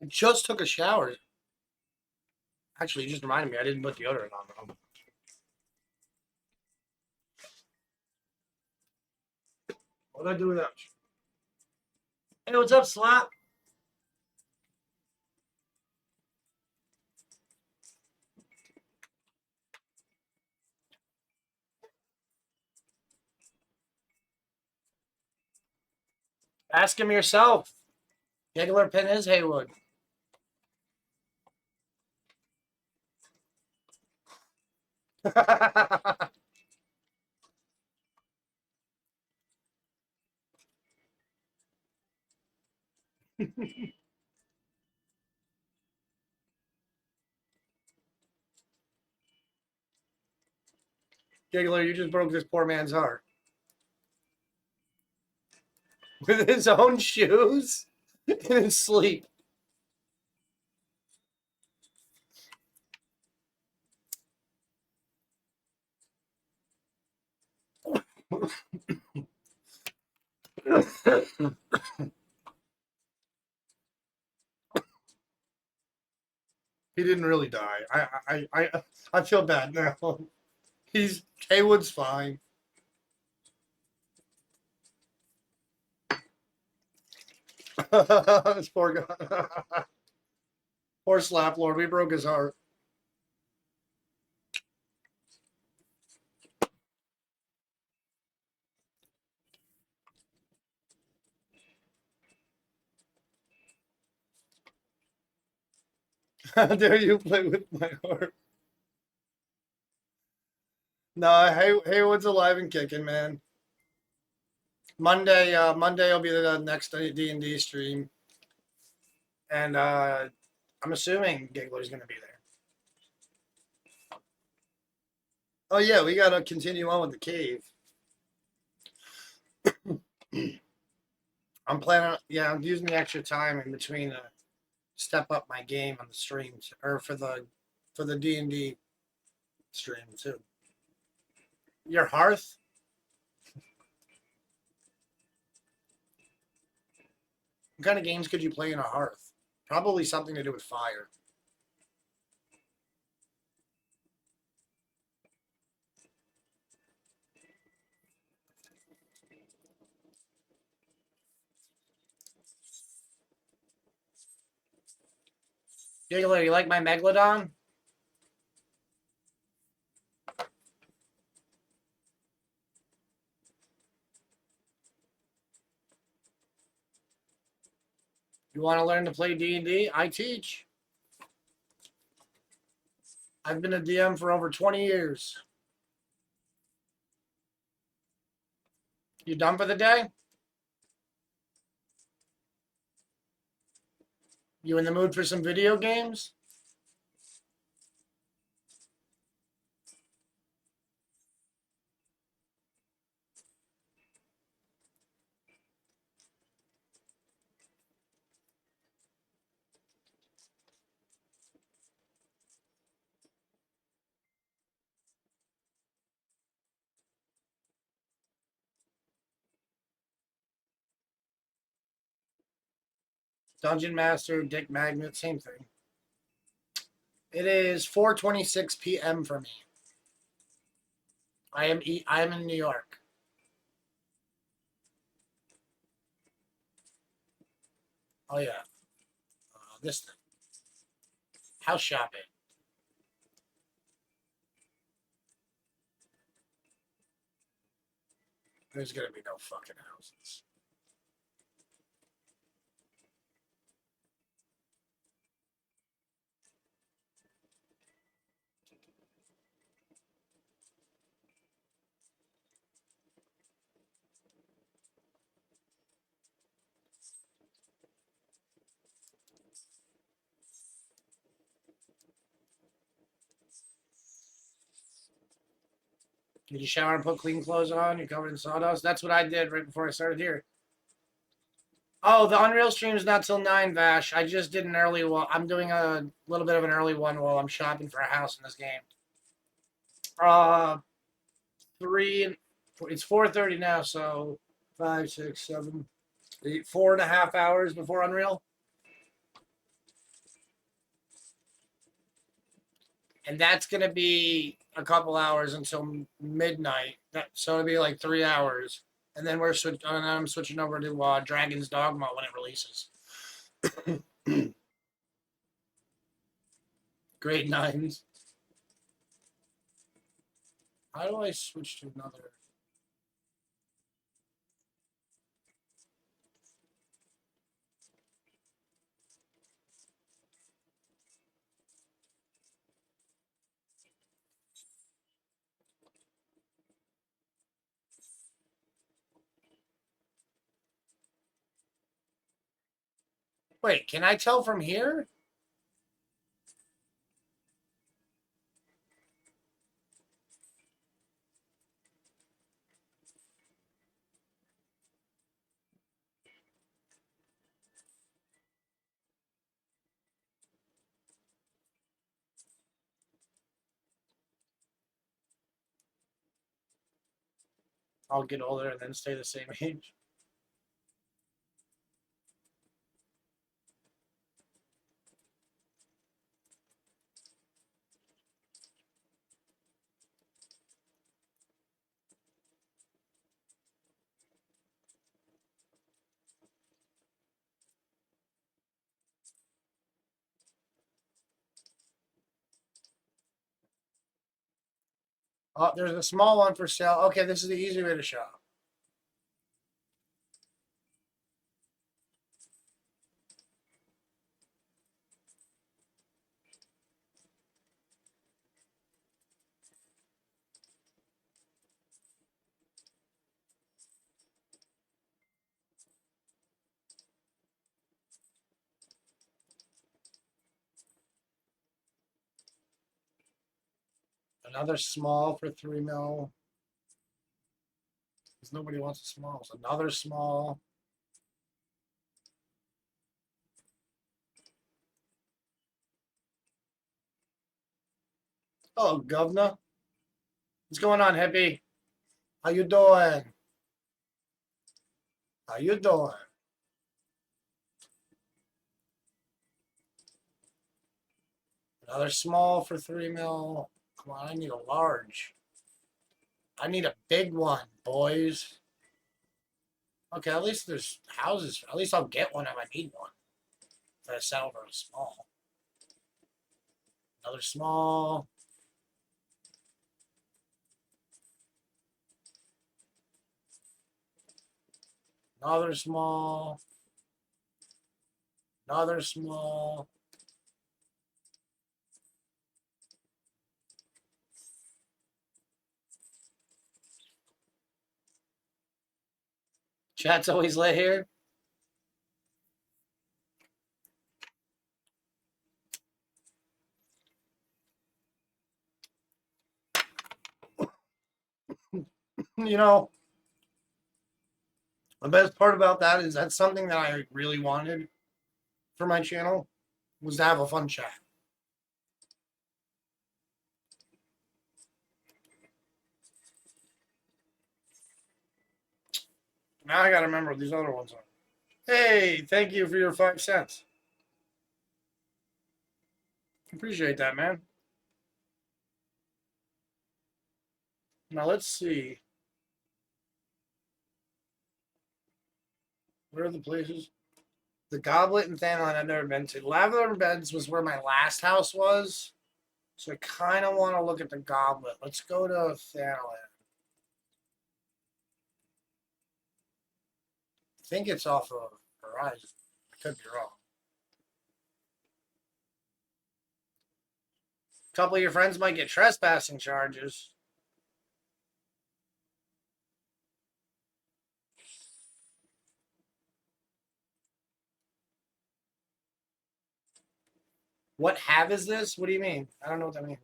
I just took a shower. Actually, you just reminded me I didn't put deodorant on though. What did I do without you? Hey, what's up, Slap? Ask him yourself. Giggler pin is Haywood. Giggler, you just broke this poor man's heart. With his own shoes in his sleep. He didn't really die. I feel bad now. He's Haywood's fine. This poor guy. Poor Slap Lord. We broke his heart. How dare you play with my heart? No, Haywood's alive and kicking, man. Monday will be the next D&D stream, and I'm assuming Giggler's gonna be there. Oh yeah, we gotta continue on with the cave. I'm planning. Yeah, I'm using the extra time in between to step up my game on the streams or for the D&D stream too. Your hearth? What kind of games could you play in a hearth? Probably something to do with fire. Giggler, you like my Megalodon? You want to learn to play D&D? I teach. I've been a DM for over 20 years. You done for the day? You in the mood for some video games? Dungeon Master, Dick Magnet, same thing. It is 4:26 p.m. for me. I am in New York. Oh yeah, this thing. House shopping. There's gonna be no fucking houses. Did you shower and put clean clothes on? You're covered in sawdust. That's what I did right before I started here. Oh, the Unreal stream is not till 9, Vash. I just did an early one. I'm doing a little bit of an early one while I'm shopping for a house in this game. 3 it's 4:30 now, so 5, 6, 7, 8, 4.5 hours before Unreal. and that's gonna be a couple hours until midnight. So it'll be like 3 hours, and then I'm switching over to Dragon's Dogma when it releases. Grade nines. How do I switch to another? Wait, can I tell from here? I'll get older and then stay the same age. Oh, there's a small one for sale. Okay, this is the easy way to shop. Another small for 3 mil. Because nobody wants a small. So another small. Oh, governor. What's going on, hippie? How you doing? How you doing? Another small for 3 mil. Come on, I need a large. I need a big one, boys. Okay, at least there's houses. At least I'll get one if I need one. If I settle for a small. Another small. Another small. Another small. Chat's always lit here. You know, the best part about that is that's something that I really wanted for my channel was to have a fun chat. Now I gotta remember what these other ones are. Hey, thank you for your 5 cents. Appreciate that, man. Now let's see. Where are the places? The Goblet and Thanon I've never been to. Lavender Beds was where my last house was. So I kind of want to look at the Goblet. Let's go to Thanon. I think it's off of Horizon. I could be wrong. A couple of your friends might get trespassing charges. What have is this? What do you mean? I don't know what that means.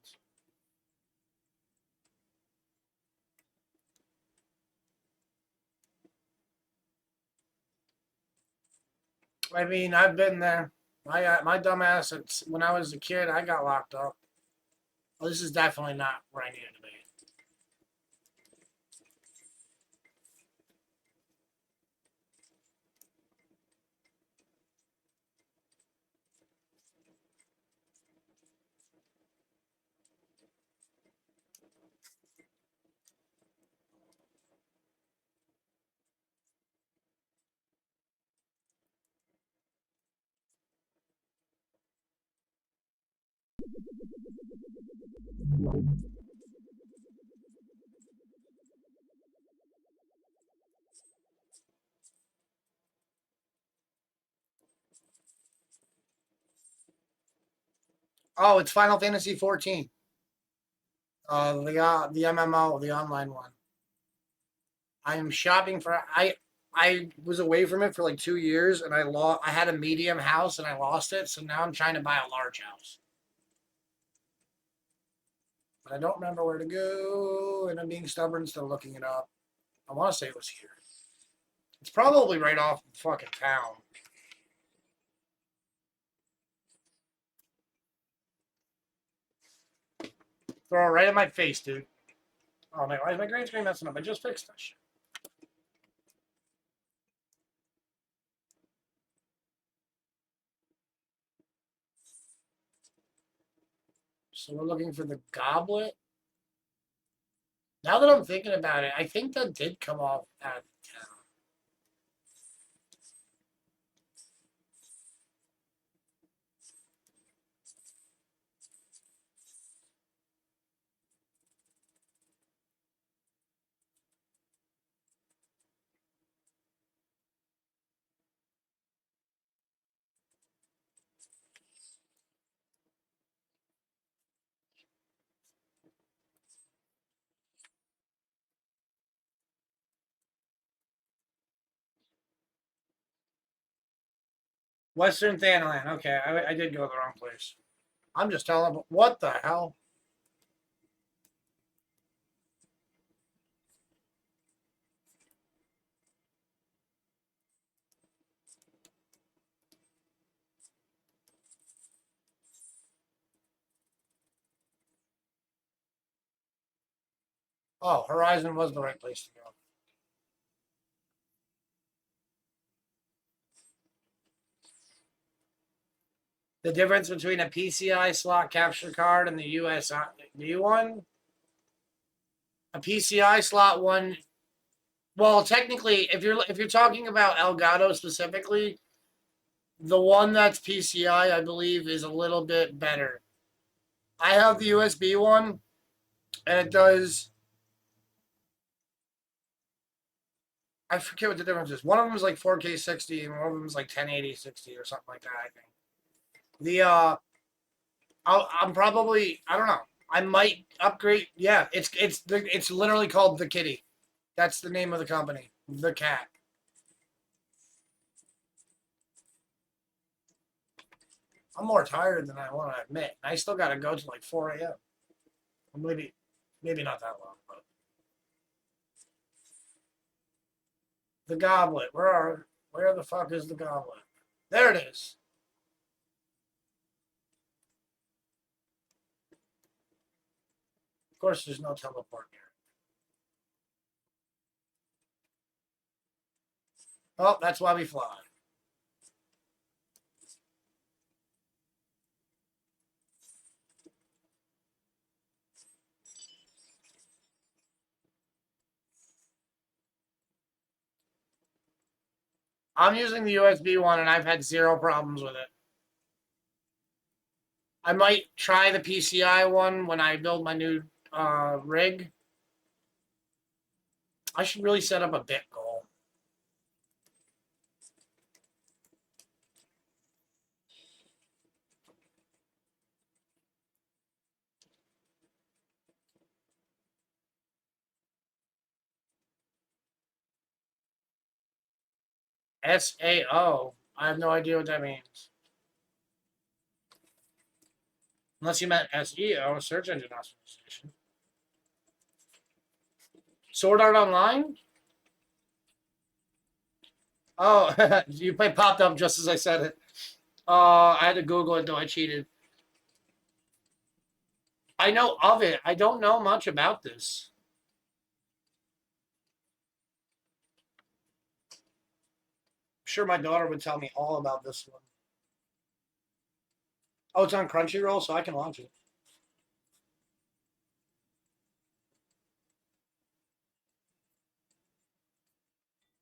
I mean, I've been there. My dumb ass, when I was a kid, I got locked up. Well, this is definitely not where I needed to be. Oh, it's Final Fantasy 14. The MMO, the online one. I am shopping for. I was away from it for like 2 years, and I had a medium house, and I lost it. So now I'm trying to buy a large house, but I don't remember where to go, and I'm being stubborn, still looking it up. I want to say it was here. It's probably right off the fucking town. Throw it right in my face, dude. Oh man, why is my green screen messing up? I just fixed that shit. So we're looking for the goblet. Now that I'm thinking about it, I think that did come off out of town. Western Thanalan. Okay, I did go to the wrong place. I'm just telling them, what the hell? Oh, Horizon was the right place to go. The difference between a PCI slot capture card and the USD one? A PCI slot one. Well, technically, if you're talking about Elgato specifically, the one that's PCI, I believe, is a little bit better. I have the USB one, and it does. I forget what the difference is. One of them is like 4K 60, and one of them is like 1080 60 or something like that. I think. The I'm probably, I don't know. I might upgrade. Yeah, it's literally called the Kitty. That's the name of the company. The Cat. I'm more tired than I want to admit. I still got to go to like 4 a.m. Maybe not that long, but the goblet. Where the fuck is the goblet? There it is. Of course, there's no teleport here. Oh, that's why we fly. I'm using the USB one, and I've had zero problems with it. I might try the PCI one when I build my new rig. I should really set up a bit goal. SAO. I have no idea what that means. Unless you meant SEO, search engine optimization. Sword Art Online? Oh, it popped up just as I said it. I had to Google it though. I cheated. I know of it. I don't know much about this. I'm sure my daughter would tell me all about this one. Oh, it's on Crunchyroll, so I can watch it.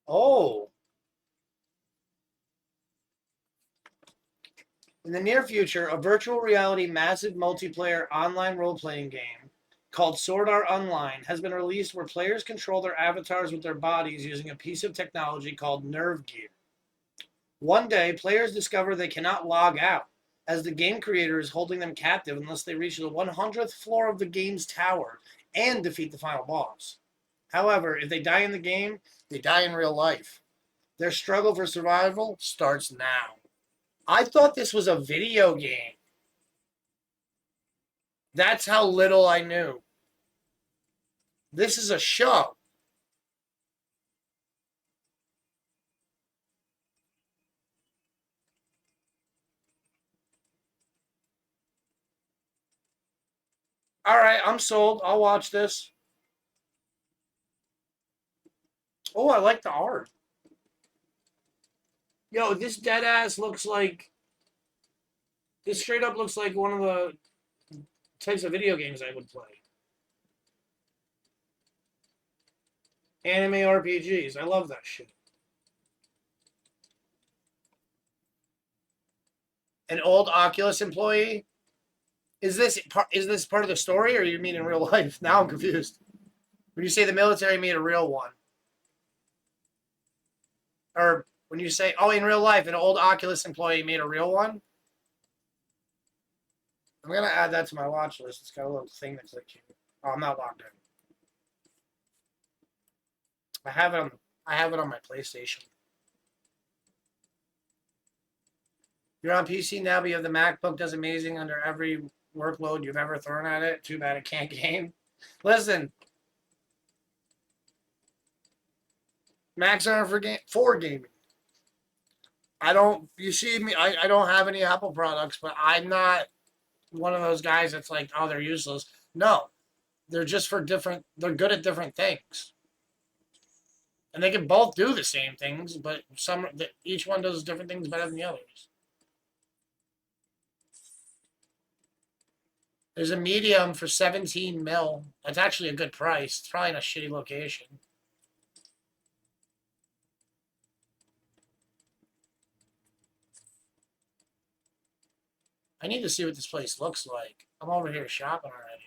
Oh, in the near future, a virtual reality massive multiplayer online role playing game called Sword Art Online has been released where players control their avatars with their bodies using a piece of technology called nerve gear. One day, players discover they cannot log out. as the game creator is holding them captive unless they reach the 100th floor of the game's tower and defeat the final boss. However, if they die in the game, they die in real life. Their struggle for survival starts now. I thought this was a video game. That's how little I knew. This is a show. All right, I'm sold. I'll watch this. Oh, I like the art. Yo, this dead ass looks like. This straight up looks like one of the types of video games I would play. Anime RPGs. I love that shit. An old Oculus employee. Is this part of the story, or you mean in real life? Now I'm confused. When you say the military made a real one, or when you say, oh, in real life, an old Oculus employee made a real one. I'm gonna add that to my watch list. It's got a little thing that's like, oh, I'm not logged in. I have it on. I have it on my PlayStation. You're on PC now, but you have the MacBook. Does amazing under every workload you've ever thrown at it. Too bad it can't game. Listen, Macs aren't for gaming. I don't. You see me. I don't have any Apple products, but I'm not one of those guys that's like, oh, they're useless. No, they're just for different. They're good at different things, and they can both do the same things, but each one does different things better than the others. There's a medium for 17 mil. That's actually a good price. It's probably in a shitty location. I need to see what this place looks like. I'm over here shopping already.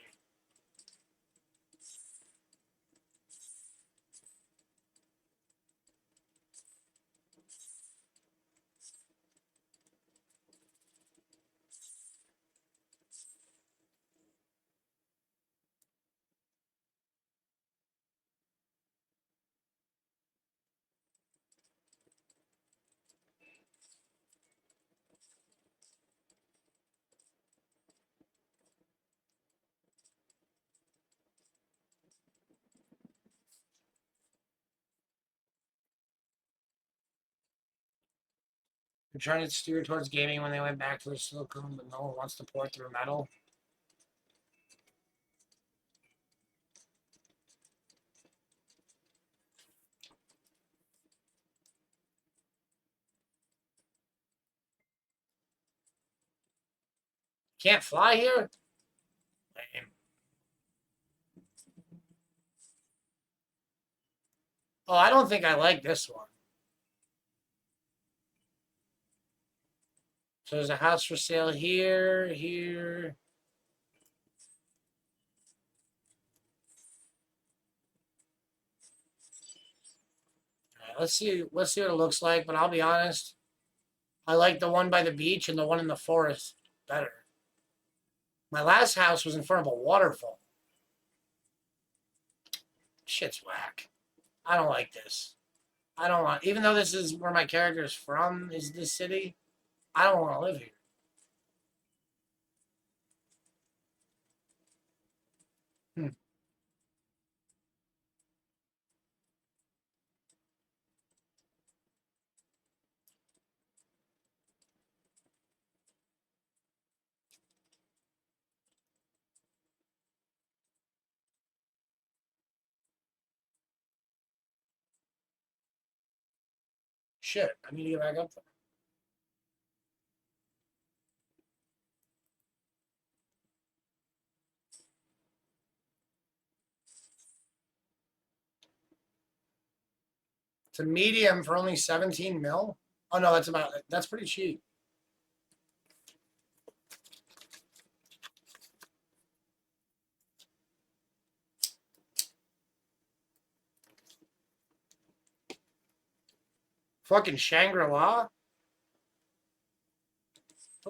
They're trying to steer towards gaming when they went back to the silicone, but no one wants to pour through metal. Can't fly here? Lame. Oh, I don't think I like this one. So there's a house for sale here, here. All right, let's see what it looks like, but I'll be honest. I like the one by the beach and the one in the forest better. My last house was in front of a waterfall. Shit's whack. I don't like this. I don't want, even though this is where my character is from, is this city, I don't want to live here. Hmm. Shit, I need to get back up there. It's a medium for only 17 mil. Oh no, that's pretty cheap. Fucking Shangri-La?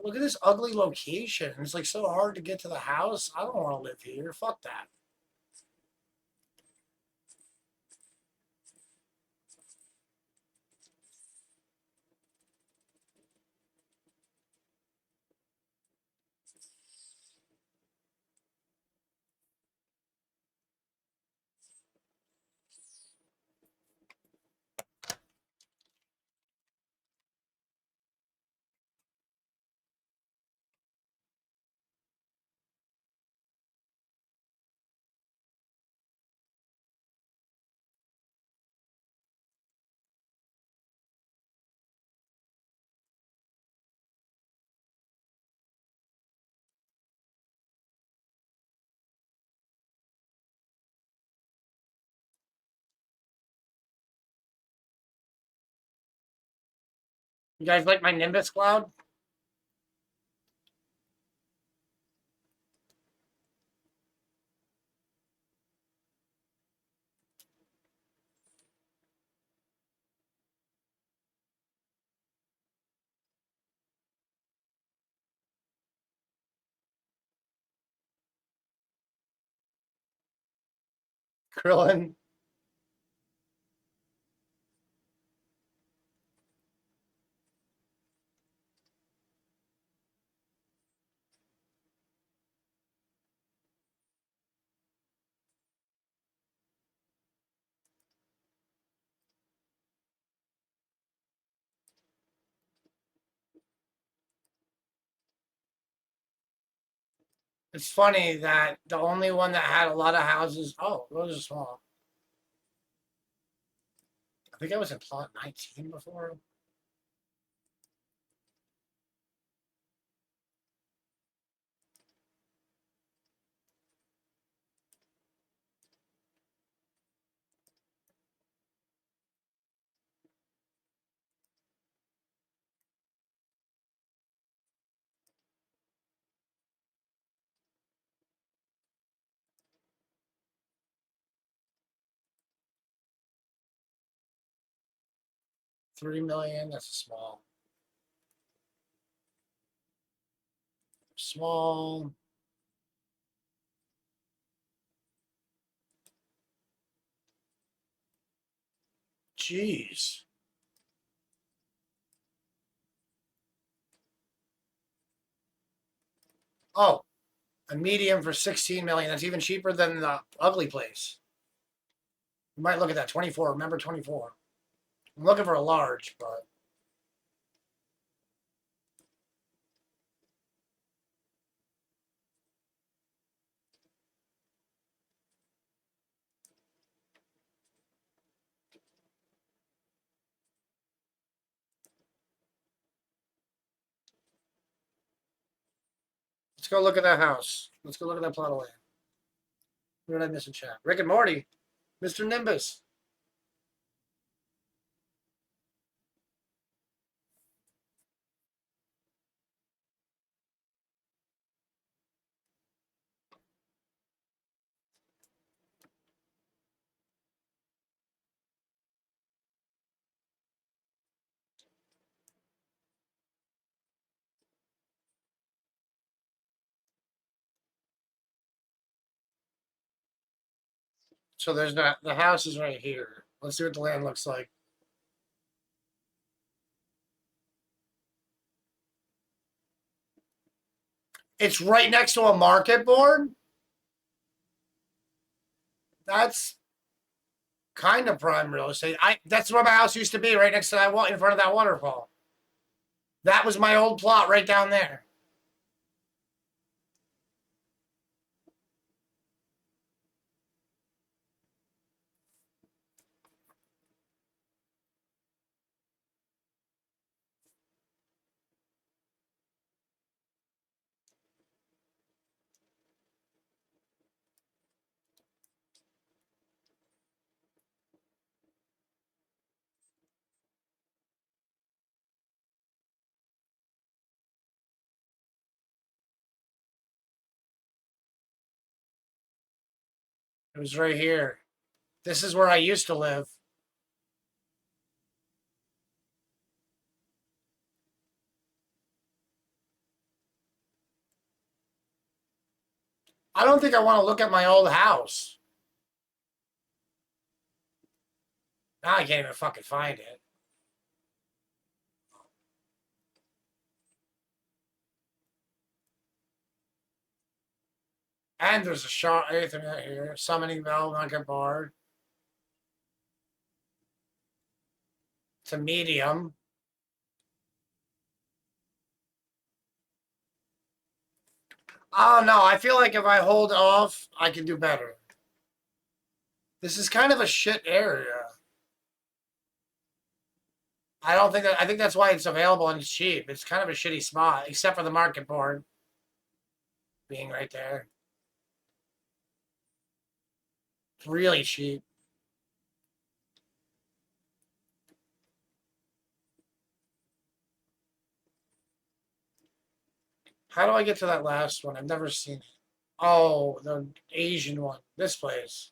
look at this ugly location. It's like so hard to get to the house. I don't want to live here. Fuck that. You guys like my Nimbus cloud? Krillin. It's funny that the only one that had a lot of houses. Oh, those are small. I think I was in plot 19 before. $3 million. That's a small. Small. Jeez. Oh, a medium for 16 million. That's even cheaper than the ugly place. You might look at that 24. Remember 24. I'm looking for a large, but let's go look at that house. Let's go look at that plot of land. What did I miss in chat? Rick and Morty, Mr. Nimbus. So there's not the house is right here. Let's see what the land looks like. It's right next to a market board. That's kind of prime real estate. That's where my house used to be, right next to that in front of that waterfall. That was my old plot right down there. It was right here. This is where I used to live. I don't think I want to look at my old house. Now I can't even fucking find it. And there's a shot Ethernet here. Summoning valve, not get barred. To medium. Oh no, I feel like if I hold off, I can do better. This is kind of a shit area. I don't think that. I think that's why it's available and it's cheap. It's kind of a shitty spot, except for the market board being right there. It's really cheap. How do I get to that last one? I've never seen it. Oh, the Asian one. This place.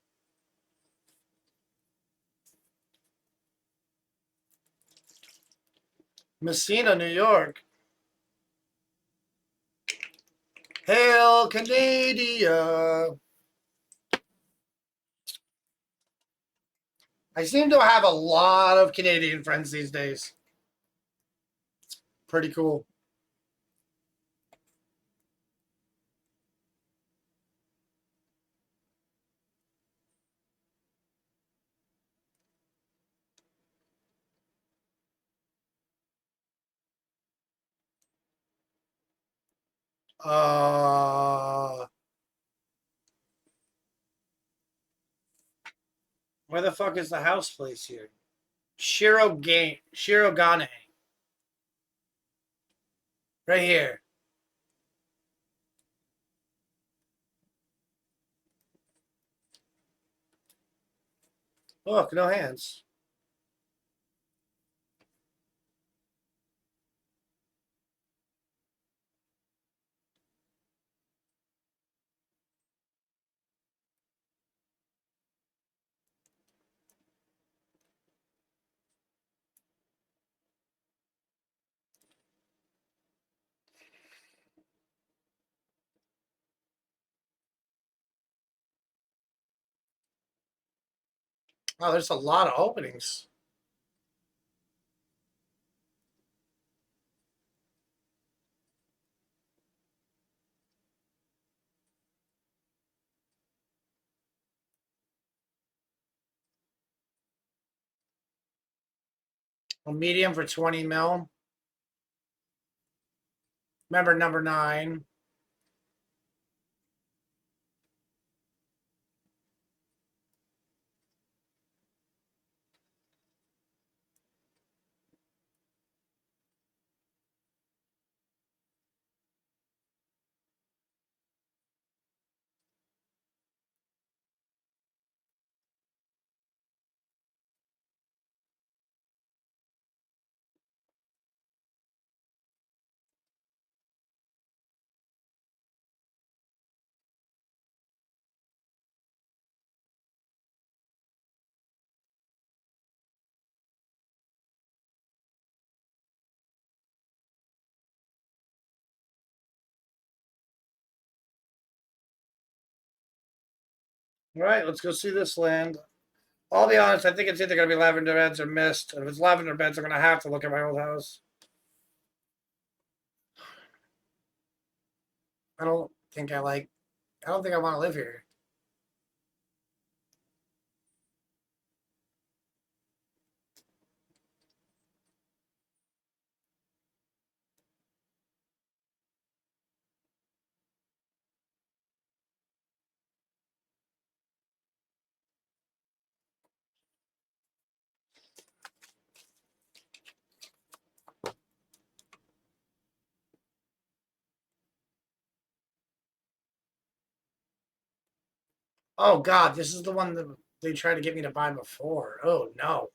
Messina, New York. Hail Canada. I seem to have a lot of Canadian friends these days. Pretty cool. Uh, where the fuck is the house place here? Shirogane. Right here. Look, no hands. Oh, there's a lot of openings. A medium for 20 mil. Remember number 9. All right, let's go see this land. I'll be honest, I think it's either going to be lavender beds or mist. And if it's lavender beds, I'm going to have to look at my old house. I don't think I like. I don't think I want to live here. Oh God, this is the one that they tried to get me to buy before. Oh no.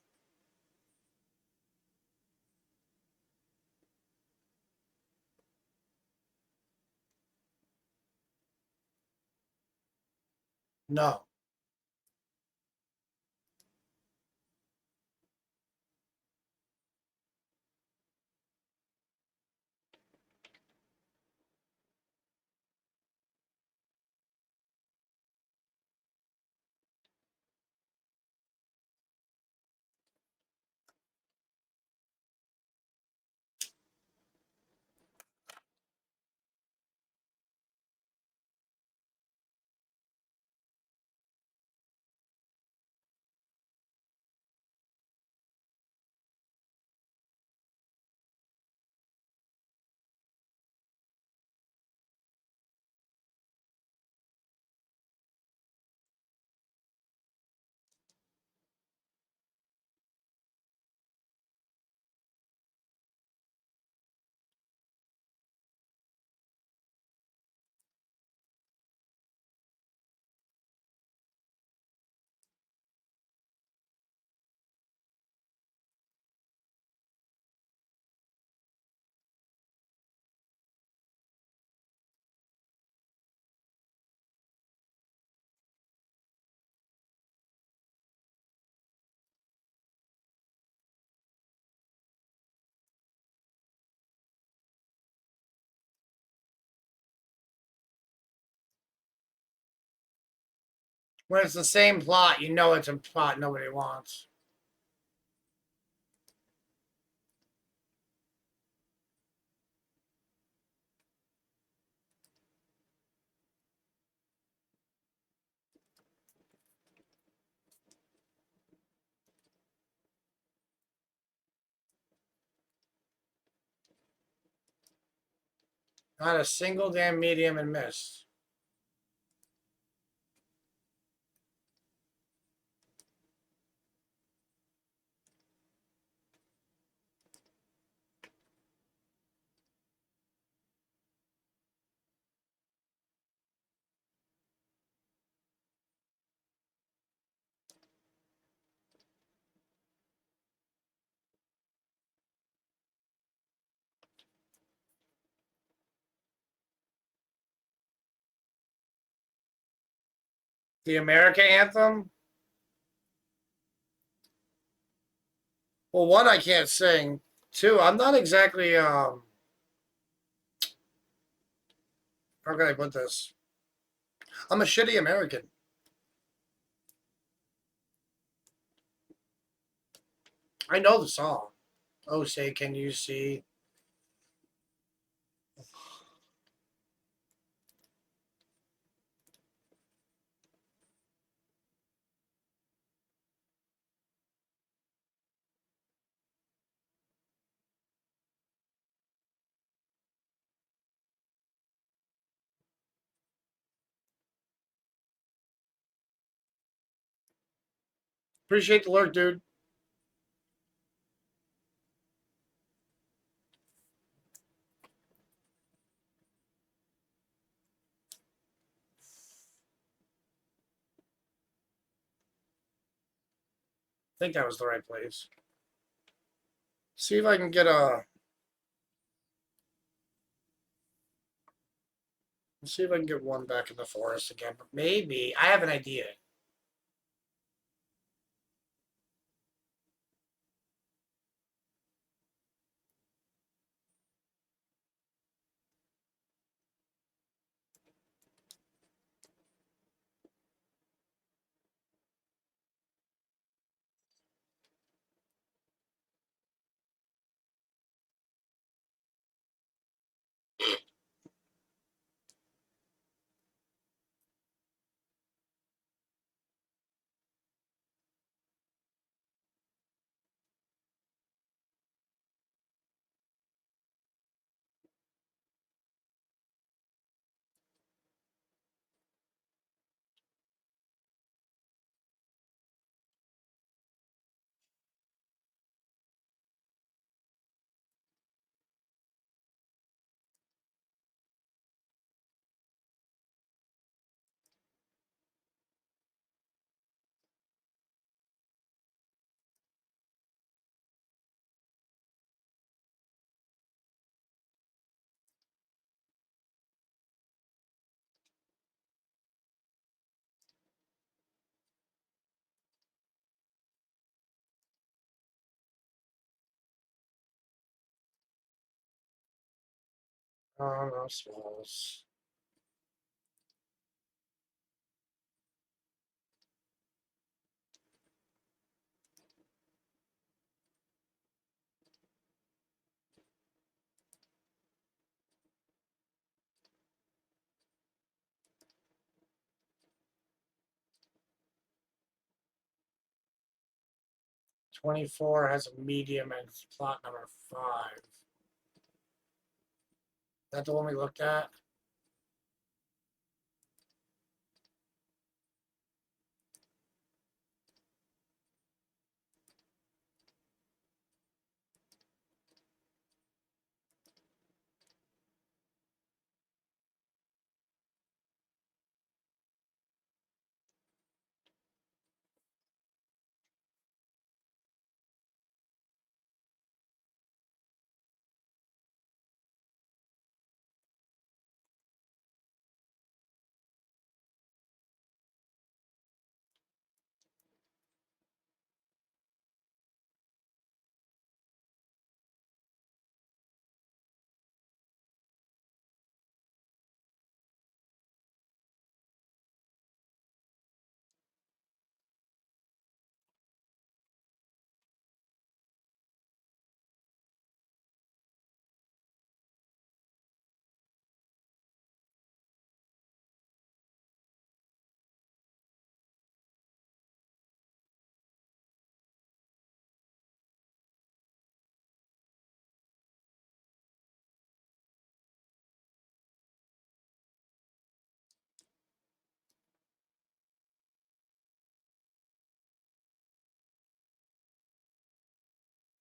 No. When it's the same plot, you know it's a plot nobody wants. Not a single damn medium and miss. The America anthem? Well, one, I can't sing. Two, I'm not exactly how can I put this? I'm a shitty American. I know the song. Oh, say, can you see? Appreciate the lurk, dude. I think that was the right place. See if I can get a. Let's see if I can get one back in the forest again. But maybe I have an idea. Oh no, smalls. $24 has a medium and plot number 5. Is that the one we looked at?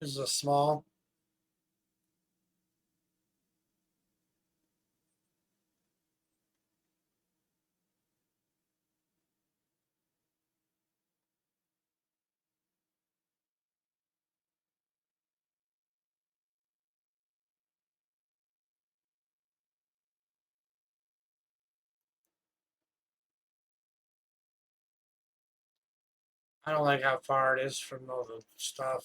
This is a small. I don't like how far it is from all the stuff.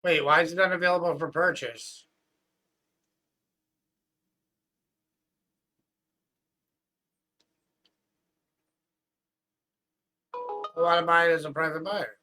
Wait, why is it unavailable for purchase? I want to buy it as a private buyer.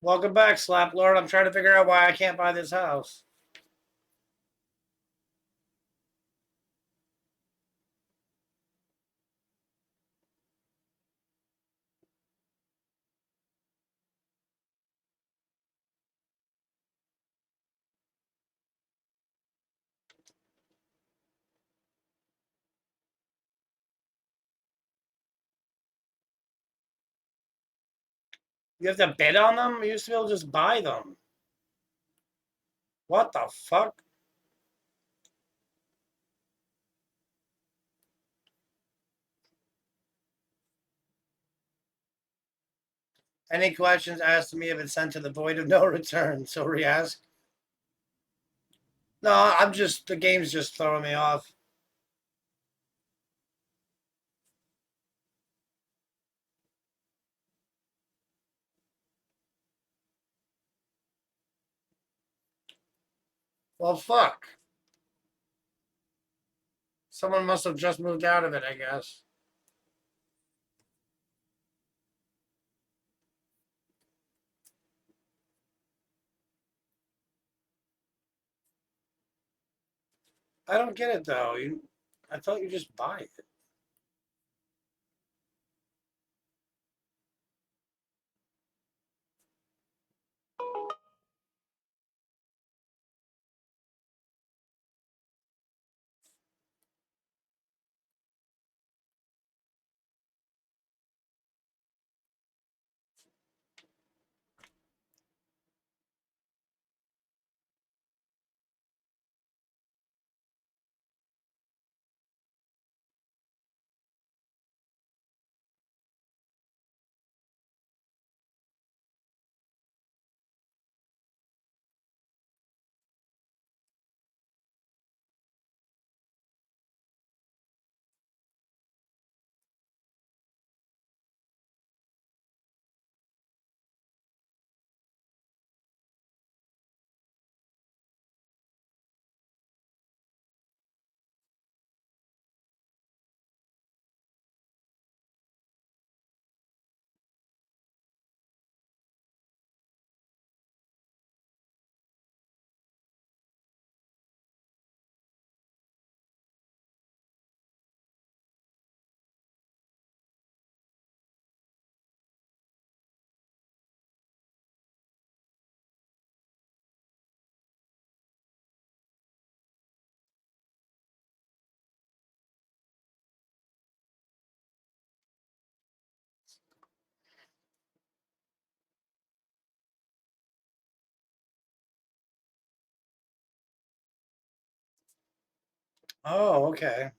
Welcome back, Slap Lord. I'm trying to figure out why I can't buy this house. You have to bid on them? You used to be able to just buy them. What the fuck? Any questions asked to me have been sent to the void of no return, so re-ask. No, I'm just, the game's just throwing me off. Well, fuck. Someone must have just moved out of it, I guess. I don't get it, though. I thought you just buy it. Oh, okay.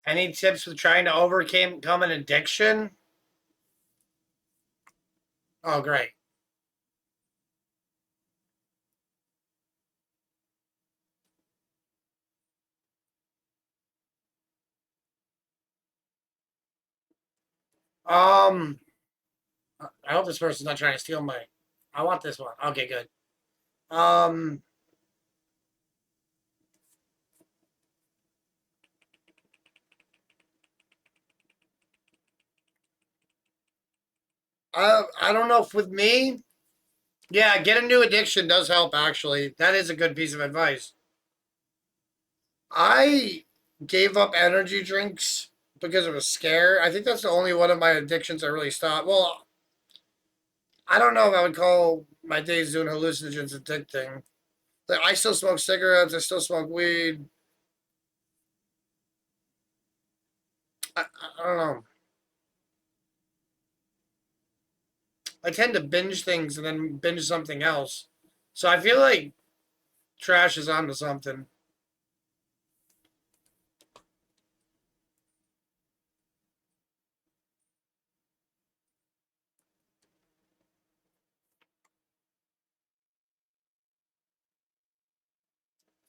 Any tips with trying to overcome an addiction? Oh, great. Um, I hope this person's not trying to steal my. I want this one. Okay, good. Um, I don't know if with me. Yeah, get a new addiction does help. Actually, that is a good piece of advice. I gave up energy drinks because of a scare. I think that's the only one of my addictions I really stopped. Well, I don't know if I would call my days doing hallucinogens addicting. Like, I still smoke cigarettes. I still smoke weed. I don't know. I tend to binge things and then binge something else. So I feel like trash is onto something.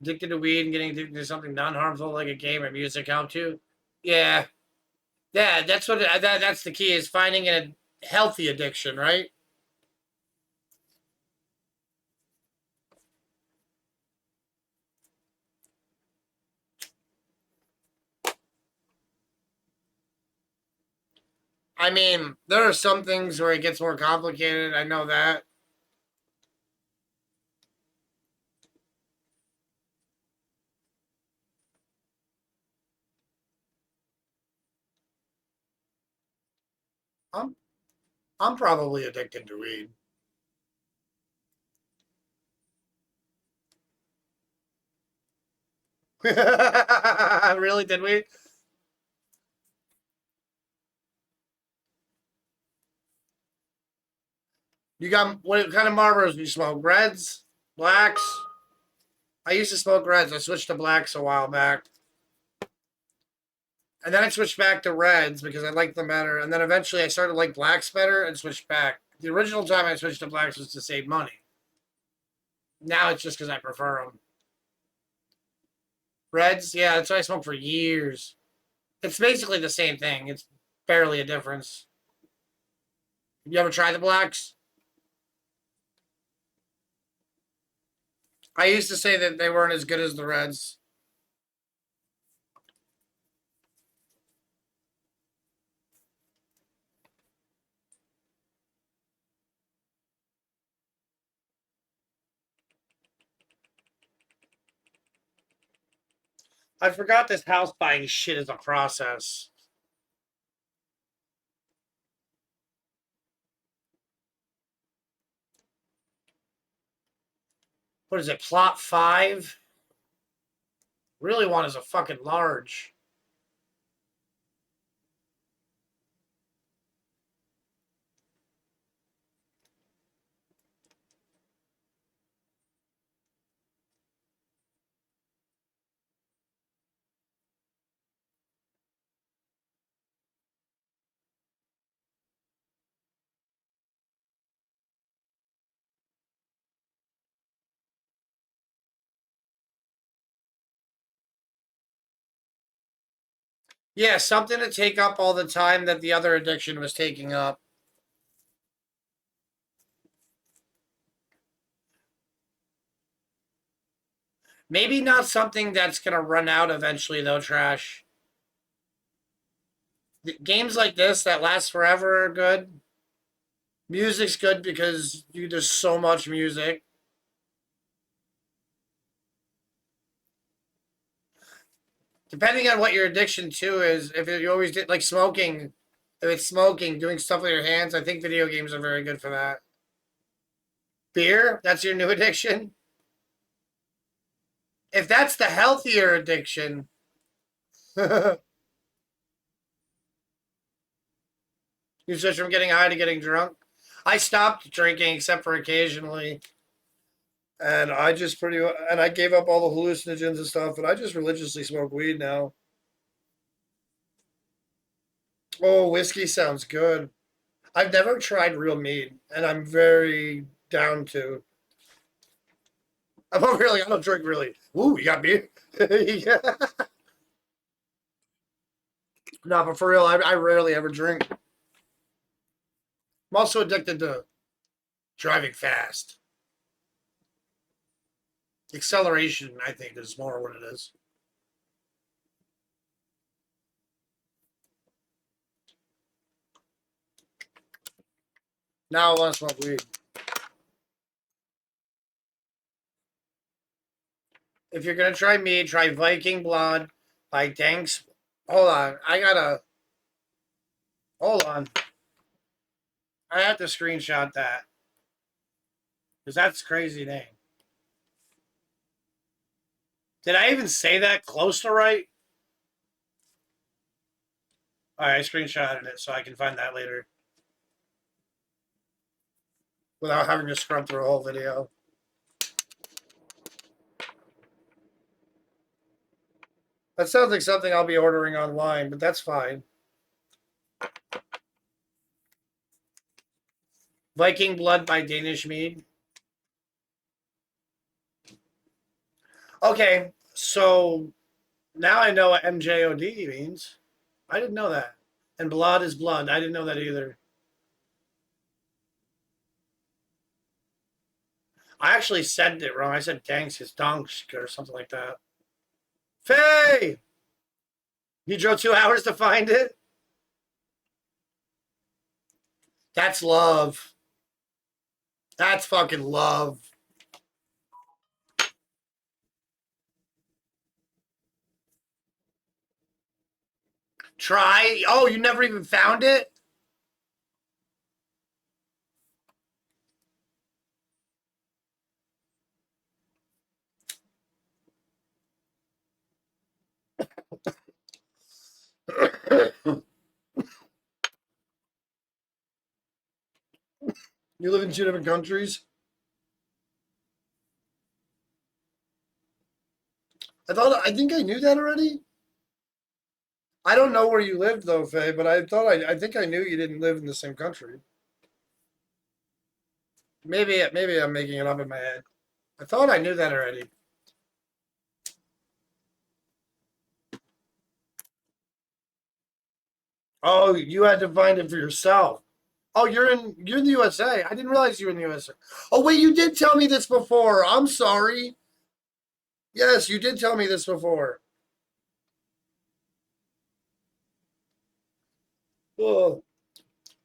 Addicted to weed and getting addicted to something non-harmful like a game or music help too. Yeah, yeah, that's what that's the key is finding a healthy addiction, right? I mean, there are some things where it gets more complicated. I know that. I'm I'm probably addicted to weed. Really? Did we? You got what kind of Marlboros do you smoke? Reds? Blacks? I used to smoke reds. I switched to blacks a while back. And then I switched back to reds because I liked them better. And then eventually I started to like blacks better and switched back. The original time I switched to blacks was to save money. Now it's just because I prefer them. Reds, yeah, that's what I smoked for years. It's basically the same thing. It's barely a difference. You ever try the blacks? I used to say that they weren't as good as the reds. I forgot this house buying shit is a process. What is it, plot 5? Really want is a fucking large. Yeah, something to take up all the time that the other addiction was taking up. Maybe not something that's going to run out eventually, though, Trash. Games like this that last forever are good. Music's good because there's so much music. Depending on what your addiction to is, if you always did like smoking, if it's smoking, doing stuff with your hands, I think video games are very good for that. Beer, that's your new addiction. If that's the healthier addiction, you switch from getting high to getting drunk. I stopped drinking except for occasionally, and I gave up all the hallucinogens and stuff, and I just religiously smoke weed now. Oh, whiskey sounds good. I've never tried real mead, and I'm very down to. I'm not really. I don't drink really. Ooh, you got beer? Yeah. No, but for real, I rarely ever drink. I'm also addicted to driving fast. Acceleration, I think, is more what it is. Now I want to smoke weed. If you're gonna try mead, try Viking Blood by Danks. Hold on, I gotta. Hold on, I have to screenshot that because that's a crazy name. Did I even say that close to right? All right, I screenshotted it so I can find that later without having to scrub through a whole video. That sounds like something I'll be ordering online, but that's fine. Viking Blood by Danish Mead. Okay, so now I know what MJOD means. I didn't know that. And blood is blood. I didn't know that either. I actually said it wrong. I said Danks is Donsk or something like that. Faye! You drove 2 hours to find it? That's love. That's fucking love. Try. Oh, you never even found it? You live in two different countries? I think I knew that already. I don't know where you lived though, Faye, but I think I knew you didn't live in the same country. Maybe I'm making it up in my head. I thought I knew that already. Oh, you had to find it for yourself. Oh, you're in the USA. I didn't realize you were in the USA. Oh wait, you did tell me this before. I'm sorry. Yes, you did tell me this before. Oh,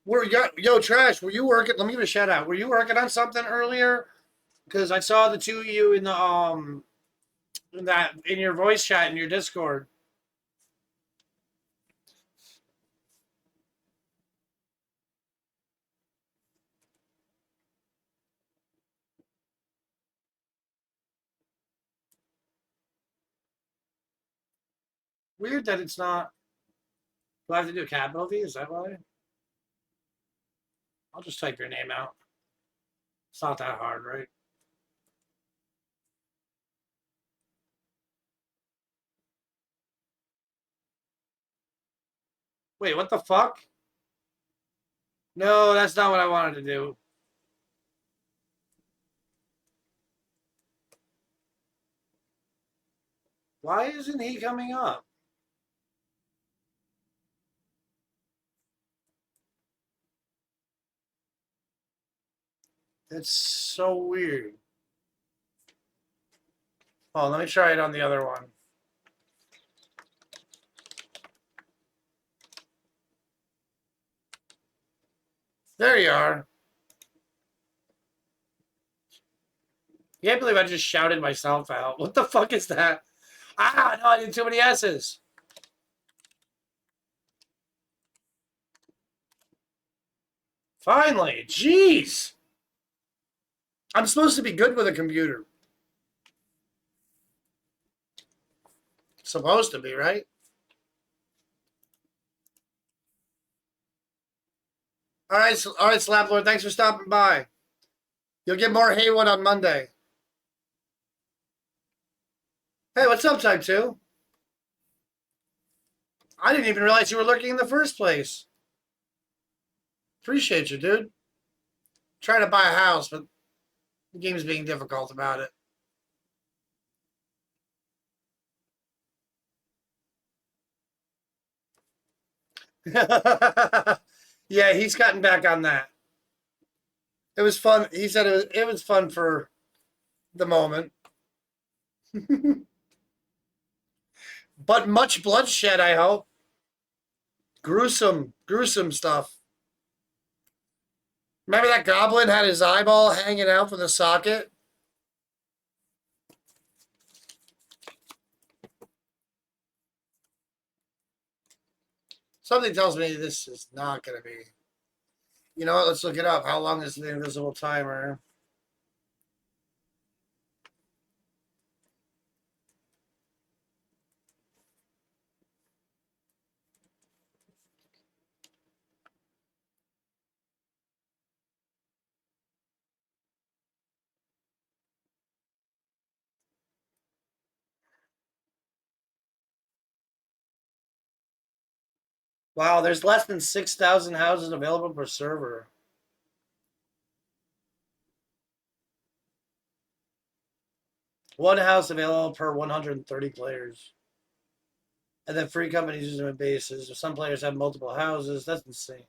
yo trash? Were you working? Let me give a shout out. Were you working on something earlier? Because I saw the two of you in your voice chat in your Discord. Weird that it's not. Do I have to do a capital V? Is that why? I'll just type your name out. It's not that hard, right? Wait, what the fuck? No, that's not what I wanted to do. Why isn't he coming up? That's so weird. Oh, let me try it on the other one. There you are. You can't believe I just shouted myself out. What the fuck is that? Ah, no, I did too many S's. Finally, jeez. I'm supposed to be good with a computer. Supposed to be, right? All right, Slap Lord. Thanks for stopping by. You'll get more Haywood on Monday. Hey, what's up, Type 2? I didn't even realize you were lurking in the first place. Appreciate you, dude. Trying to buy a house, but the game's being difficult about it. Yeah, he's gotten back on that. It was fun. He said it was fun for the moment. But much bloodshed, I hope. Gruesome, gruesome stuff. Remember that goblin had his eyeball hanging out from the socket? Something tells me this is not going to be. You know what? Let's look it up. How long is the invisible timer? Wow, there's less than 6,000 houses available per server. One house available per 130 players. And then free companies using them bases. Some players have multiple houses. That's insane.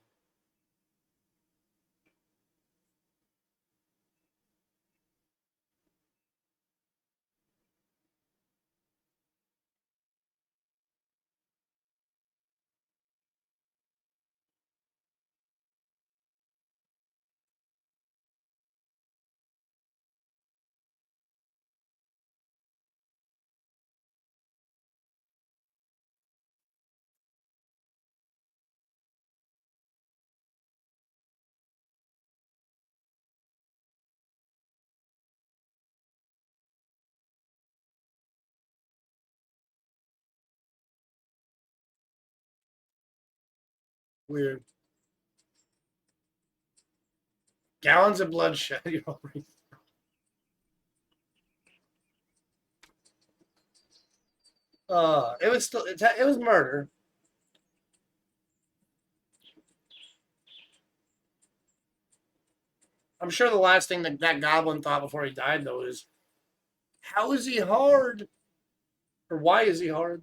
Weird. Gallons of bloodshed. It was still it was murder. I'm sure the last thing that goblin thought before he died though is, how is he hard? Or why is he hard?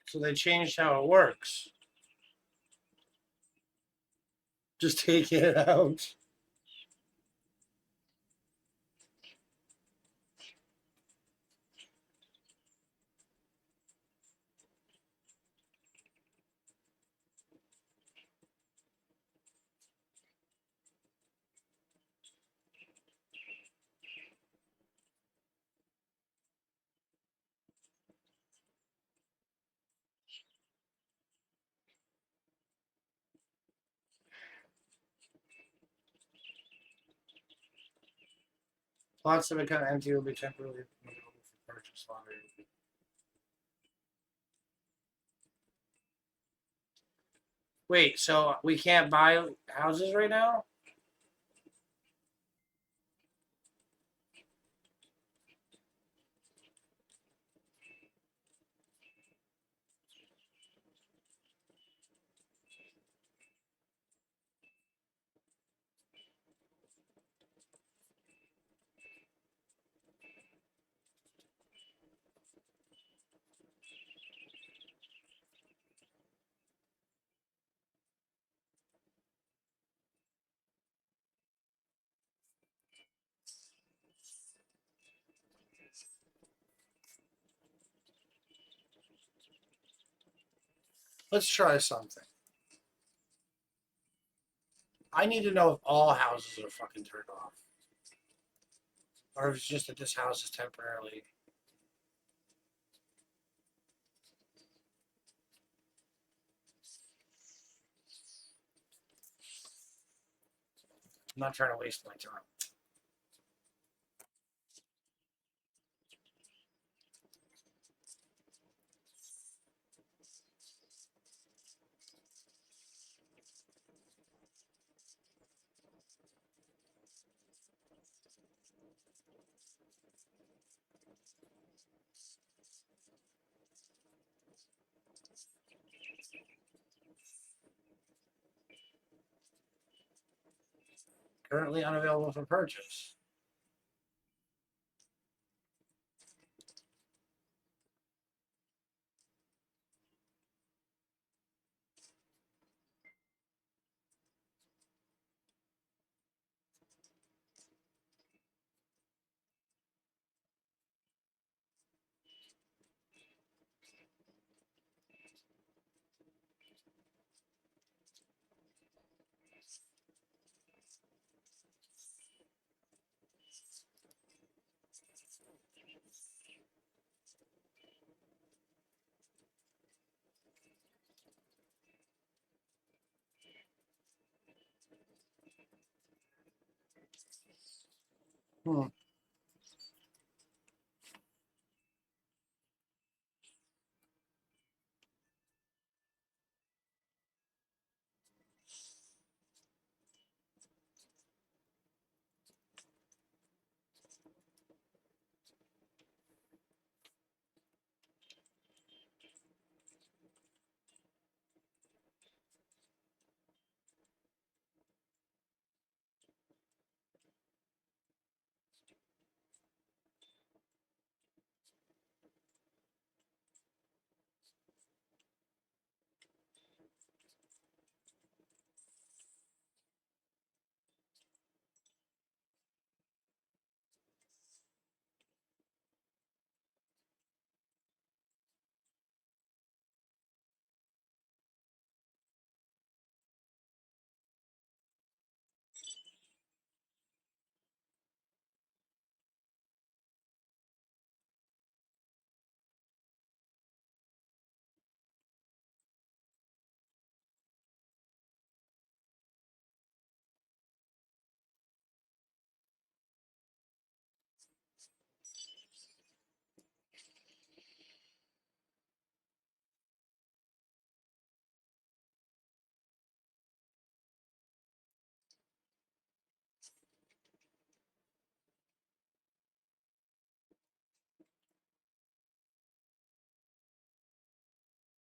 So they changed how it works. Just take it out. Plots that become empty will be temporarily available for purchase longer. Wait, so we can't buy houses right now? Let's try something. I need to know if all houses are fucking turned off. Or if it's just that this house is temporarily. I'm not trying to waste my time. Currently unavailable for purchase. Hmm.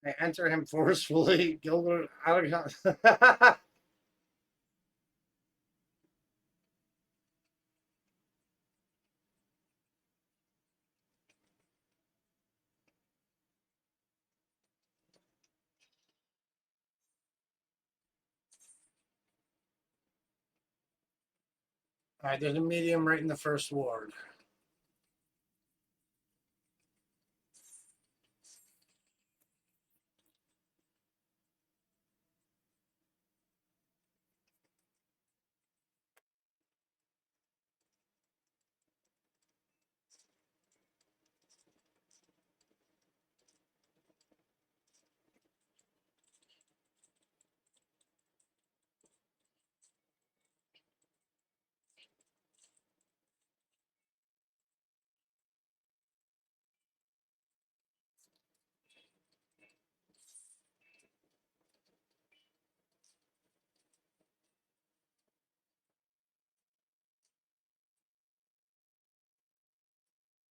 I enter him forcefully. Gilbert, I don't know. All right, there's a medium right in the first ward.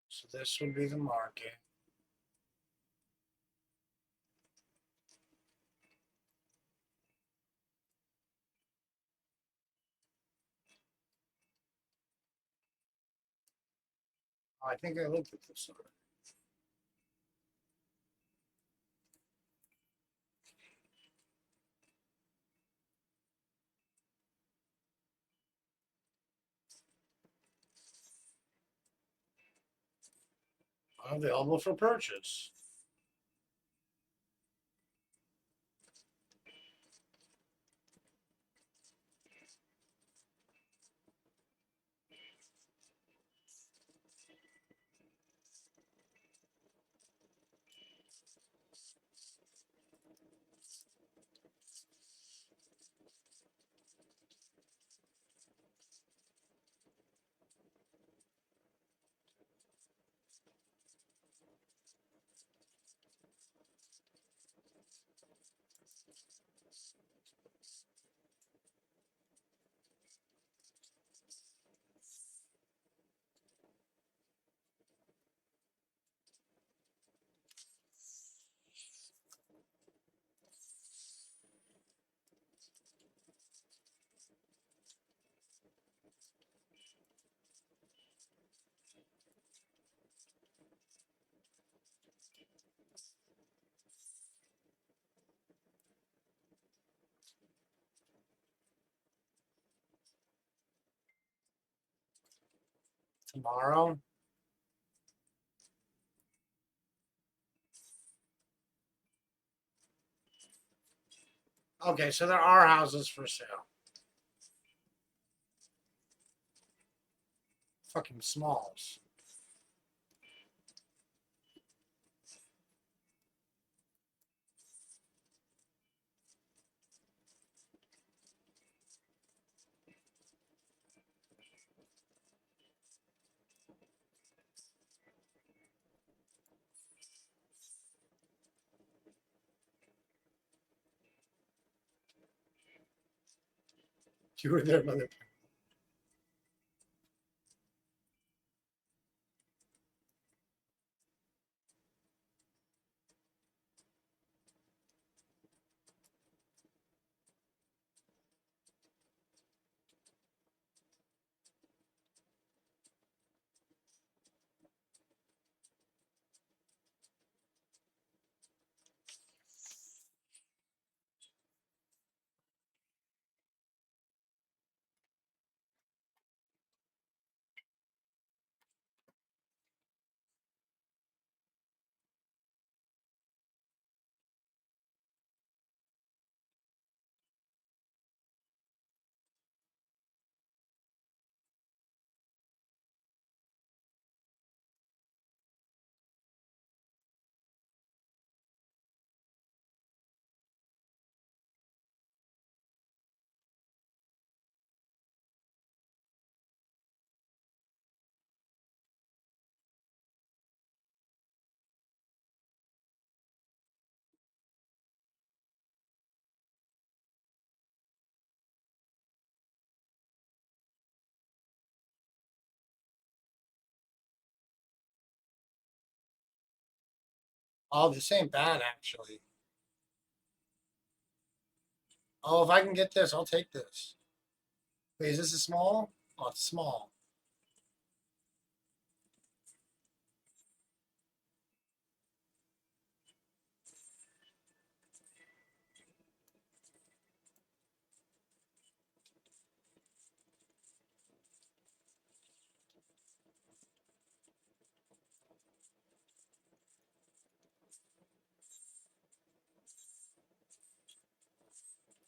So this would be the market. Oh, I think I looked at this already. Available for purchase. Tomorrow. Okay, so there are houses for sale. Fucking smalls. You were there, mother. Oh, this ain't bad actually. Oh, if I can get this, I'll take this. Wait, is this a small? Oh, it's small.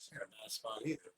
It's not a bad spot either.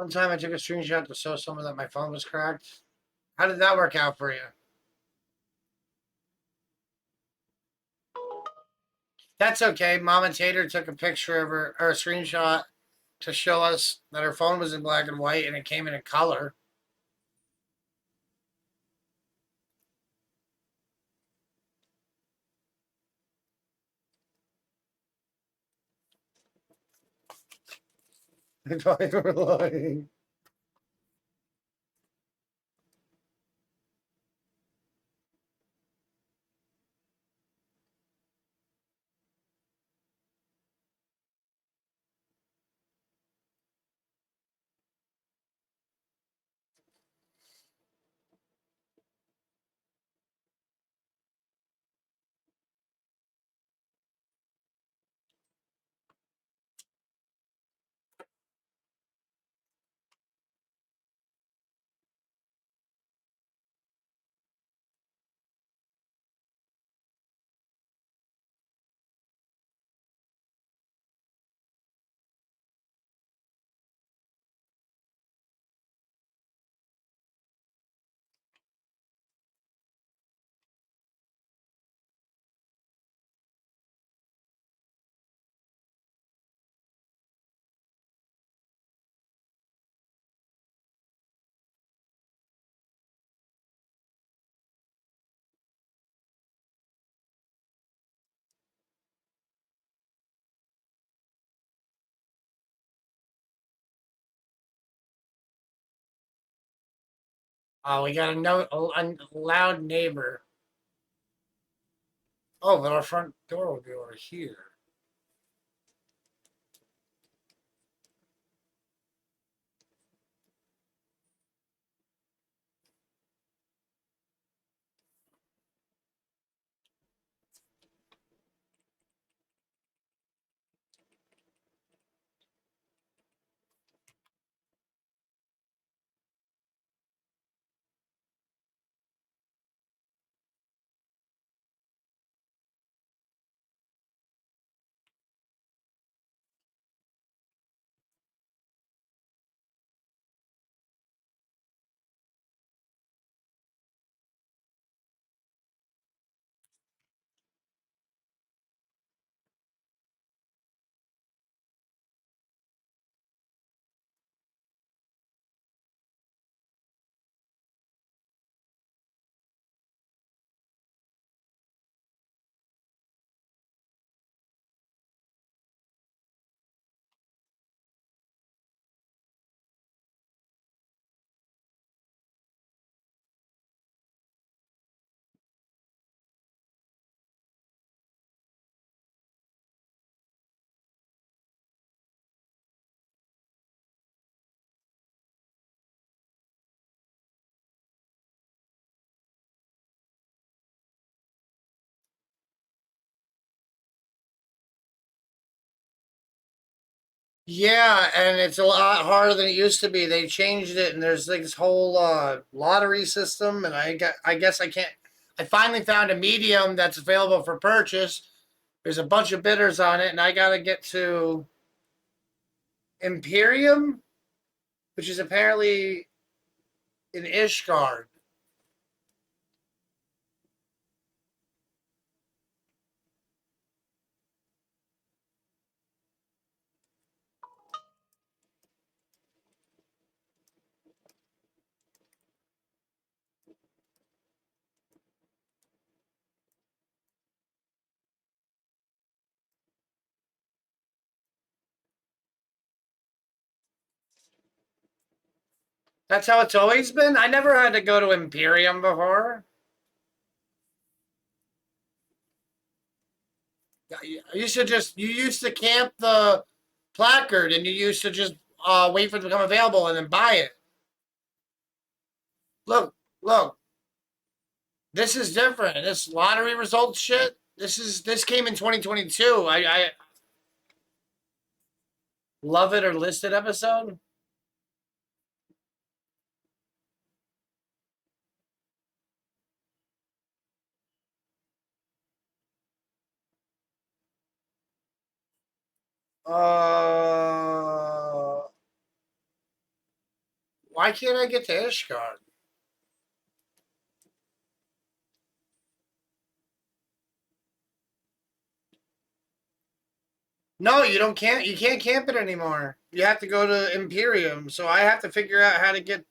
One time I took a screenshot to show someone that my phone was cracked. How did that work out for you? That's okay. Mama Tater took a picture of her or a screenshot to show us that her phone was in black and white and it came in a color. I thought you were lying. Oh, we got a loud neighbor. Oh, but our front door would be over here. Yeah, and it's a lot harder than it used to be. They changed it, and there's like this whole lottery system. And I guess I can't. I finally found a medium that's available for purchase. There's a bunch of bidders on it, and I gotta get to Imperium, which is apparently in Ishgard. That's how it's always been. I never had to go to Imperium before. You used to camp the placard, and you used to just wait for it to become available and then buy it. Look, look, this is different. This lottery results shit. This came in 2022. I love it or listed episode. Uh, why can't I get to Ishgard? No, you don't can't you can't camp it anymore. You have to go to Imperium. So I have to figure out how to get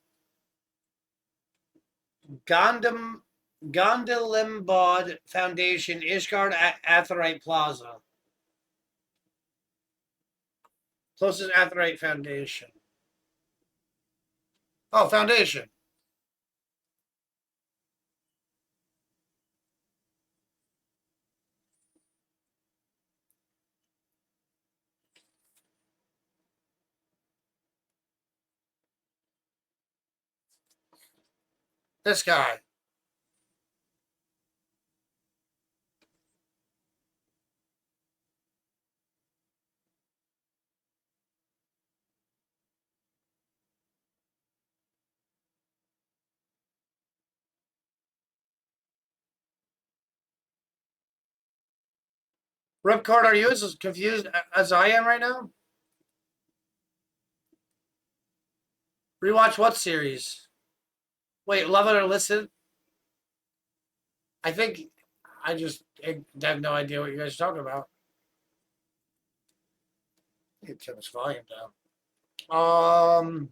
Gondam Gondalimbod Foundation, Ishgard Atherite Plaza. Closest Atherite Foundation. Oh, Foundation. This guy. Ripcord, are you as confused as I am right now? Rewatch what series? Wait, Love It or Listen? I think I have no idea what you guys are talking about. You turn this volume down.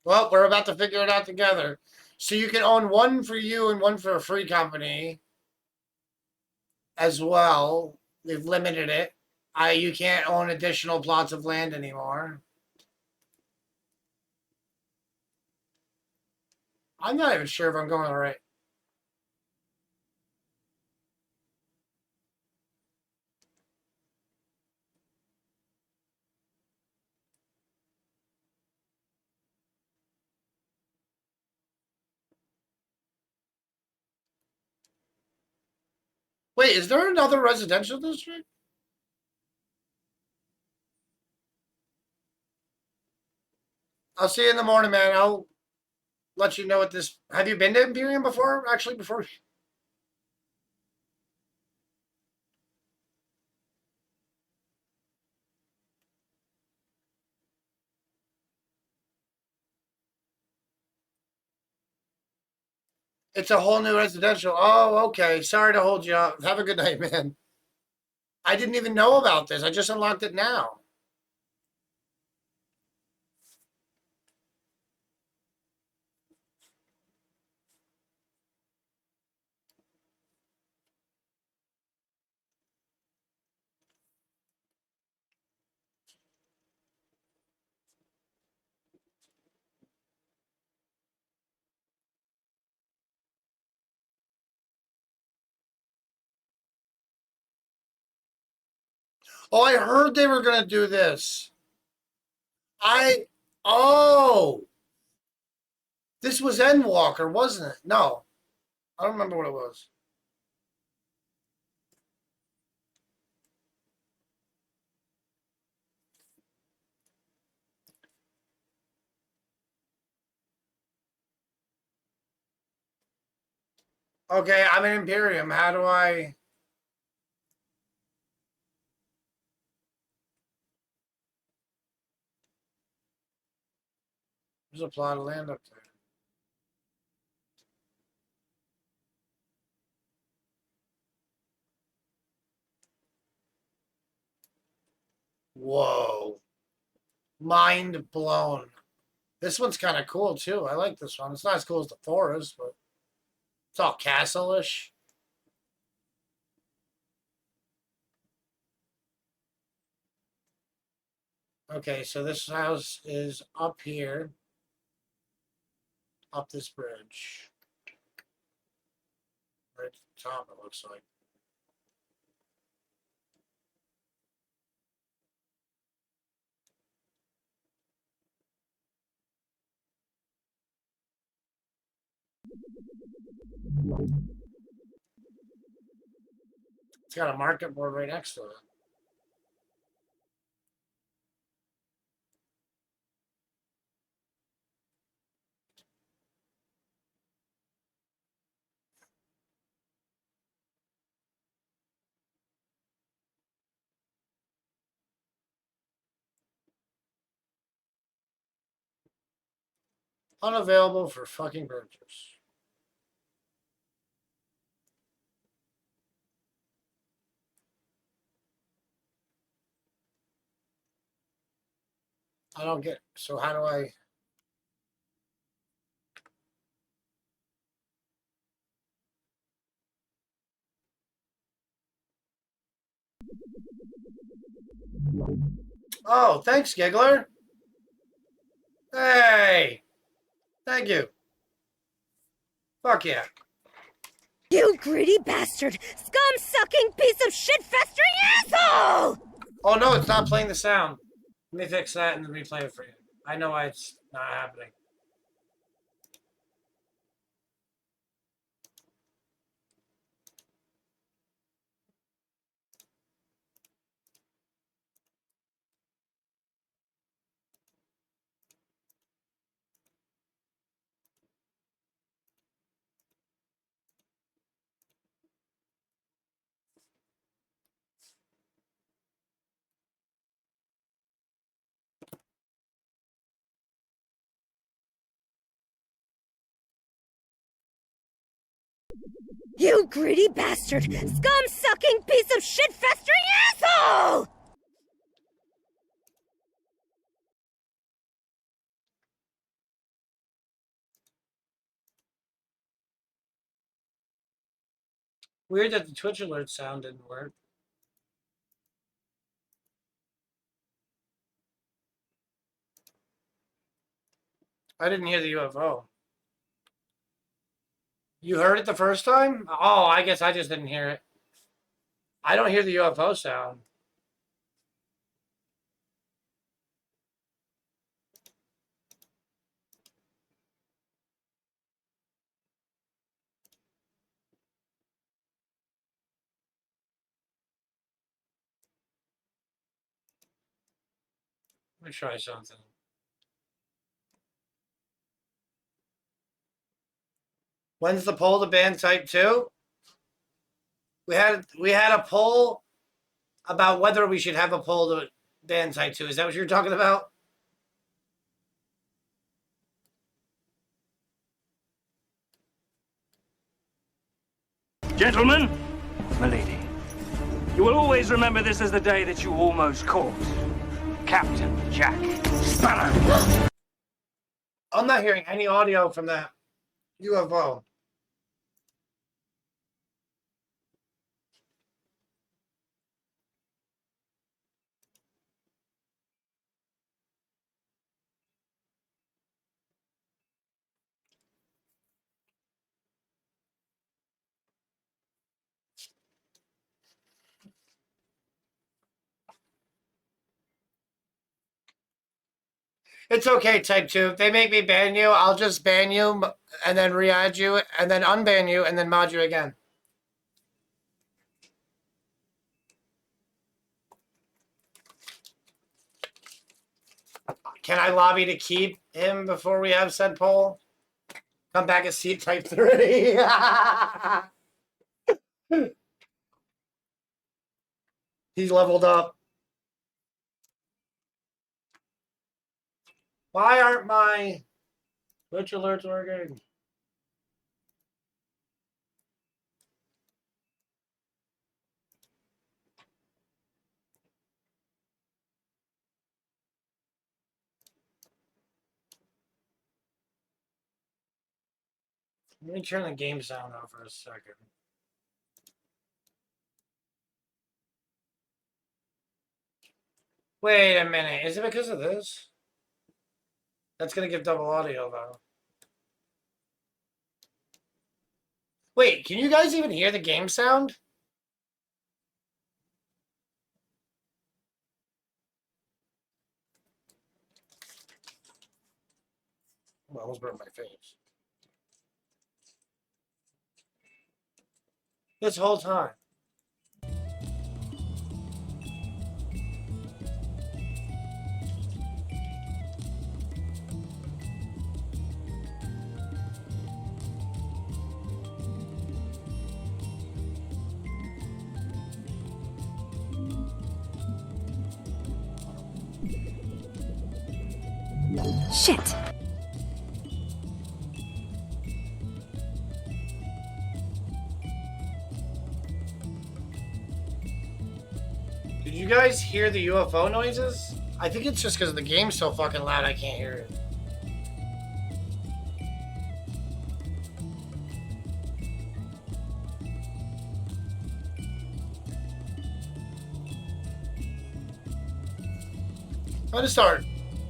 Well, we're about to figure it out together. So you can own one for you and one for a free company as well. They've limited it. You can't own additional plots of land anymore. I'm not even sure if I'm going all right. Wait, is there another residential district? I'll see you in the morning, man. I'll let you know what this. Have you been to Imperium before? Actually, before. It's a whole new residential. Oh, okay. Sorry to hold you up. Have a good night, man. I didn't even know about this. I just unlocked it now. Oh, I heard they were gonna do this. I oh, this was Endwalker, wasn't it? No, I don't remember what it was. Okay, I'm in Imperium. How do I? There's a plot of land up there. Whoa, mind blown. This one's kind of cool too. I like this one. It's not as cool as the forest, but it's all castle-ish. Okay, so this house is up here, up this bridge. Right at the top, it looks like. It's got a market board right next to it. Unavailable for fucking purchase. I don't get. So how do I? Oh, thanks, Giggler. Hey, thank you. Fuck yeah. You greedy bastard! Scum-sucking piece of shit-festering asshole! Oh no, it's not playing the sound. Let me fix that and then replay it for you. I know why it's not happening. You greedy bastard! Scum-sucking piece of shit-festering asshole! Weird that the Twitch alert sound didn't work. I didn't hear the UFO. You heard it the first time? Oh, I guess I just didn't hear it. I don't hear the UFO sound. Let me try something. When's the poll to ban Type 2? We had a poll about whether we should have a poll to ban Type 2. Is that what you're talking about? Gentlemen, milady, you will always remember this as the day that you almost caught Captain Jack Sparrow. I'm not hearing any audio from that UFO. It's okay, Type 2. If they make me ban you, I'll just ban you and then re-add you and then unban you and then mod you again. Can I lobby to keep him before we have said poll? Come back and see Type 3. He's leveled up. Why aren't my Twitch alerts working? Let me turn the game sound off for a second. Wait a minute. Is it because of this? That's going to give double audio, though. Wait, can you guys even hear the game sound? I almost burned my face. This whole time. Shit. Did you guys hear the UFO noises? I think it's just because the game's so fucking loud I can't hear it.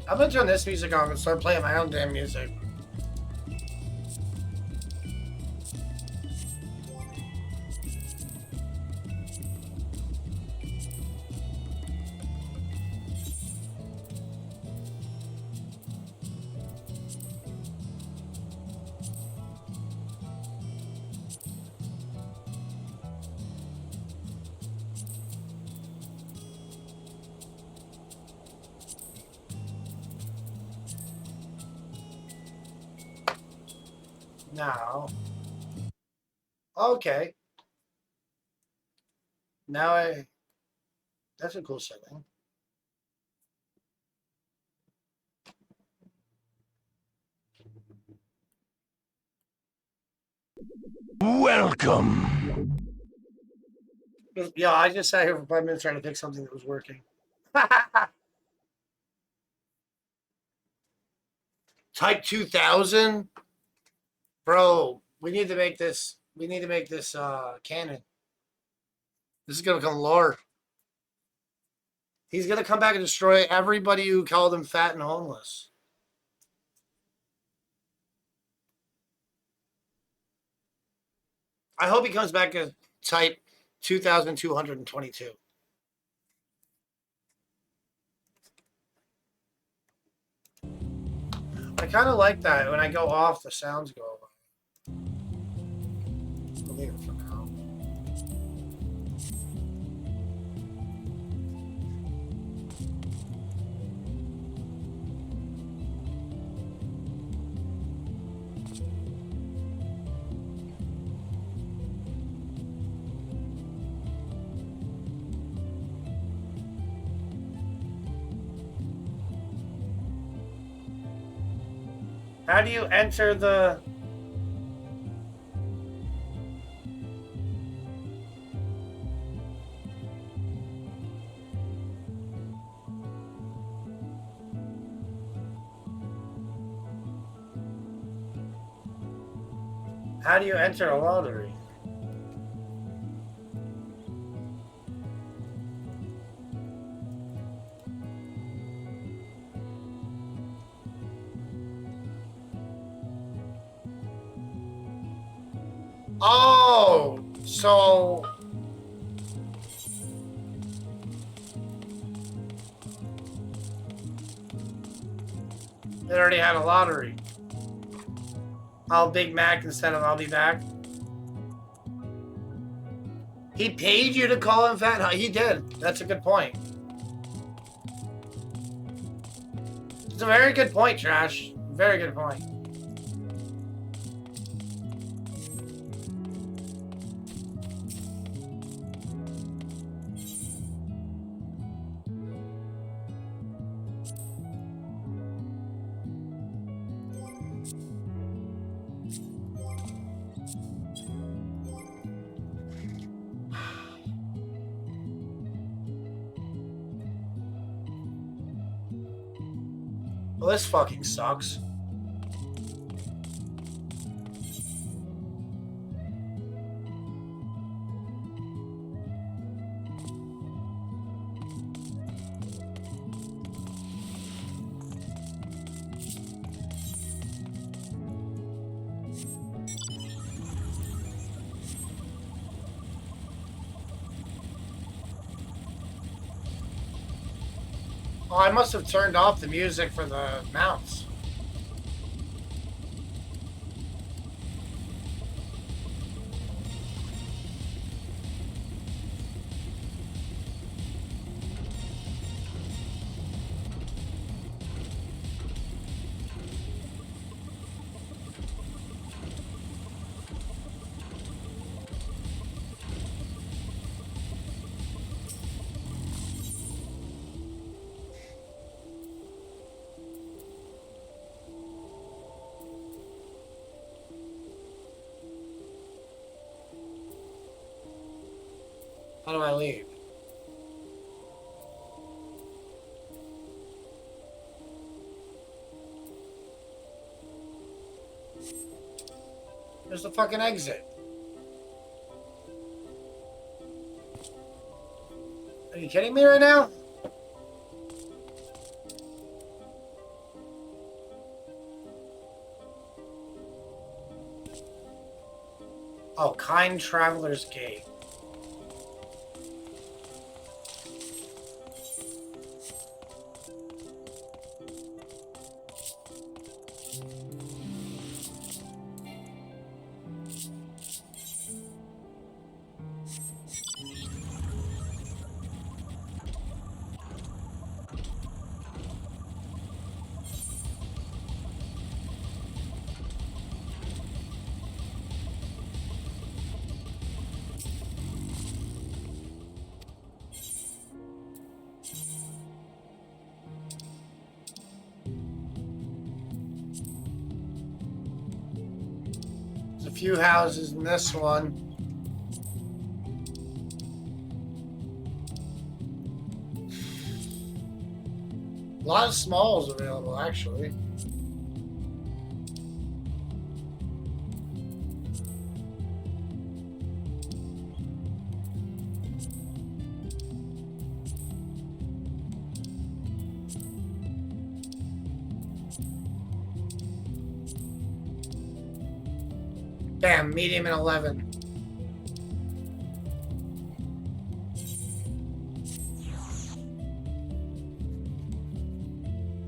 I'm gonna turn this music on and start playing my own damn music. Now, okay. That's a cool setting. Welcome. Yeah, I just sat here for 5 minutes trying to pick something that was working. Type 2000? Bro, we need to make this canon. This is gonna become lore. He's gonna come back and destroy everybody who called him fat and homeless. I hope he comes back to type 2,222. I kind of like that. When I go off, the sounds go away. Just leave it for now. How do you enter the... How do you enter a lottery? Oh, so they already had a lottery. I'll Big Mac instead of I'll be back. He paid you to call him fat? He did. That's a good point. It's a very good point, Trash. Very good point. Well, this fucking sucks. Oh, I must have turned off the music for the mounts. How do I leave? There's the fucking exit. Are you kidding me right now? Oh, Kind Traveler's Gate. A few houses in this one. A lot of smalls available, actually. Bam, medium and 11.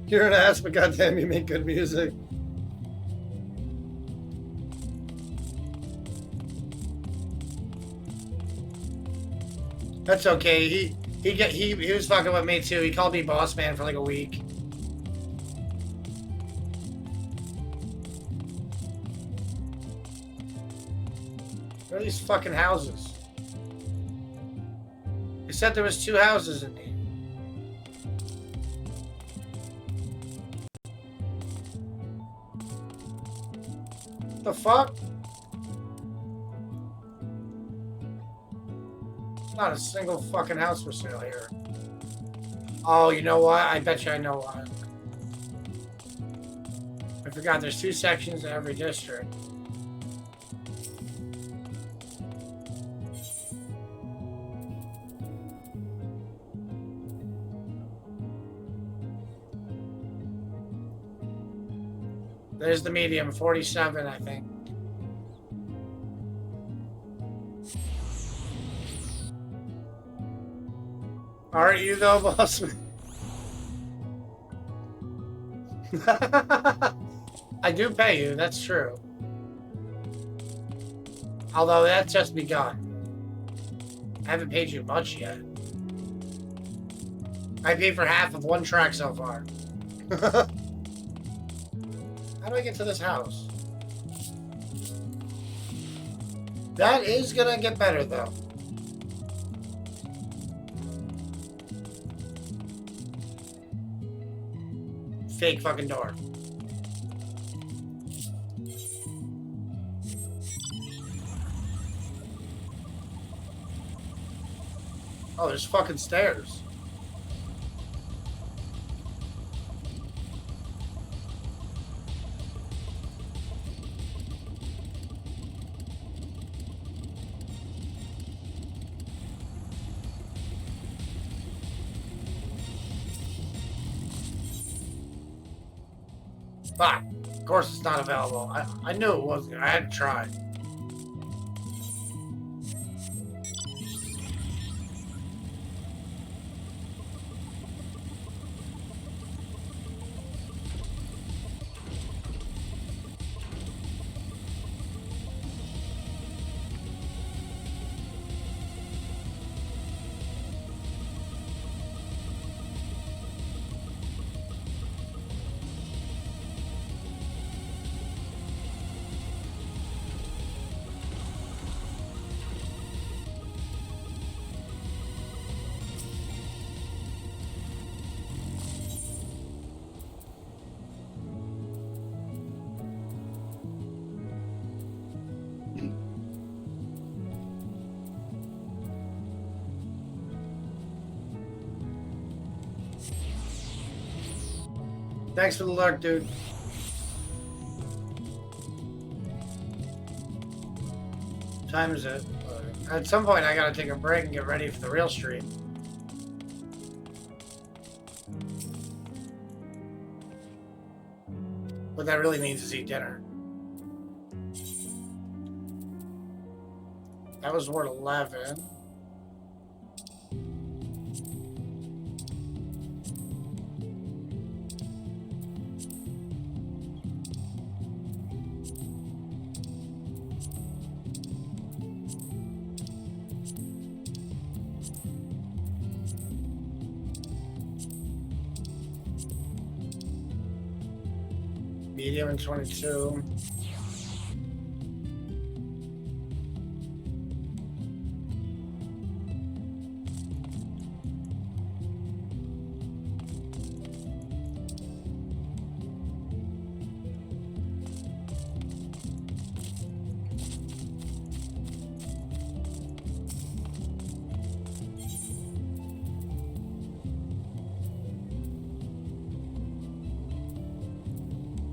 You're an ass, but goddamn, you make good music. That's okay. He was fucking with me too. He called me boss man for like a week. Where are these fucking houses? He said there was 2 houses in here. The fuck? Not a single fucking house for sale here. Oh, you know what? I bet you I know why. I forgot there's 2 sections in every district. There's the medium, 47, I think. Aren't you though, boss? I do pay you, that's true. Although that's just begun. I haven't paid you much yet. I paid for half of 1 track so far. How do I get to this house? That is gonna get better though. Fake fucking door. Oh, there's fucking stairs. But, of course it's not available. I knew it wasn't. I had to try. Thanks for the lurk, dude. What time is it? At some point, I gotta take a break and get ready for the real stream. What that really means is eat dinner. That was Ward 11. Medium and 22.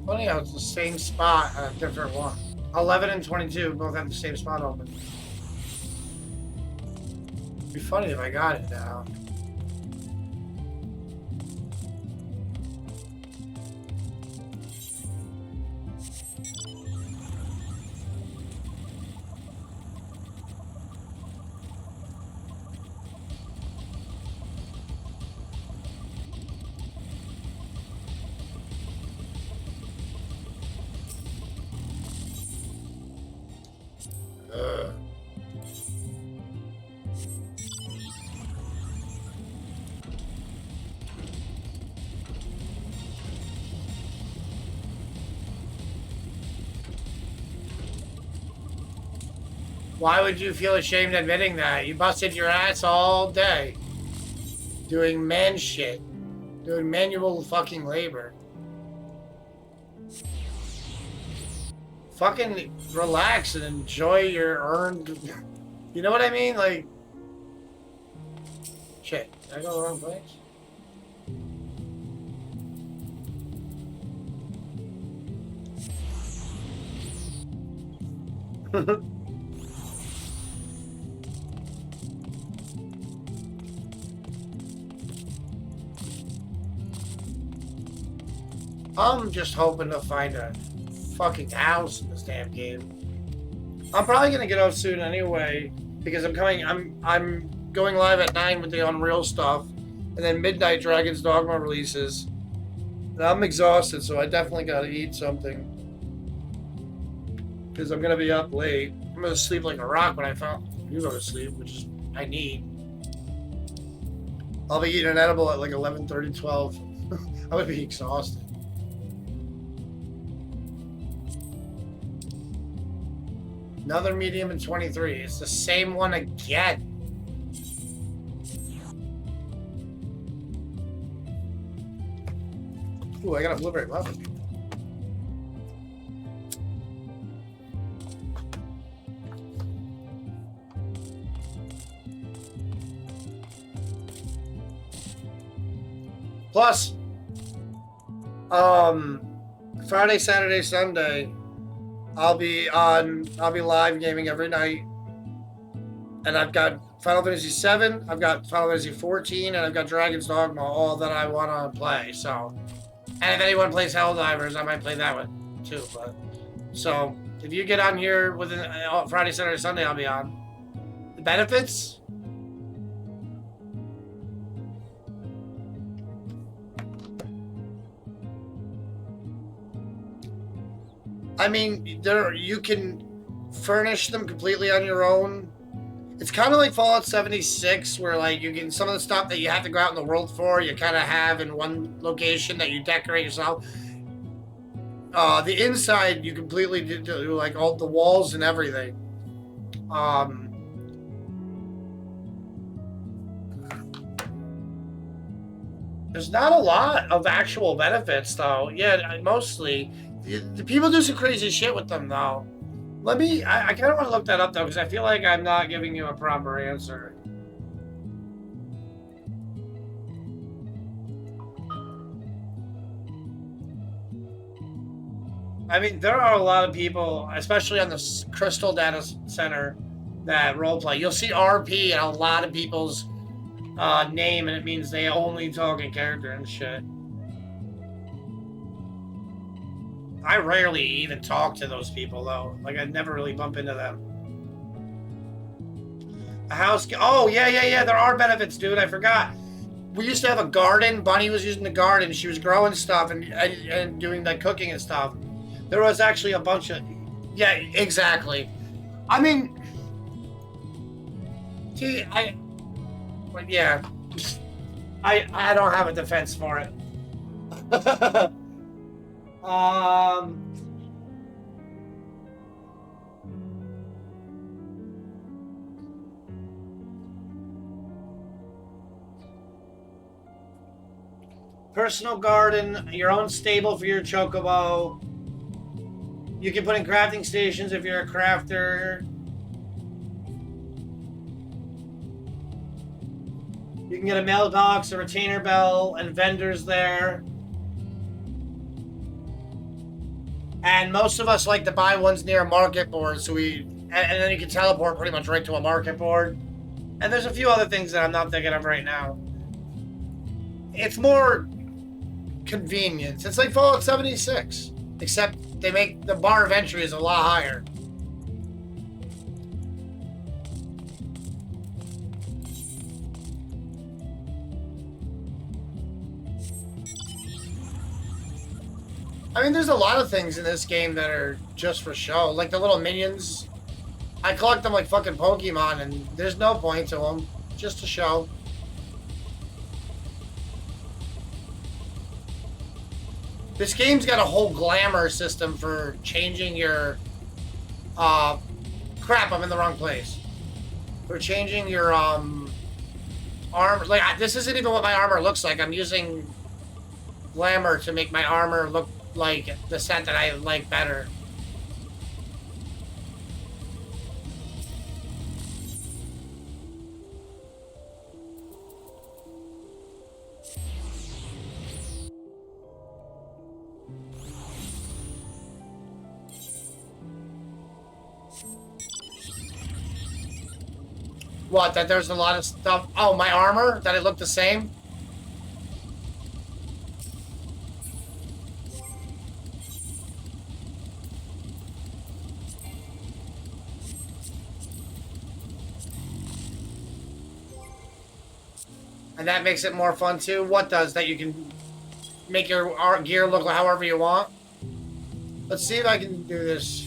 Funny how it's the same spot at a different one. 11 and 22 both have the same spot open. It'd be funny if I got it now. Ugh. Why would you feel ashamed admitting that? You busted your ass all day. Doing man shit. Doing manual fucking labor. Fucking relax and enjoy your earned... You know what I mean? Like... Shit. Did I go the wrong place? I'm just hoping to find a fucking house in this damn game. I'm probably gonna get off soon anyway because I'm going live at 9 with the Unreal stuff, and then midnight Dragon's Dogma releases. And I'm exhausted, so I definitely gotta eat something because I'm gonna be up late. I'm gonna sleep like a rock when I go to sleep, which is I need. I'll be eating an edible at like 11:30, 12. I would be exhausted. Another medium in 23. It's the same one again. Ooh, I got a blueberry muffin. Plus, Friday, Saturday, Sunday, I'll be live gaming every night, and I've got Final Fantasy 7, I've got Final Fantasy 14, and I've got Dragon's Dogma, all that I want to play. So, and if anyone plays Helldivers, I might play that one too. But so, if you get on here within Friday, Saturday, Sunday, I'll be on. The benefits. I mean, you can furnish them completely on your own. It's kind of like Fallout 76, where like you can some of the stuff that you have to go out in the world for, you kind of have in one location that you decorate yourself. The inside you completely do like all the walls and everything. There's not a lot of actual benefits, though. Yeah, mostly. The people do some crazy shit with them, though. I kind of want to look that up, though, because I feel like I'm not giving you a proper answer. I mean, there are a lot of people, especially on the Crystal Data Center, that roleplay. You'll see RP in a lot of people's name, and it means they only talk in character and shit. I rarely even talk to those people, though. Like, I never really bump into them. A house... Oh, yeah. There are benefits, dude. I forgot. We used to have a garden. Bunny was using the garden. She was growing stuff and doing, like, cooking and stuff. There was actually a bunch of... Yeah, exactly. I mean... See, yeah. I don't have a defense for it. Personal garden, your own stable for your chocobo. You can put in crafting stations if you're a crafter. You can get a mailbox, a retainer bell, and vendors there. And most of us like to buy ones near a market board, so and then you can teleport pretty much right to a market board. And there's a few other things that I'm not thinking of right now. It's more convenience. It's like Fallout 76, except they make the bar of entry is a lot higher. I mean, there's a lot of things in this game that are just for show, like the little minions. I collect them like fucking Pokemon, and there's no point to them. Just to show. This game's got a whole glamour system for changing your... crap, I'm in the wrong place. For changing your, armor. Like, this isn't even what my armor looks like. I'm using glamour to make my armor look like the set that I like better. What, that there's a lot of stuff? Oh, my armor? That it looked the same? And that makes it more fun too? What does? That you can make your gear look however you want? Let's see if I can do this.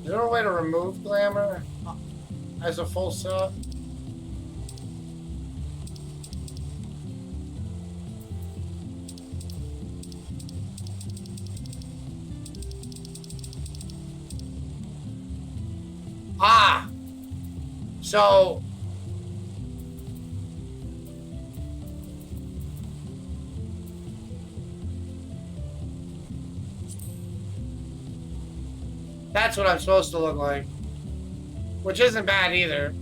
Is there a way to remove glamour as a full set? Ah! So... That's what I'm supposed to look like. Which isn't bad either.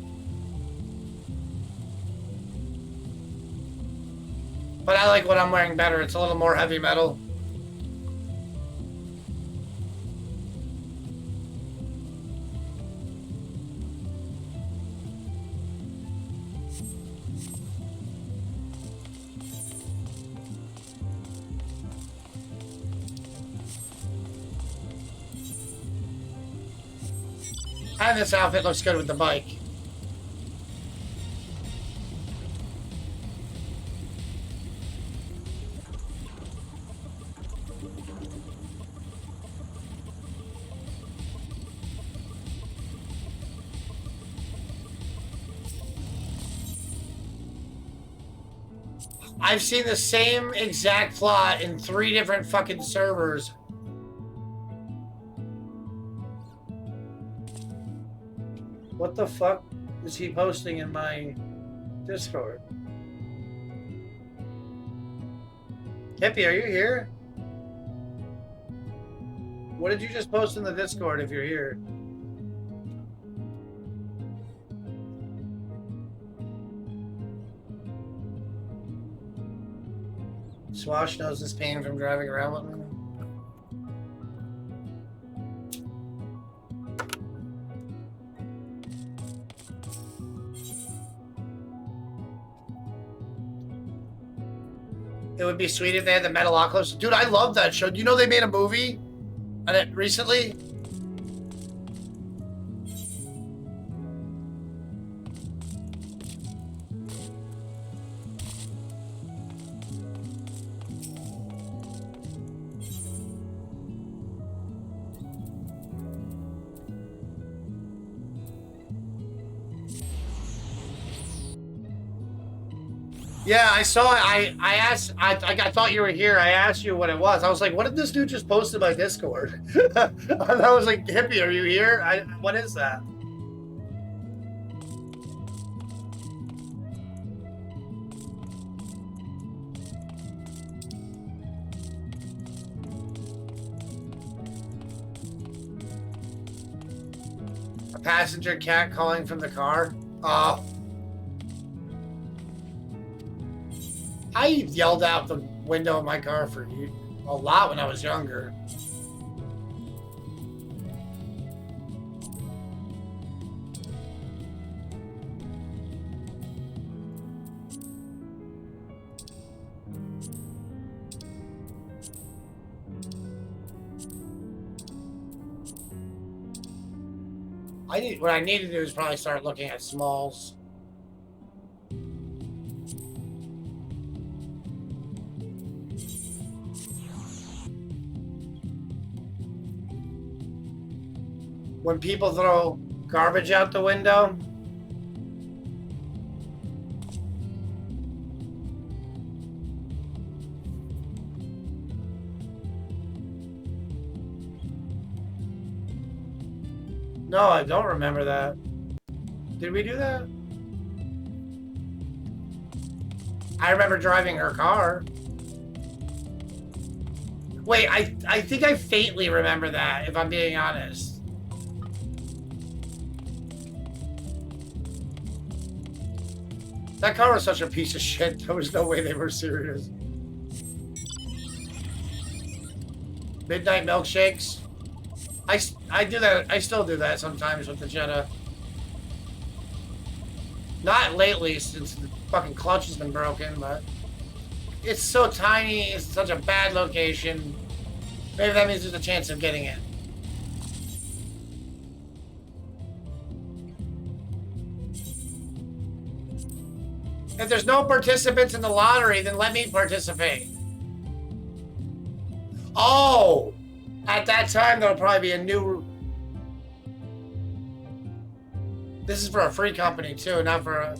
But I like what I'm wearing better. It's a little more heavy metal. And this outfit looks good with the bike. I've seen the same exact plot in 3 different fucking servers. What the fuck is he posting in my Discord? Hippie, are you here? What did you just post in the Discord if you're here? Swash knows his pain from driving around with me. It would be sweet if they had the Metalocalypse. Dude, I love that show. Do you know they made a movie on it recently? Yeah, I saw it. I asked. I thought you were here. I asked you what it was. I was like, "What did this dude just post in my Discord?" And I was like, "Hippie, are you here? What is that?" A passenger cat calling from the car. Oh. I yelled out the window of my car for a lot when I was younger. What I need to do is probably start looking at smalls. when people throw garbage out the window. No, I don't remember that. Did we do that? I remember driving her car. Wait, I think I faintly remember that, if I'm being honest. That car was such a piece of shit. There was no way they were serious. Midnight milkshakes. I do that. I still do that sometimes with the Jetta. Not lately, since the fucking clutch has been broken, but it's so tiny. It's such a bad location. Maybe that means there's a chance of getting it. If there's no participants in the lottery, then let me participate. Oh! At that time, there'll probably be a new... This is for a free company, too, not for a...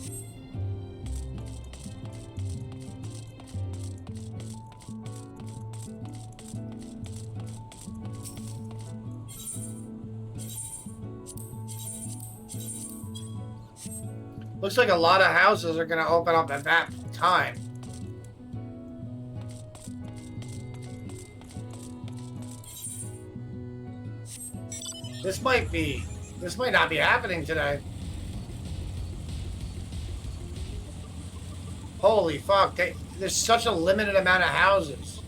Looks like a lot of houses are going to open up at that time. This might not be happening today. Holy fuck, there's such a limited amount of houses.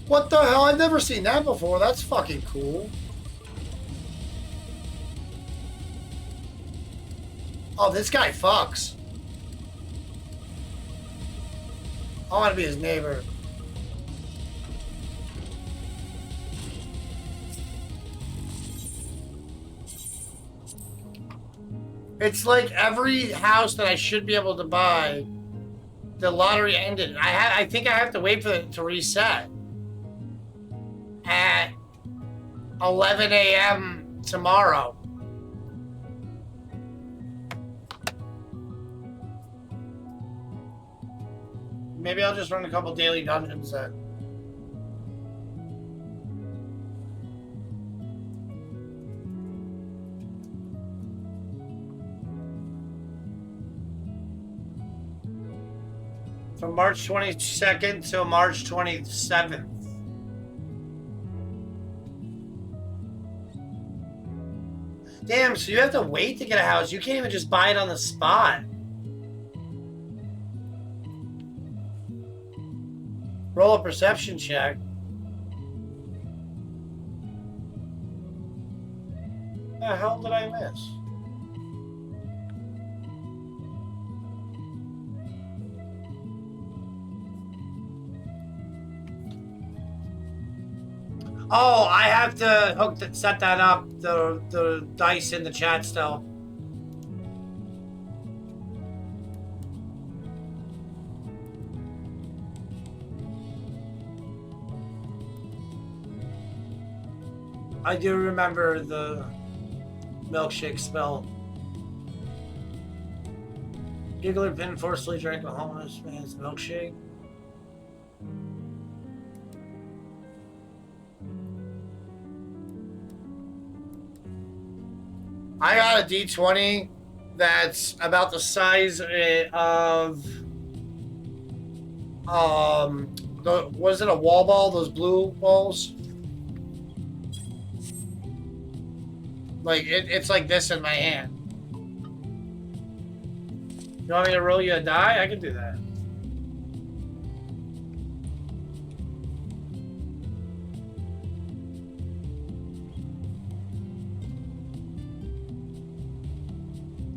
What the hell? I've never seen that before. That's fucking cool. Oh, this guy fucks. I want to be his neighbor. It's like every house that I should be able to buy, the lottery ended. I think I have to wait for it to reset at 11 a.m. tomorrow. Maybe I'll just run a couple daily dungeons then. From March 22nd to March 27th. Damn, so you have to wait to get a house. You can't even just buy it on the spot. Roll a perception check. What the hell did I miss? Oh, I have to set that up, the dice in the chat still. I do remember the milkshake spell. Giggler Pin forcefully drank a homeless man's milkshake. I got a D20 that's about the size of was it a wall ball? Those blue balls? Like it's like this in my hand. You want me to roll you a die? I can do that.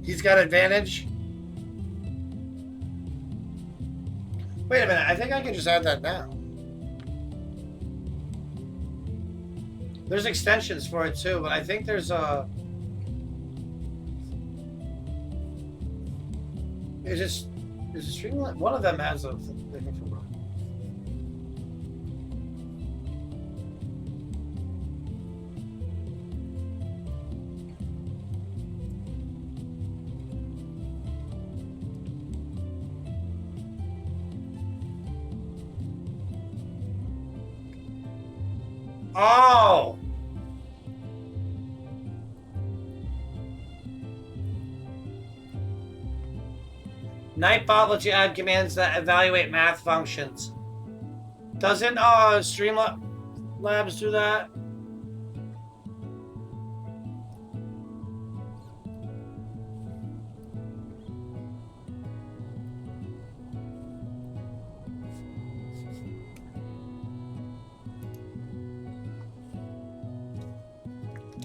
He's got advantage. Wait a minute, I think I can just add that now. There's extensions for it too, but I think there's a... Is it Streamline? One of them has a thing for it. Oh! Nightbot lets you add commands that evaluate math functions. Doesn't Streamlabs do that?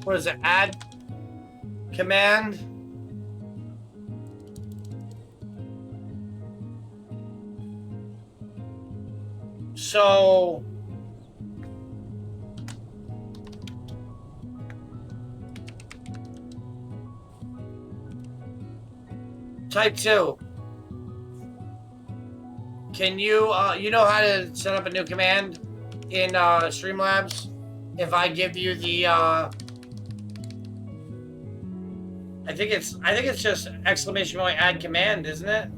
What is it? Add command? So type 2. Can you you know how to set up a new command in Streamlabs? If I give you the I think it's just exclamation point add command, isn't it?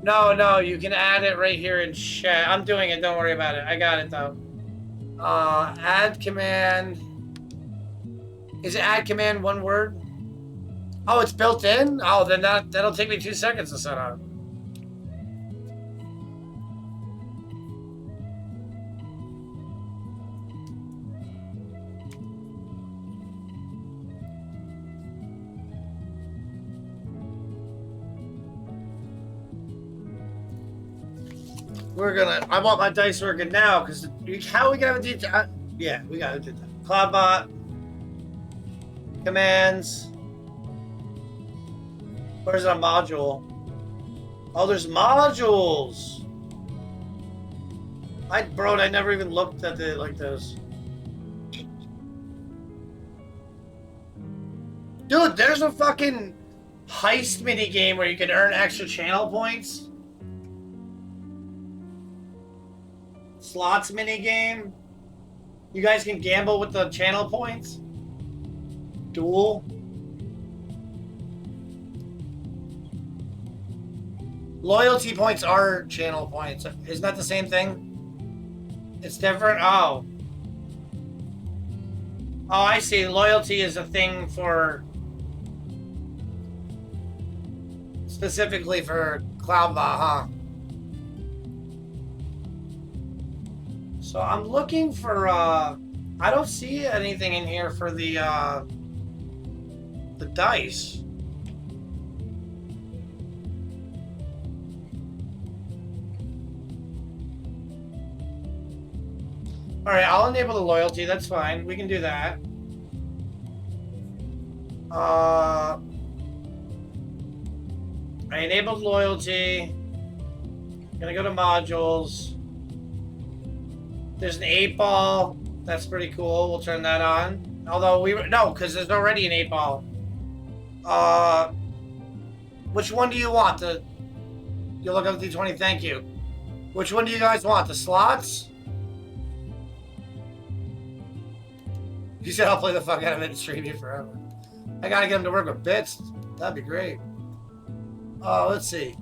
No, you can add it right here in chat. I'm doing it, don't worry about it. I got it though. Add command. Is it add command one word? Oh, it's built in? Oh, then that'll take me 2 seconds to set up. I want my dice working now, because how are we gonna have a detail? Yeah, we gotta do that. Cloudbot. Commands. Where's our module? Oh, there's modules! I never even looked at it like this. Dude, there's a fucking heist mini game where you can earn extra channel points. Slots mini game. You guys can gamble with the channel points. Duel. Loyalty points are channel points. Isn't that the same thing? It's different? Oh. Oh, I see. Loyalty is a thing for... specifically for Cloudbot, huh? So I'm looking for, I don't see anything in here for the dice. All right, I'll enable the loyalty. That's fine. We can do that. I enabled loyalty. Gonna go to modules. There's an 8-ball. That's pretty cool. We'll turn that on. Although no, because there's already an 8-ball. Which one do you want? You look up D20. Thank you. Which one do you guys want? The slots? He said I'll play the fuck out of it and stream you forever. I gotta get him to work with bits. That'd be great. Let's see.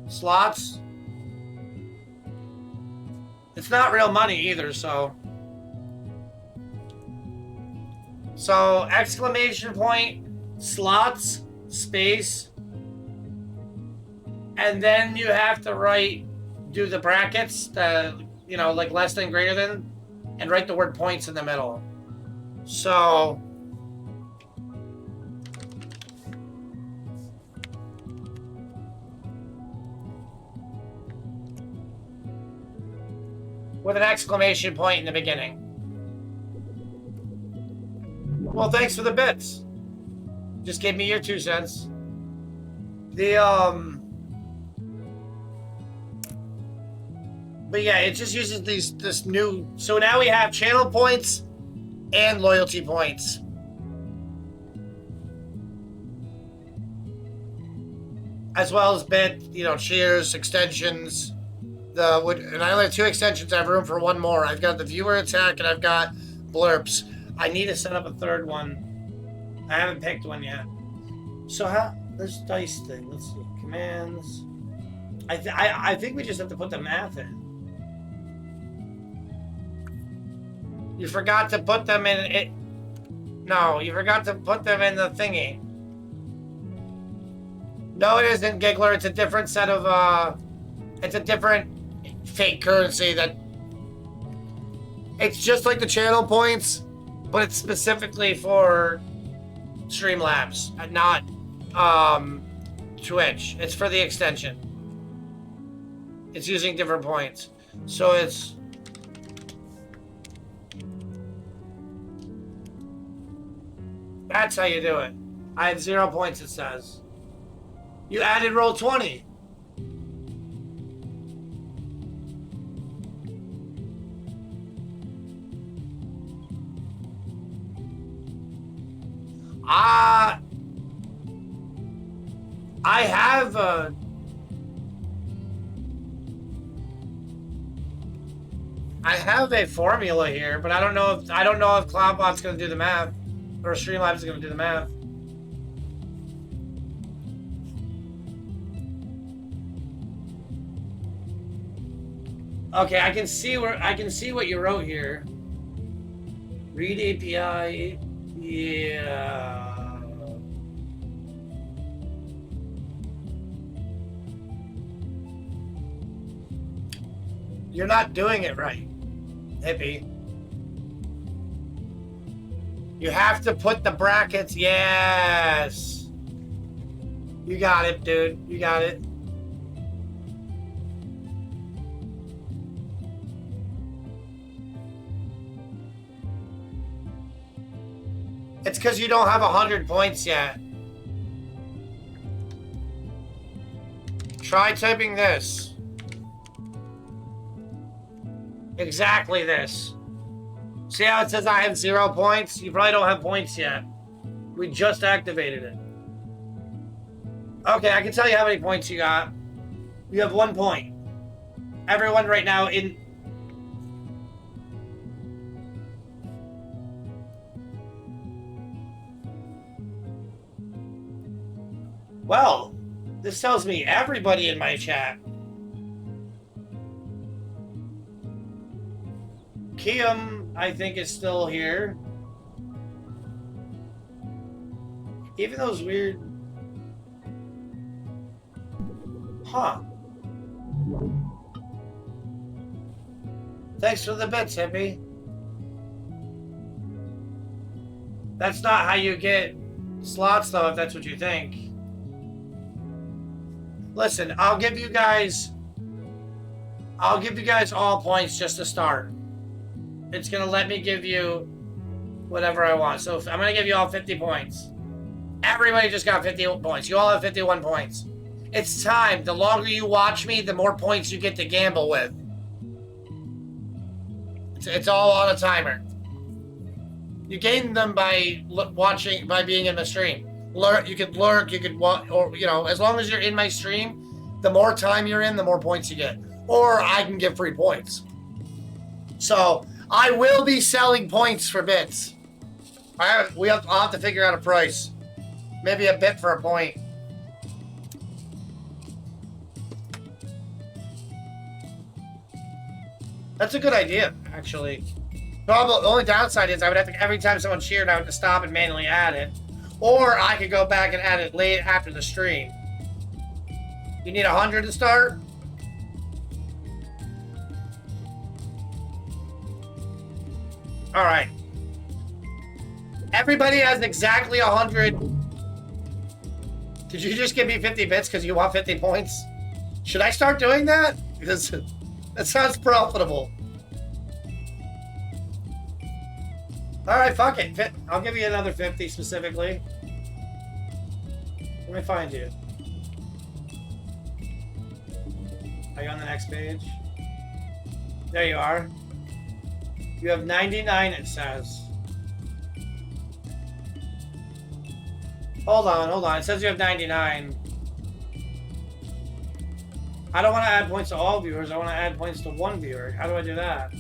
Slots. It's not real money either, so. So, exclamation point, slots, space. And then you have to do the brackets, like less than, greater than, and write the word points in the middle. So. With an exclamation point in the beginning. Well, thanks for the bits. Just give me your 2 cents. But yeah, it just uses this new... So now we have channel points and loyalty points. As well as bit, cheers, extensions, and I only have 2 extensions. I have room for 1 more. I've got the viewer attack and I've got blurps. I need to set up a 3rd one. I haven't picked one yet. So how this dice thing? Let's see. Commands. I think we just have to put the math in. You forgot to put them in it. No, you forgot to put them in the thingy. No, it isn't, Giggler. It's a different set of, it's a different fake currency that... It's just like the channel points, but it's specifically for Streamlabs, not, Twitch. It's for the extension. It's using different points. So it's... That's how you do it. I had 0 points, it says. You added roll 20. I have a... I have a formula here, but I don't know if Cloudbot's gonna do the math. Or Streamlabs is gonna do the math. Okay, I can see what you wrote here. Read API. Yeah. You're not doing it right, hippie. You have to put the brackets. Yes. You got it, dude. You got it. It's because you don't have 100 points yet. Try typing this. Exactly this. See how it says I have 0 points? You probably don't have points yet. We just activated it. Okay, I can tell you how many points you got. You have 1 point. Everyone right now in... Well, this tells me everybody in my chat. Kiam, I think, is still here. Even those weird... Huh. Thanks for the bits, hippie. That's not how you get slots, though, if that's what you think. Listen, I'll give you guys all points just to start. It's going to let me give you whatever I want. So I'm going to give you all 50 points. Everybody just got 50 points. You all have 51 points. It's time. The longer you watch me, the more points you get to gamble with. It's all on a timer. You gain them by watching, by being in the stream. You could lurk, you could watch, or, you know, as long as you're in my stream, the more time you're in, the more points you get. Or I can give free points. So I will be selling points for bits. I'll have to figure out a price. Maybe a bit for a point. That's a good idea, actually. The only downside is I would have to, every time someone cheered, I would have to stop and manually add it. Or I could go back and add it late after the stream. You need 100 to start? All right. Everybody has exactly 100. Did you just give me 50 bits because you want 50 points? Should I start doing that? Because that sounds profitable. All right, fuck it. I'll give you another 50 specifically. Let me find you. Are you on the next page? There you are. You have 99, it says. Hold on. It says you have 99. I don't want to add points to all viewers. I want to add points to one viewer. How do I do that?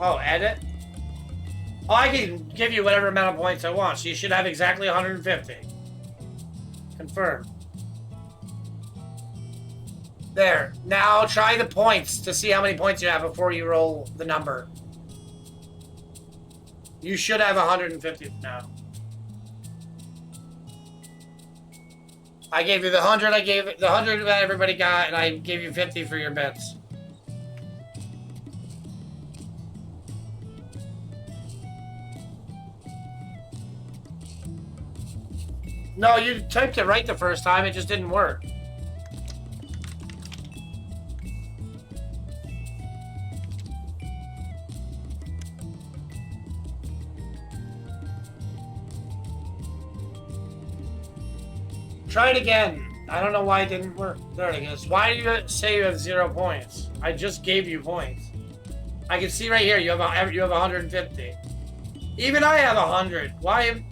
Oh, edit? Oh, I can give you whatever amount of points I want, so you should have exactly 150. Confirm. There. Now try the points to see how many points you have before you roll the number. You should have 150 now. I gave you the 100, I gave the 100 that everybody got, and I gave you 50 for your bets. No, you typed it right the first time, it just didn't work. Try it again. I don't know why it didn't work. There it is. Why do you say you have 0 points? I just gave you points. I can see right here you have 150. Even I have 100. Why?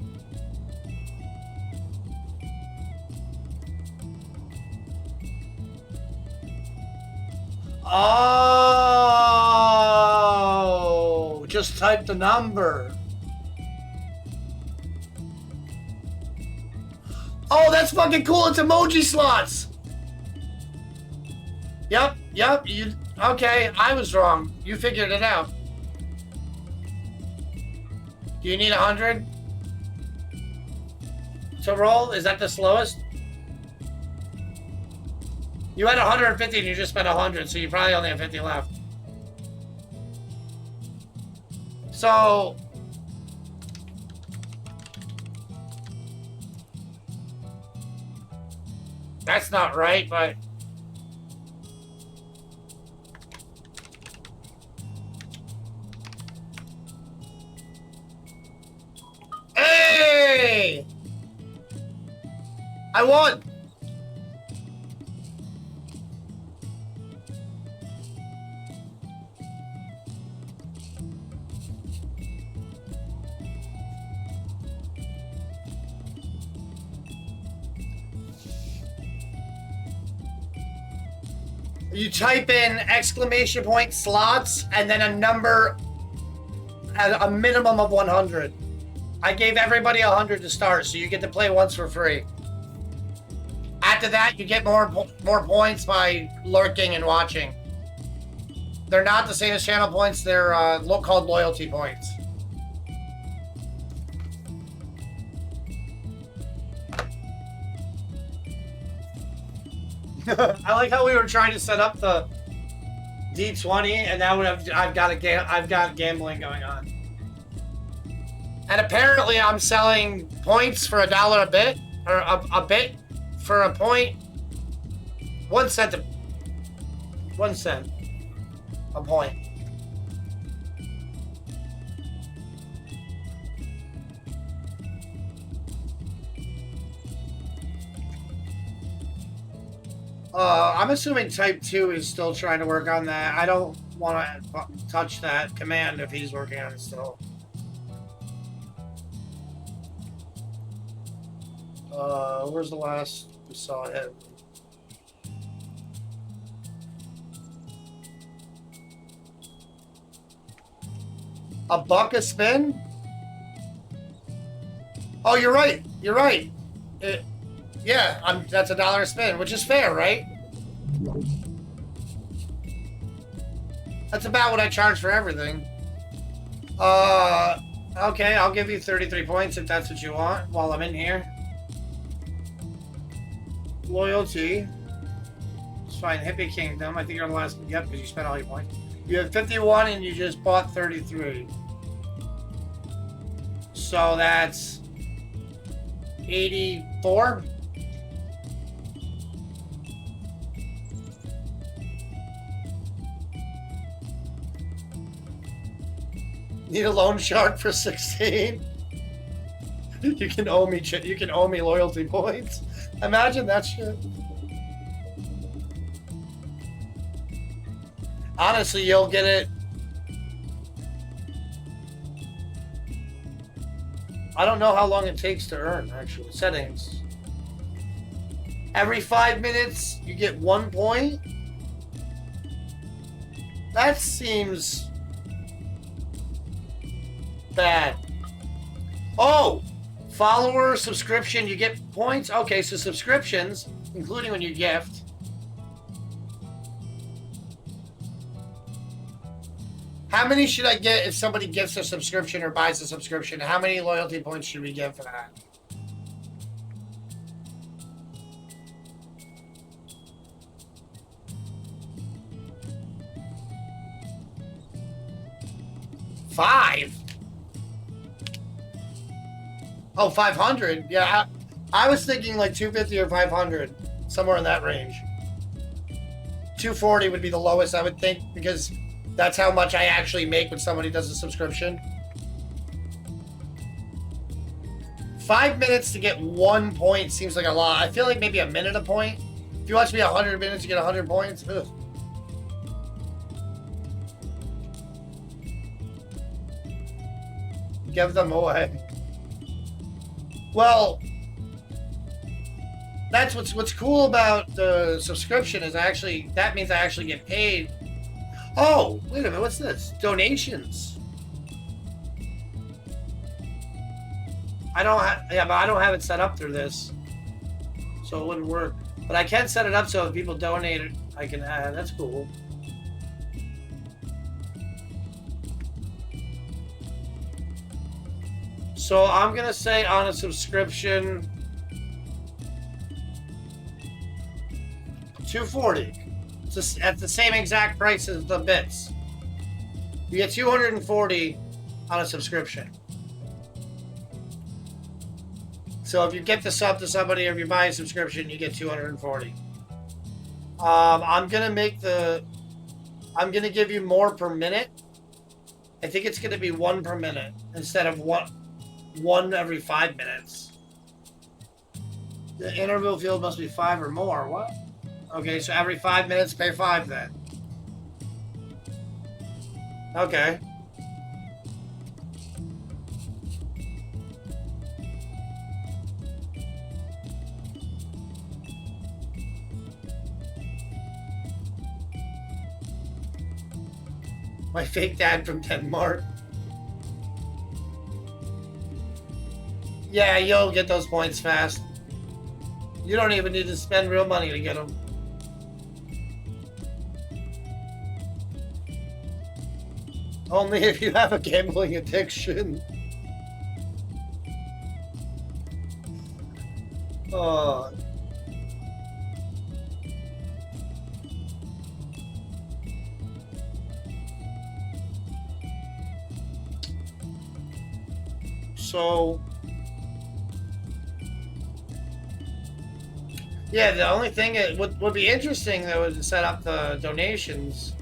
Oh, just type the number. Oh, that's fucking cool. It's emoji slots. Yep. You okay? I was wrong. You figured it out. Do you need 100 to roll? Is that the slowest? You had 150 and you just spent 100, so you probably only have 50 left. So that's not right, but hey! I won! You type in exclamation point slots and then a number at a minimum of 100. I gave everybody 100 to start, so you get to play once for free. After that, you get more points by lurking and watching. They're not the same as channel points. They're called loyalty points. I like how we were trying to set up the D20, and now I've got gambling going on. And apparently, I'm selling points for $1 a bit, or a bit for a point. 1 cent. 1 cent a point. I'm assuming Type 2 is still trying to work on that. I don't want to touch that command if he's working on it still. Where's the last we saw him? $1 a spin? Oh, you're right. You're right. Yeah, that's $1 a spin, which is fair, right? That's about what I charge for everything. Okay, I'll give you 33 points if that's what you want while I'm in here. Loyalty. It's fine. Hippie Kingdom. I think you're the last. Yep, because you spent all your points. You have 51 and you just bought 33. So that's 84. Need a loan shark for 16. You can owe me loyalty points. Imagine that shit. Honestly, you'll get it. I don't know how long it takes to earn, actually. Settings. Every 5 minutes, you get 1 point? That seems bad. Oh! Follower, subscription, you get points? Okay, so subscriptions, including when you gift. How many should I get if somebody gets a subscription or buys a subscription? How many loyalty points should we get for that? Five? Oh, 500? Yeah, I was thinking like 250 or 500. Somewhere in that range. 240 would be the lowest, I would think, because that's how much I actually make when somebody does a subscription. 5 minutes to get 1 point seems like a lot. I feel like maybe a minute a point. If you watch me 100 minutes, you get 100 points. Ugh. Give them away. Well, that's what's cool about the subscription is that means I actually get paid. Oh, wait a minute, what's this? Donations. I don't have it set up through this, so it wouldn't work. But I can set it up so if people donate it, I can add. That's cool. So I'm gonna say on a subscription, $240. It's at the same exact price as the bits. You get $240 on a subscription. So if you get the sub to somebody or if you buy a subscription, you get $240. I'm gonna give you more per minute. I think it's gonna be 1 per minute instead of one every 5 minutes. The interval field must be 5 or more. What? Okay, so every 5 minutes, pay 5 then. Okay. My fake dad from Denmark. Yeah, you'll get those points fast. You don't even need to spend real money to get them. Only if you have a gambling addiction. Oh. So, yeah, the only thing it would be interesting though is to set up the donations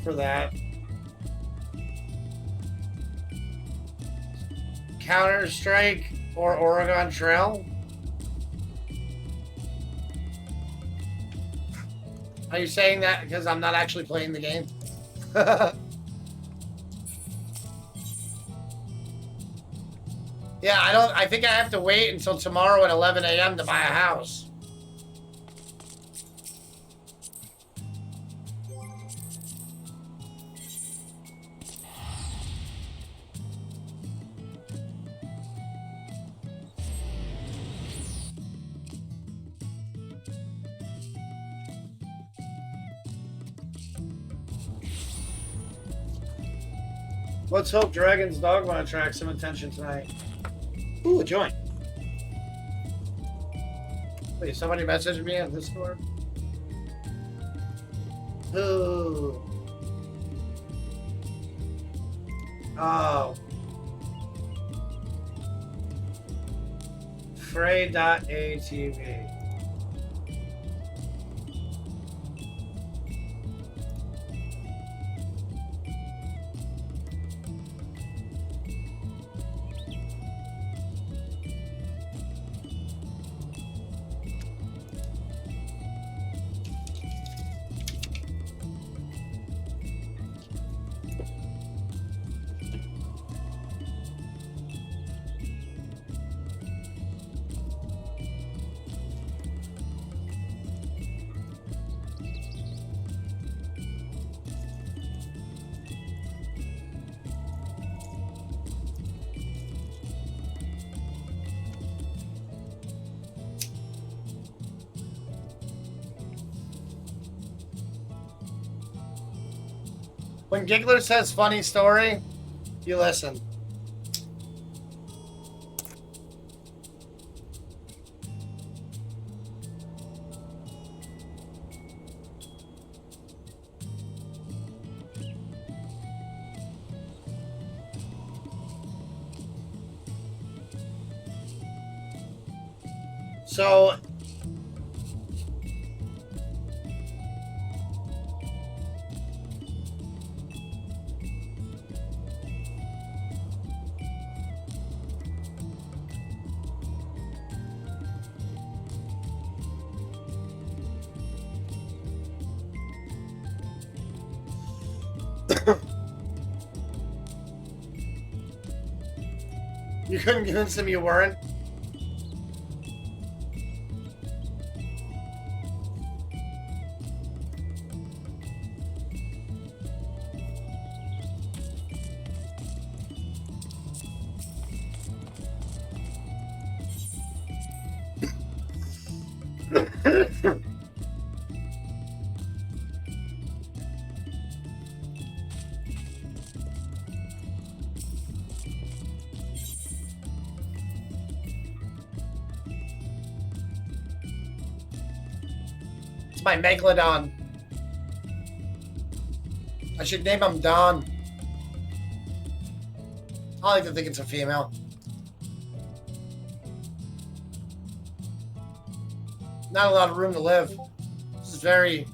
for that. Counter-Strike or Oregon Trail? Are you saying that because I'm not actually playing the game? Yeah, I think I have to wait until tomorrow at 11 a.m. to buy a house. Let's hope Dragon's Dogma attracts some attention tonight. Ooh, a joint. Wait, somebody messaged me on Discord? Ooh. Oh. Frey.atv. When Giggler says funny story, you listen. So you couldn't convince him you weren't? It's my Megalodon. I should name him Don. I like to think it's a female. Not a lot of room to live. This is very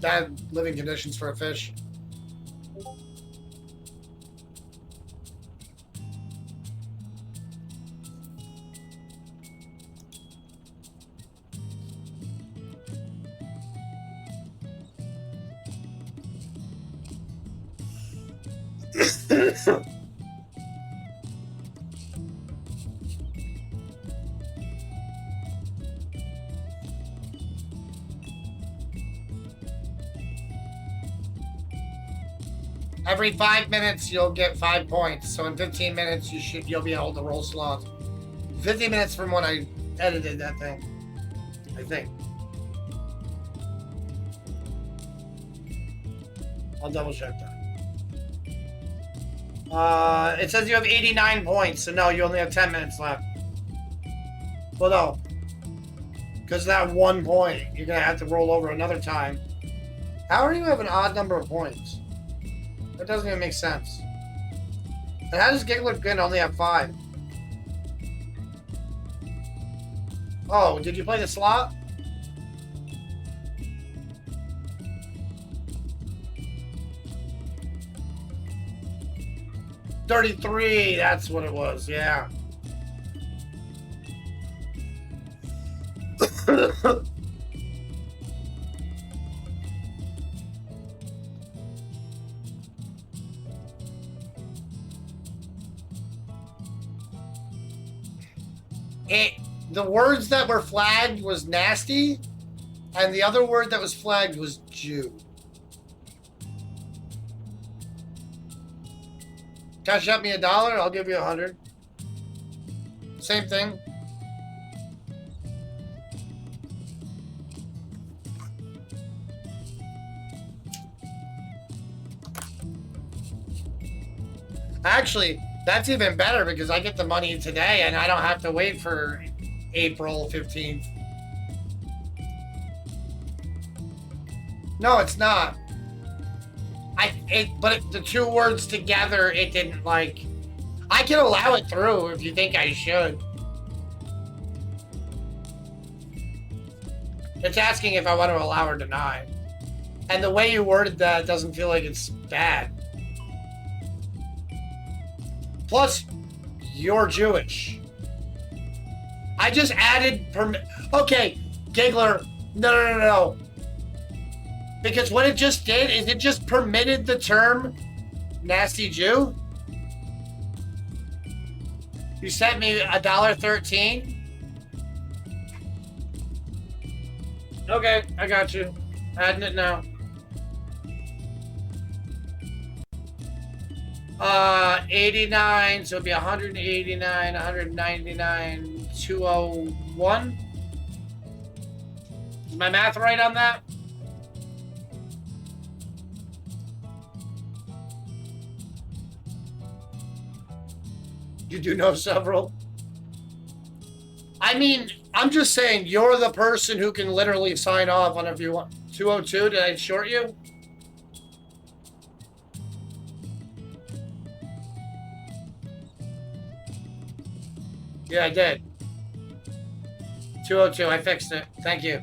bad living conditions for a fish. Every 5 minutes, you'll get 5 points. So in 15 minutes, you'll be able to roll slots. 15 minutes from when I edited that thing, I think. I'll double check that. It says you have 89 points, so no, you only have 10 minutes left. Well, no. Because of that 1 point, you're going to have to roll over another time. How do you have an odd number of points? That doesn't even make sense. And how does Giggler Grin only have 5? Oh, did you play the slot? $33, that's what it was, yeah. The words that were flagged was nasty, and the other word that was flagged was Jew. Cash out me $1, I'll give you 100. Same thing. Actually, that's even better because I get the money today and I don't have to wait for April 15th. No, it's not. But the two words together, it didn't like. I can allow it through if you think I should. It's asking if I want to allow or deny. And the way you worded that doesn't feel like it's bad. Plus, you're Jewish. I just added okay, Giggler, no. Because what it just did is it just permitted the term nasty Jew. You sent me $1.13. Okay, I got you. Adding it now. 89, so it'd be 189, 199, 201. Is my math right on that? You do know several? I mean, I'm just saying, you're the person who can literally sign off on if you want. 202, did I short you? Yeah, I did. 202, I fixed it. Thank you.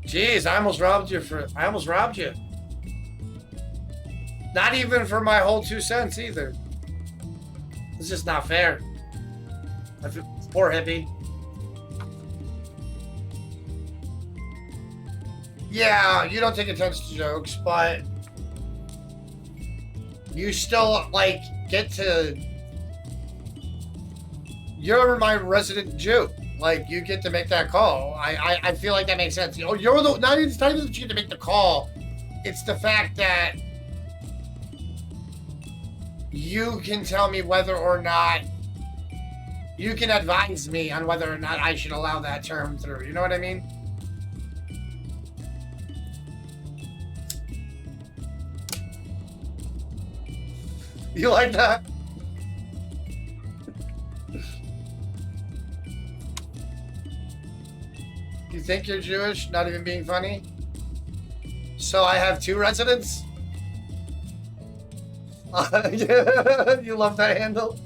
Jeez, I almost robbed you. Not even for my whole 2 cents either. It's just not fair. Poor hippie. Yeah, you don't take attention to jokes, but you still, like, get to... You're my resident Jew. Like, you get to make that call. I feel like that makes sense. Oh, you're the... Not even that you get to make the call. It's the fact that you can tell me whether or not... You can advise me on whether or not I should allow that term through. You know what I mean? You like that? You think you're Jewish? Not even being funny? So I have 2 residents? You love that handle?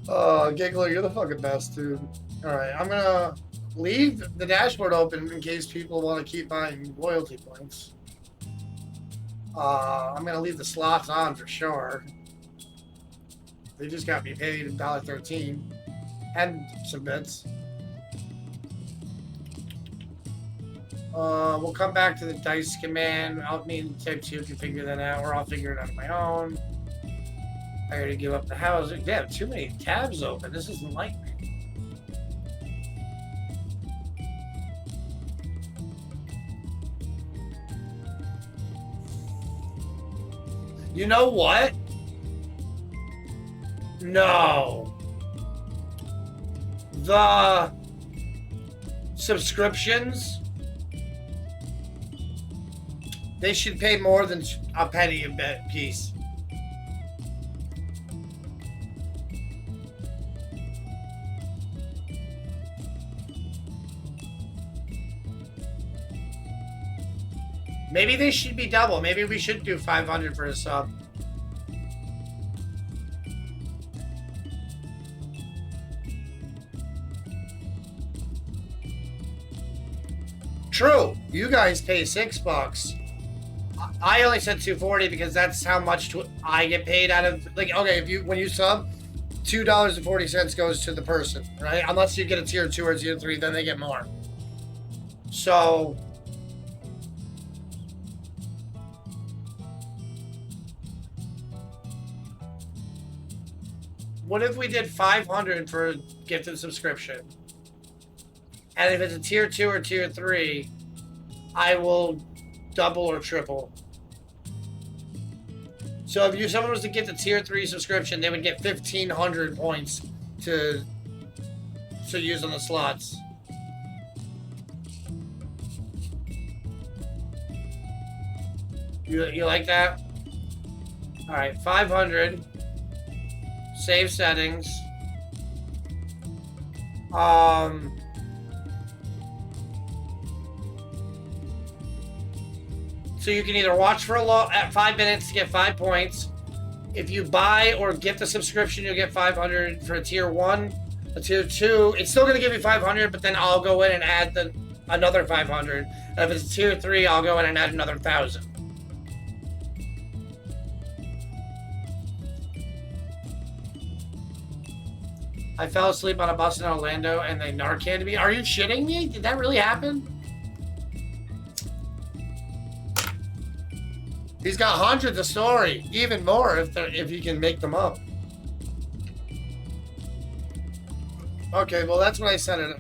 Oh, Giggler, you're the fucking best, dude. Alright, I'm gonna leave the dashboard open in case people want to keep buying loyalty points. I'm gonna leave the slots on for sure. They just got me paid $1.13 and some bits. We'll come back to the dice command. Me and Type 2 can figure that out, or I'll figure it out on my own. I gotta give up the housing. Damn, too many tabs open. This isn't like me. You know what? No. The subscriptions, they should pay more than a penny a piece. Maybe they should be double. Maybe we should do 500 for a sub. True. You guys pay $6. I only said 240 because that's how much I get paid out of. Like, okay, when you sub, $2.40 goes to the person, right? Unless you get a tier 2 or tier 3, then they get more. So. What if we did 500 for a gifted subscription? And if it's a tier 2 or tier 3, I will double or triple. So if someone was to get the tier 3 subscription, they would get 1,500 points to use on the slots. You like that? All right, 500. Save settings. So you can either watch for at 5 minutes to get 5 points. If you buy or get the subscription, you'll get 500 for a tier 1. A tier 2, it's still going to give you 500, but then I'll go in and add another 500. And if it's a tier 3, I'll go in and add another 1,000. I fell asleep on a bus in Orlando and they Narcaned me. Are you shitting me? Did that really happen? He's got hundreds of story, even more if he can make them up. Okay, well that's what I said it.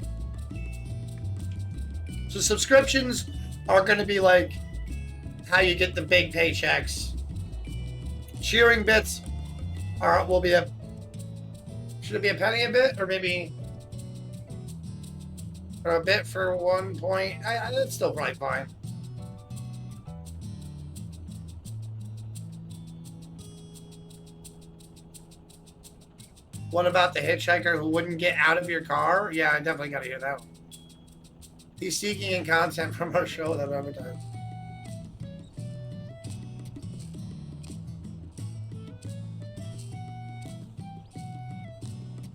So subscriptions are going to be like how you get the big paychecks. Cheering bits will be a. Should it be a penny a bit, or maybe or a bit for 1 point? That's still probably fine. What about the hitchhiker who wouldn't get out of your car? Yeah, I definitely got to hear that one. He's seeking in content from our show that advertised.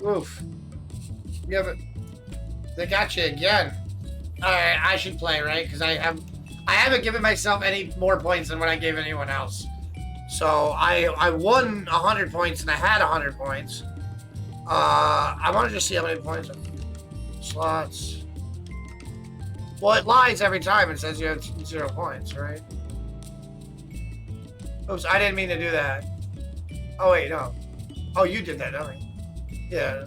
Oof. You have it. They got you again. Alright, I should play, right? Because I haven't given myself any more points than what I gave anyone else. So I won 100 points and I had 100 points. I want to just see how many points. Slots. Well, it lies every time. It says you have 0 points, right? Oops, I didn't mean to do that. Oh, wait, no. Oh, you did that, don't you? Yeah,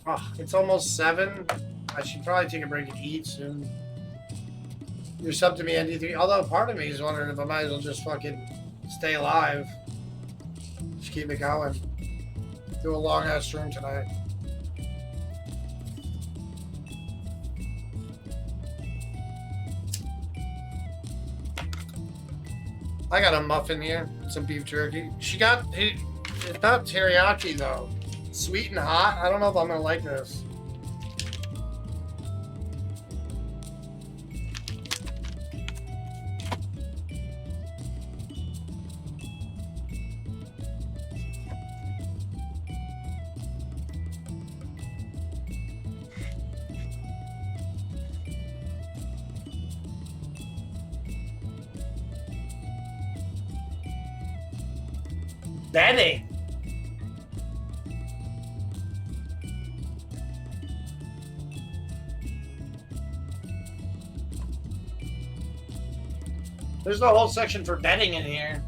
oh, it's almost 7. I should probably take a break and eat soon. You're sub to me, ND3. Although part of me is wondering if I might as well just fucking stay alive. Just keep it going. Do a long ass stream tonight. I got a muffin here, some beef jerky. It's not teriyaki though. Sweet and hot. I don't know if I'm gonna like this. Betting. There's no whole section for betting in here.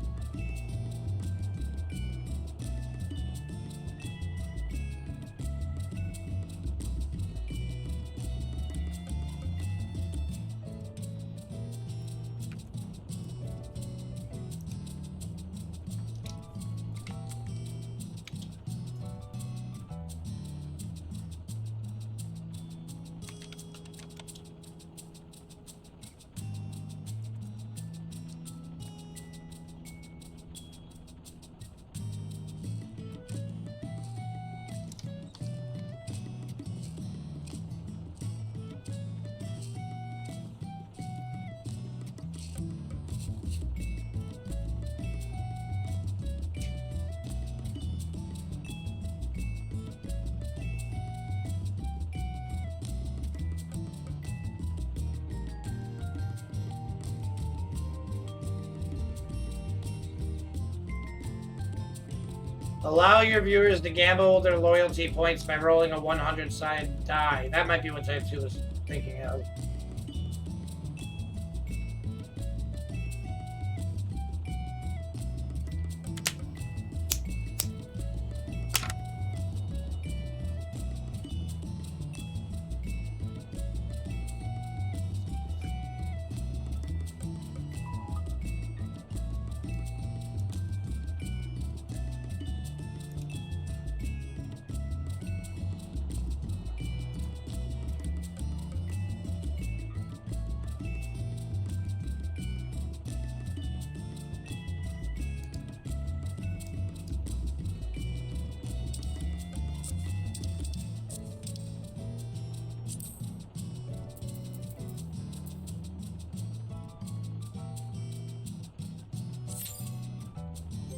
Allow your viewers to gamble their loyalty points by rolling a 100-sided die. That might be what Type 2 was thinking of.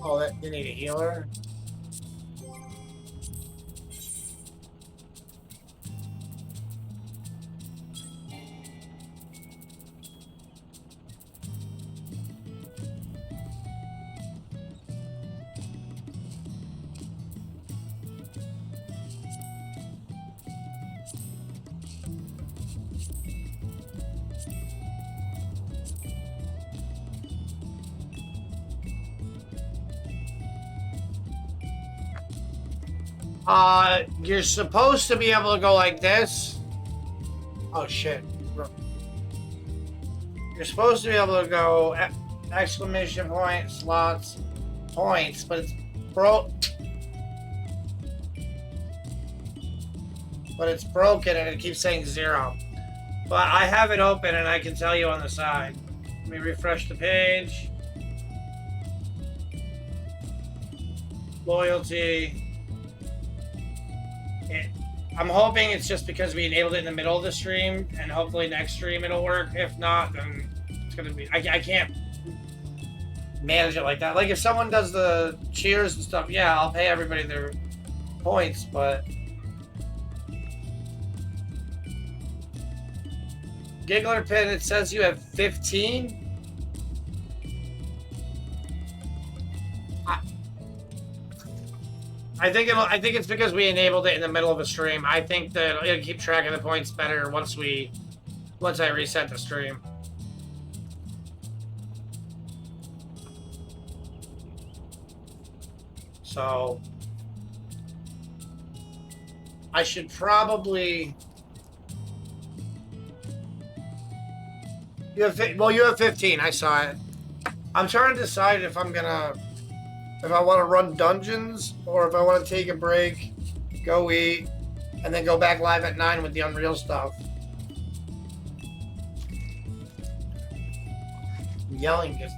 Oh, they need a healer? You're supposed to be able to go like this. Oh shit. You're supposed to be able to go exclamation point, slots, points, but it's broke. But it's broken and it keeps saying 0. But I have it open and I can tell you on the side. Let me refresh the page. Loyalty. I'm hoping it's just because we enabled it in the middle of the stream, and hopefully next stream it'll work. If not, then it's gonna be. I can't manage it like that. Like if someone does the cheers and stuff, yeah, I'll pay everybody their points, but Giggler Pin, it says you have 15. I think it's because we enabled it in the middle of a stream. I think that it'll keep track of the points better once I reset the stream. So I should probably. You have 15. I saw it. I'm trying to decide if I want to run dungeons or if I want to take a break, go eat, and then go back live at 9 with the Unreal stuff. I'm yelling because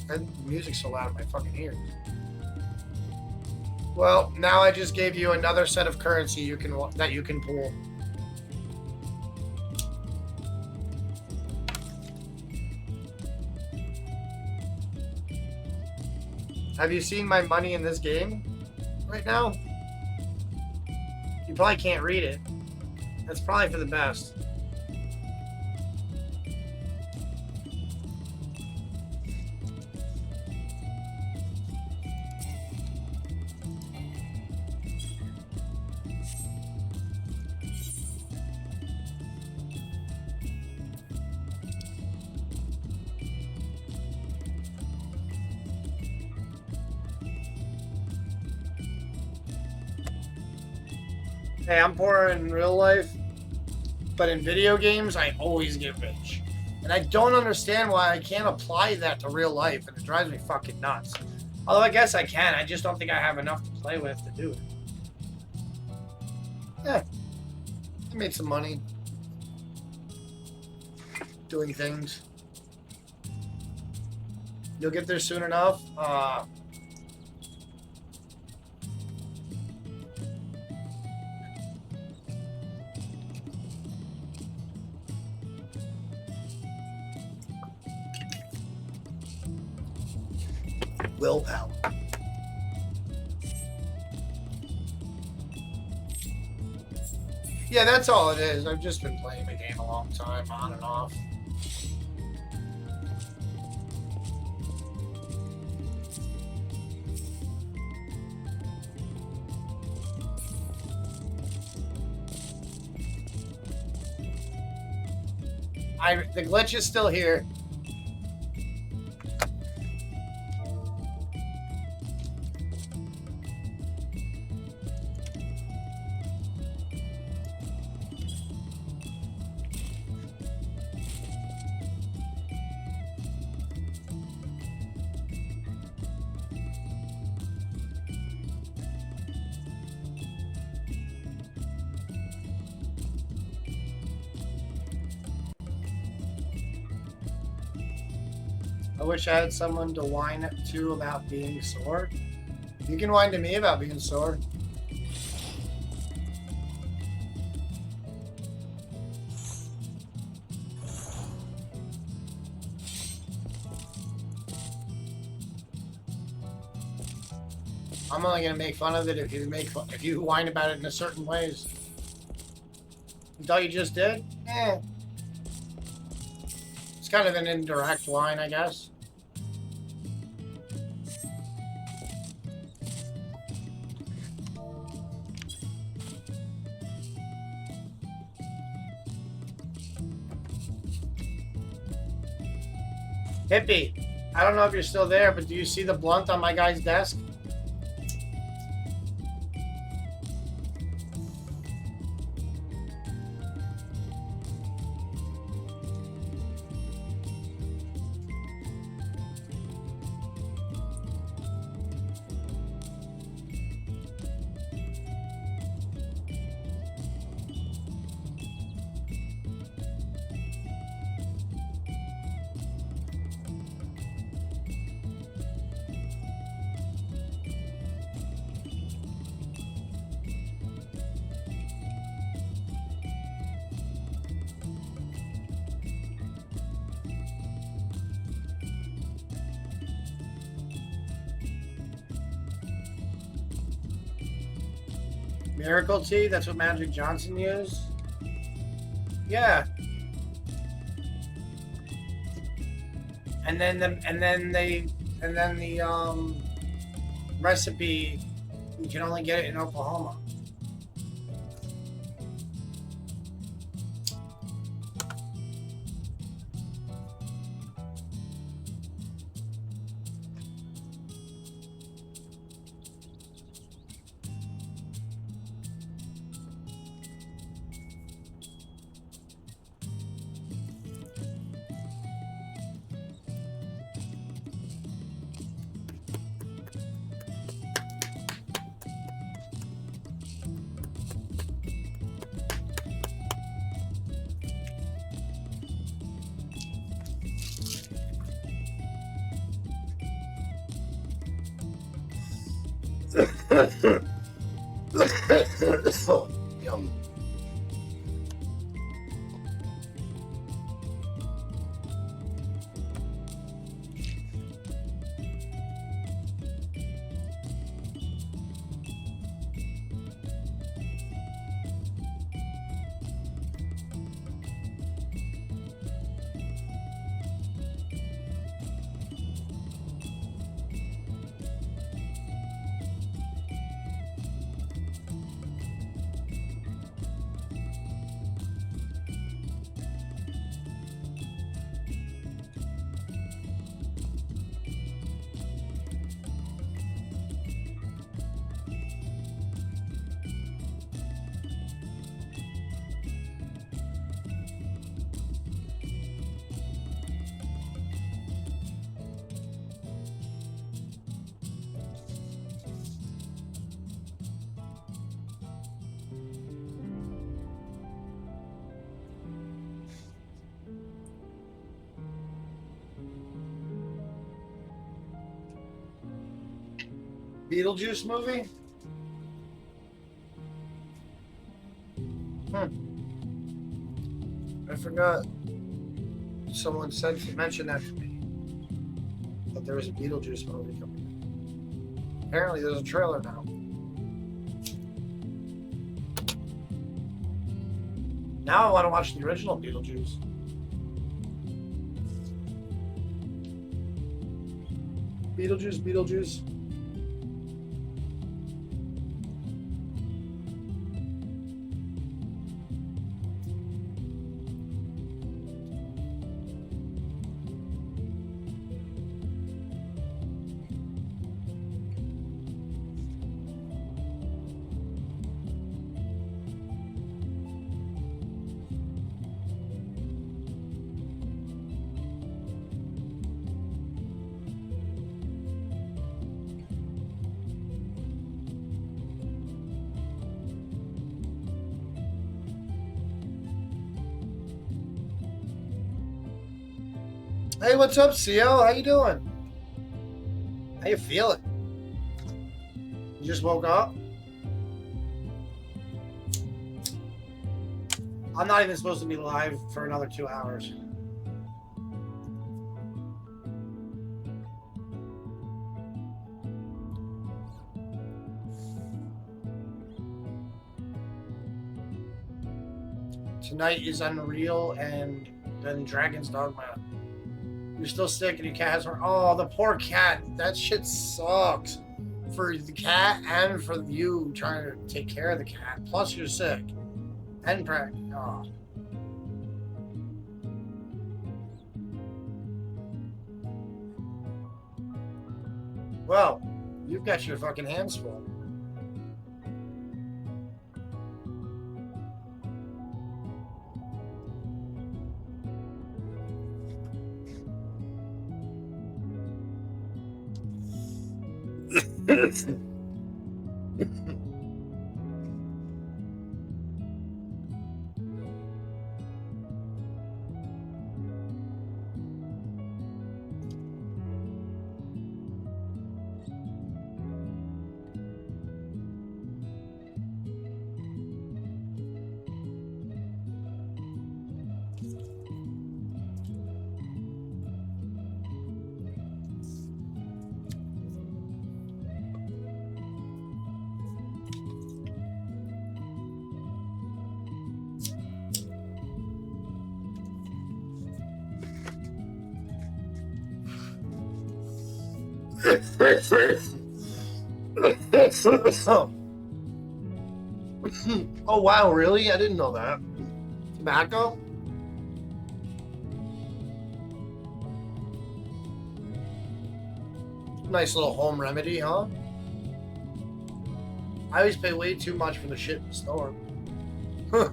the music's so loud in my fucking ears. Well, now I just gave you another set of currency that you can pull. Have you seen my money in this game right now? You probably can't read it. That's probably for the best. Hey, I'm poor in real life, but in video games, I always get rich. And I don't understand why I can't apply that to real life, and it drives me fucking nuts. Although I guess I can, I just don't think I have enough to play with to do it. Yeah, I made some money doing things. You'll get there soon enough. Willpower. Yeah, that's all it is. I've just been playing the game a long time, on and off. The glitch is still here. I wish I had someone to whine to about being sore. You can whine to me about being sore. I'm only gonna make fun of it if you whine about it in a certain ways. You thought you just did? Eh. It's kind of an indirect whine, I guess. Hippie, I don't know if you're still there, but do you see the blunt on my guy's desk? Miracle Tea? That's what Magic Johnson used? Yeah. And then the recipe, you can only get it in Oklahoma. Yum. Beetlejuice movie? I forgot. Someone said to mention that to me. That there was a Beetlejuice movie coming. Apparently there's a trailer now. Now I want to watch the original Beetlejuice. Beetlejuice. Hey, what's up, CL? How you doing? How you feeling? You just woke up? I'm not even supposed to be live for another 2 hours. Tonight is Unreal and then Dragon's Dogma. You're still sick and your cat has... Oh, the poor cat. That shit sucks. For the cat and for you trying to take care of the cat. Plus you're sick. And pregnant. Oh. Well, you've got your fucking hands full. Oh wow, really? I didn't know that. Tobacco? Nice little home remedy, huh? I always pay way too much for the shit in the store. Huh.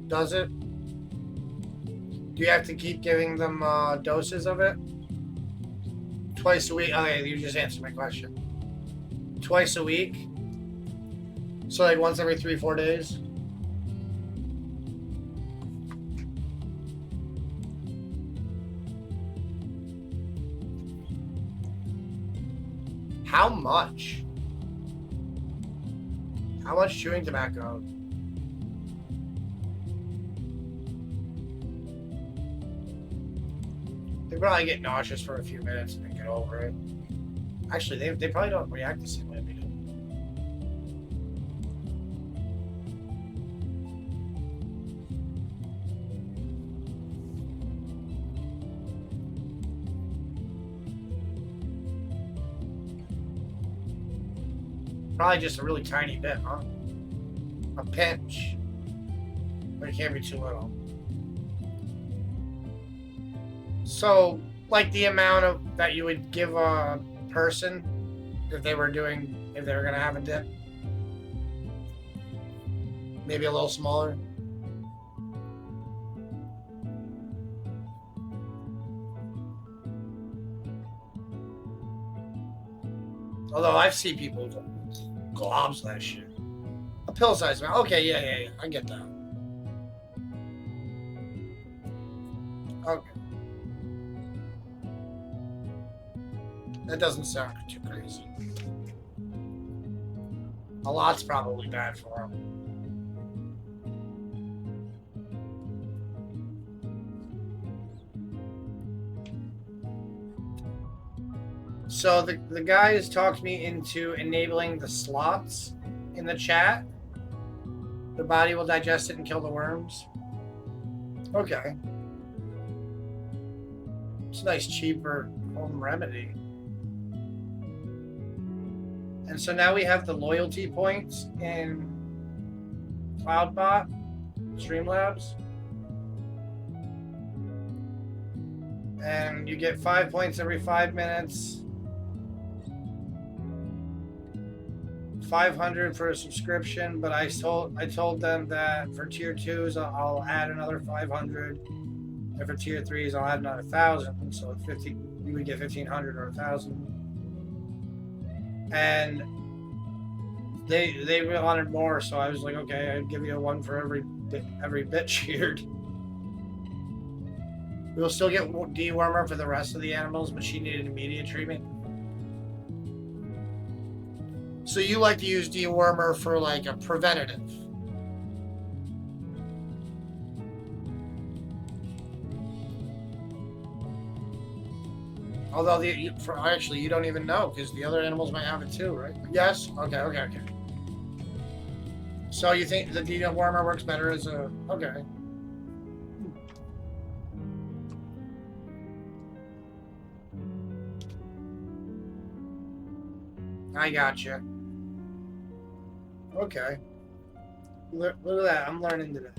Does it? Do you have to keep giving them doses of it? Twice a week? Okay, you just answered my question. Twice a week? So like once every 3-4 days? How much? How much chewing tobacco? They probably get nauseous for a few minutes and then get over it. Actually, they probably don't react the same way we do. Probably just a really tiny bit, huh? A pinch. But it can't be too little. So, like the amount of that you would give a person if they were gonna have a dip. Maybe a little smaller. Although I've seen people globs that shit. A pill size amount. Okay, yeah. I get that. Okay. That doesn't sound too crazy. A lot's probably bad for him. So the guys talked me into enabling the slots in the chat. The body will digest it and kill the worms. Okay. It's a nice, cheaper home remedy. And so now we have the loyalty points in CloudBot, Streamlabs. And you get 5 points every 5 minutes. 500 for a subscription, but I told them that for tier 2s I'll add another 500, and for tier 3s I'll add another 1,000. So 50, you would get 1,500 or 1,000. And they wanted more, so I was like, okay, I'd give you one for every bit sheared. We'll still get dewormer for the rest of the animals, but she needed immediate treatment. So you like to use dewormer for like a preventative? Although actually you don't even know because the other animals might have it too, right? Yes. Okay. So you think the dewormer works better as a okay? I gotcha. Okay. Look at that. I'm learning today.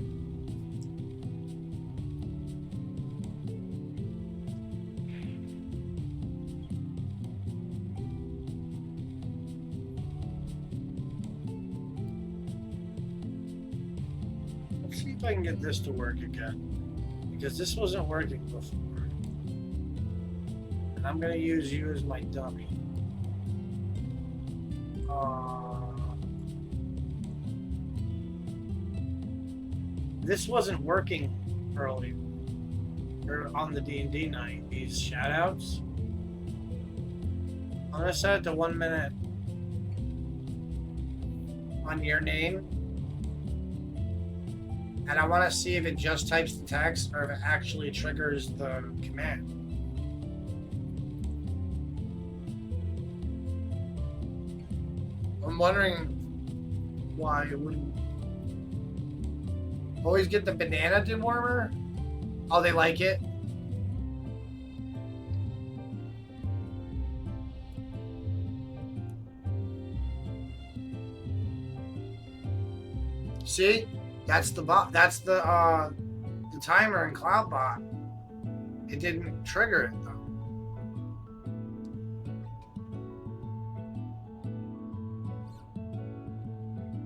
Let's see if I can get this to work again. Because this wasn't working before. And I'm going to use you as my dummy. This wasn't working early or on the D&D night. These shoutouts. I'm gonna set it to 1 minute on your name, and I want to see if it just types the text or if it actually triggers the command. I'm wondering why it wouldn't always get the banana dewormer. Oh, they like it. See, that's the bot. That's the timer in CloudBot. It didn't trigger it though.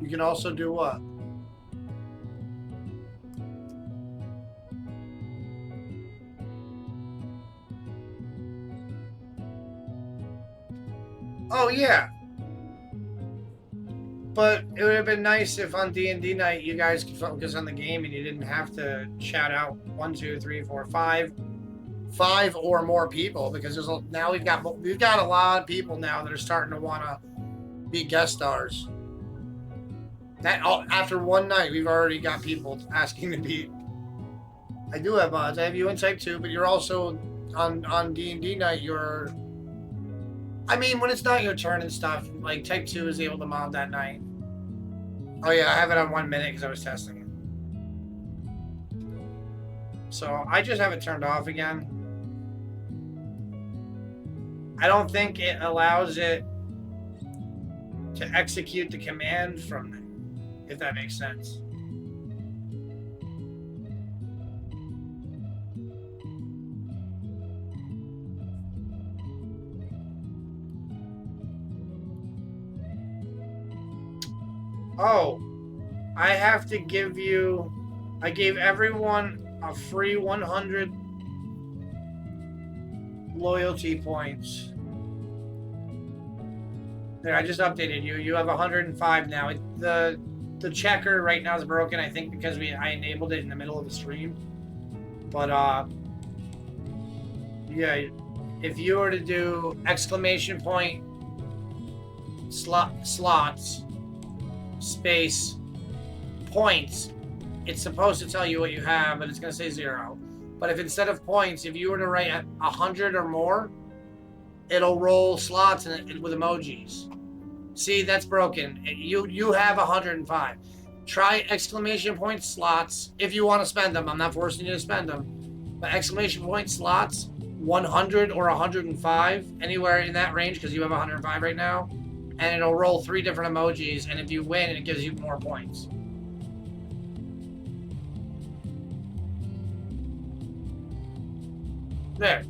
You can also do what? Oh yeah. But it would have been nice if on D&D night you guys could focus on the game and you didn't have to shout out 1, 2, 3, 4, 5 or more people, because now we've got a lot of people now that are starting to want to be guest stars. That after one night, we've already got people asking to be. I do have mods. I have you in Type 2, but you're also on D&D night. You're. I mean, when it's not your turn and stuff, like Type 2 is able to mod that night. Oh yeah, I have it on 1 minute because I was testing it. So I just have it turned off again. I don't think it allows it to execute the command from there, if that makes sense. Oh, I have to give you... I gave everyone a free 100 loyalty points. There, I just updated you. You have 105 now. The checker right now is broken, I think, because I enabled it in the middle of the stream. But, yeah, if you were to do exclamation point slots space points, it's supposed to tell you what you have, but it's going to say 0. But if instead of points, if you were to write 100 or more, it'll roll slots with emojis. See, that's broken. You have 105. Try exclamation point slots if you want to spend them. I'm not forcing you to spend them. But exclamation point slots, 100 or 105, anywhere in that range, because you have 105 right now. And it'll roll 3 different emojis, and if you win, it gives you more points. There.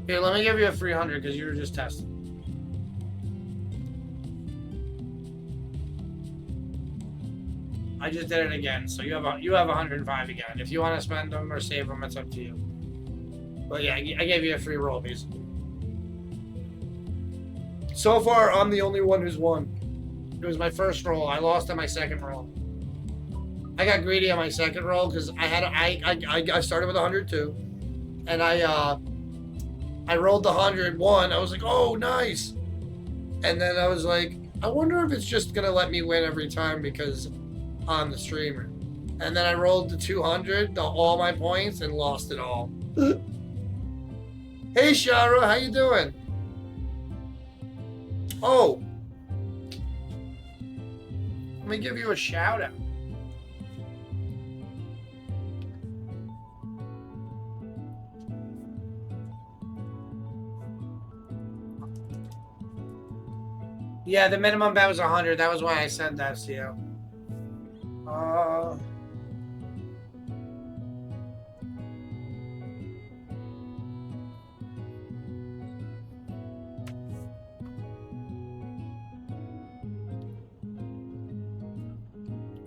Here, let me give you a 300 because you were just testing. I just did it again, so you have 105 again. If you want to spend them or save them, it's up to you. But yeah, I gave you a free roll, basically. So far, I'm the only one who's won. It was my first roll. I lost on my second roll. I got greedy on my second roll because I started with 102, and I rolled the 101. I was like, oh, nice. And then I was like, I wonder if it's just gonna let me win every time because I'm the streamer. And then I rolled the 200, all my points, and lost it all. Hey, Shara, how you doing? Oh, let me give you a shout out. Yeah, the minimum bet was 100. That was why I said that to you.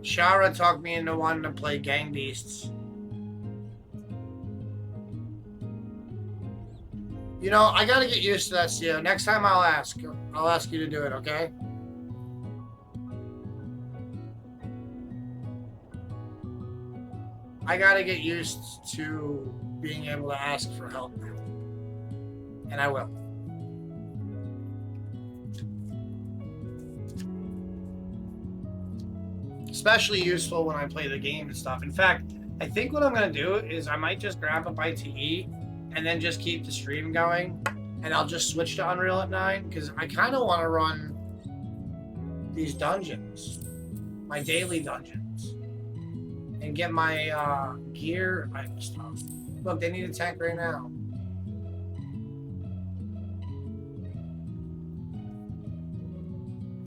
Shara talked me into wanting to play Gang Beasts. You know, I gotta get used to that, CEO. Next time I'll ask you to do it, okay? I gotta get used to being able to ask for help now. And I will. Especially useful when I play the game and stuff. In fact, I think what I'm going to do is I might just grab a bite to eat and then just keep the stream going. And I'll just switch to Unreal at 9 because I kind of want to run these dungeons, my daily dungeons, and get my gear item stuff. Look, they need a tank right now.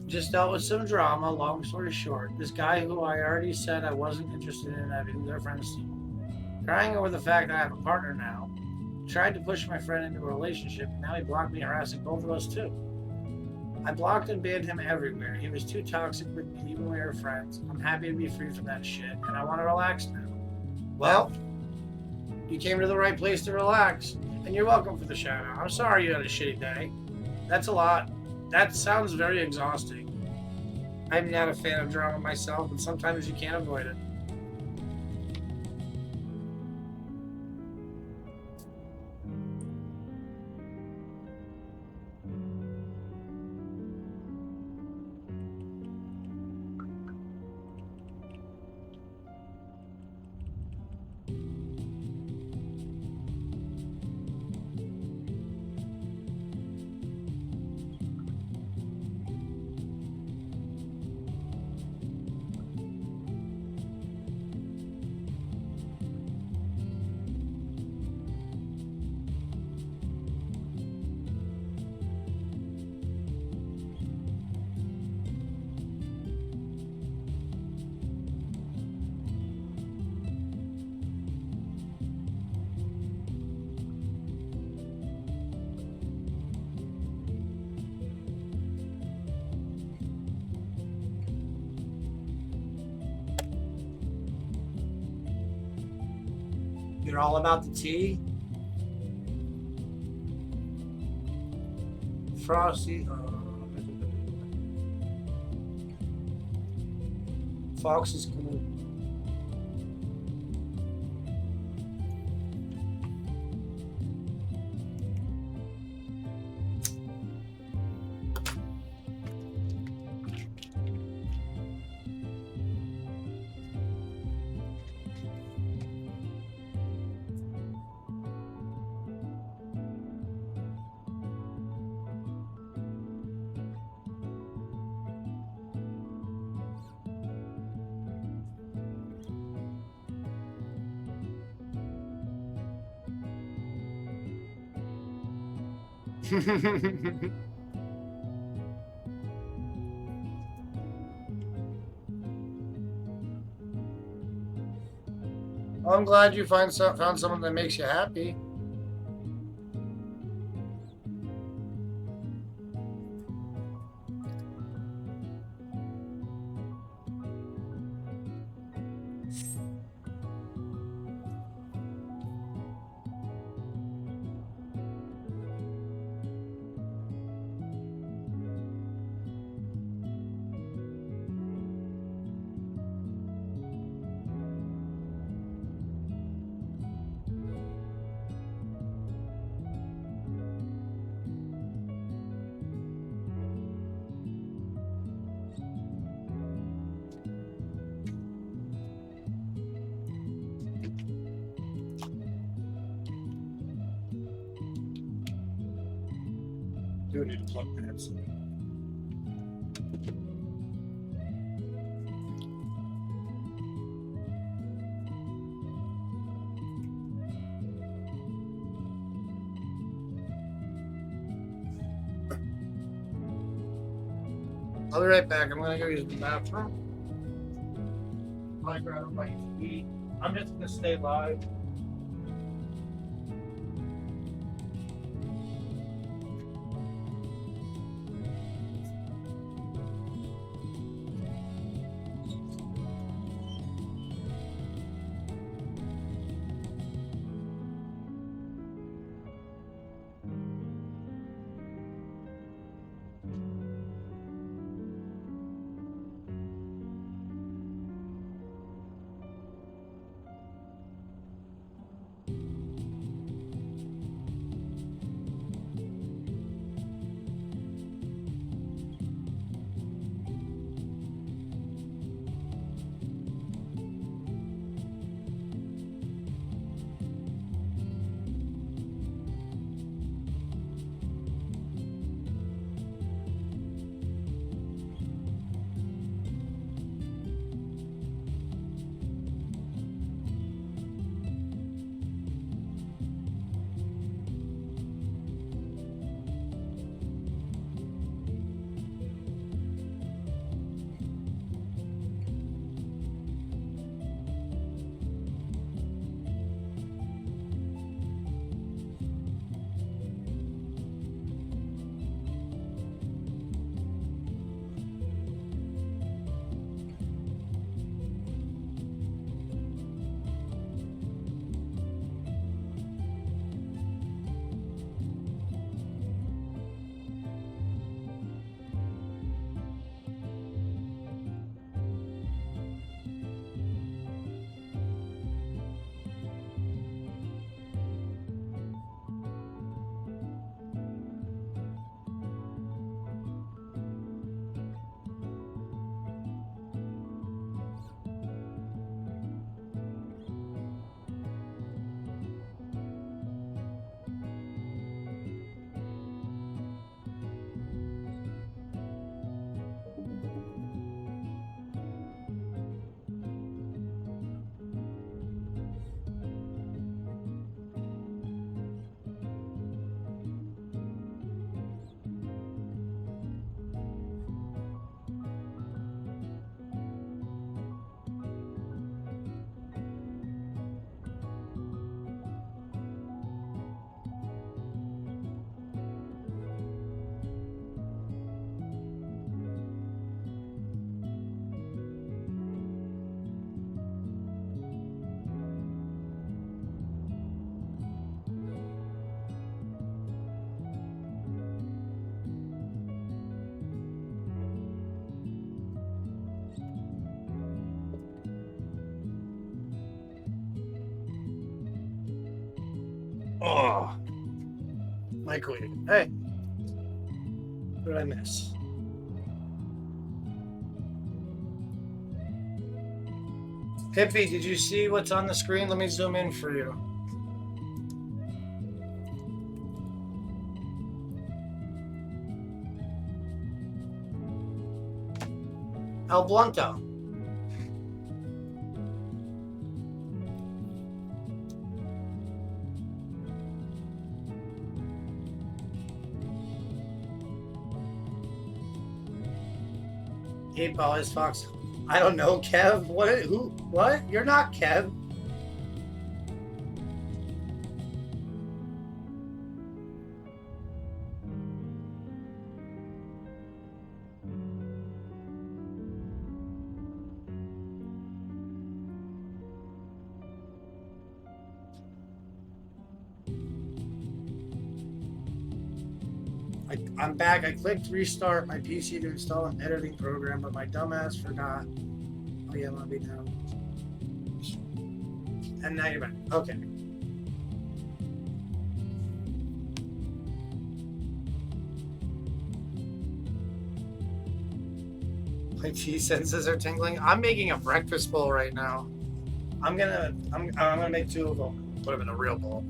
Just dealt with some drama, long story short. This guy who I already said I wasn't interested in having their friends see. Crying over the fact that I have a partner now. Tried to push my friend into a relationship, and now he blocked me, harassing both of us too. I blocked and banned him everywhere. He was too toxic with me, even when we were friends. I'm happy to be free from that shit, and I want to relax now. Well, you came to the right place to relax, and you're welcome for the shout out. I'm sorry you had a shitty day. That's a lot. That sounds very exhausting. I'm not a fan of drama myself, but sometimes you can't avoid it. You're all about the tea? Frosty. Fox is cool. Well, I'm glad you found someone that makes you happy. Do need to plug that. I'll be right back. I'm gonna go use the bathroom. Might grab a bite to eat. I'm just gonna stay live. Oh, My queen. Hey. What did I miss? Hippie, did you see what's on the screen? Let me zoom in for you. El Blunto. Eight Ball is Fox. I don't know, Kev. What? Who? What? You're not Kev. I'm back. I clicked restart my PC to install an editing program, but my dumbass forgot. Oh yeah, let me know. And now you're back. Okay. My T senses are tingling. I'm making a breakfast bowl right now. I'm gonna make two of them. Put them in a real bowl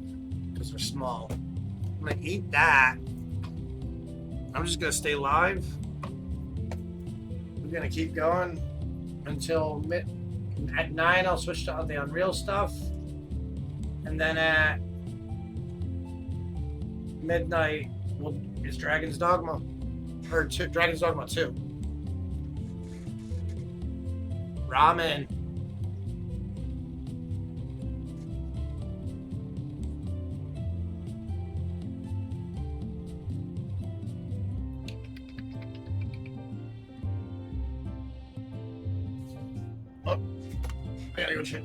because they're small. I'm gonna eat that. I'm just gonna stay live. We're gonna keep going until at 9. I'll switch to the Unreal stuff, and then at midnight it's Dragon's Dogma, or Dragon's Dogma 2. Ramen. Oh, I gotta go check.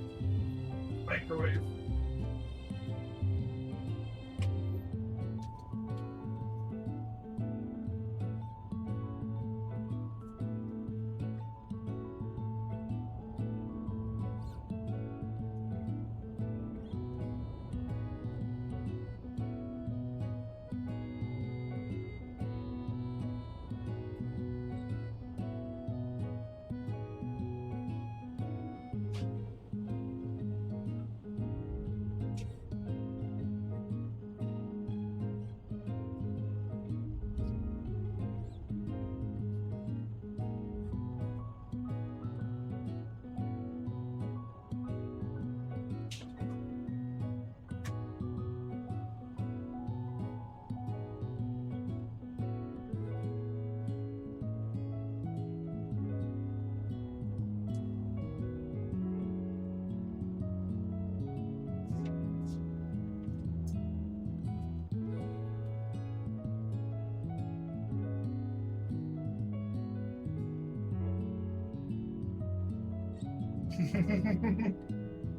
Microwave.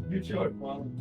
you sure, Mom?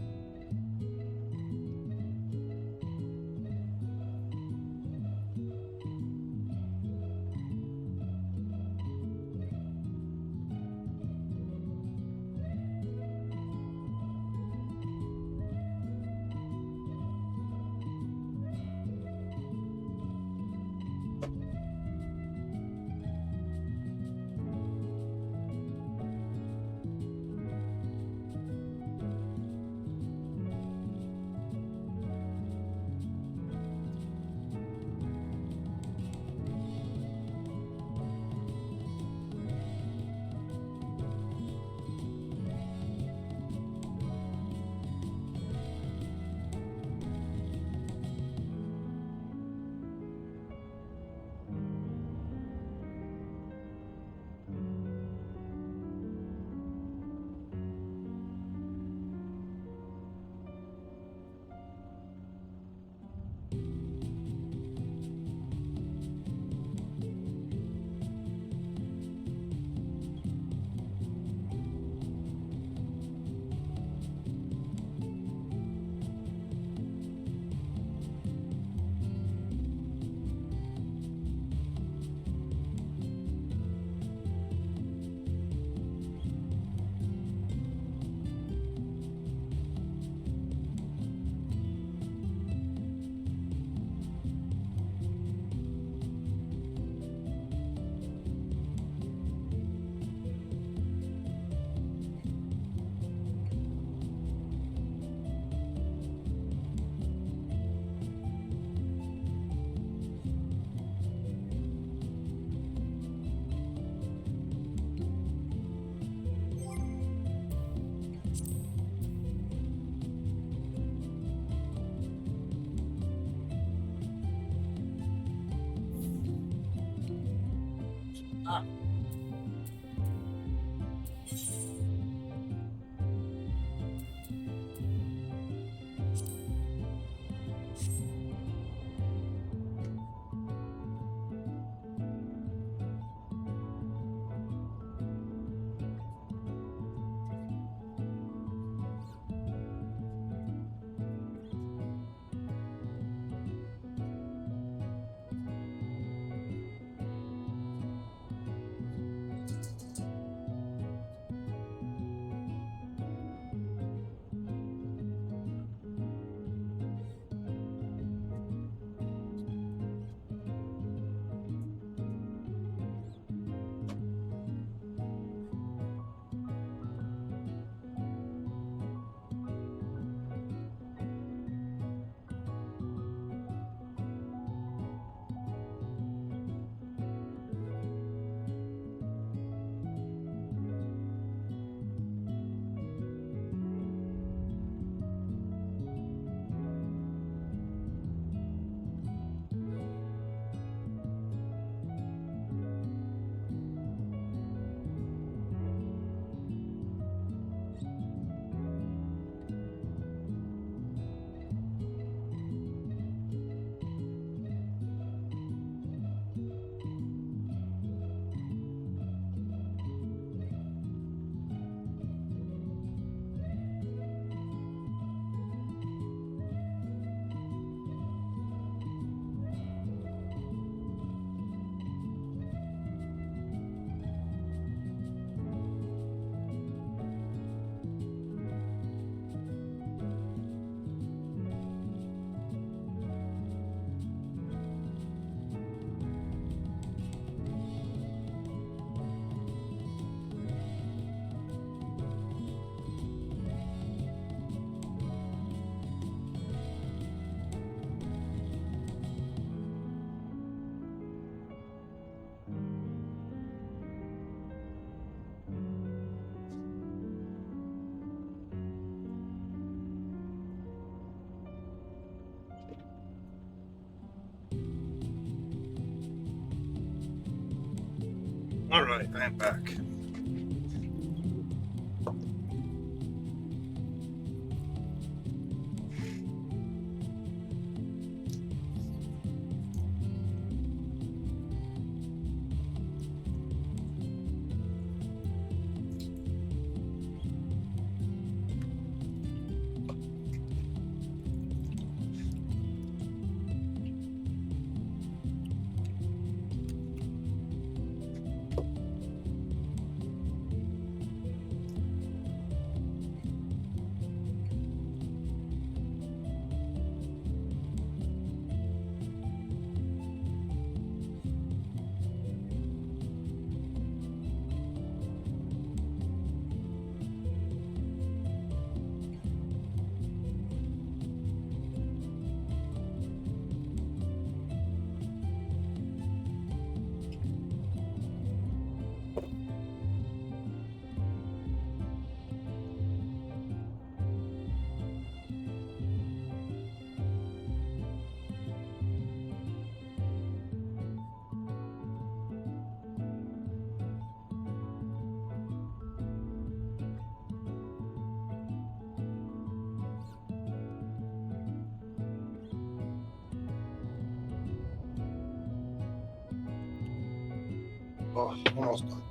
All right, I'm back. Oh, almost done.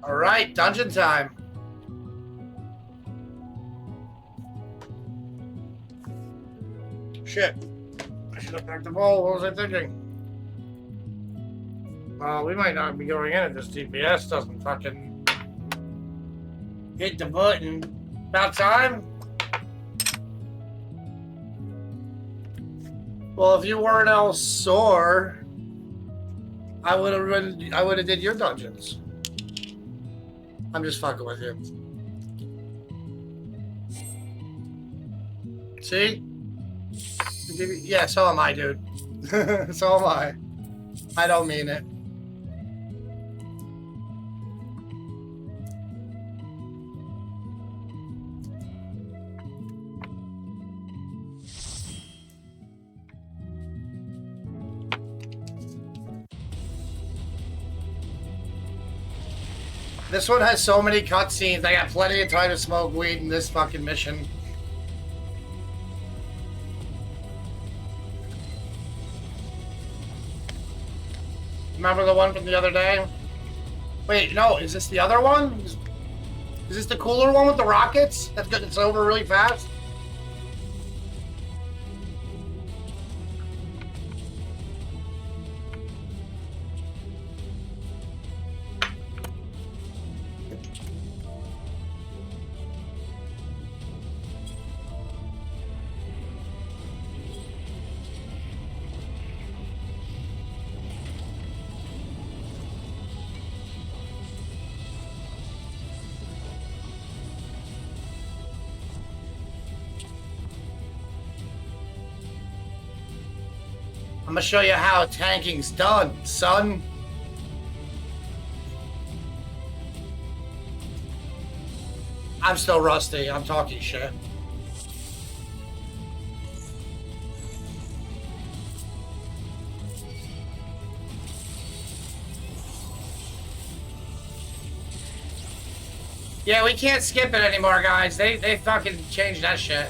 All right, dungeon time. Shit. I should have packed the ball. What was I thinking? We might not be going in if this DPS doesn't fucking hit the button. About time? Well, if you weren't else sore, I would have did your dungeons. I'm just fucking with you. See? Yeah, so am I, dude. So am I. I don't mean it. This one has so many cutscenes. I got plenty of time to smoke weed in this fucking mission. Remember the one from the other day? Wait, no, is this the other one? Is this the cooler one with the rockets? That's good. It's over really fast. I'm gonna show you how tanking's done, son. I'm still rusty. I'm talking shit. Yeah, we can't skip it anymore, guys. They fucking changed that shit.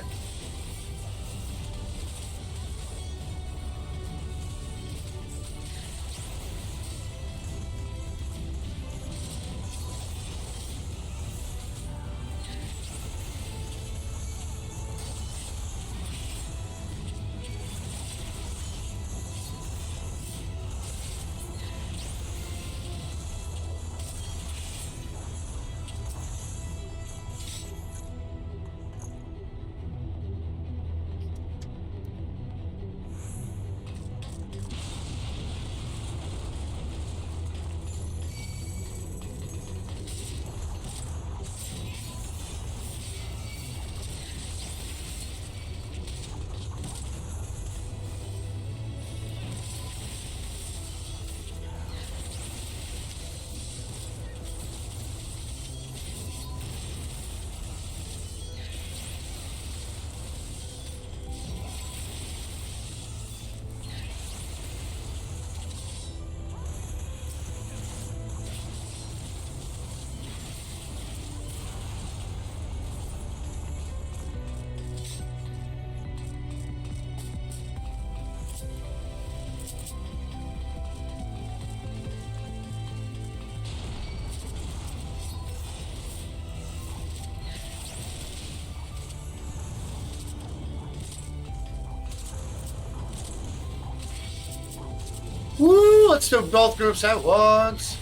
Woo! Let's do both groups at once.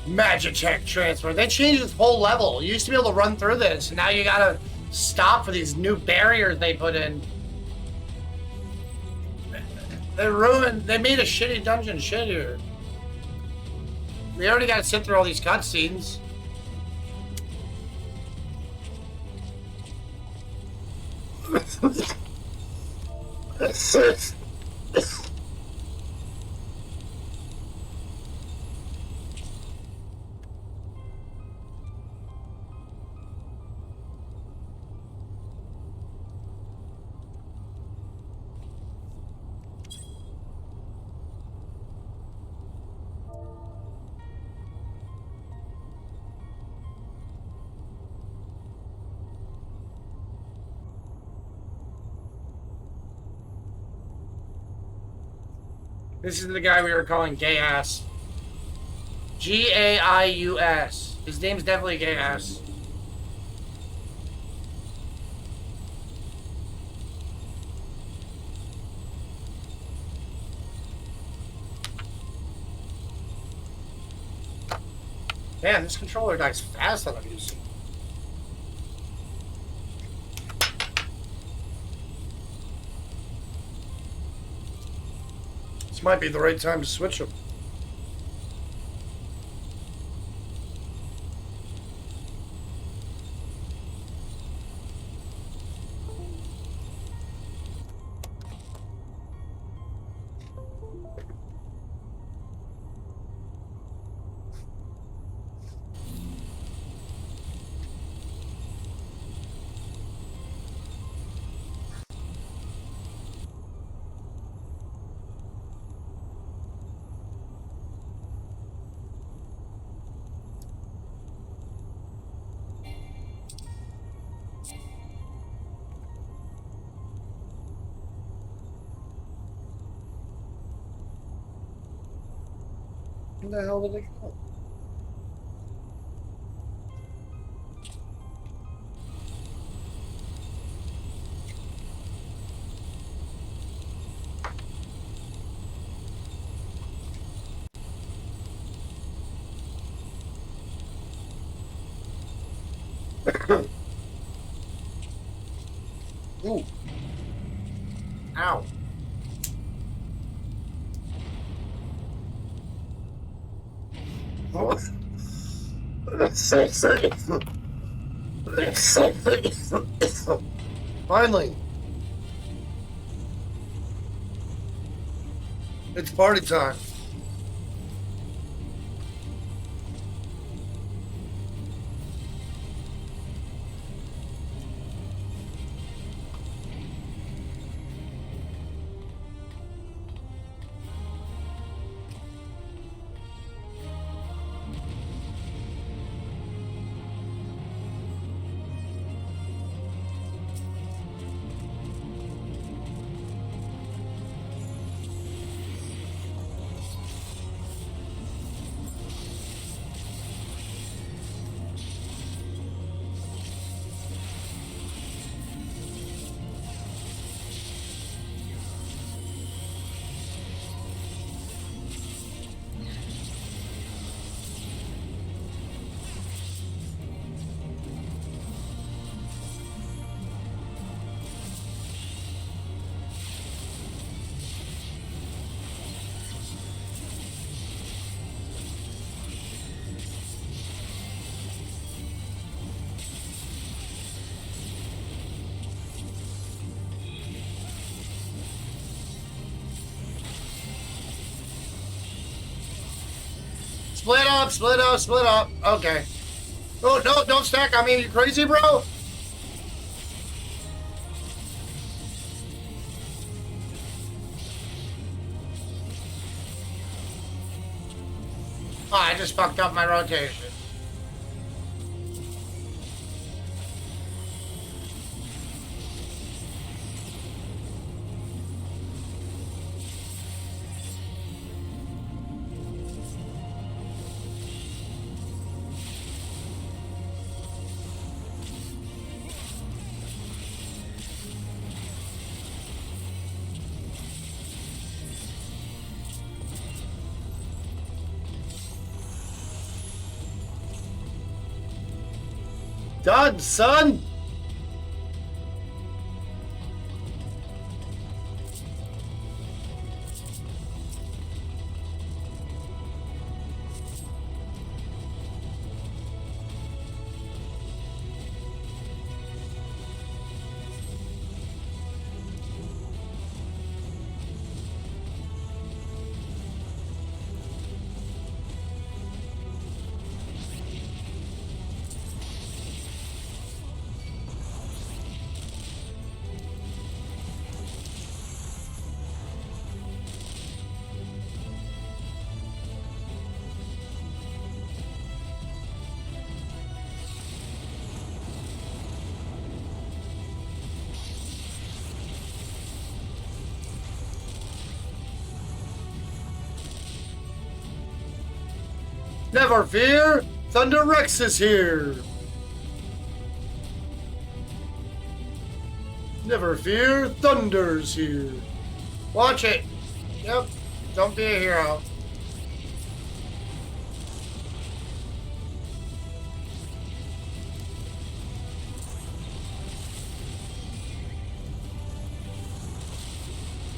Magitech transfer. They changed this whole level. You used to be able to run through this, and now you gotta stop for these new barriers they put in. They ruined. They made a shitty dungeon shittier. We already gotta sit through all these cutscenes. This is the guy we were calling Gay Ass. Gaius. His name's definitely Gay Ass. Man, this controller dies fast than I'm used to. This might be the right time to switch them. Where the hell did they go? Ooh. Ow. Finally. It's party time. Split up, split up, split up. Okay. Oh, no, don't stack on me. You crazy, bro? Oh, I just fucked up my rotation. Done, son! Never fear, Thunder Rex is here. Never fear, Thunder's here. Watch it. Yep. Don't be a hero.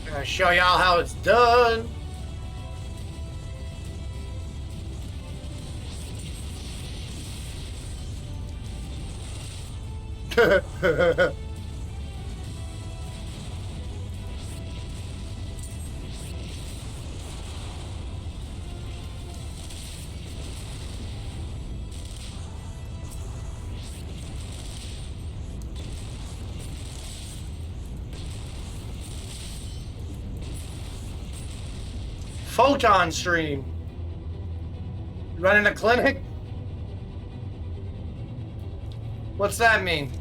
I'm gonna show y'all how it's done. Photon stream. Running a clinic? What's that mean?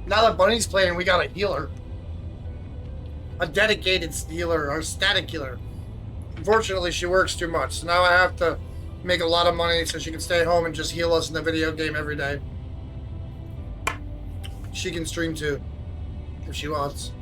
Now that Bunny's playing, we got a healer. A dedicated healer, or static healer. Unfortunately, she works too much, so now I have to make a lot of money so she can stay home and just heal us in the video game every day. She can stream too, if she wants.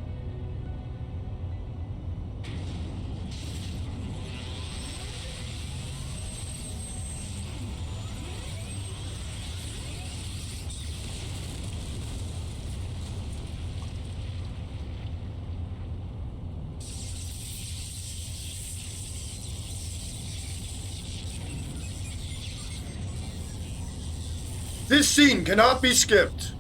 This scene cannot be skipped.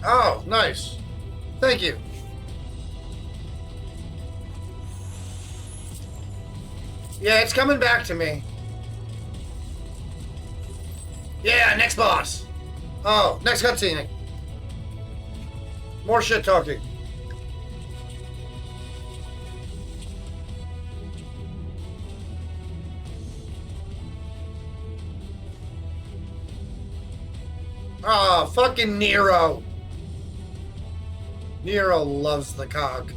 Oh, nice. Thank you. Yeah, it's coming back to me. Yeah, next boss. Oh, next cutscene. More shit talking. Oh, fucking Nero. Nero loves the cock.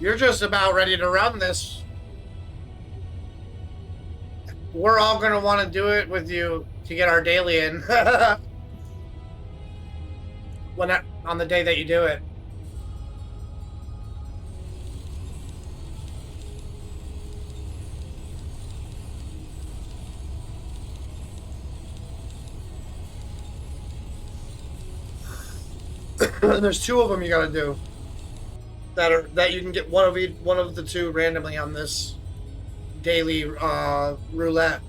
You're just about ready to run this. We're all gonna want to do it with you to get our daily in. On the day that you do it. And there's two of them you gotta do. That you can get one of the two randomly on this daily roulette.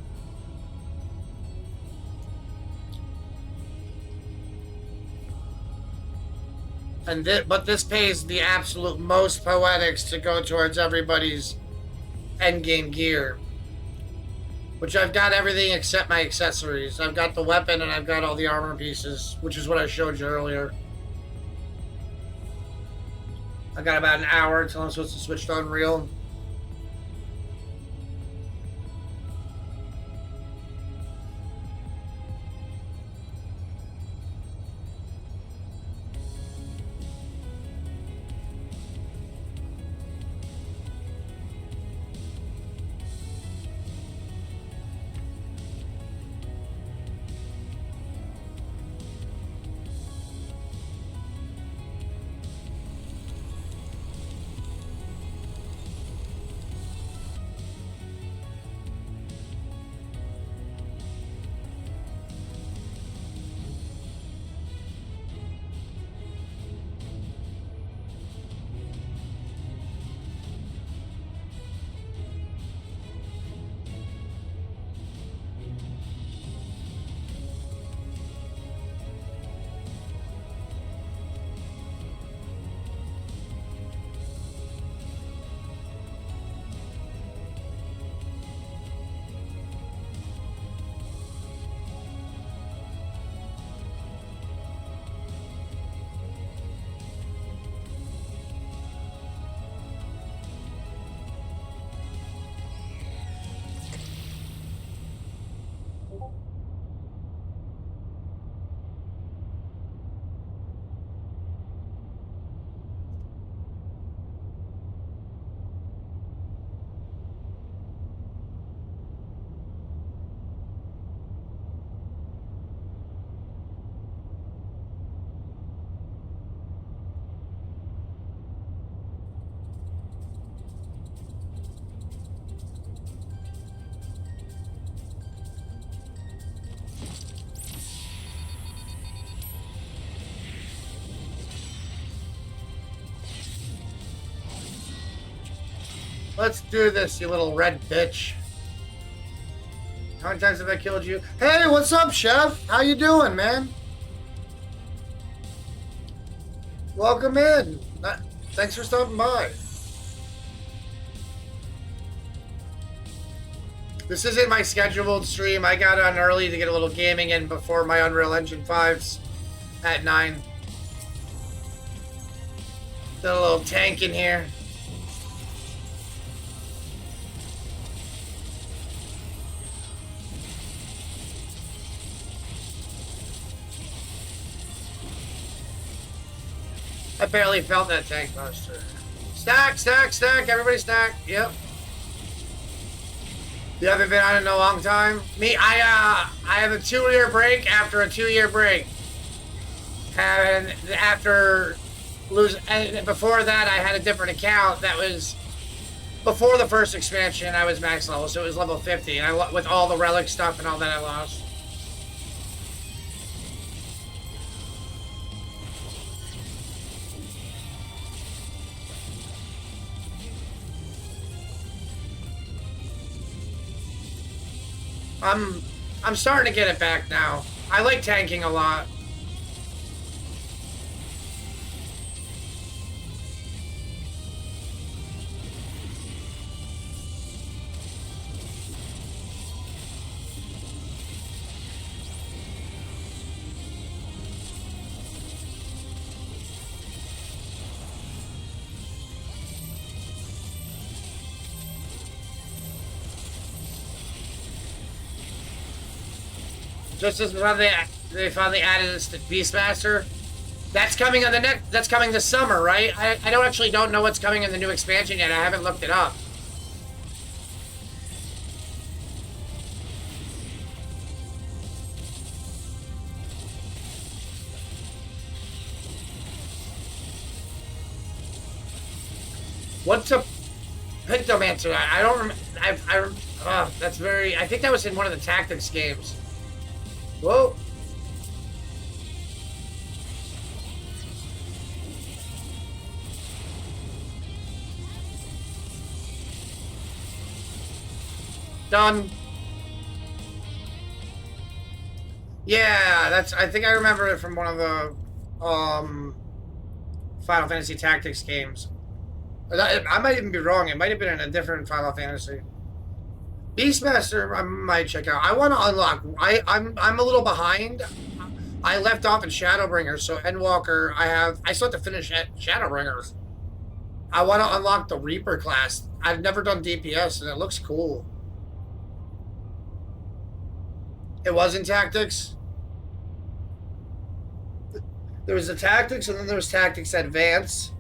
And but this pays the absolute most poetics to go towards everybody's endgame gear. Which I've got everything except my accessories. I've got the weapon and I've got all the armor pieces, which is what I showed you earlier. I got about an hour until I'm supposed to switch to Unreal. Let's do this, you little red bitch. How many times have I killed you? Hey, what's up, Chef? How you doing, man? Welcome in. Thanks for stopping by. This isn't my scheduled stream. I got on early to get a little gaming in before my Unreal Engine 5s at 9. Did a little tank in here. I barely felt that tank buster. Stack, stack, stack. Everybody stack. Yep. You haven't been on in a long time? Me, I have a 2-year break after a 2-year break. And after and before that, I had a different account that was before the first expansion. I was max level, so it was level 50. And with all the relic stuff and all that, I lost. I'm starting to get it back now. I like tanking a lot. Just as they finally added this to Beastmaster. That's coming on the next. That's coming this summer, right? I don't know what's coming in the new expansion yet. I haven't looked it up. What's a Pictomancer? I don't remember. That's very. I think that was in one of the tactics games. Whoa. Done. Yeah, I think I remember it from one of the Final Fantasy Tactics games. I might even be wrong. It might have been in a different Final Fantasy. Beastmaster, I might check out. I want to unlock. I'm a little behind. I left off in Shadowbringers, so Endwalker. I still have to finish at Shadowbringers. I want to unlock the Reaper class. I've never done DPS, and it looks cool. It was in Tactics. There was the Tactics, and then there was Tactics Advance.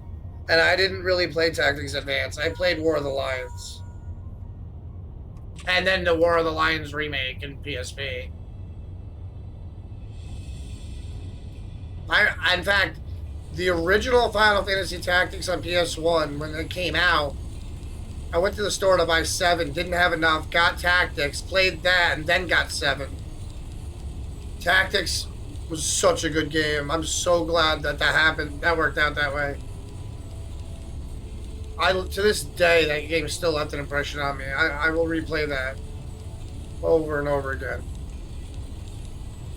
And I didn't really play Tactics Advance. I played War of the Lions. And then the War of the Lions remake in PSP. In fact, the original Final Fantasy Tactics on PS1, when it came out, I went to the store to buy 7, didn't have enough, got Tactics, played that, and then got 7. Tactics was such a good game. I'm so glad that happened. That worked out that way. To this day, that game still left an impression on me. I will replay that over and over again.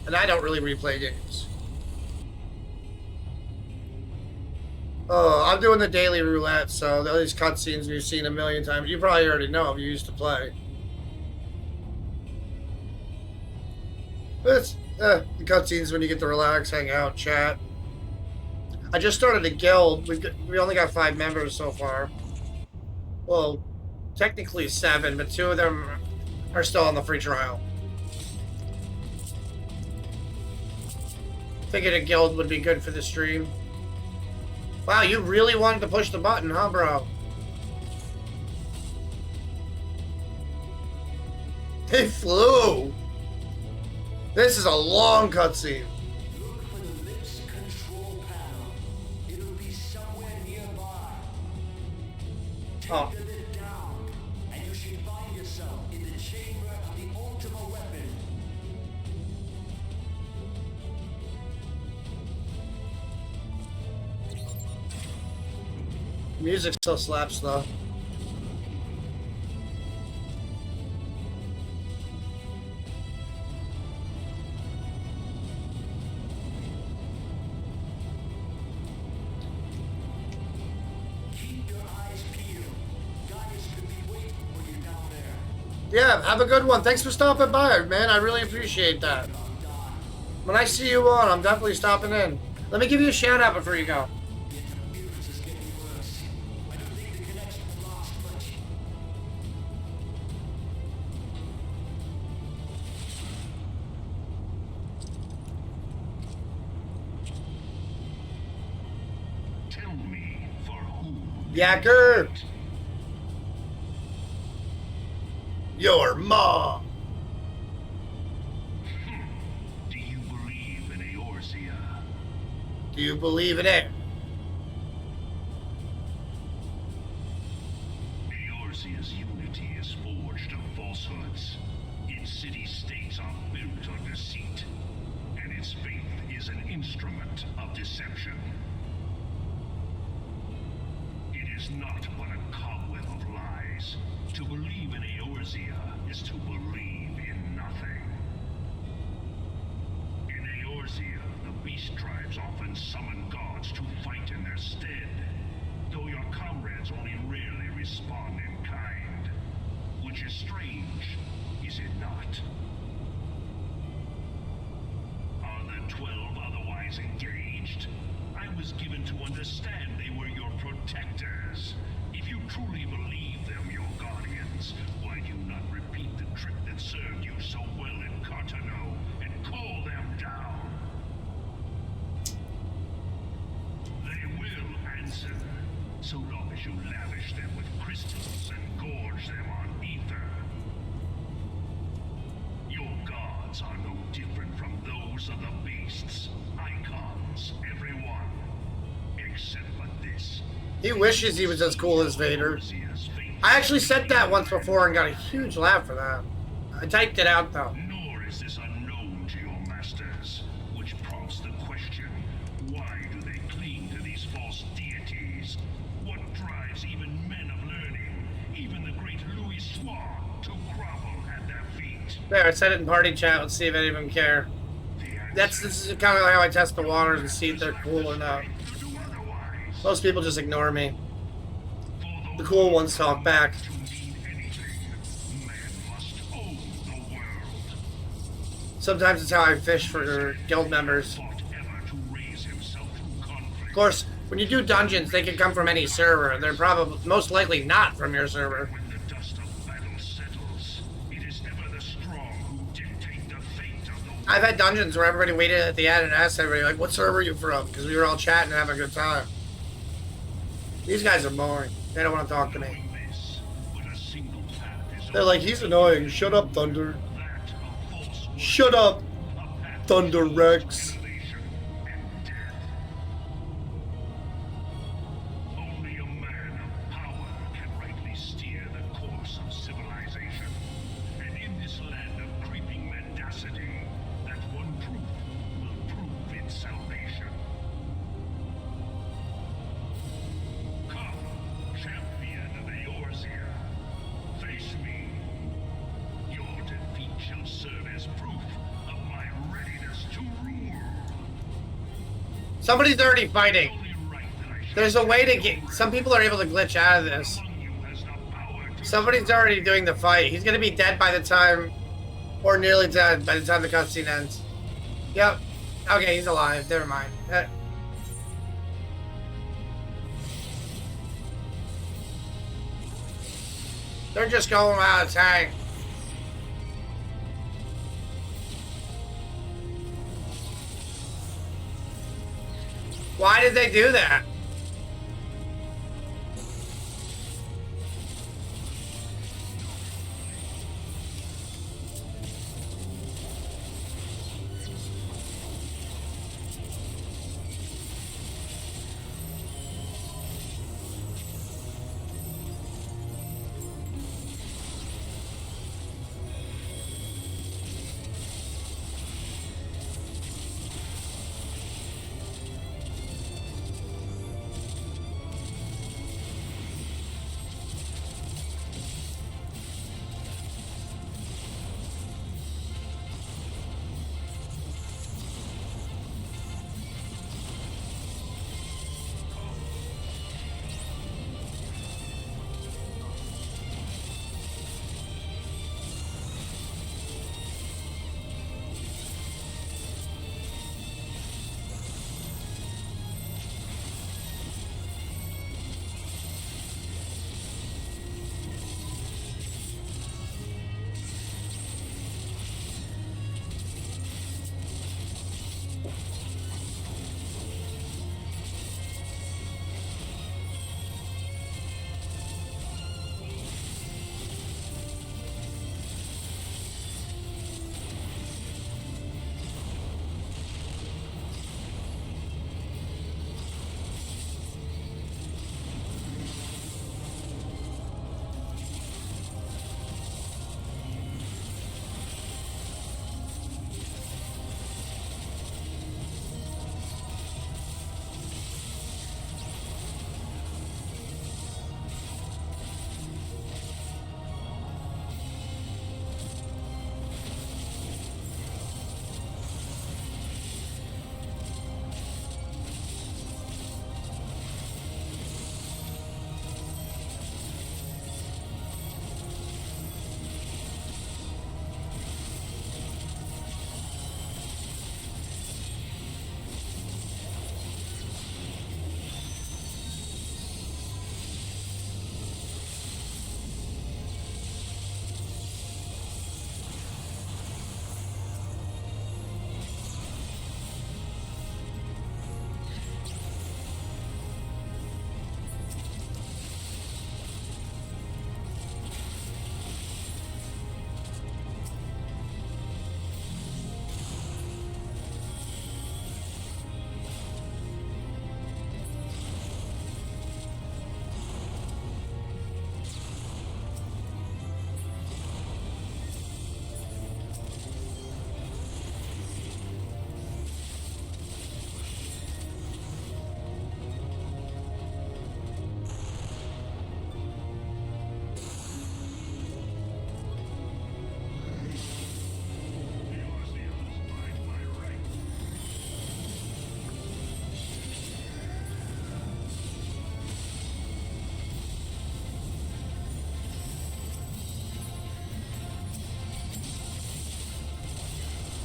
And I don't really replay games. Oh, I'm doing the daily roulette, so these cutscenes you've seen a million times. You probably already know if you used to play. But it's the cutscenes when you get to relax, hang out, chat. I just started a guild. We only got 5 members so far. Well, technically 7, but 2 of them are still on the free trial. Figured a guild would be good for the stream. Wow, you really wanted to push the button, huh, bro? They flew! This is a long cutscene. Look for the lift's control panel. It'll be somewhere nearby. Take Oh. the lift down, and you should find yourself in the chamber of the ultimate weapon. Music still slaps, though. Keep your eyes peeled. Guys could be waiting for you down there. Yeah, have a good one. Thanks for stopping by, man. I really appreciate that. When I see you on, I'm definitely stopping in. Let me give you a shout out before you go. The interference is getting worse. I don't think the connection is lost much. Tell me for whom. Yacker! Your mom! Do you believe in Eorzea? Do you believe in it? Eorzea's unity is forged of falsehoods. Its city-states are built on deceit, and its faith is an instrument of deception. It is not but a cobweb of lies. To believe in Eorzea is to believe in nothing. In Eorzea, the beast tribes often summon gods to fight in their stead, though your comrades only rarely respond in kind. Which is strange, is it not? Are the 12 otherwise engaged? I was given to understand they were your protectors. If you truly believe them your guardians, why do you not repeat the trick that served you so well in Cartano and call them down? They will answer, so long as you lavish them with crystals and gorge them on ether. Your gods are no different from those of the beasts. Icons, every one. Except for this. He wishes he was as cool as Vader. Eorzea's fate. I actually said that once before and got a huge laugh for that. I typed it out, though. Nor is this unknown to your masters, which prompts the question, why do they cling to these false deities? What drives even men of learning, even the great Louis Swan, to grovel There, I said it in party chat. Let's see if any of them care. This is kind of how I test the waters and see if they're cool or not. Most people just ignore me. The cool ones talk back. Sometimes it's how I fish for guild members. Of course, when you do dungeons, they can come from any server. They're probably most likely not from your server. I've had dungeons where everybody waited at the end and asked everybody, like, what server are you from? Because we were all chatting and having a good time. These guys are boring. They don't want to talk to me. They're like, he's annoying. Shut up, Thunder. Shut up, Thunder Rex. Only a man of power can rightly steer the course of civilization. And in this land of creeping mendacity, that one truth will prove its salvation. Come, champion of Eorzea. Face me. Your defeat shall serve as proof of my readiness to rule. Somebody's already fighting. There's a way to get... Some people are able to glitch out of this. Somebody's already doing the fight. He's going to be dead by the time... Or nearly dead by the time the cutscene ends. Yep. Okay, he's alive. Never mind. They're just going out of tank. Why did they do that?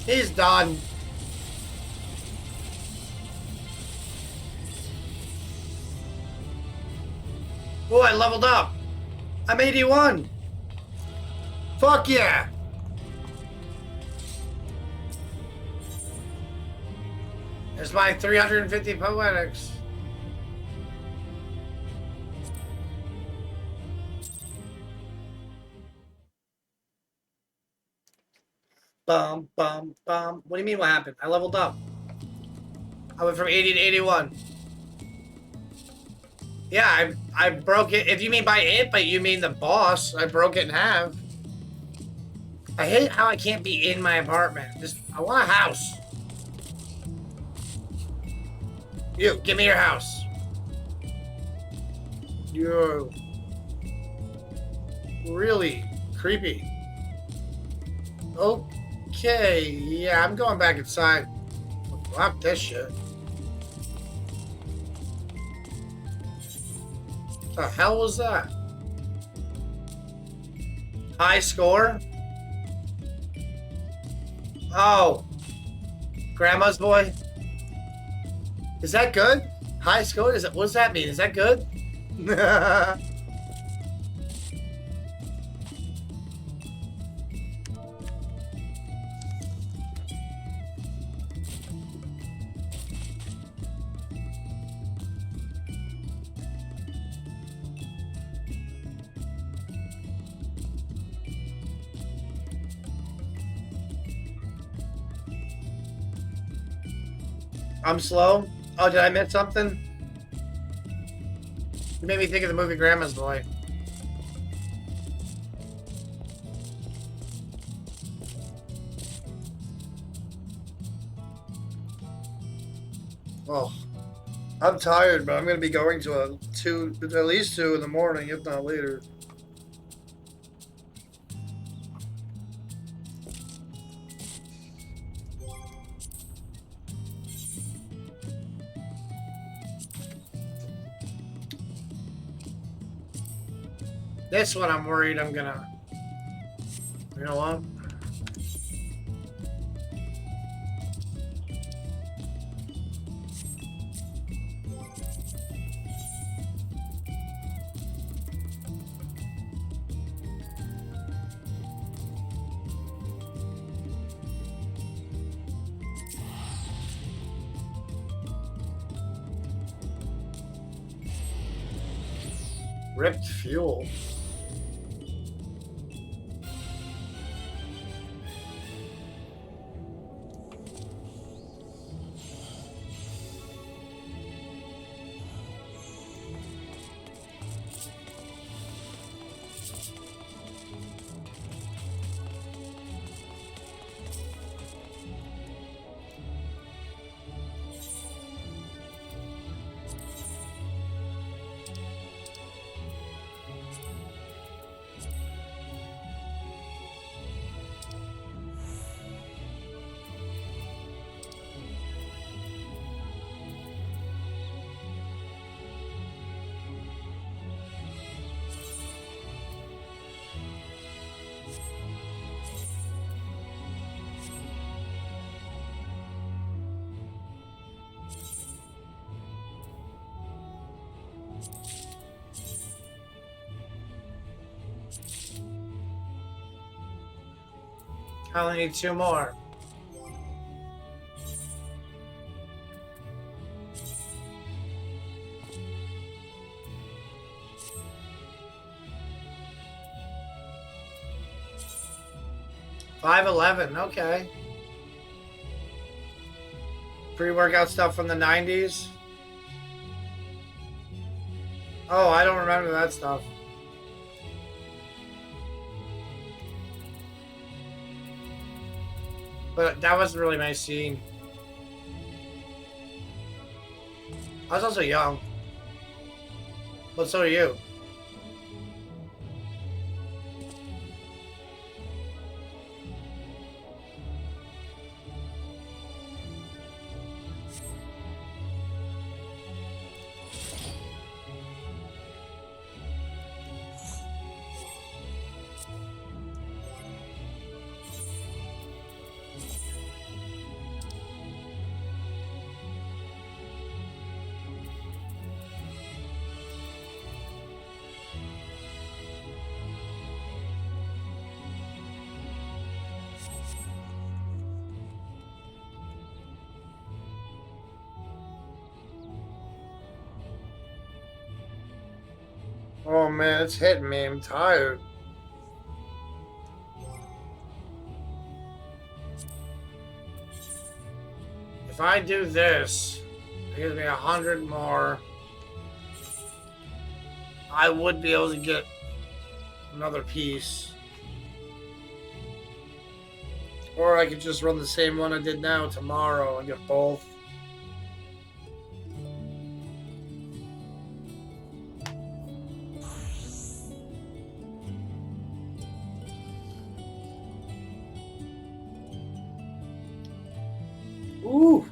He's done. Oh, I leveled up. I'm 81. Fuck yeah. There's my 350 poetics. Bum, bum, bum. What do you mean what happened? I leveled up. I went from 80 to 81. Yeah, I broke it. If you mean by it, but you mean the boss, I broke it in half. I hate how I can't be in my apartment. Just, I want a house. You, give me your house. You're really creepy. Okay, yeah, I'm going back inside. Fuck this shit. The hell was that? High score? Oh. Grandma's boy? Is that good? High score? Is it, what does that mean? Is that good? I'm slow? Oh, did I miss something? You made me think of the movie Grandma's Boy. Oh, I'm tired, but I'm going to be going to at least 2 in the morning, if not later. This one I'm worried I'm gonna... You know what? Ripped fuel. I only need 2 more. $5.11, okay. Pre-workout stuff from the 90s. Oh, I don't remember that stuff. But that wasn't really my scene. I was also young. But so are you. Oh man, it's hitting me. I'm tired. If I do this, it gives me 100 more. I would be able to get another piece. Or I could just run the same one I did now tomorrow and get both. Ooh.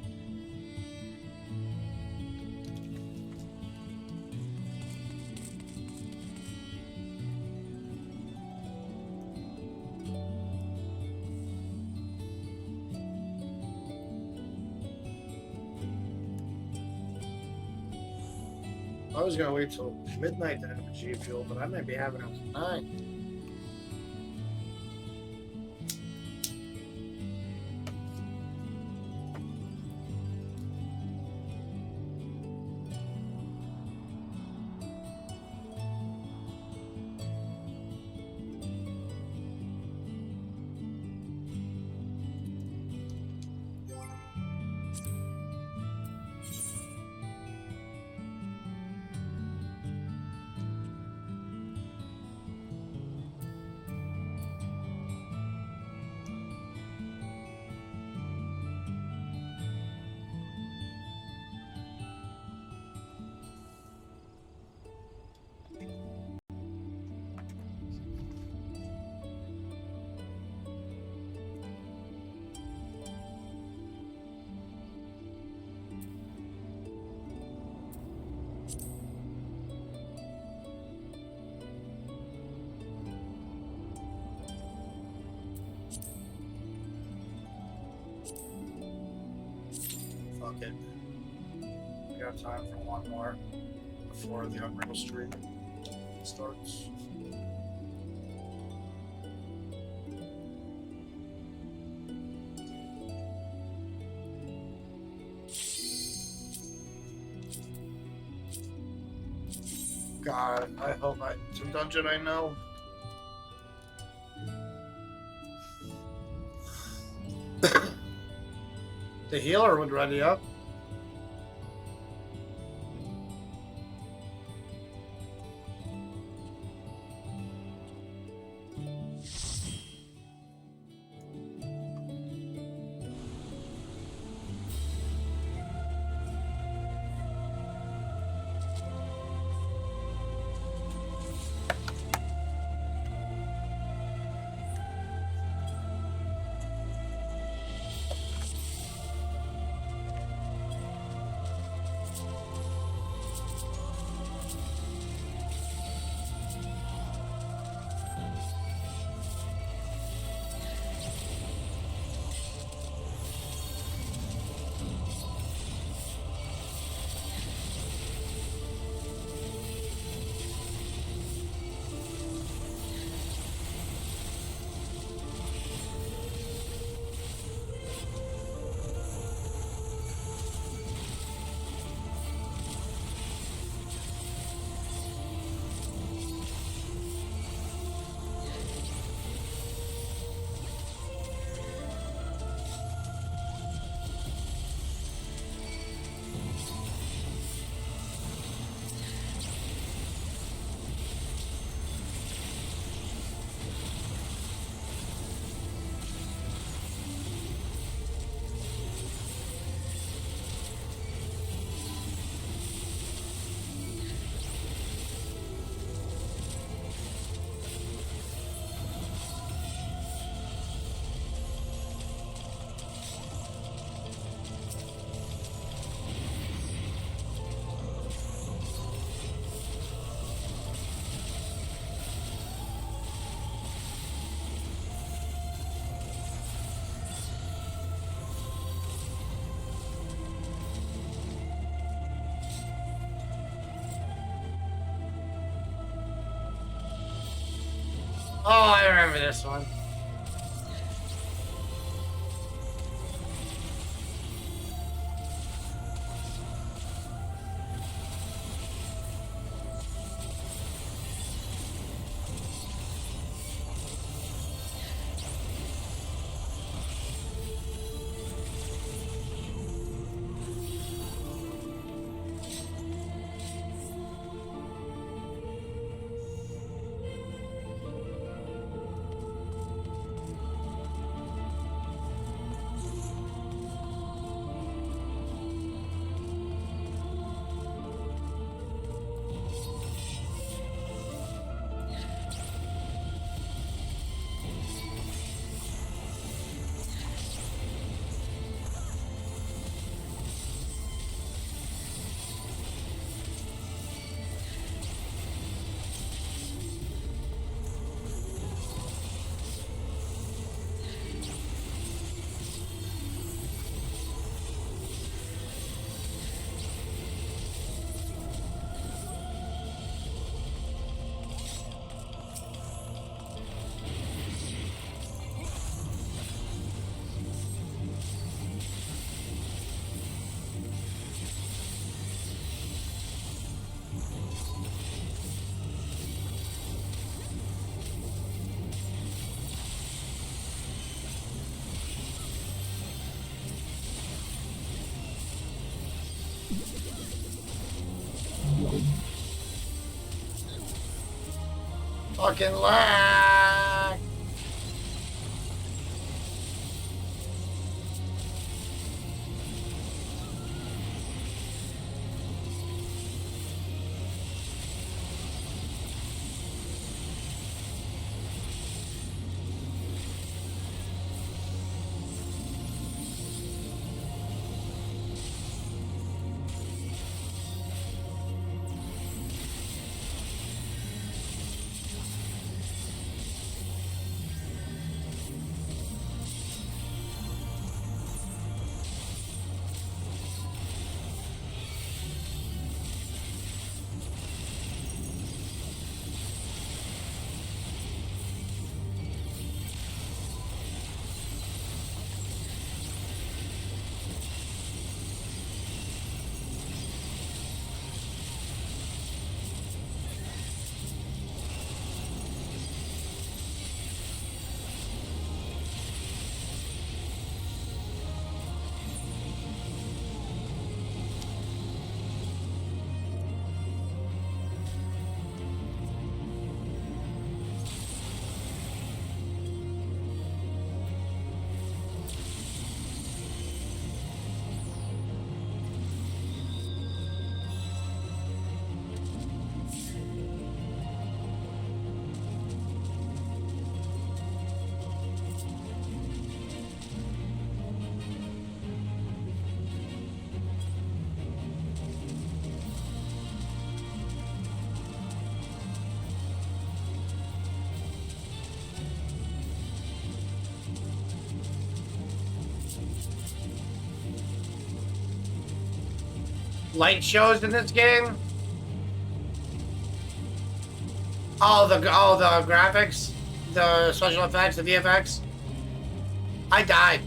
I was gonna wait till midnight to have a G Fuel, but I might be having it tonight. Fuck it. We got time for one more before the Unreal stream starts. God, I hope it's a dungeon I know. The healer would ready up. Oh, I remember this one. fucking lag. Light shows in this game? Oh, the graphics, the special effects, the VFX. I died.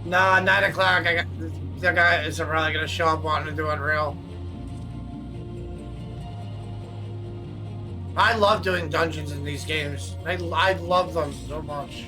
Nah, 9 o'clock. The guy isn't really gonna show up wanting to do Unreal. I love doing dungeons in these games. I love them so much.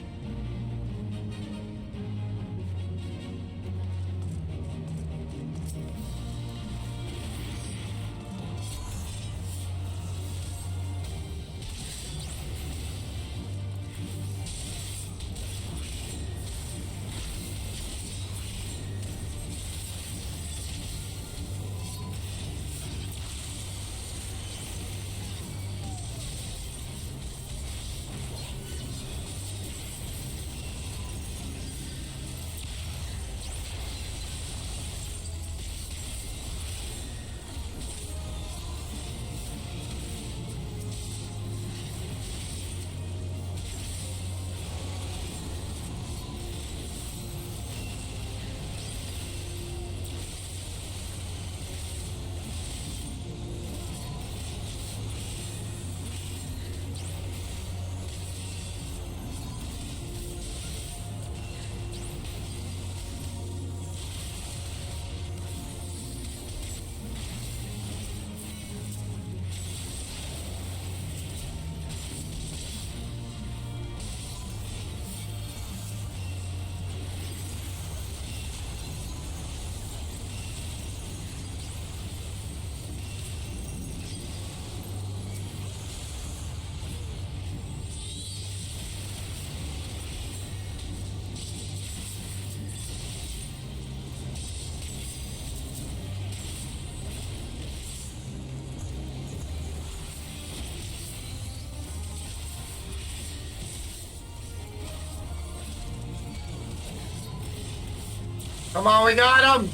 Come on, we got him!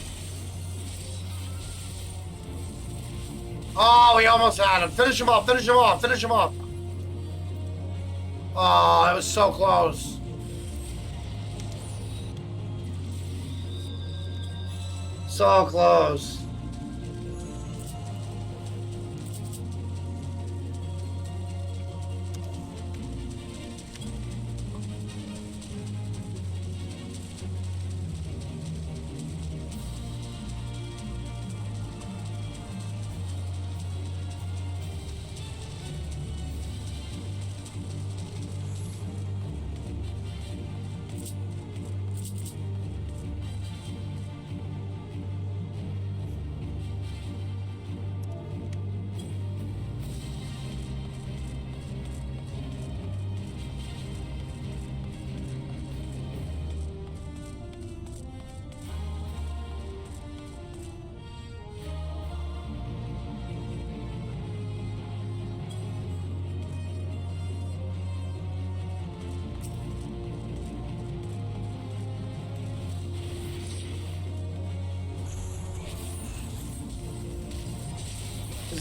Oh, we almost had him. Finish him off, finish him off, finish him off. Oh, it was so close. So close.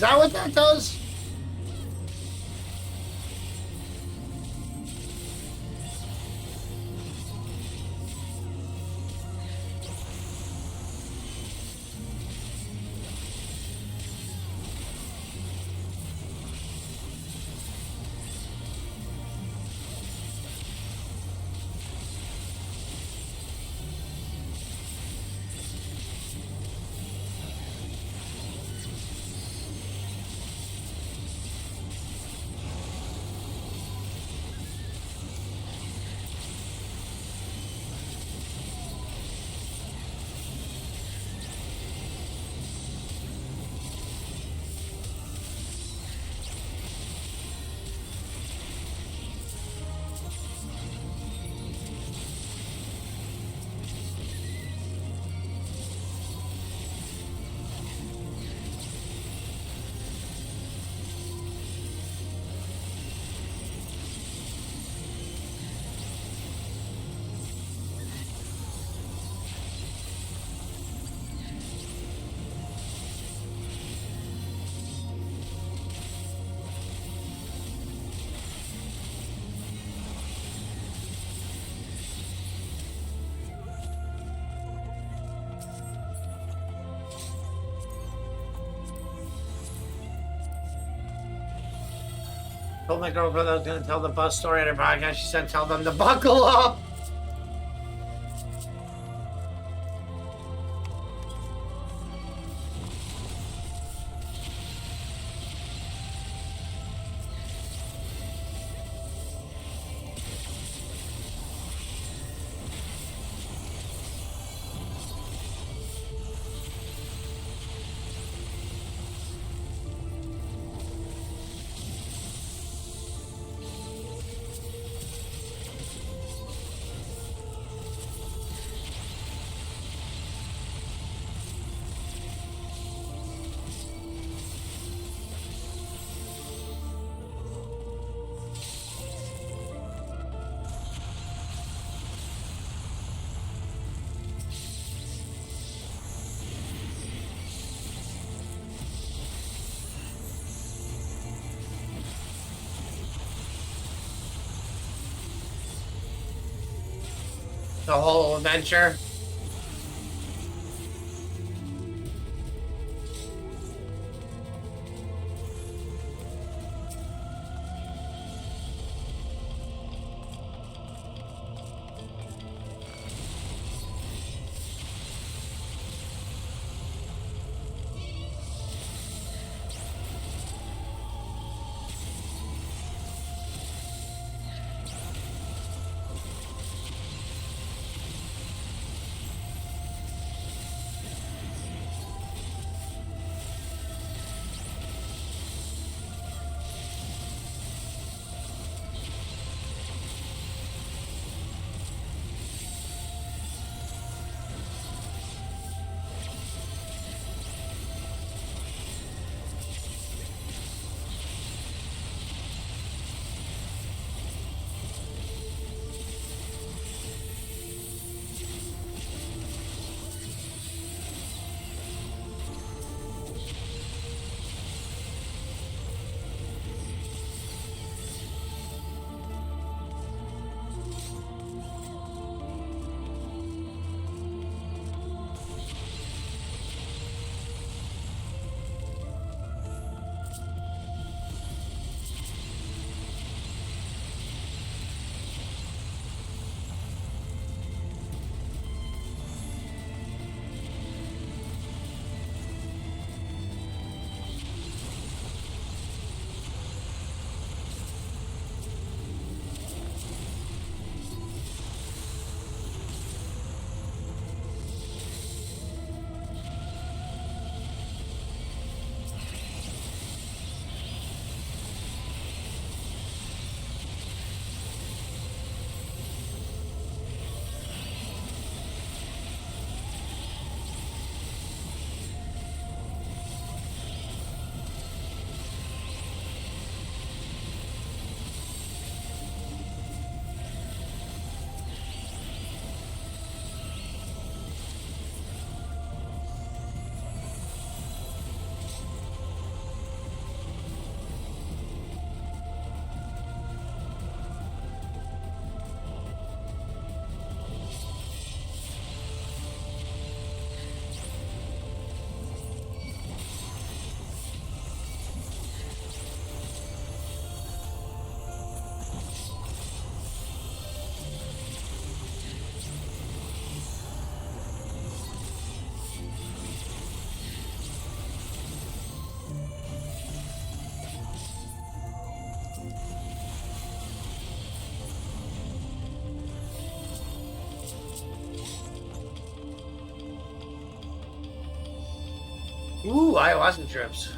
that what that does? Told my girlfriend I was going to tell the bus story at her podcast. She said, tell them to buckle up. The whole adventure. Ooh, ayahuasca trips.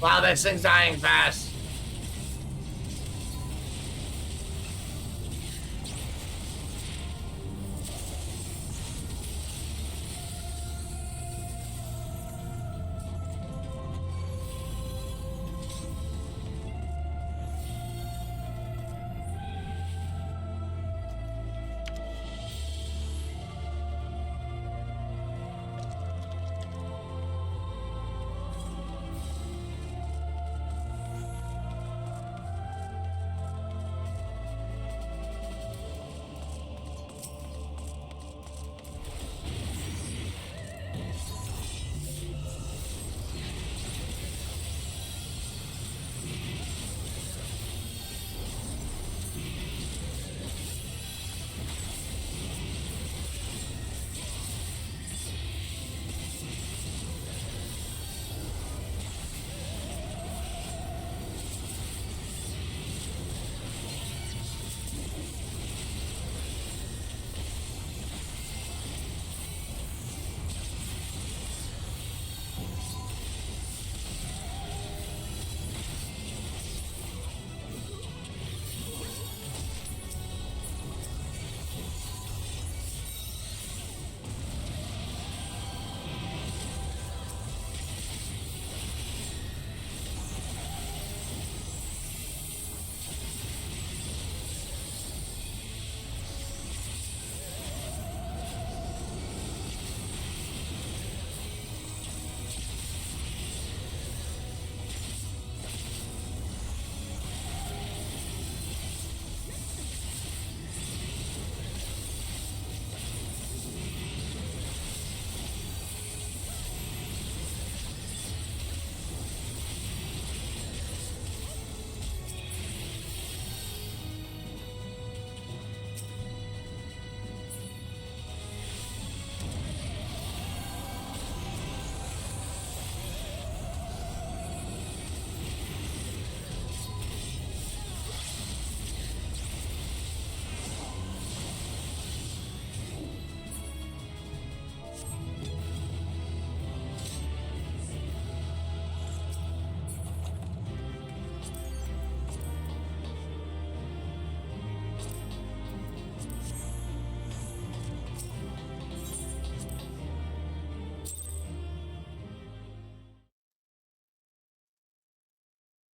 Wow, this thing's dying fast.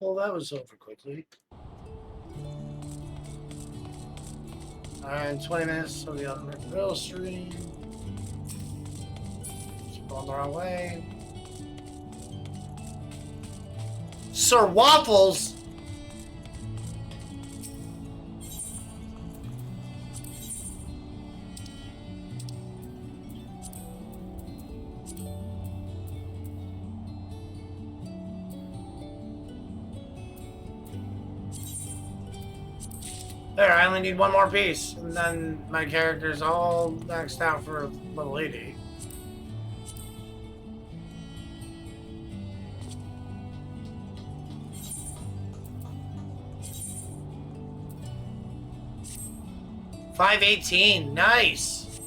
Well, that was over quickly. Alright, 20 minutes till the other real stream. Keep going the wrong way. Sir Waffles! There, I only need one more piece, and then my character's all maxed out for level 80. $518, nice!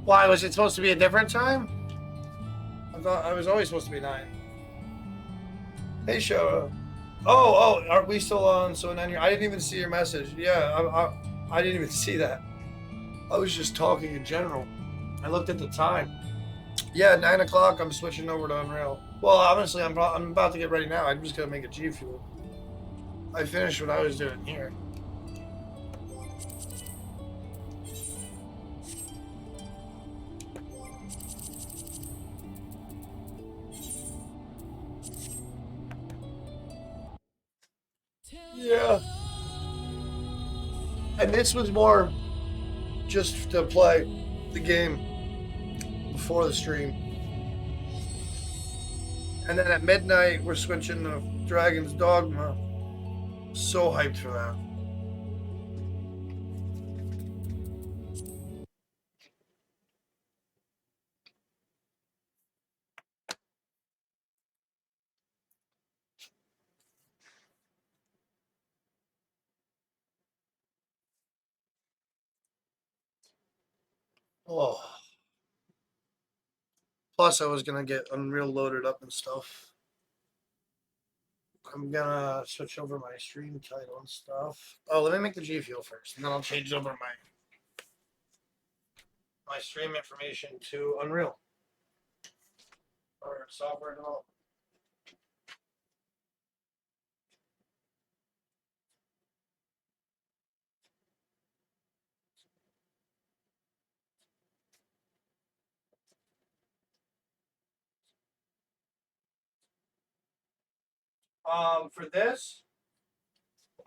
Why, was it supposed to be a different time? I thought I was always supposed to be 9. Hey, Showa. Oh, aren't we still on? So then I didn't even see your message. Yeah, I didn't even see that. I was just talking in general. I looked at the time. Yeah, 9 o'clock. I'm switching over to Unreal. Well, honestly, I'm about to get ready now. I'm just gonna make a G Fuel. I finished what I was doing here. Yeah. And this was more just to play the game before the stream. And then at midnight, we're switching to Dragon's Dogma. So hyped for that. Oh. Plus, I was gonna get Unreal loaded up and stuff. I'm gonna switch over my stream title and stuff. Oh, let me make the G Fuel first, and then I'll change over my stream information to Unreal or software development. For this,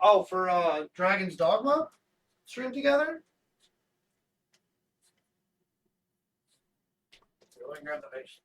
oh, for Dragon's Dogma stream together. Let me grab the base.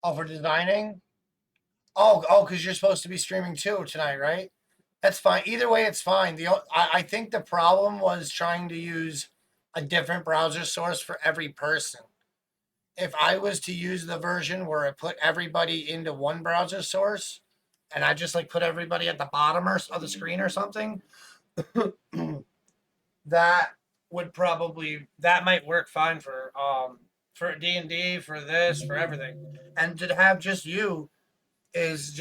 Oh, for designing? Oh, because you're supposed to be streaming too tonight, right? That's fine. Either way, it's fine. I think the problem was trying to use a different browser source for every person. If I was to use the version where I put everybody into one browser source, and I just like put everybody at the bottom of the screen or something, that would probably that might work fine for D&D, for this, for everything. And to have just you is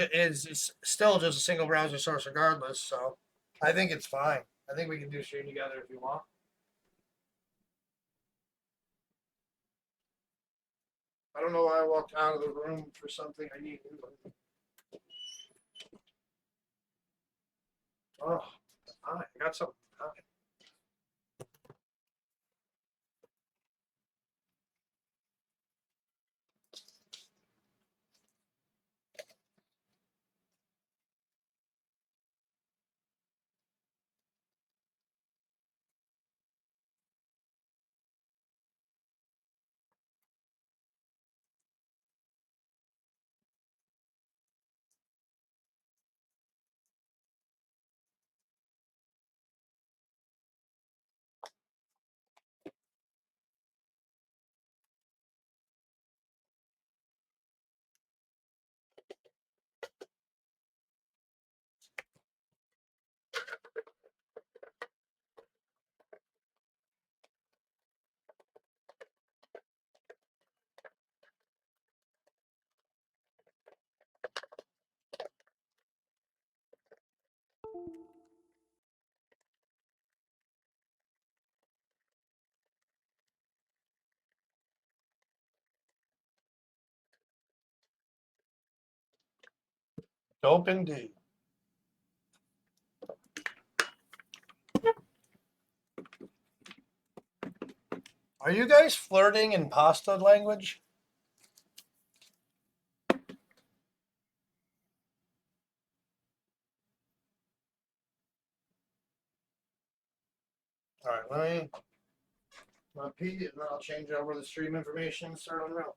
still just a single browser source regardless. So I think it's fine. I think we can do stream together if you want. I don't know why I walked out of the room for something I need. Oh, All right, I got something. All right. Dope indeed. Are you guys flirting in pasta language? All right, let me repeat it, and then I'll change over the stream information and start on the route.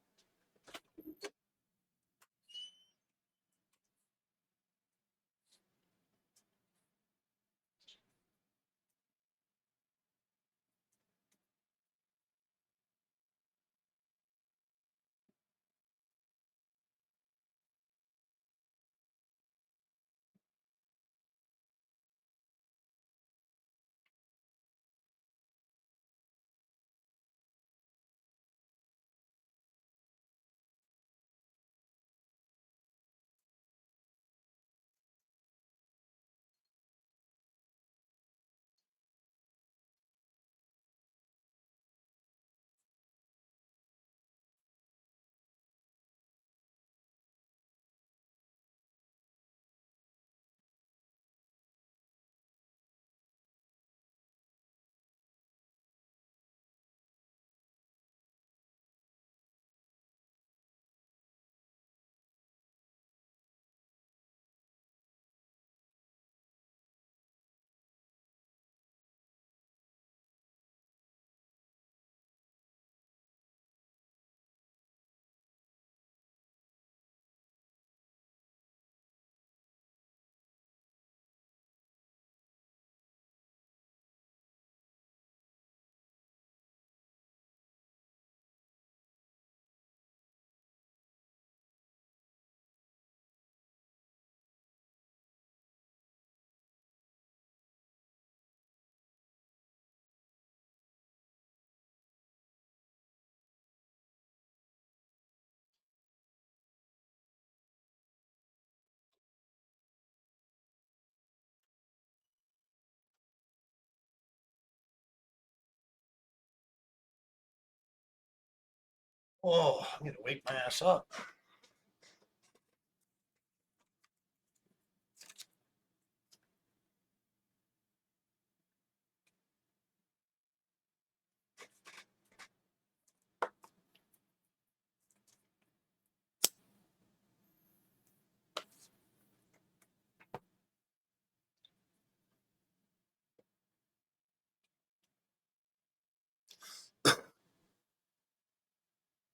Oh, I'm gonna wake my ass up.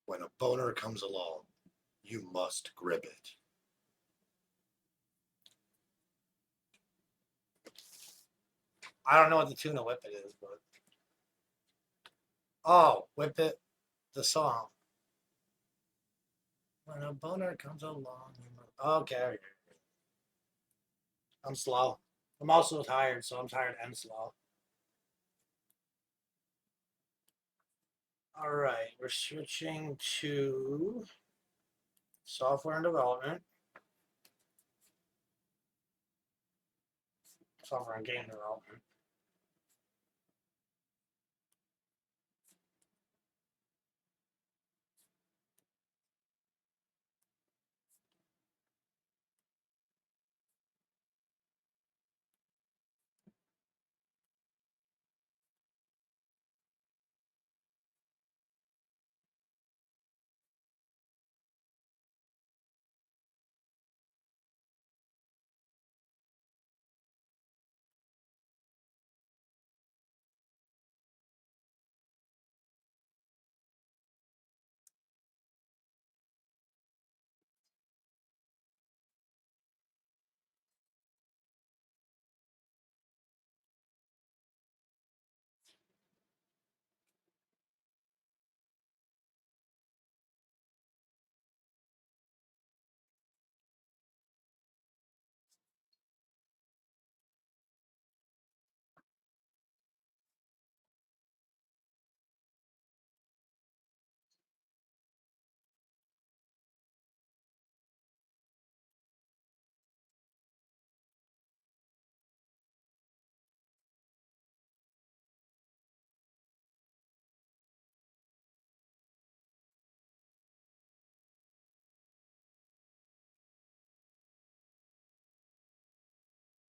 When a boner comes along, you must grip it. I don't know what the tuna whip it is, but oh, whip it, the song. When a boner comes along, okay. I'm slow. I'm also tired, so I'm tired and slow. All right, we're switching to software and development, software and game development.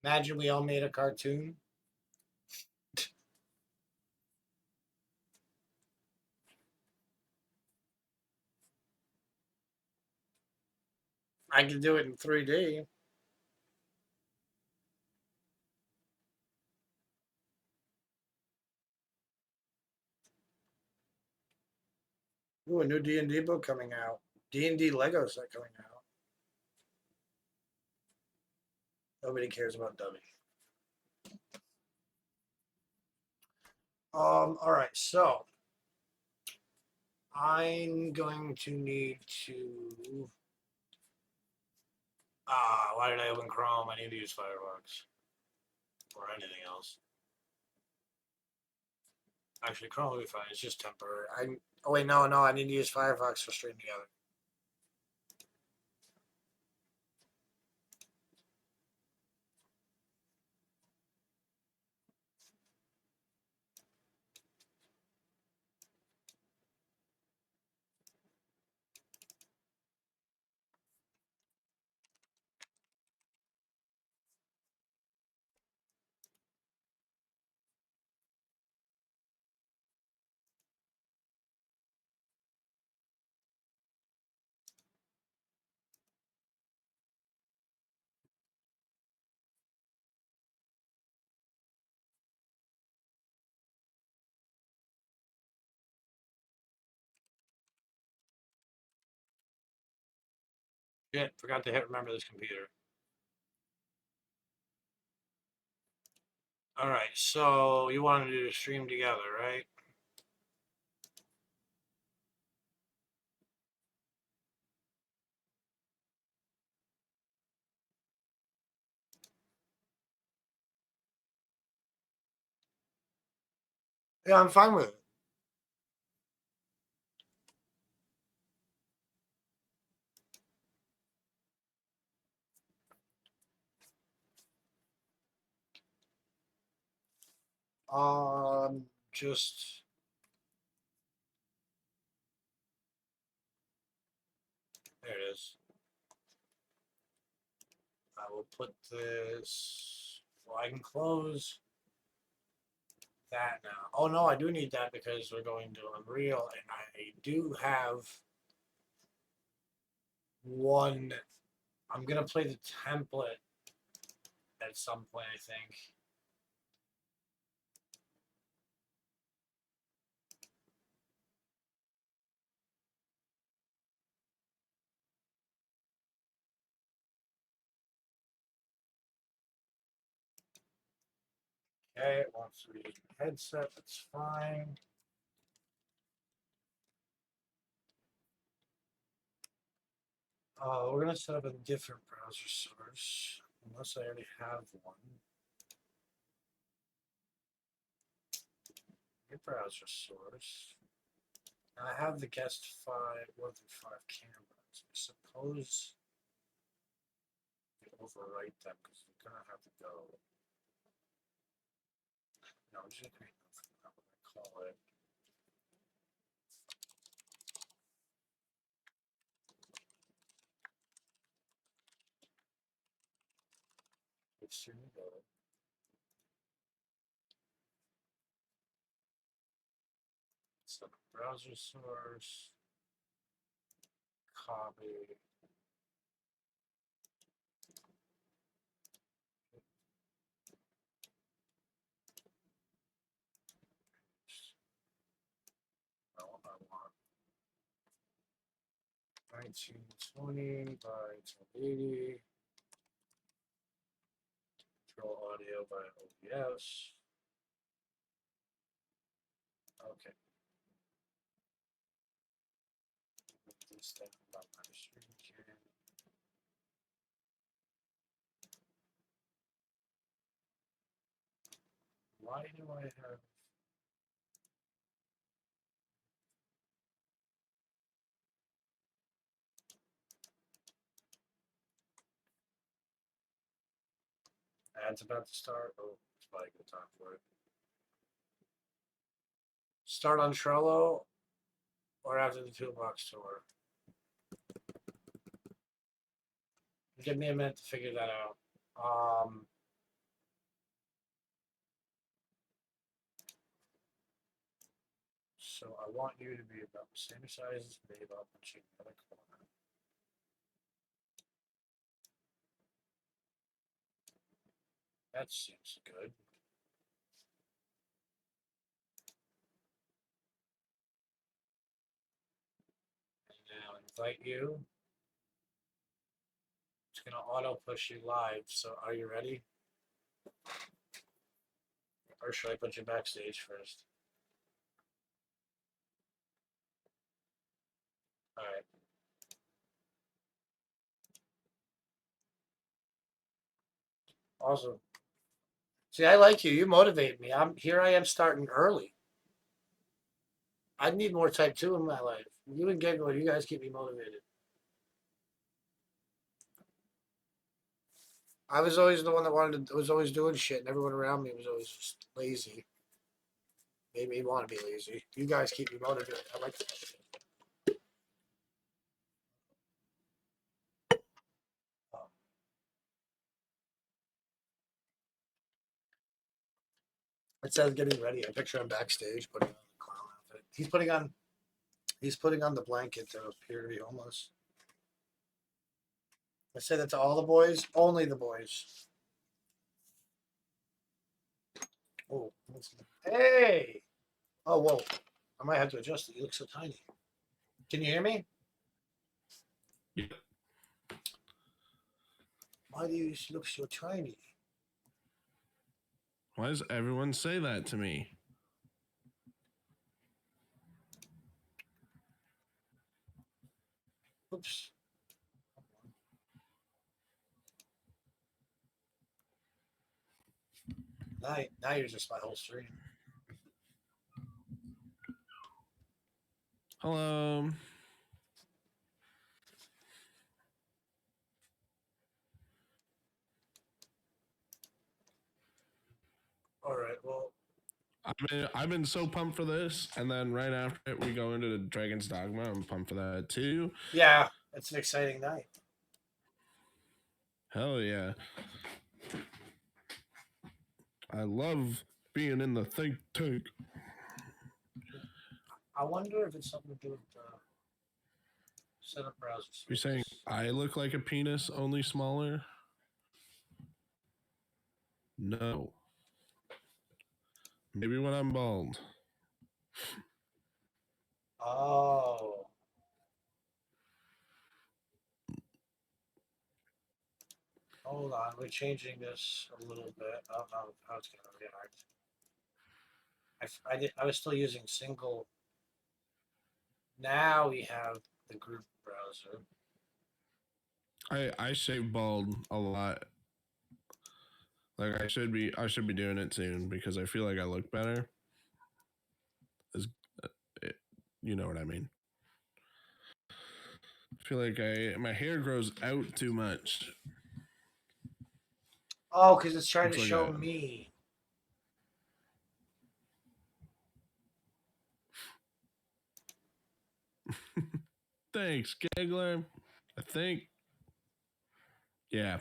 Imagine we all made a cartoon. I can do it in 3D. Ooh, a new D&D book coming out. D&D Lego set coming out. Nobody cares about Dubby. All right, so I'm going to need to. Why did I open Chrome? I need to use Firefox or anything else. Actually, Chrome will be fine. It's just temporary. Oh wait, no, I need to use Firefox for Stream Together. Shit, forgot to hit remember this computer. All right, so you wanted to do the stream together, right? Yeah, I'm fine with it. Just there it is. I will put this. Well, I can close that now. Oh no, I do need that because we're going to Unreal, and I do have one. I'm gonna play the template at some point, I think. Okay, it wants to use the headset. That's fine. We're gonna set up a different browser source, unless I already have one. New browser source. Now I have the guest 1 through 5 cameras. I suppose we overwrite them because we're gonna have to go. No, I'm just gonna create what I call it. Let's see. So browser source, copy. Well, I want 1920 by 1080. Control audio by OBS. Okay. This thing about my stream here. Why do I have ads about to start? Oh, it's probably a good time for it. Start on Trello or after the toolbox tour. Give me a minute to figure that out. So I want you to be about the same size as me, about punching the other corner. That seems good. And now invite you. It's gonna auto push you live. So are you ready? Or should I put you backstage first? All right. Awesome. See, I like you. You motivate me. I am starting early. I need more type 2 in my life. You and Giggler, you guys keep me motivated. I was always the one that was always doing shit, and everyone around me was always just lazy. Made me want to be lazy. You guys keep me motivated. I like that shit. It says getting ready. I picture him backstage putting on the clown outfit. He's putting on the blanket to appear to be homeless. I say that to all the boys, only the boys. Oh, hey! Oh, whoa. I might have to adjust it. You look so tiny. Can you hear me? Yep. Why do you look so tiny? Why does everyone say that to me? Oops. Now you're just my whole stream. Hello. All right, well, I've been so pumped for this, and then right after it, we go into the Dragon's Dogma. I'm pumped for that too. yeah, it's an exciting night. Hell yeah! I love being in the think tank. I wonder if it's something to do with setup browsers. You're saying I look like a penis, only smaller? No. Maybe when I'm bald. Oh. Hold on, we're changing this a little bit. I don't know how it's gonna react. I was still using single. Now we have the group browser. I shave bald a lot. Like I should be doing it soon because I feel like I look better. As you know what I mean. I feel like my hair grows out too much. Oh, because it's trying It's to like show a- me. Thanks, Giggler. I think. Yeah.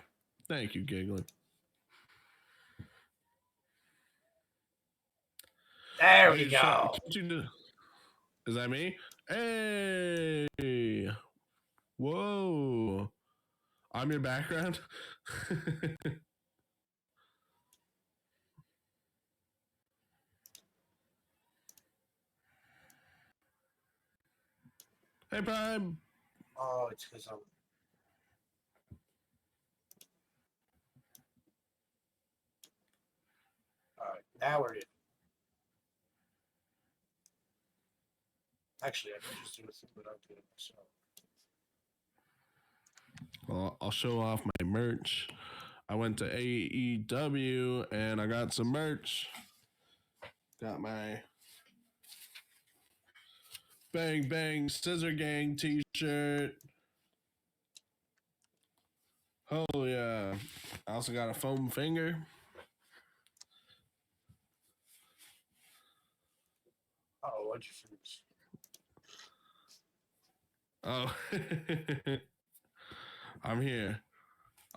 Thank you, Giggler. There Hey, we go. Is that me? Hey. Whoa. I'm your background. Hey, Prime. Oh, it's because I'm. All right, now we're in. Actually, I can just do it without doing it myself. Well, I'll show off my merch. I went to AEW and I got some merch. Got my Bang Bang Scissor Gang t-shirt. Oh yeah. I also got a foam finger. Oh, what'd you finish? Oh. I'm here.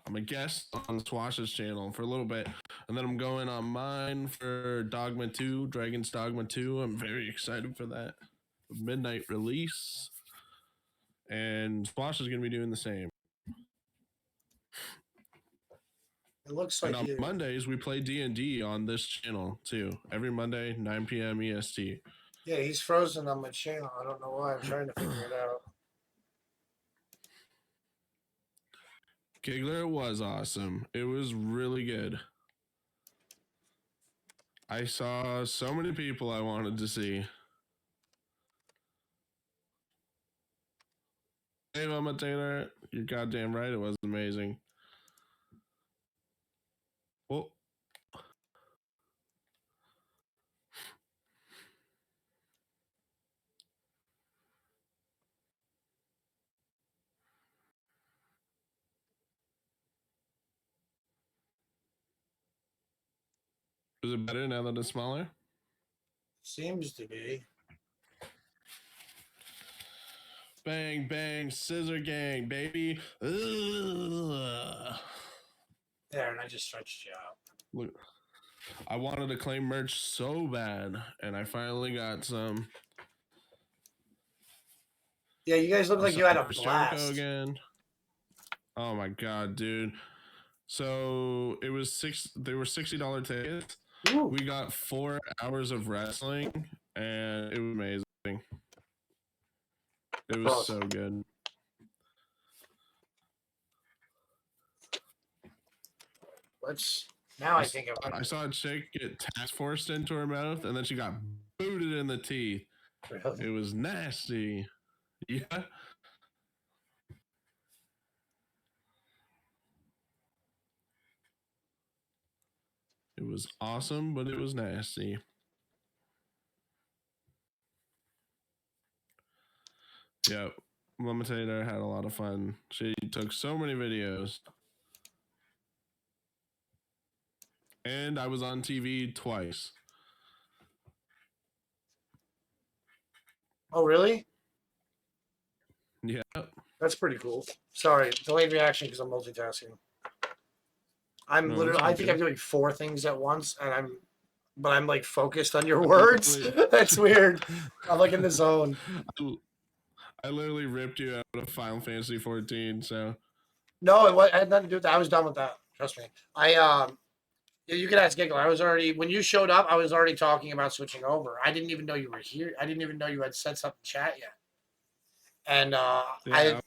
I'm a guest on Swash's channel for a little bit, and then I'm going on mine for Dogma 2, Dragon's Dogma 2. I'm very excited for that. Midnight release. And Swash is going to be doing the same. It looks And like on you. Mondays, we play D&D on this channel, too. Every Monday, 9 p.m. EST. Yeah, he's frozen on my channel. I don't know why. I'm trying to figure it out. Giggler was awesome. It was really good. I saw so many people I wanted to see. Hey, Mama Taylor, you're goddamn right. It was amazing. Well, is it better now that it's smaller? Seems to be. Bang, bang, scissor gang, baby. Ugh. There, and I just stretched you out. Look, I wanted to claim merch so bad, and I finally got some. Yeah, you guys look I like saw you had a Chris blast. Jericho again. Oh my god, dude. So it was they were $60 tickets. Ooh. We got 4 hours of wrestling, and it was amazing. It was so good. Now I think of I saw a chick get task forced into her mouth, and then she got booted in the teeth. Really? It was nasty. Yeah. It was awesome, but it was nasty. Yeah, Mama Taylor had a lot of fun. She took so many videos. And I was on TV twice. Oh, really? Yeah. That's pretty cool. Sorry, delayed reaction because I'm multitasking. I'm No, literally. that's I all think good. I'm doing 4 things at once, and I'm like focused on your words. That's weird. I'm like in the zone. I literally ripped you out of Final Fantasy 14, so. No, it had nothing to do with that. I was done with that. Trust me. Yeah, you can ask Giggler. I was already when you showed up. I was already talking about switching over. I didn't even know you were here. I didn't even know you had said something in chat yet. And Yeah,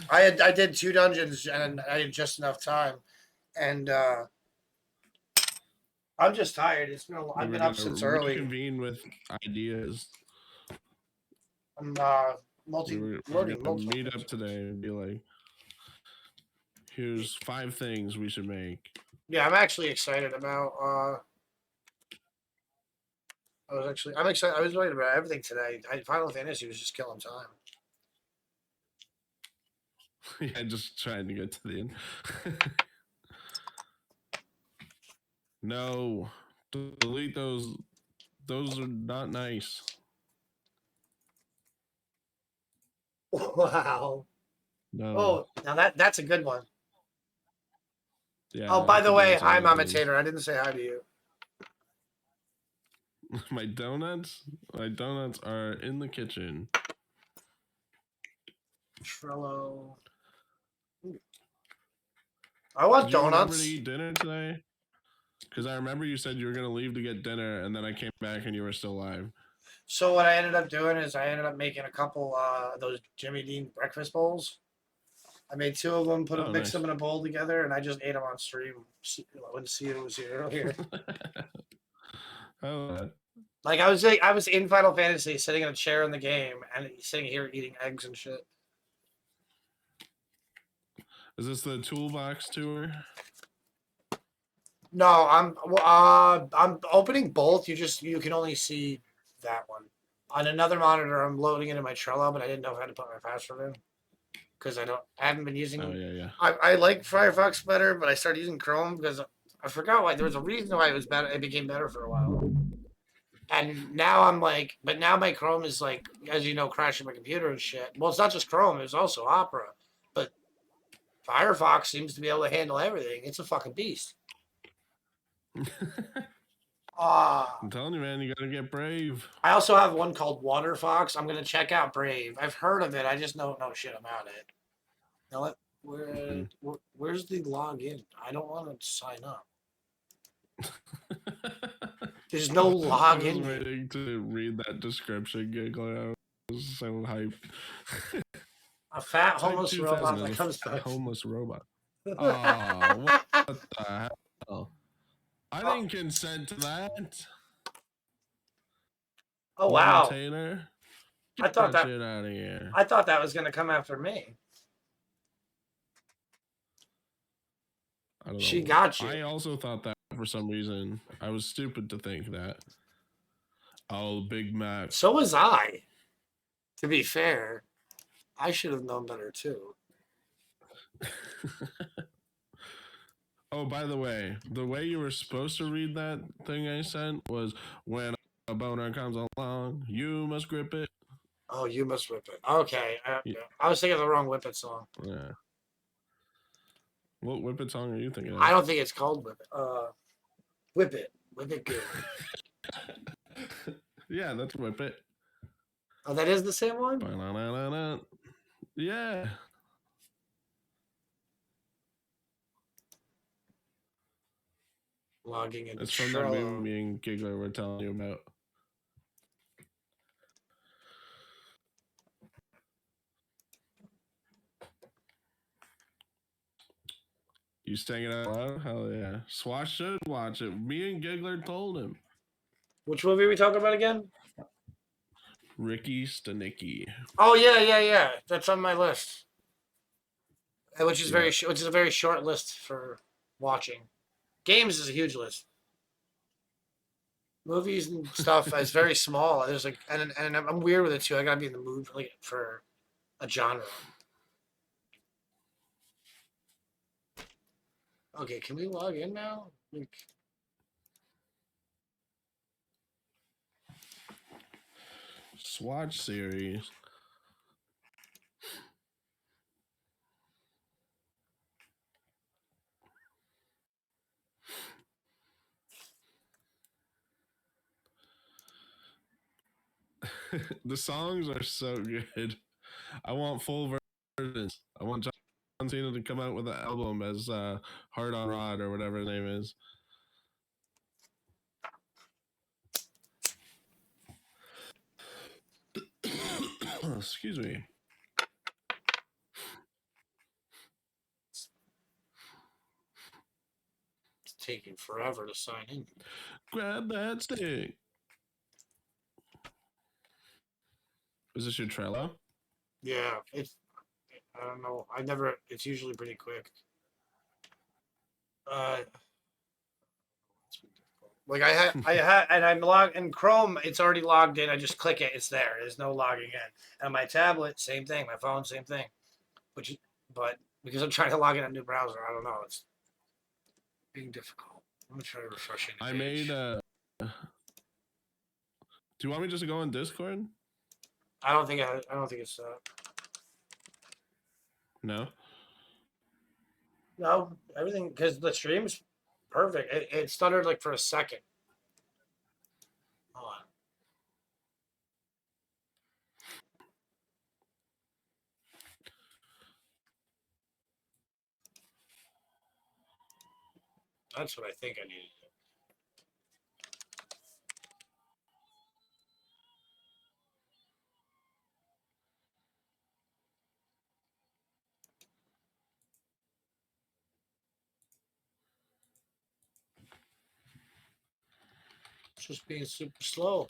I did 2 dungeons and I had just enough time. And I'm just tired. It's been I've been up since early. Reconvene with ideas. I'm We were loading gonna multiple meet things. up today and be like, here's 5 things we should make. Yeah, I'm actually excited about. I'm excited. I was worried about everything today. Final Fantasy was just killing time. Yeah, just trying to get to the end. No, delete those. Those are not nice. Wow. No. Oh, now that's a good one. Yeah. Oh, by I the could way, delete hi, some Mama of those. Tater. I didn't say hi to you. My donuts are in the kitchen. Trello. I want Did you remember donuts. to eat dinner today? Because I remember you said you were gonna leave to get dinner, and then I came back and you were still alive. So what I ended up doing is I ended up making a couple those Jimmy Dean breakfast bowls. I made 2 of them, mixed nice. them in a bowl together, and I just ate them on stream. When Sia was here earlier. Oh, Like I was in Final Fantasy, sitting in a chair in the game, and sitting here eating eggs and shit. is this the toolbox tour? No, I'm opening both. You can only see that one. On another monitor, I'm loading it in my Trello, but I didn't know how to put my password in because I haven't been using. Oh yeah. I like Firefox better, but I started using Chrome because I forgot why. There was a reason why it was better. It became better for a while. And now I'm like, but now my Chrome is like, as you know, crashing my computer and shit. Well, it's not just Chrome; it's also Opera. But Firefox seems to be able to handle everything. It's a fucking beast. I'm telling you, man, you gotta get brave. I also have one called Waterfox. I'm gonna check out Brave. I've heard of it. I just don't know shit about it. Now, where's the login? I don't want to sign up. There's no I was login. waiting to read that description, Giggler. I was so hyped. A fat Type homeless 2000 robot is that a comes fat back. homeless robot. Oh, what the hell? I Oh. didn't consent to that. Oh Mom wow! Taylor, I get thought that that shit out of here. I thought that was gonna come after me. I don't know. She got you. I also thought that for some reason. I was stupid to think that. Oh, Big Mac. So was I. To be fair, I should have known better too. Oh, by the way you were supposed to read that thing I sent was when a boner comes along, you must grip it. Oh, you must whip it. Okay, Yeah. I was thinking of the wrong Whip It song. Yeah. What Whip It song are you thinking of? I don't think it's called Whip It. Whip It good. Yeah, that's Whip It. Oh, that is the same one. Ba-na-na-na-na. Yeah. Logging in It's from that Trello. movie me and Giggler were telling you about. You sang it out loud? Hell yeah. Swash should watch it. Me and Giggler told him. Which movie are we talking about again? Ricky Stanicky. Oh yeah. That's on my list. Which is Yeah. which is a very short list for watching. Games is a huge list. Movies and stuff is very small. There's like, and I'm weird with it too. I gotta be in the mood for a genre. Okay, can we log in now? Like, Swatch series. The songs are so good. I want full versions. I want John Cena to come out with an album as Hard on Rod or whatever his name is. Excuse me. it's taking forever to sign in. Grab that stick. Is this your Trello? Yeah, I don't know. It's usually pretty quick. Like I had, and I'm logged in Chrome. It's already logged in. I just click it. It's there. There's no logging in. And on my tablet, same thing. My phone, same thing. But because I'm trying to log in a new browser, I don't know. It's being difficult. I'm gonna try refreshing. I made do you want me just to go on Discord? I don't think it's No. no everything because the stream's perfect. It stuttered like for a second. Hold on. That's what I think I needed. It's just being super slow.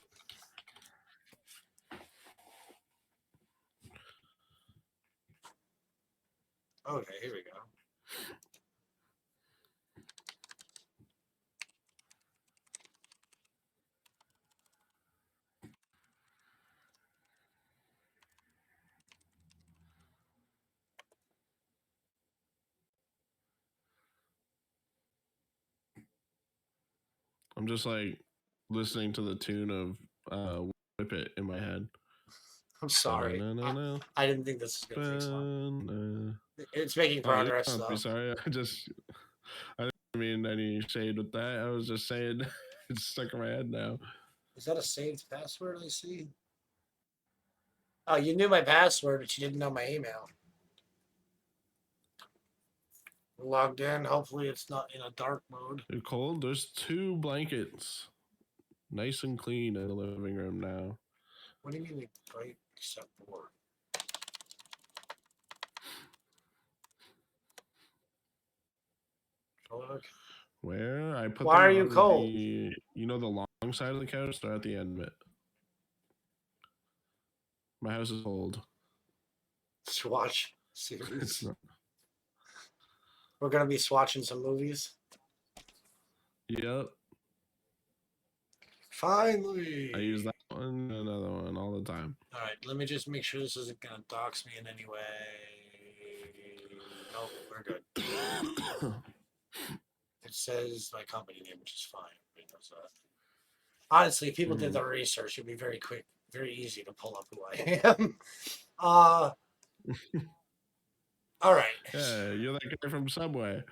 Okay, here we go. I'm just like listening to the tune of Whip It in my head. I'm sorry. No. I didn't think this was gonna take so long. It's making You progress don't have to though. be sorry. I didn't mean any shade with that. I was just saying it's stuck in my head now. Is that a saved password I see? Oh, you knew my password, but you didn't know my email. Logged in. Hopefully, it's not in a dark mode. You're cold? There's 2 blankets. Nice and clean in the living room now. What do you mean, right? Except for. Look. Where? I put Why them are you on cold? the, you know, the long side of the couch? They're at the end of it. My house is old. Swatch It's series. not. We're gonna be swatching some movies. Yep. Finally. I use that one and another one all the time. All right, let me just make sure this isn't gonna dox me in any way. Nope, we're good. It says my company name, which is fine. Everybody knows that. Honestly, if people did their research, it'd be very quick, very easy to pull up who I am. All right. Yeah, you're that guy from Subway.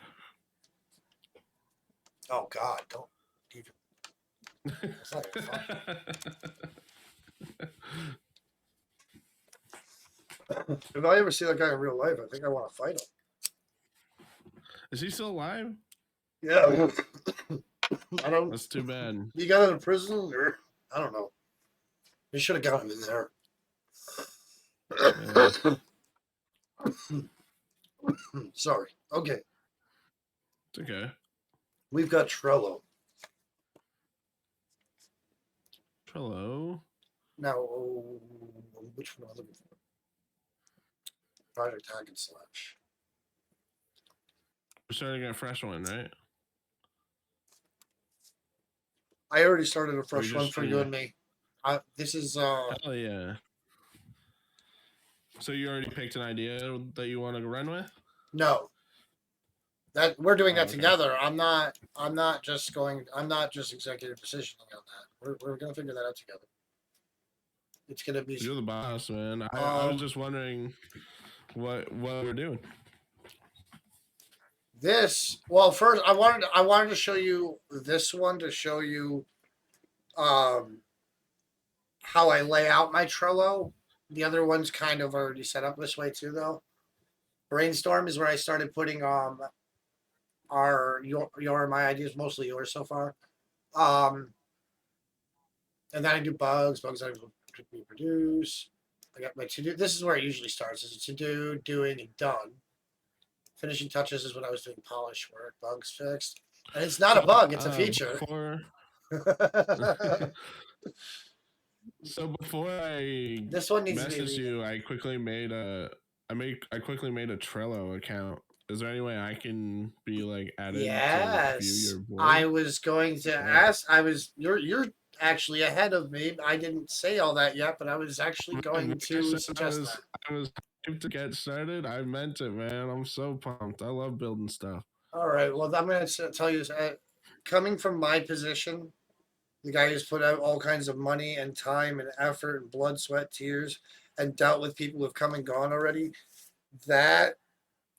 Oh God, don't even. That's not even fun. If I ever see that guy in real life, I think I want to fight him. Is he still alive? Yeah. I don't. That's too bad. You got out of prison, or I don't know. You should have got him in there. Sorry. Okay. It's okay. We've got Trello. Trello. Now, which one am I looking for? Project Hack and Slash. We're starting a fresh one, right? I already started a fresh just one for you and me. This is Hell yeah. So you already picked an idea that you want to run with? no. That we're doing that okay. together. I'm not just executive decisioning on that. We're gonna figure that out together. It's gonna be You're the boss, man. I was just wondering what we're doing. this. Well, first I wanted to show you this one to show you how I lay out my Trello. The other one's kind of already set up this way too, though. Brainstorm is where I started putting my ideas, mostly yours so far. And then I do bugs I reproduce. I got my to do. This is where it usually starts. Is to do, doing, and done. Finishing touches is when I was doing polish work, bugs fixed. And it's not a bug, it's a feature. So before I This one needs to be messaged you, I quickly made a Trello account. Is there any way I can be like added to view Yes. your board? I was going to ask. You're actually ahead of me. I didn't say all that yet, but I was actually going to suggest that. I was hyped to get started. I meant it, man. I'm so pumped. I love building stuff. All right. Well, I'm going to tell you, coming from my position, the guy who's put out all kinds of money and time and effort and blood, sweat, tears, and dealt with people who've come and gone already, that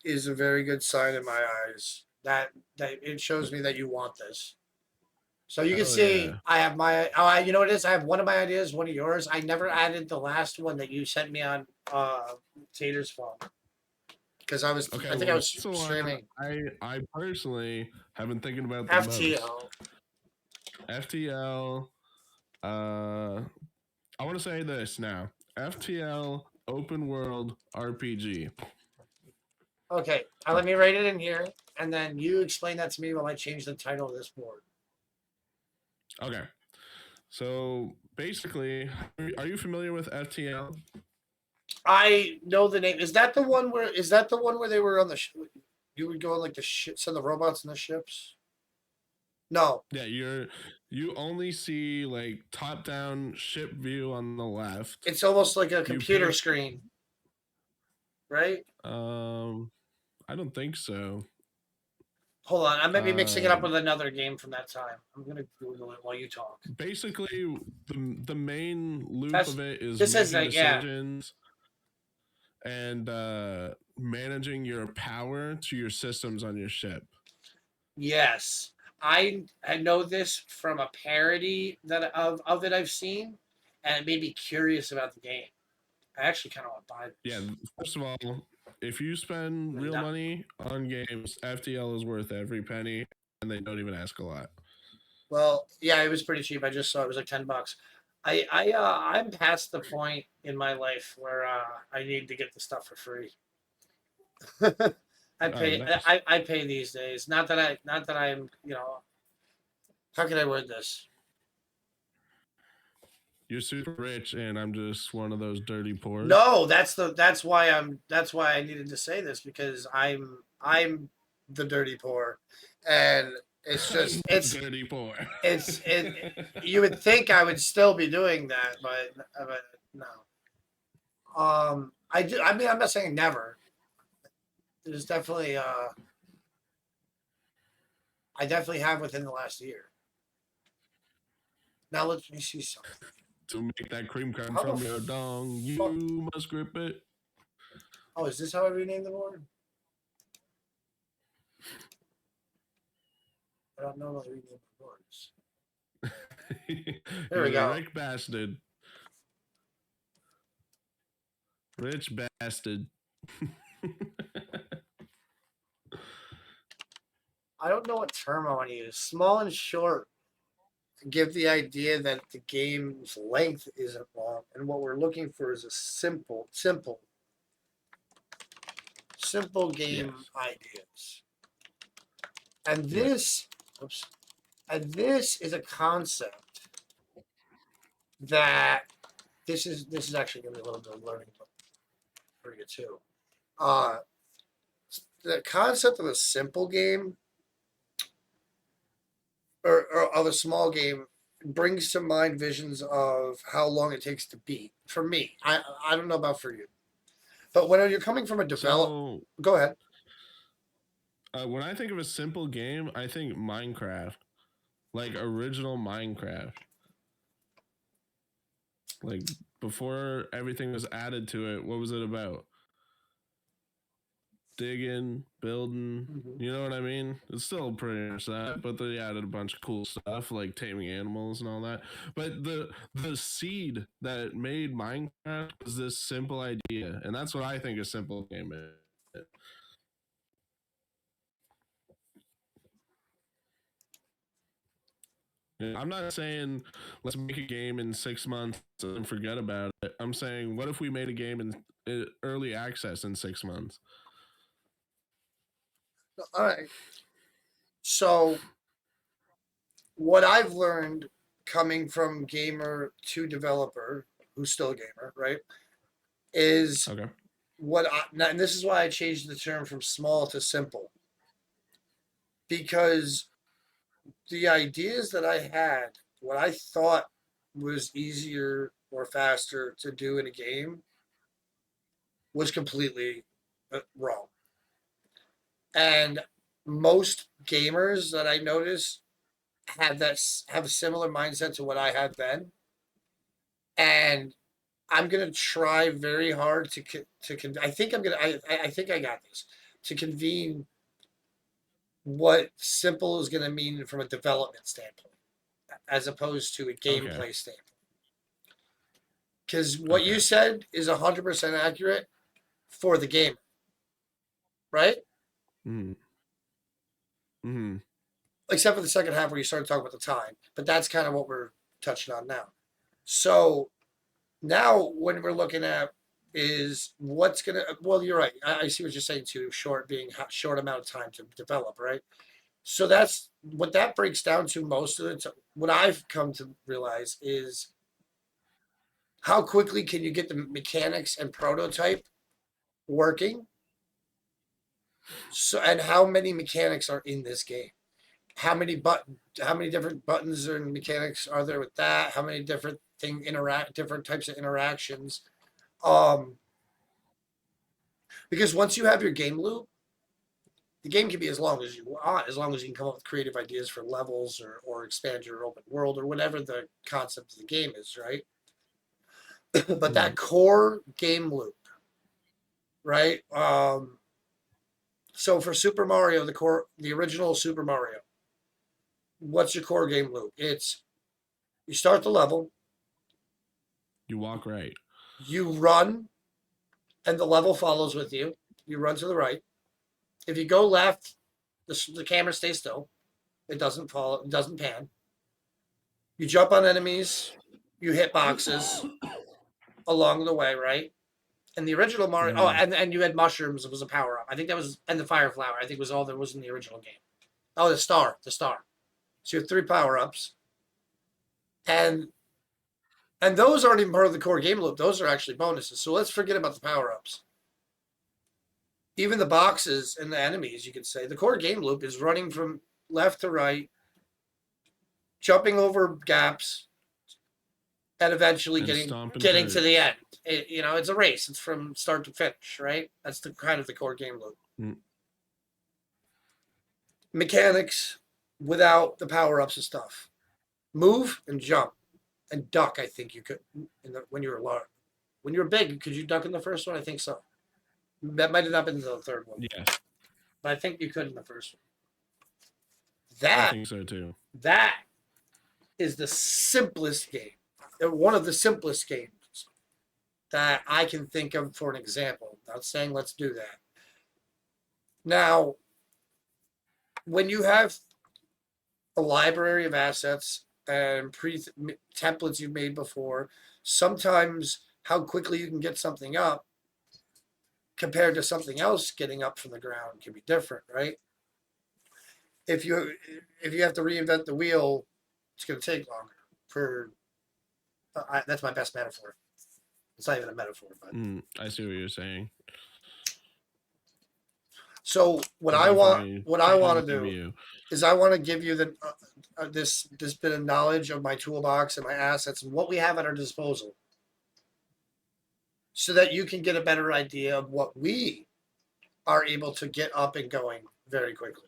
is a very good sign in my eyes. That it shows me that you want this. So you can see yeah. I have my you know what it is? I have one of my ideas, one of yours. I never added the last one that you sent me on Tater's phone. Because I was I think I was streaming. I personally have been thinking about the FTL. FTL. I want to say this now. FTL open world RPG. Okay, let me write it in here, and then you explain that to me while I change the title of this board. Okay. So basically, are you familiar with FTL? I know the name. Is that the one where they were on the? You would go on like the ship, send the robots in the ships. No. Yeah, you only see like top down ship view on the left. It's almost like a computer screen, right? I don't think so. Hold on, I might be mixing it up with another game from that time. I'm gonna Google it while you talk. Basically, the main loop of it is this making is like, decisions. and managing your power to your systems on your ship. Yes, I know this from a parody that of it I've seen, and it made me curious about the game. I actually kind of want to buy Yeah, this. first of all, if you spend real No. money on games, FTL is worth every penny, and they don't even ask a lot. Well, yeah, it was pretty cheap. I just saw it was like $10. I'm past the point in my life where I need to get the stuff for free. I Oh, pay nice. I pay these days. Not that I'm how can I word this? You're super rich, and I'm just one of those dirty poors. No, that's why I needed to say this because I'm the dirty poor, and it's just dirty poor. you would think I would still be doing that, but no. I mean, I'm not saying never. There's definitely I definitely have within the last year. Now let me see something. To make that cream come How the from your dong, fuck- you must grip it. Oh, is this how I rename the board? I don't know how to rename the boards. There we You're go. Rick bastard. Rich bastard. I don't know what term I want to use. Small and short give the idea that the game's length isn't long, and what we're looking for is a simple game ideas. And this, is a concept that this is actually going to be a little bit of learning for you too. The concept of a simple game or of a small game brings to mind visions of how long it takes to beat. For me, I don't know about for you, but when you're coming from a develop, go ahead. When I think of a simple game, I think Minecraft, like original Minecraft, like before everything was added to it. What was it about? Digging, building, you know what I mean? It's still pretty much that, but they added a bunch of cool stuff like taming animals and all that. But the seed that made Minecraft was this simple idea, and that's what I think a simple game is. I'm not saying let's make a game in 6 months and forget about it. I'm saying what if we made a game in early access in 6 months? All right. So, what I've learned coming from gamer to developer, who's still a gamer, right, is Okay. and this is why I changed the term from small to simple. Because the ideas that I had, what I thought was easier or faster to do in a game, was completely wrong. And most gamers that I notice have a similar mindset to what I had then, and I'm gonna try very hard to I think I think I got this to convene what simple is gonna mean from a development standpoint, as opposed to a gameplay standpoint. Because what you said is 100% accurate for the gamer, right? Except for the second half where you started talking about the time, but that's kind of what we're touching on now. So now when we're looking at is what's gonna well, you're right. I see what you're saying too. Short amount of time to develop, right? So that's what that breaks down to most of it. What I've come to realize is how quickly can you get the mechanics and prototype working? So and how many mechanics are in this game? How many different buttons and mechanics are there with that? How many different different types of interactions? Because once you have your game loop, the game can be as long as you want, as long as you can come up with creative ideas for levels or expand your open world or whatever the concept of the game is, right? But that core game loop right? So for Super Mario, the original Super Mario, what's your core game loop? It's you start the level, You walk right. you run, and the level follows with you. You run to the right. If you go left, the camera stays still. It doesn't fall. It doesn't pan. You jump on enemies. You hit boxes along the way, right? And the original Mario. Oh, and you had mushrooms. It was a power up. I think that was and the fire flower. I think was all there was in the original game. Oh, the star. So you have 3 power ups, and those aren't even part of the core game loop. Those are actually bonuses. So let's forget about the power ups. Even the boxes and the enemies, you could say the core game loop is running from left to right, jumping over gaps, and eventually getting to the end. It's a race. It's from start to finish, right? That's the kind of the core game loop. Mm. Mechanics without the power ups and stuff. Move and jump and duck. I think you could when you were large. When you were big, could you duck in the first one? I think so. That might have not been the third one. Yeah, But I think you could in the first one. I think so too. That is the simplest game. One of the simplest games that I can think of for an example. Not saying let's do that. Now, when you have a library of assets and templates you've made before, sometimes how quickly you can get something up compared to something else getting up from the ground can be different, right? If you have to reinvent the wheel, it's going to take longer. That's my best metaphor. It's not even a metaphor, but I see what you're saying. So what I want to do is I want to give you this bit of knowledge of my toolbox and my assets and what we have at our disposal, so that you can get a better idea of what we are able to get up and going very quickly.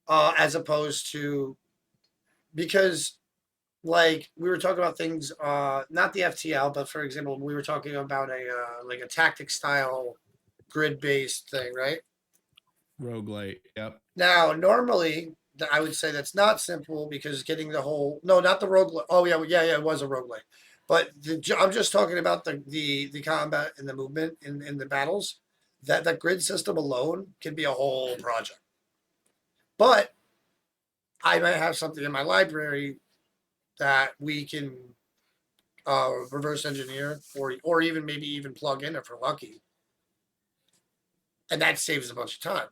As opposed to, because like we were talking about things, not the FTL, but for example, we were talking about a tactic style grid based thing, right? Roguelite. Yep. Now, normally, I would say that's not simple because getting the whole not the roguelite. Oh yeah, it was a roguelite. But I'm just talking about the combat and the movement in the battles. That grid system alone can be a whole project. But I might have something in my library that we can reverse engineer or even maybe even plug in if we're lucky. And that saves a bunch of time.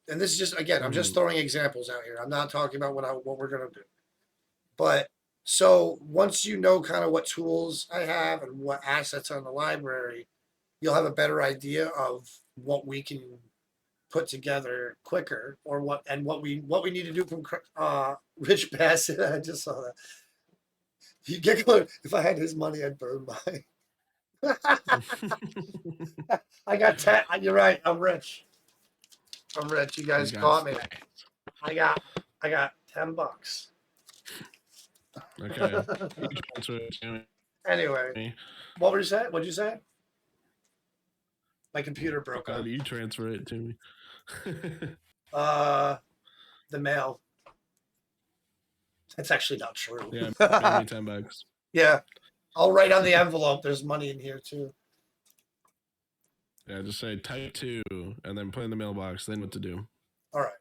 And this is just, again, I'm just throwing examples out here. I'm not talking about what we're going to do. But so once you know kind of what tools I have and what assets are in the library, you'll have a better idea of what we can put together quicker, or what we need to do from Rich Bassett. I just saw that. You get going. If I had his money, I'd burn mine. I got 10. You're right. I'm rich. You guys caught me. I got $10. Okay. Anyway, what were you saying? What'd you say? My computer broke How up. do you transfer it to me? The mail. That's actually not true. Yeah, maybe $10. Yeah, I'll write on the envelope. There's money in here too. Yeah, just say type 2 and then put in the mailbox. Then what to do? All right.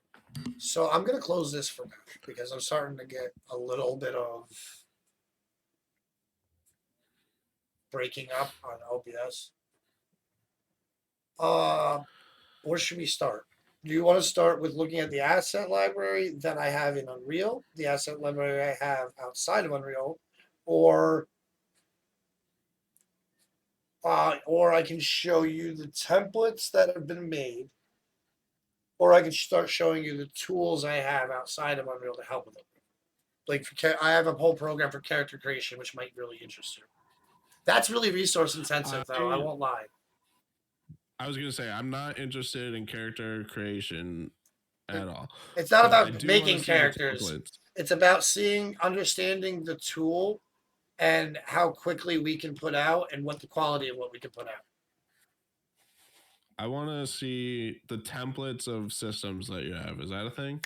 So I'm gonna close this for now because I'm starting to get a little bit of breaking up on OBS. Where should we start? Do you want to start with looking at the asset library that I have in Unreal, the asset library I have outside of Unreal, or I can show you the templates that have been made, or I can start showing you the tools I have outside of Unreal to help with it. Like I have a whole program for character creation, which might really interest you. That's really resource intensive, though. I won't lie. I was gonna say I'm not interested in character creation at all. It's not about making characters. It's about understanding the tool and how quickly we can put out and what the quality of what we can put out. I want to see the templates of systems that you have. Is that a thing?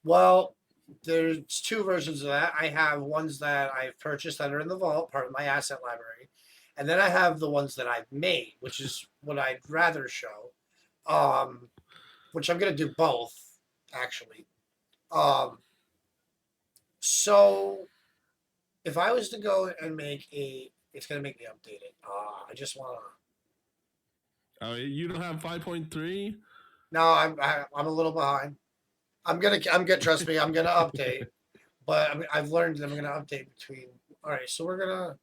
Well, there's two versions of that. I have ones that I've purchased that are in the vault, part of my asset library, and then I have the ones that I've made, which is what I'd rather show. Which I'm gonna do both, actually. So if I was to go and make it's gonna make me update it. I just wanna. Oh, you don't have 5.3? No, I'm a little behind. I'm good. Trust me, I'm gonna update. But I mean, I've learned that I'm gonna update between. All right, so we're gonna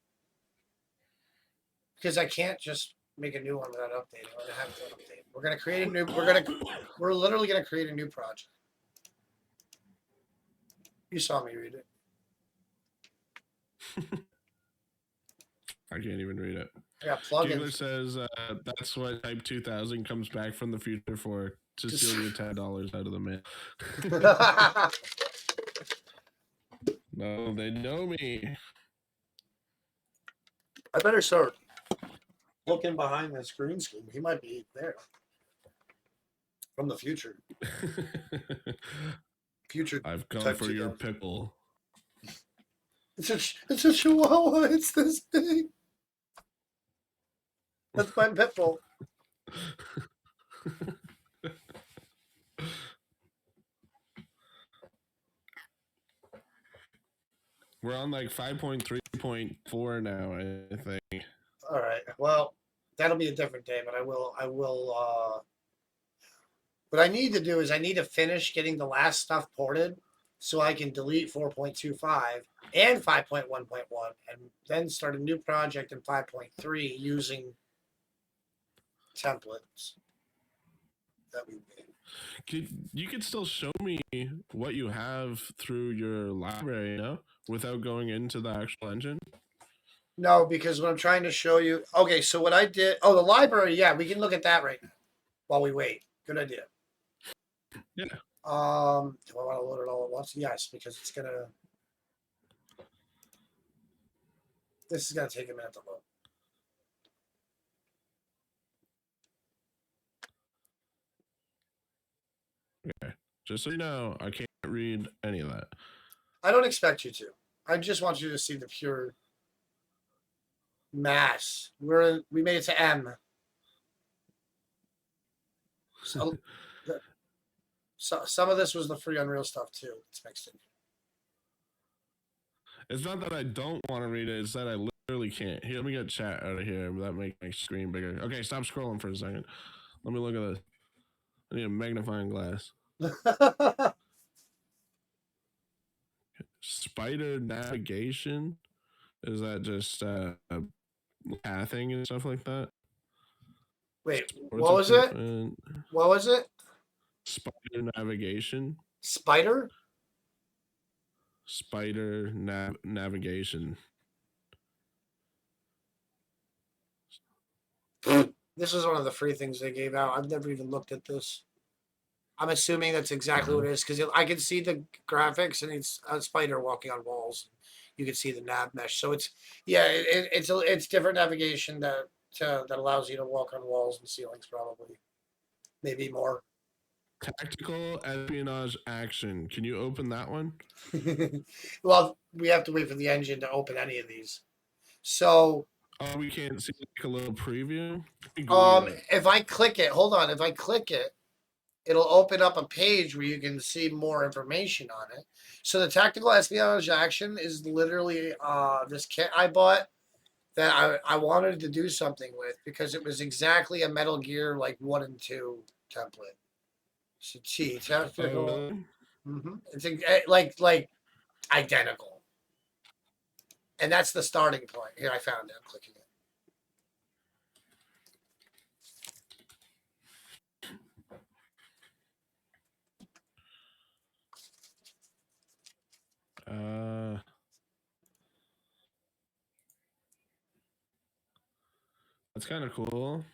because I can't just make a new one without updating. We're gonna have to update. We're gonna create a new. We're literally gonna create a new project. You saw me read it. I can't even read it. I got Giggler plugins. says that's what Type 2000 comes back from the future for, to steal your $10 out of the mail. No, they know me. I better start looking behind this green screen. He might be there from the future. Future. I've come Type for your 2000. pickle. It's a chihuahua. It's this big. That's my pit bull. We're on like 5.3.4 now, I think. All right. Well, that'll be a different day, but I will. What I need to do is I need to finish getting the last stuff ported so I can delete 4.25 and 5.1.1 and then start a new project in 5.3 using templates that we made. You could still show me what you have through your library, no? Without going into the actual engine? No, because what I'm trying to show you. Okay, so what I did. Oh, the library. Yeah, we can look at that right now while we wait. Good idea. Yeah. Do I want to load it all at once? Yes, because it's gonna. This is gonna take a minute to load. Okay. Just so you know, I can't read any of that. I don't expect you to. I just want you to see the pure mass. We made it to M. So, some of this was the free Unreal stuff too. It's mixed in. It's not that I don't want to read it, it's that I literally can't. Here, let me get chat out of here. That makes my screen bigger. Okay, stop scrolling for a second. Let me look at this. I need a magnifying glass. Spider navigation? Is that just pathing and stuff like that? Wait, what was it? What was it? Spider navigation. Spider? Spider navigation. This is one of the free things they gave out. I've never even looked at this. I'm assuming that's exactly what it is because I can see the graphics and it's a spider walking on walls. You can see the nav mesh. So it's it's different navigation that allows you to walk on walls and ceilings probably, maybe more. Tactical espionage action. Can you open that one? Well, we have to wait for the engine to open any of these. So Oh, we can't see like a little preview. if I click it, hold on. If I click it, it'll open up a page where you can see more information on it. So the tactical espionage action is literally this kit I bought that I wanted to do something with because it was exactly a Metal Gear like 1 and 2 template. So T tactical. Oh, really? It's like identical. And that's the starting point. Here I found it. I'm clicking it. That's kind of cool.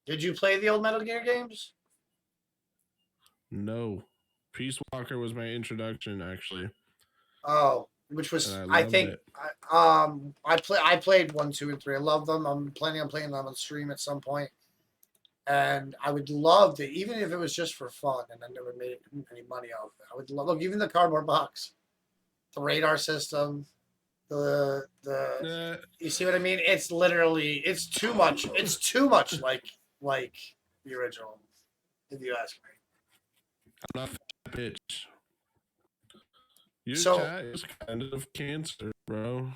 Did you play the old Metal Gear games? No. Peace Walker was my introduction, actually. Oh, which was And I loved think it. I played 1, 2, and 3. I love them. I'm planning on playing them on stream at some point. And I would love to, even if it was just for fun, and I never made any money off it. I would love, look, even the cardboard box, the radar system, the you see what I mean? It's literally it's too much. It's too much like the original, if you ask me. I'm not a bitch. Your So chat is kind of cancer, bro.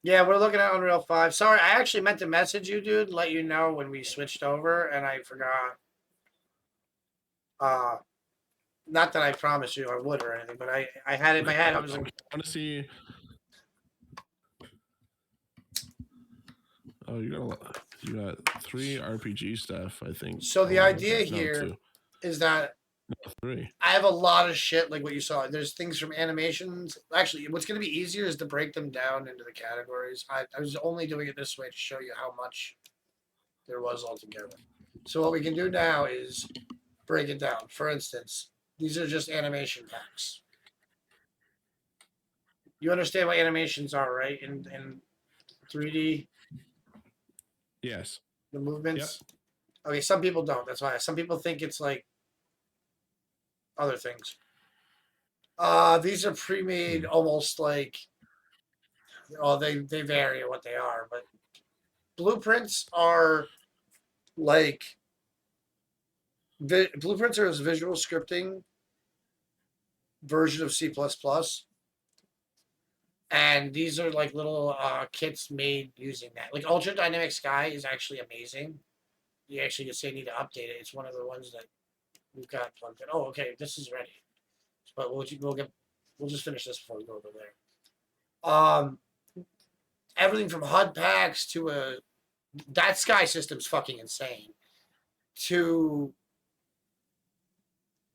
yeah, we're looking at Unreal 5. Sorry, I actually meant to message you, dude, let you know when we switched over, and I forgot. Not that I promised you I would or anything, but I had it in my head. I was like, I want to see. Oh, you got 3 RPG stuff, I think. so the Oh, idea okay. No, here 2. is that No, 3. I have a lot of shit like what you saw. There's things from animations. Actually, what's going to be easier is to break them down into the categories. I was only doing it this way to show you how much there was altogether. So what we can do now is break it down. For instance, these are just animation packs. You understand what animations are, right? In 3D, Yes. the movements. Yep. Okay, some people don't. That's why some people think it's like other things. These are pre-made, almost like, oh, they vary what they are, but blueprints are like blueprints are a visual scripting version of C++, and these are like little kits made using that. Like Ultra Dynamic Sky is actually amazing. You actually just say you need to update it. It's one of the ones that we've got plugged in. Oh, okay, this is ready, but we'll just finish this before we go over there. Everything from HUD packs to that sky system's fucking insane. To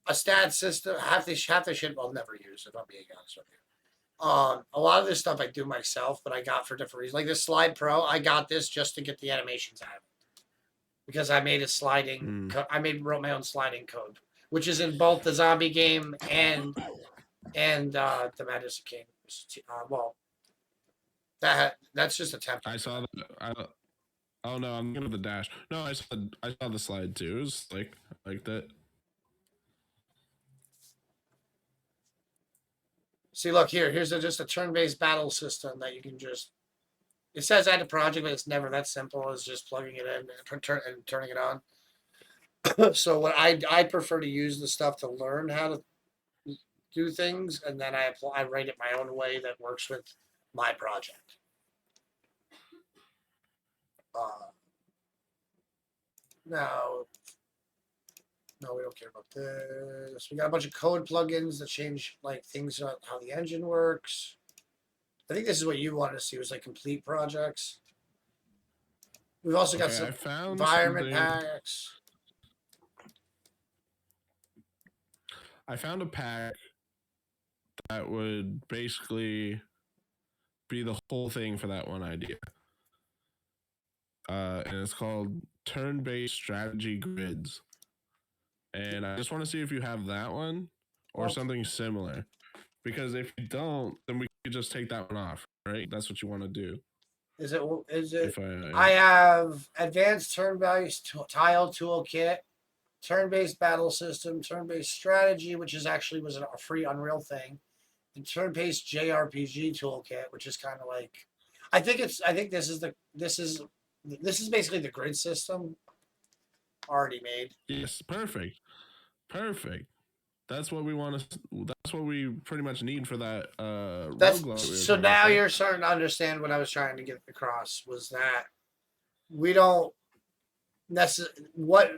a stat system, half the shit I'll never use, if I'm being honest with you. A lot of this stuff I do myself, but I got for different reasons. Like this Slide Pro, I got this just to get the animations out of it. Because I made a sliding, wrote my own sliding code, which is in both the zombie game and the Madness of King. Well, that's just a template. I saw that. Oh no, I'm thinking of the dash. No, I saw the slide too. It was like that. See, look here. Here's just a turn-based battle system that you can just. It says add a project, but it's never that simple as just plugging it in and turning it on. So what I prefer to use the stuff to learn how to do things, and then I write it my own way that works with my project. Now, no, we don't care about this. We got a bunch of code plugins that change like things about how the engine works. I think this is what you wanted to see, was like complete projects. We've also got some environment packs. I found a pack that would basically be the whole thing for that one idea. And it's called Turn-Based Strategy Grids. And I just want to see if you have that one or something similar. Because if you don't, then we could just take that one off, right? That's what you want to do. Is it? I have advanced turn-based tile toolkit, turn-based battle system, turn-based strategy, which is actually was a free Unreal thing, and turn-based JRPG toolkit, which is kind of like, I think this is basically the grid system already made. Yes, perfect. That's what we want to. That's what we pretty much need for that. So now you're starting to understand what I was trying to get across, was that we don't necessarily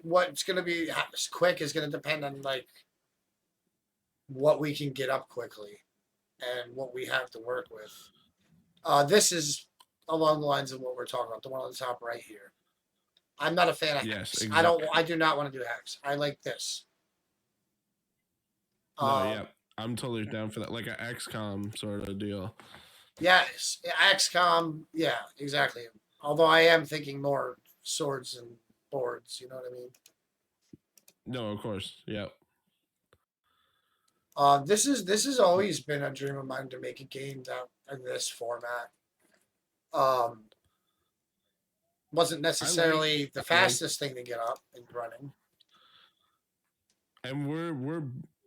what's going to be quick is going to depend on like what we can get up quickly and what we have to work with. This is along the lines of what we're talking about, the one on the top right here. I'm not a fan of Hex. Exactly. I do not want to do Hex. I like this. Yeah, I'm totally down for that, like an XCOM sort of deal. Yes, XCOM. Yeah, exactly. Although I am thinking more swords and boards. You know what I mean? No, of course. Yeah. This has always been a dream of mine to make a game that in this format. Wasn't necessarily the fastest thing to get up and running. And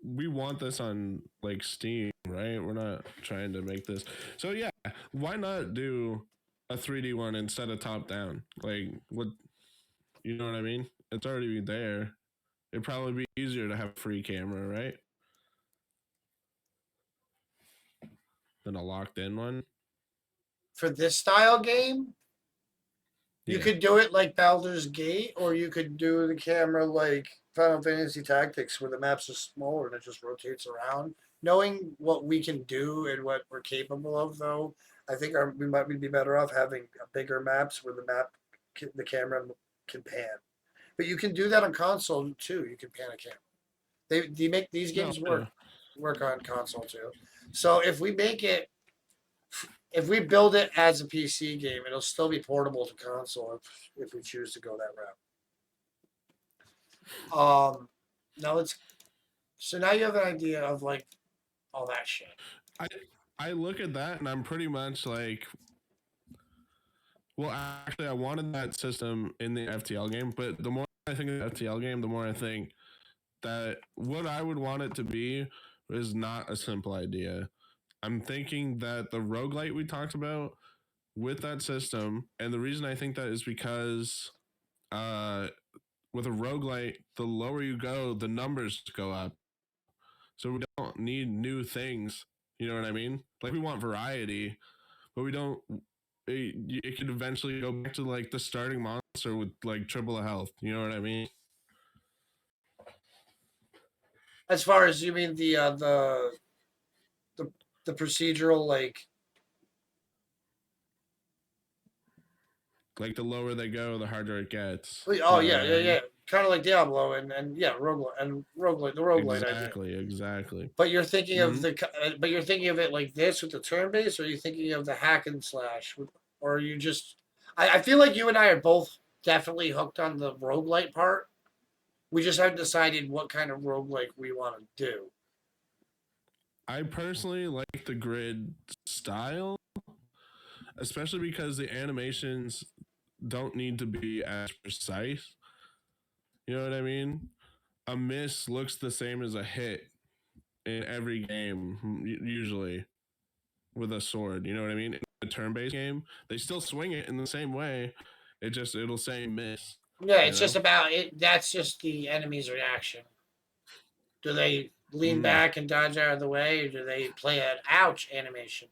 we want this on like Steam, right? We're not trying to make this. So yeah, why not do a 3D one instead of top down? Like what, you know what I mean? It's already there. It'd probably be easier to have a free camera, right? Than a locked in one. For this style game, you Yeah. could do it like Baldur's Gate, or you could do the camera like Final Fantasy Tactics, where the maps are smaller and it just rotates around. Knowing what we can do and what we're capable of, though, I think we might be better off having bigger maps where the camera can pan. But you can do that on console too. You can pan a camera. They make these games work on console too. So if we build it as a PC game, it'll still be portable to console if we choose to go that route. So now you have an idea of like all that shit. I look at that and I'm pretty much like, well, actually, I wanted that system in the FTL game, but the more I think of the FTL game, the more I think that what I would want it to be is not a simple idea. I'm thinking that the roguelite we talked about with that system, and the reason I think that is because with a roguelite, the lower you go, the numbers go up. So we don't need new things. You know what I mean? Like we want variety, but we don't. It could eventually go back to like the starting monster with like triple of health. You know what I mean? As far as you mean the procedural Like the lower they go, the harder it gets. Oh yeah. Kind of like Diablo and yeah, roguelite, the roguelite idea. Exactly. But you're thinking of but you're thinking of it like this with the turn base, or are you thinking of the hack and slash, or are you just? I feel like you and I are both definitely hooked on the roguelite part. We just haven't decided what kind of roguelike we want to do. I personally like the grid style, especially because the animations don't need to be as precise. You know what I mean? A miss looks the same as a hit in every game, usually with a sword. You know what I mean? In a turn-based game, they still swing it in the same way. It'll say miss. Yeah, it's just about it. That's just the enemy's reaction. Do they lean back and dodge out of the way, or do they play an ouch animation?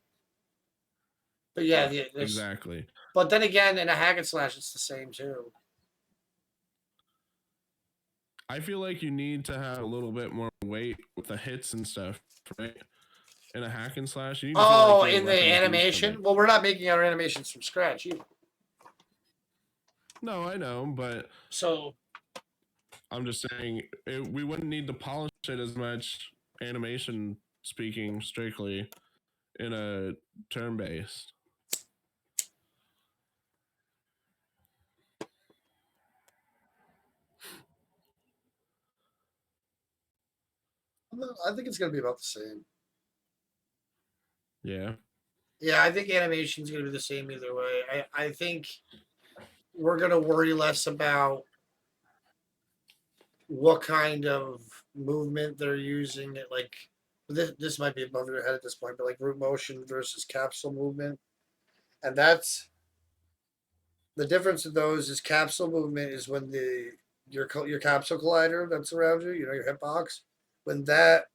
But yeah, exactly. But then again, in a hack and slash, it's the same too. I feel like you need to have a little bit more weight with the hits and stuff, right? In a hack and slash. You need to feel like in the animation? Well, we're not making our animations from scratch either. No, I know, but so I'm just saying we wouldn't need to polish it as much, animation speaking strictly, in a turn-based. I think it's going to be about the same. Yeah. Yeah, I think animation's going to be the same either way. I think we're going to worry less about what kind of movement they're using. Like this might be above your head at this point, but like root motion versus capsule movement, and that's the difference of those. Is capsule movement is when your capsule collider that's around you, your hitbox, when that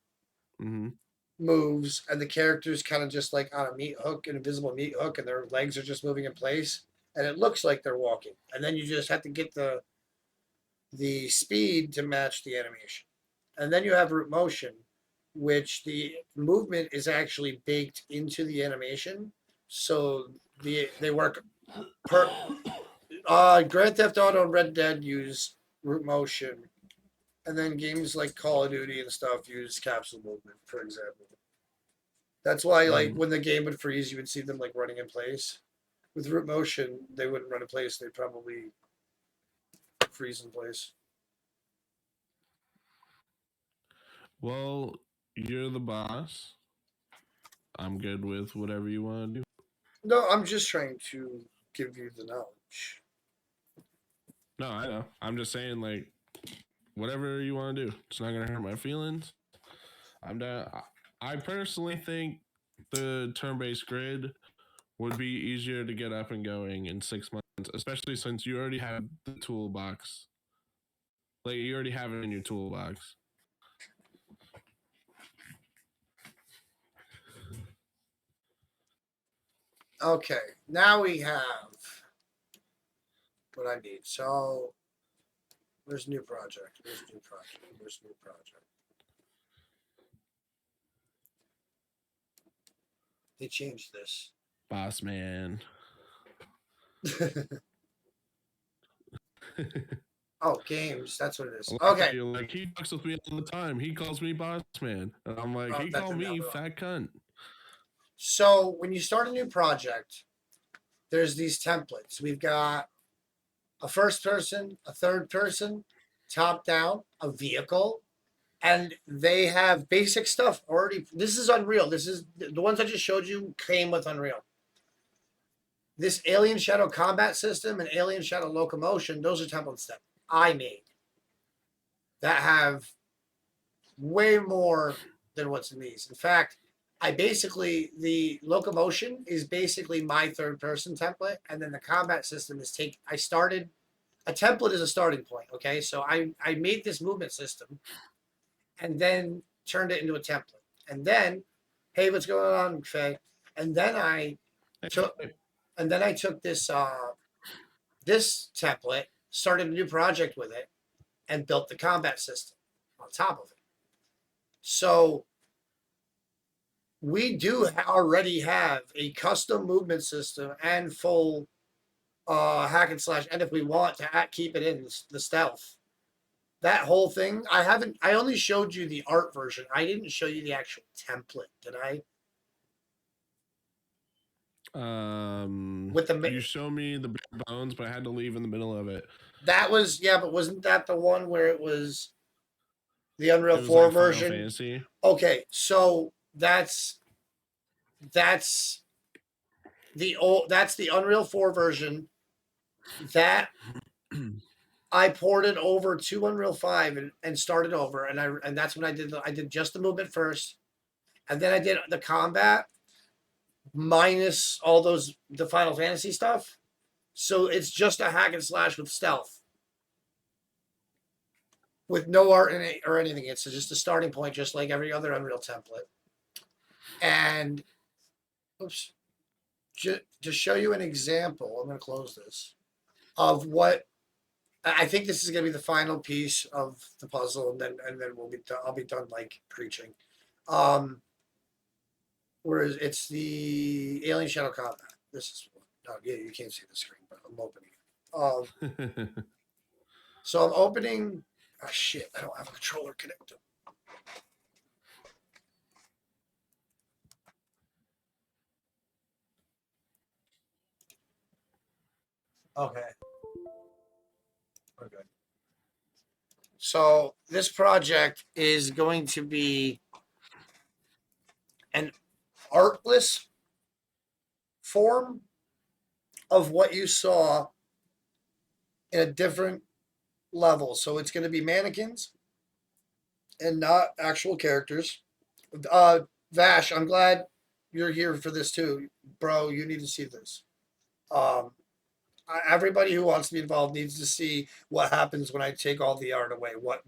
moves and the character's kind of just like on a meat hook, an invisible meat hook, and their legs are just moving in place, and it looks like they're walking, and then you just have to get the speed to match the animation. And then you have root motion, which the movement is actually baked into the animation. So they work Grand Theft Auto and Red Dead use root motion. And then games like Call of Duty and stuff use capsule movement, for example. That's why like when the game would freeze, you would see them like running in place. With root motion, they wouldn't run in place. They'd probably freezing place. Well, you're the boss. I'm good with whatever you want to do. No, I'm just trying to give you the knowledge. No, I know. I'm just saying, like, whatever you want to do. It's not gonna hurt my feelings. I'm down. I personally think the turn-based grid would be easier to get up and going in 6 months, especially since you already have the toolbox. Like, you already have it in your toolbox. Okay, now we have what I need. So, where's new project? Where's new project? Where's new project? They changed this. Boss man. Oh, games. That's what it is. Like, Okay. you're like, he talks with me all the time. He calls me boss man. And I'm like, Oh, he that called didn't me help at all. fat cunt. So when you start a new project, there's these templates. We've got a first person, a third person, top down, a vehicle, and they have basic stuff already. This is Unreal. This is the ones I just showed you came with Unreal. This Alien Shadow combat system and Alien Shadow locomotion, those are templates that I made that have way more than what's in these. In fact, the locomotion is basically my third person template, and then the combat system is a template is a starting point. Okay, so I made this movement system, and then turned it into a template, and then, hey, what's going on, Faye? And then I took this this template, started a new project with it, and built the combat system on top of it. So we do already have a custom movement system and full hack and slash, and if we want to keep it in the stealth, that whole thing, I only showed you the art version. I didn't show you the actual template, did I? With the You show me the bare bones, but I had to leave in the middle of it. that was, yeah, but wasn't that the one where it was the Unreal It was 4 like Final version? Fantasy. Okay, so that's the Unreal 4 version that I ported over to Unreal 5 and started over, and that's when I did just the movement first, and then I did the combat minus all the Final Fantasy stuff. So it's just a hack and slash with stealth, with no art in it or anything. It's just a starting point, just like every other Unreal template. And oops, to show you an example, I'm going to close this of what I think this is going to be the final piece of the puzzle, and then I'll be done like preaching. Whereas it's the Alien Shadow Combat. This is yeah, you can't see the screen, but I'm opening it. So I'm opening. Oh shit! I don't have a controller connected. Okay. We're good. So this project is going to be an artless form of what you saw in a different level. So it's going to be mannequins and not actual characters. Vash, I'm glad you're here for this too, bro. You need to see this. Everybody who wants to be involved needs to see what happens when I take all the art away. What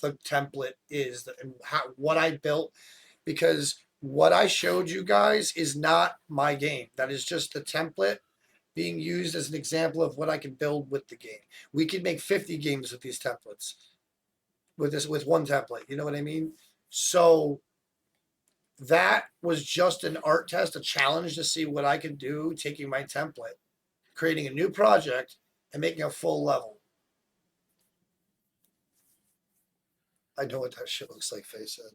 the template is and what I built, because what I showed you guys is not my game. That is just the template being used as an example of what I can build with the game. We could make 50 games with these templates, with one template. You know what I mean? So that was just an art test, a challenge to see what I could do, taking my template, creating a new project, and making a full level. I know what that shit looks like, Faye said.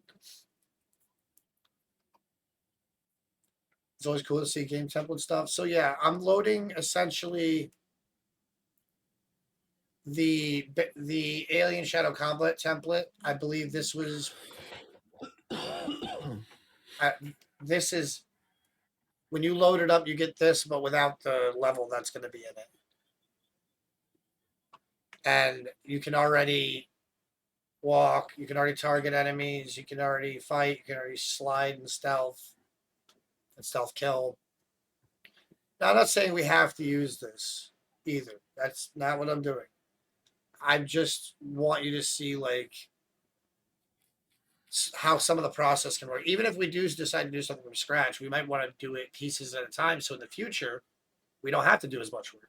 It's always cool to see game template stuff. So yeah, I'm loading essentially the Alien Shadow Complet template. I believe this was this is when you load it up, you get this, but without the level that's going to be in it. And you can already walk, you can already target enemies, you can already fight, you can already slide and stealth kill. Now, I'm not saying we have to use this either. That's not what I'm doing. I just want you to see like how some of the process can work. Even if we do decide to do something from scratch, we might want to do it pieces at a time. So in the future, we don't have to do as much work.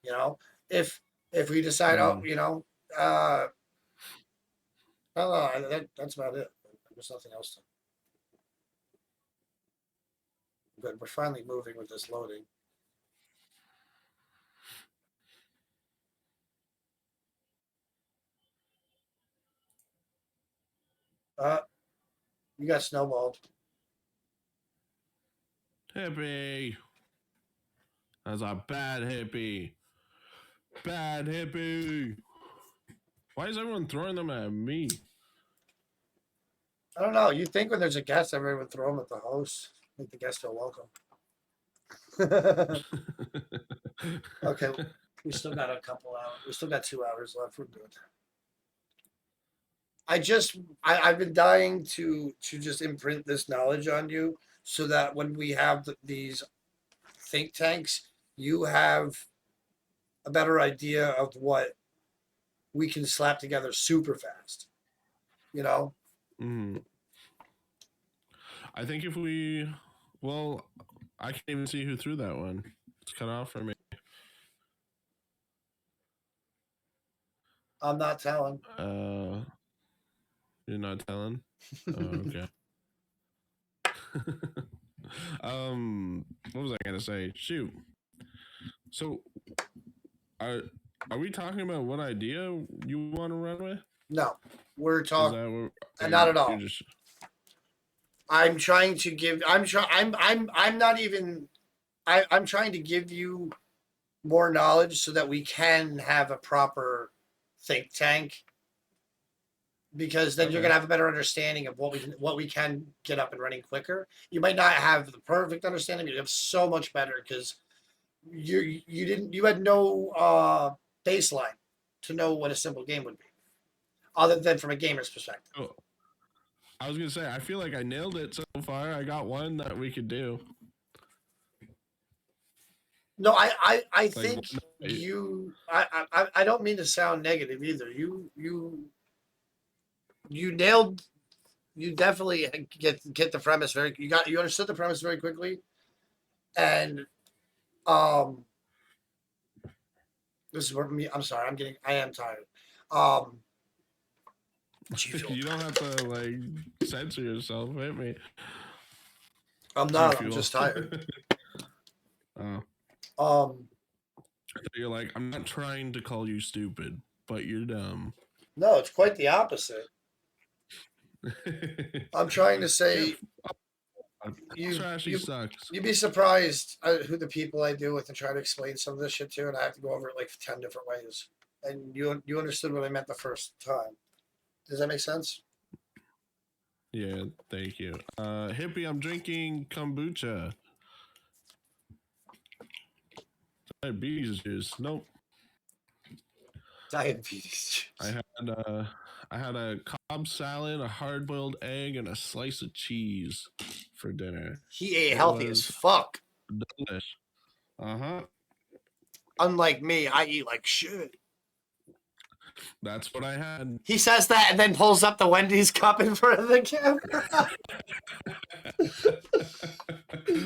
You know, if we decide, oh, you know, I don't know, that's about it. There's nothing else to. Good. We're finally moving with this loading. You got snowballed. Hippie. That's a bad hippie. Bad hippie. Why is everyone throwing them at me? I don't know. You think when there's a guest, everyone would throw them at the host, make the guest feel welcome. Okay, we still got a couple hours. We still got 2 hours left. We're good. I've been dying to just imprint this knowledge on you so that when we have these think tanks, you have a better idea of what we can slap together super fast. You know? Mm. I think if we, well, I can't even see who threw that one. It's cut off for me. I'm not telling. You're not telling? Oh, okay. What was I gonna say? Shoot. So, are we talking about what idea you want to run with? No, we're Is talking. that what, Not at all. Just... I'm trying to give. I'm not even. I'm trying to give you more knowledge so that we can have a proper think tank. Because then you're gonna have a better understanding of what we can get up and running quicker. You might not have the perfect understanding, but you have so much better because you had no baseline to know what a simple game would be, other than from a gamer's perspective. Oh, I was gonna say I feel like I nailed it so far. I got one that we could do. No, I Like, think you. I don't mean to sound negative either. You nailed. You definitely get the premise very. You understood the premise very quickly, and this is where me. I'm sorry. I am tired. You don't have to like censor yourself. Hit me. I'm not. I'm just tired. Oh. You're like, I'm not trying to call you stupid, but you're dumb. No, it's quite the opposite. I'm trying to say Trashy sucks. You'd be surprised who the people I deal with and try to explain some of this shit to, and I have to go over it like 10 different ways. And you understood what I meant the first time. Does that make sense? Yeah, thank you. Hippie, I'm drinking kombucha. Diabetes juice. Nope. Diabetes. I had a Cobb salad, a hard-boiled egg, and a slice of cheese for dinner. He ate healthy as fuck. Delish. Uh-huh. Unlike me, I eat like shit. That's what I had. He says that and then pulls up the Wendy's cup in front of the camera.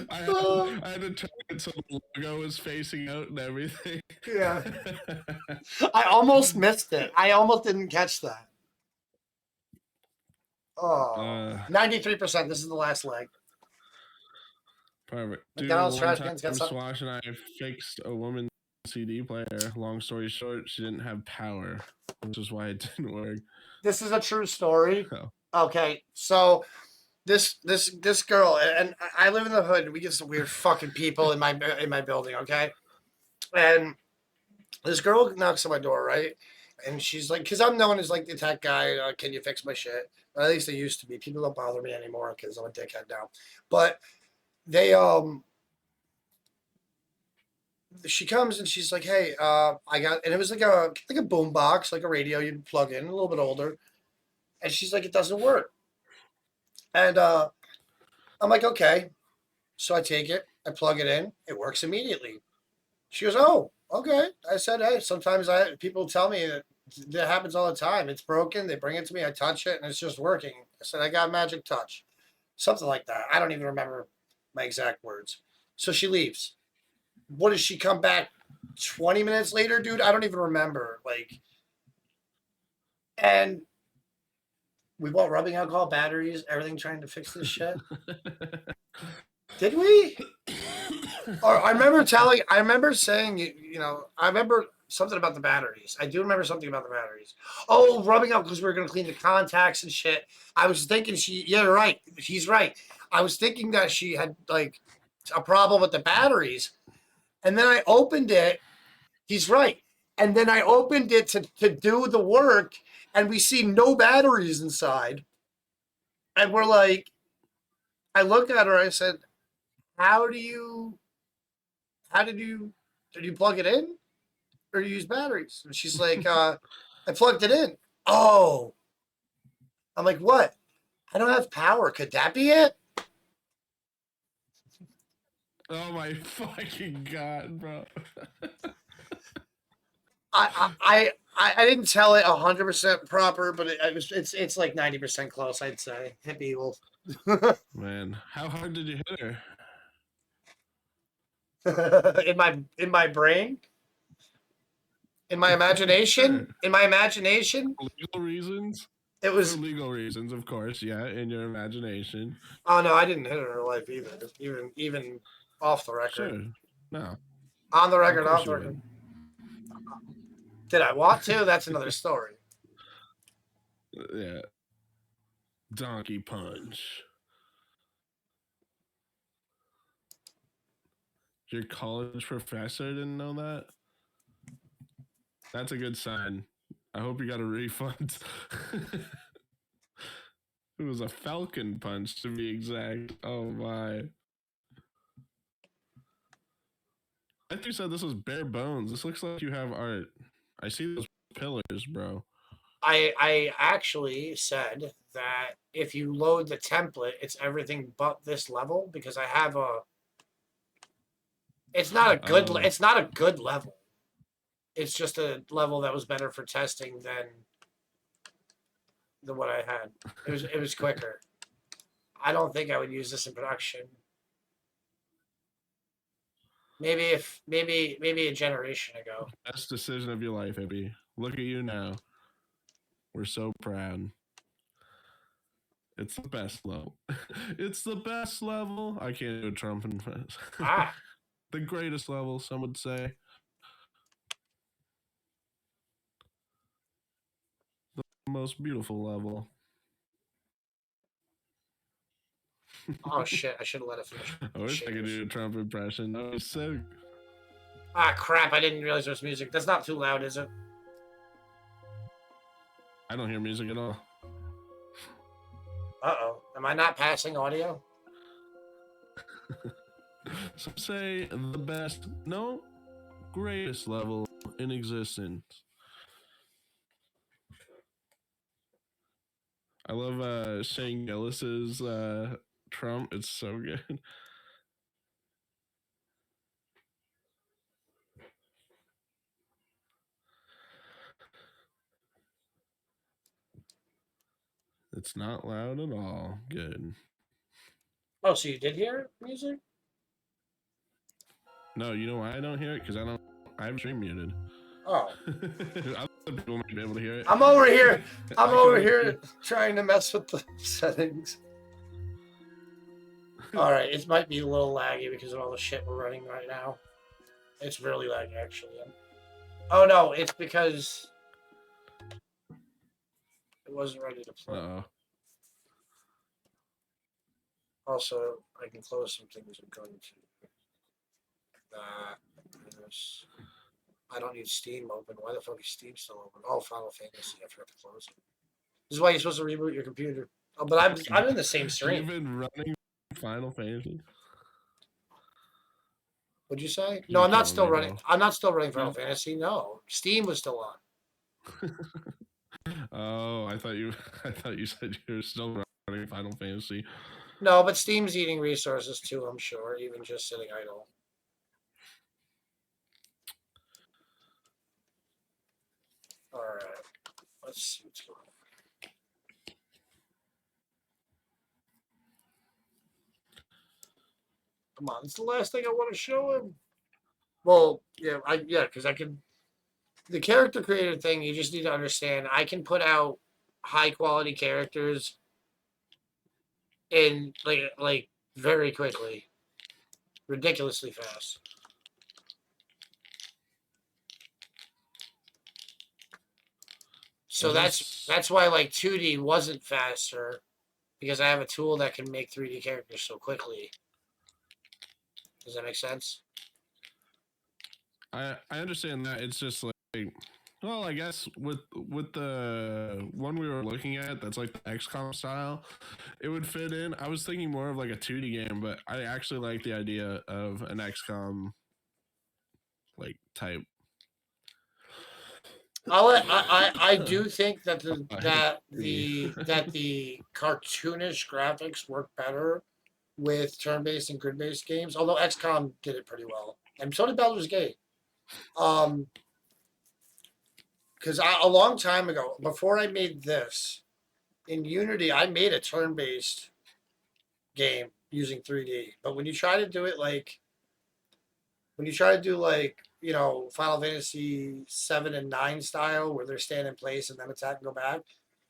I had to turn it so the logo was facing out and everything. Yeah. I almost missed it. I almost didn't catch that. Oh, 93%. This is the last leg. Perfect. McDonald's Dude, trash one cans time got something. Swash and I fixed a woman's CD player. Long story short, she didn't have power, which is why it didn't work. This is a true story. Oh. Okay, so this girl, and I live in the hood. We get some weird fucking people in my building. Okay, And this girl knocks on my door, right? And she's like, because I'm known as like the tech guy. Can you fix my shit? Or at least they used to be. People don't bother me anymore because I'm a dickhead now. But they she comes and she's like, hey, I got, and it was like a boom box, like a radio you plug in, a little bit older. And she's like, it doesn't work. And I'm like, okay. So I take it, I plug it in, it works immediately. She goes, oh, okay. I said, hey, sometimes people tell me that happens all the time. It's broken, they bring it to me, I touch it, and it's just working. I said, I got magic touch. Something like that. I don't even remember my exact words. So she leaves. What does she come back 20 minutes later, dude? I don't even remember. Like, and we bought rubbing alcohol, batteries, everything trying to fix this shit. Did we? Or I remember saying, I remember something about the batteries. I do remember something about the batteries. Oh, rubbing up because we were going to clean the contacts and shit. I was thinking yeah, you're right. He's right. I was thinking that she had like a problem with the batteries. And then I opened it. He's right. And then I opened it to do the work and we see no batteries inside. And we're like, I look at her, I said, how did you plug it in or use batteries? And she's like, I plugged it in. Oh, I'm like, what? I don't have power. Could that be it? Oh my fucking god, bro. I didn't tell it 100% proper, but it's like 90% close, I'd say. Hippie will. Man, how hard did you hit her? in my brain, in my imagination, Sure. in my imagination, Legal reasons? it For was. legal reasons, of course, yeah, in your imagination. Oh no, I didn't hit it in real life either. Even off the record, Sure. No. on the Of record, course off the you record. would. Did I want to? That's another story. Yeah. Donkey punch. Your college professor didn't know that? That's a good sign. I hope you got a refund. It was a falcon punch, to be exact. Oh my. I think you said this was bare bones. This looks like you have art. I see those pillars, bro. I actually said that if you load the template, it's everything but this level because I have a. It's not a good. Oh. It's not a good level. It's just a level that was better for testing than what I had. It was quicker. I don't think I would use this in production. Maybe a generation ago. Best decision of your life, Hippie. Look at you now. We're so proud. It's the best level. It's the best level. I can't do a Trump in front. Ah, The greatest level, some would say. The most beautiful level. oh shit! I should have let it finish. I wish I could do a Trump impression. That was sick. Ah, crap! I didn't realize there was music. That's not too loud, is it? I don't hear music at all. Uh-oh. Am I not passing audio? Some say the best, no, greatest level in existence. I love Shane Gillis's Trump. It's so good. It's not loud at all. Good. Oh, so you did hear music? No, you know why I don't hear it? Because I have stream muted. Oh. Other people might be able to hear it. I'm over here. I'm over here trying to mess with the settings. All right, it might be a little laggy because of all the shit we're running right now. It's really laggy, actually. Oh no, it's because it wasn't ready to play. Uh-oh. Also, I can close some things I'm going to. Yes. I don't need Steam open. Why the fuck is Steam still open? Oh, Final Fantasy. I forgot to close it. This is why you're supposed to reboot your computer. Oh, but I'm in the same stream. You've been running Final Fantasy. What'd you say? You're No, I'm not killing still me, running. bro. I'm not still running Final No? Fantasy. No, Steam was still on. Oh, I thought you said you were still running Final Fantasy. No, but Steam's eating resources too. I'm sure, even just sitting idle. All right, let's see what's going on. Come on, it's the last thing I want to show him. Well, yeah, because I can. The character creator thing, you just need to understand. I can put out high quality characters in like very quickly, ridiculously fast. So that's why like 2D wasn't faster, because I have a tool that can make 3D characters so quickly. Does that make sense? I understand that. It's just like, well, I guess with the one we were looking at, that's like the XCOM style, it would fit in. I was thinking more of like a 2D game, but I actually like the idea of an XCOM like type. I do think that the cartoonish graphics work better with turn-based and grid-based games. Although XCOM did it pretty well, and so did Baldur's Gate. Because a long time ago, before I made this, in Unity, I made a turn-based game using 3D. But when you try to do it Final Fantasy 7 and 9 style, where they're staying in place and then attack and go back,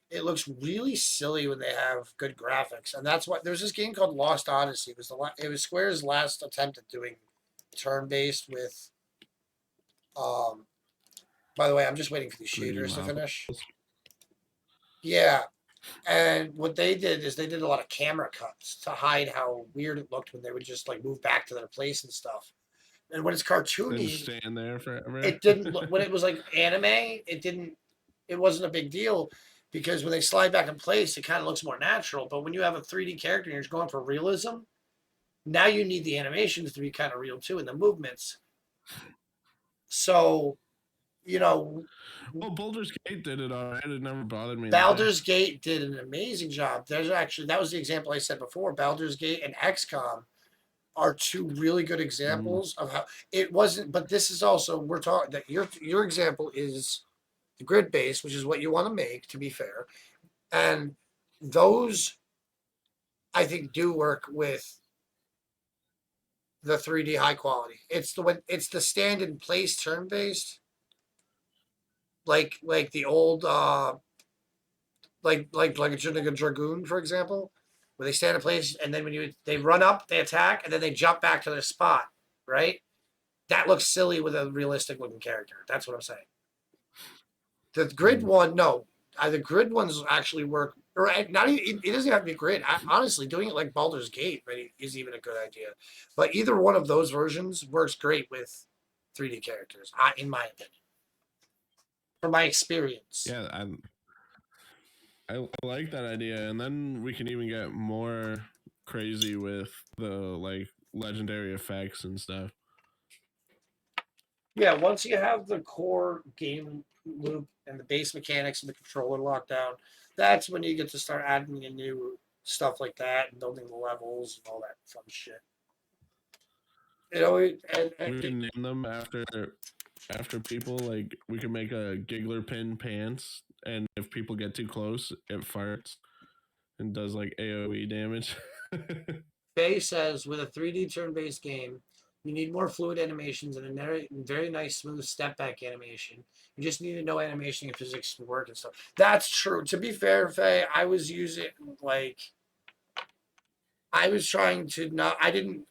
it looks really silly when they have good graphics. And that's why there's this game called Lost Odyssey. It was Square's last attempt at doing turn-based with. By the way, I'm just waiting for these shaders to finish. Yeah. And what they did is they did a lot of camera cuts to hide how weird it looked when they would just like move back to their place and stuff. And when it's cartoony, stand there forever. It didn't look, when it was like anime, it wasn't a big deal, because when they slide back in place, it kind of looks more natural. But when you have a 3D character and you're just going for realism, now you need the animations to be kind of real too, and the movements. So, well, Baldur's Gate did it alright. It never bothered me. Baldur's Gate did an amazing job. That was the example I said before. Baldur's Gate and XCOM are two really good examples of how it wasn't. But this is also, we're talking that your example is the grid base, which is what you want to make, to be fair. And those, I think, do work with the 3D high quality. It's the stand in place turn based, like the old like a dragoon, for example, where they stand in place and then when they run up, they attack, and then they jump back to their spot, right? That looks silly with a realistic looking character. That's what I'm saying. The grid one, no. The grid ones actually work. Or not even, it doesn't have to be grid. Honestly, doing it like Baldur's Gate is even a good idea. But either one of those versions works great with 3D characters, in my opinion. From my experience. Yeah, I like that idea, and then we can even get more crazy with the like legendary effects and stuff. Yeah, once you have the core game loop and the base mechanics and the controller locked down, that's when you get to start adding in new stuff like that and building the levels and all that fun shit. You know, we can name them after people. Like, we can make a giggler pin pants, and if people get too close, it farts and does like AoE damage. Faye says, with a 3D turn-based game, you need more fluid animations and a very nice smooth step back animation. You just need to know animation and physics to work and stuff. That's true. To be fair, Faye, I was trying to not. I didn't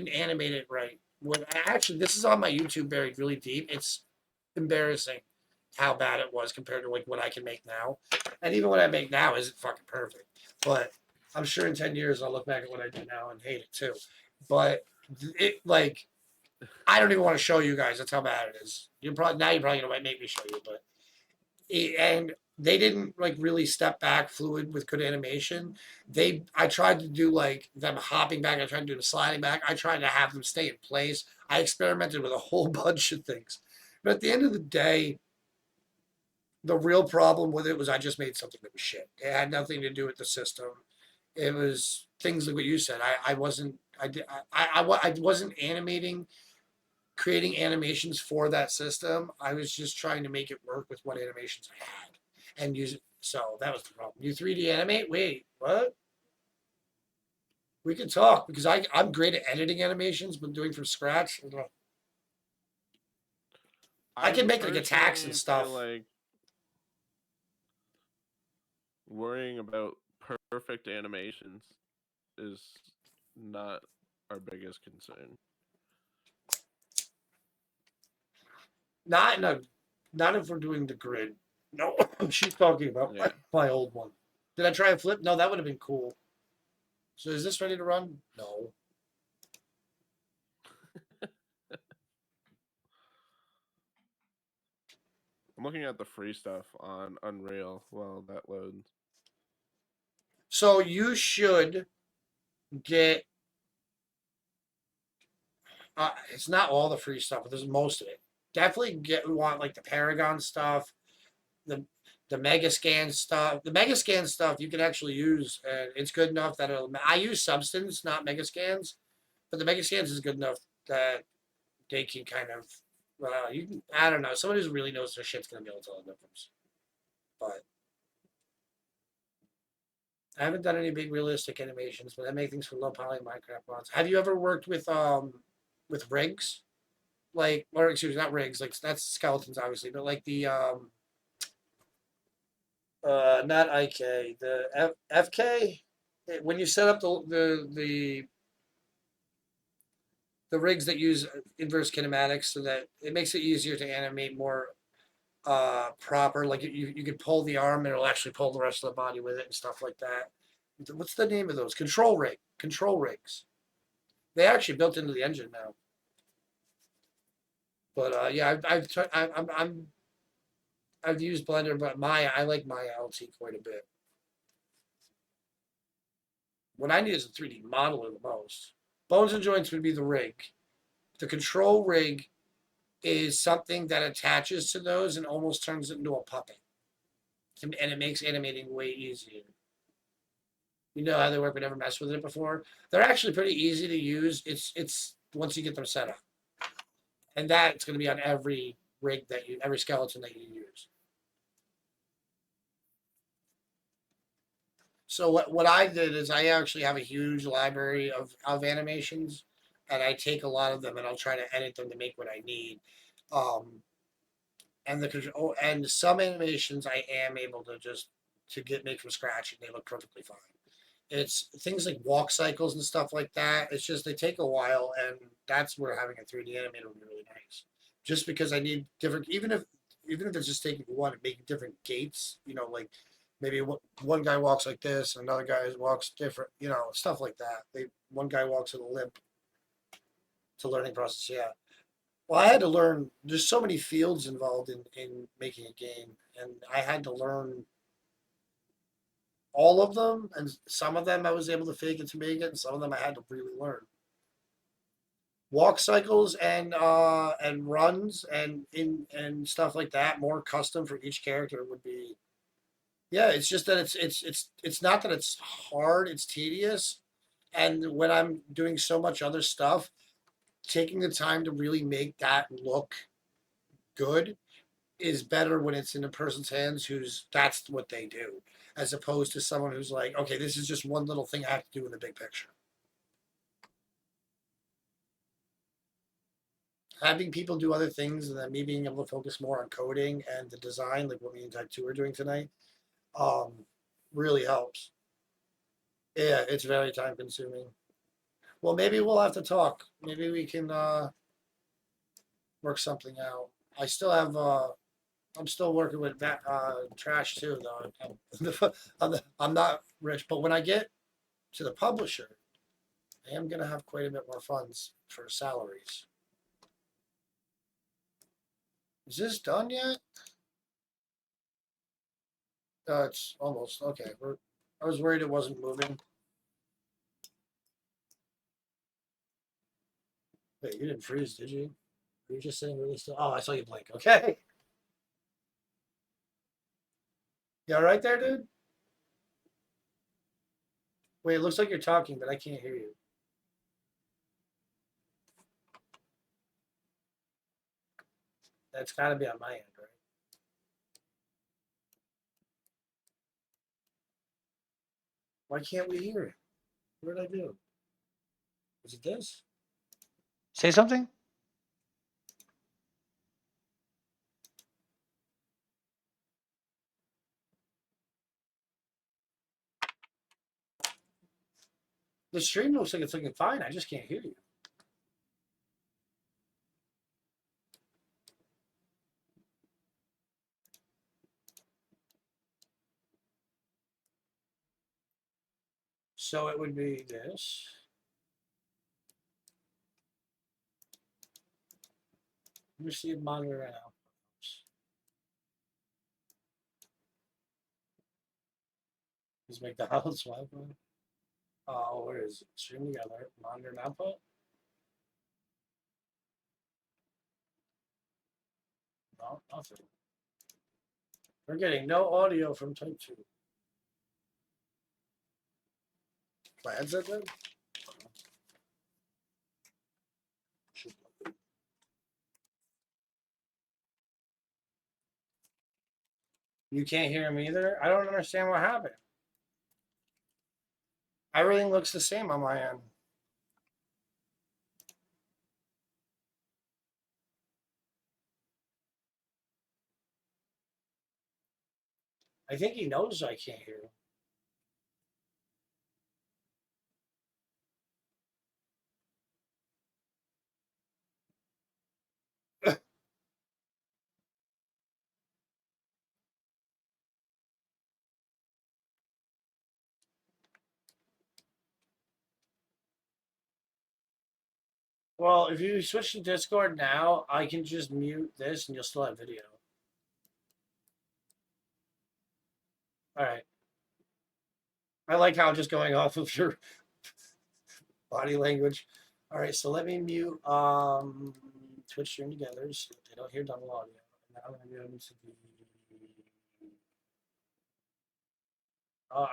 animate it right. Actually, this is on my YouTube buried really deep. It's embarrassing how bad it was compared to like what I can make now. And even what I make now isn't fucking perfect. But I'm sure in 10 years I'll look back at what I do now and hate it too. But I don't even want to show you guys. That's how bad it is. You're probably gonna make me show you, but and they didn't like really step back fluid with good animation. I tried to do like them hopping back. I tried to do them sliding back. I tried to have them stay in place. I experimented with a whole bunch of things, but at the end of the day, the real problem with it was I just made something that was shit. It had nothing to do with the system. It was things like what you said. I wasn't I wasn't animating creating animations for that system. I was just trying to make it work with what animations I had and use it. So that was the problem. You 3D animate? Wait, what? We can talk because I'm great at editing animations, but doing from scratch. I can make like attacks and personally stuff. feel like worrying about perfect animations is not our biggest concern. Not in a, not if we're doing the grid. No, she's talking about Yeah. my old one. Did I try a flip? No, that would have been cool. So is this ready to run? No. I'm looking at the free stuff on Unreal while that loads. So you should get. It's not all the free stuff, but there's most of it. Definitely want like the Paragon stuff, the Mega Scan stuff. The Mega Scan stuff you can actually use, and it's good enough that I use Substance, not Mega Scans, but the Mega Scans is good enough that they can kind of. You can. I don't know. Somebody who really knows their shit's gonna be able to tell the difference. But I haven't done any big realistic animations, but I make things for low poly Minecraft mods. Have you ever worked with rigs? Like, or excuse me, not rigs, like that's skeletons obviously, but like the not IK, the FK, when you set up the rigs that use inverse kinematics so that it makes it easier to animate more proper, like you could pull the arm and it'll actually pull the rest of the body with it and stuff like that. What's the name of those? Control rigs. They actually built into the engine now. But yeah, I've tried, I've used Blender, but I like Maya LT quite a bit. What I need is a 3D modeler the most. Bones and joints would be the rig. The control rig is something that attaches to those and almost turns it into a puppet, and it makes animating way easier. You know how they work. We never messed with it before. They're actually pretty easy to use. It's once you get them set up, and that's going to be on every rig every skeleton that you use. So what I did is I actually have a huge library of animations, and I take a lot of them and I'll try to edit them to make what I need. And and some animations I am able to just make from scratch and they look perfectly fine. It's things like walk cycles and stuff like that. It's just they take a while, and that's where having a 3D animator would be really nice. Just because I need different, even if it's just taking one and making different gaits, like maybe one guy walks like this, and another guy walks different, stuff like that. One guy walks with a limp. It's a learning process, yeah. Well, I had to learn. There's so many fields involved in making a game, and I had to learn all of them, and some of them I was able to fake it to make it, and some of them I had to really learn. Walk cycles and runs and stuff like that, more custom for each character would be. Yeah, it's just that it's not that it's hard, it's tedious, and when I'm doing so much other stuff, taking the time to really make that look good is better when it's in a person's hands that's what they do, as opposed to someone who's like, okay, this is just one little thing I have to do in the big picture. Having people do other things and then me being able to focus more on coding and the design, like what me and Type 2 are doing tonight, really helps. Yeah, it's very time consuming. Well, maybe we'll have to talk. Maybe we can work something out. I still have I'm still working with that trash too, though. I'm not rich, but when I get to the publisher, I am gonna have quite a bit more funds for salaries. Is this done yet? It's almost okay. I was worried it wasn't moving. Wait, you didn't freeze, did you? Were you just sitting really still? Oh, I saw you blink. Okay. You all right there, dude? Wait, it looks like you're talking, but I can't hear you. That's got to be on my end, right? Why can't we hear it? What did I do? Was it this? Say something? The stream looks like it's looking fine. I just can't hear you. So it would be this. Let me see the monitor right now. Is McDonald's Wi-Fi? Oh, where is it? Stream together. Monitor and output? No, nothing. We're getting no audio from type 2. Plans it then? You can't hear him either? I don't understand what happened. Everything looks the same on my end. I think he knows I can't hear him. Well, if you switch to Discord now, I can just mute this and you'll still have video. All right. I like how I'm just going off of your body language. All right, so let me mute Twitch stream together so they don't hear double audio. And now I'm going to go into the...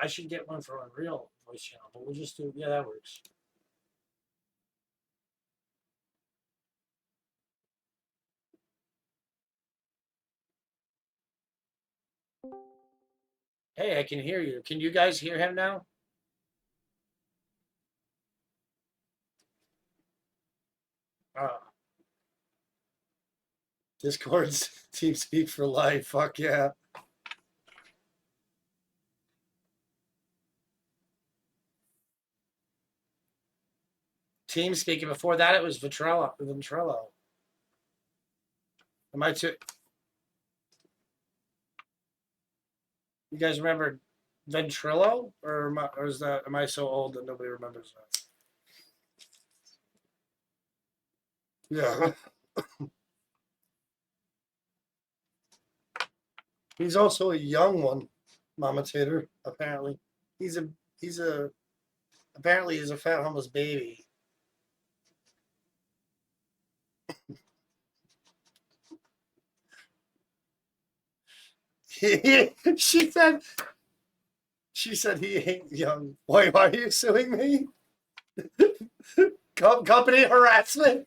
I should get one for Unreal voice channel, but we'll just do... Yeah, that works. Hey, I can hear you. Can you guys hear him now? Discord's TeamSpeak for life. Fuck yeah. TeamSpeak, and before that it was Ventrello. Am I too... You guys remember Ventrilo? Or am I so old that nobody remembers that? Yeah. He's also a young one, Mama Tater, apparently. Apparently he's a fat homeless baby. She said he ain't young. Why are you suing me? Company harassment.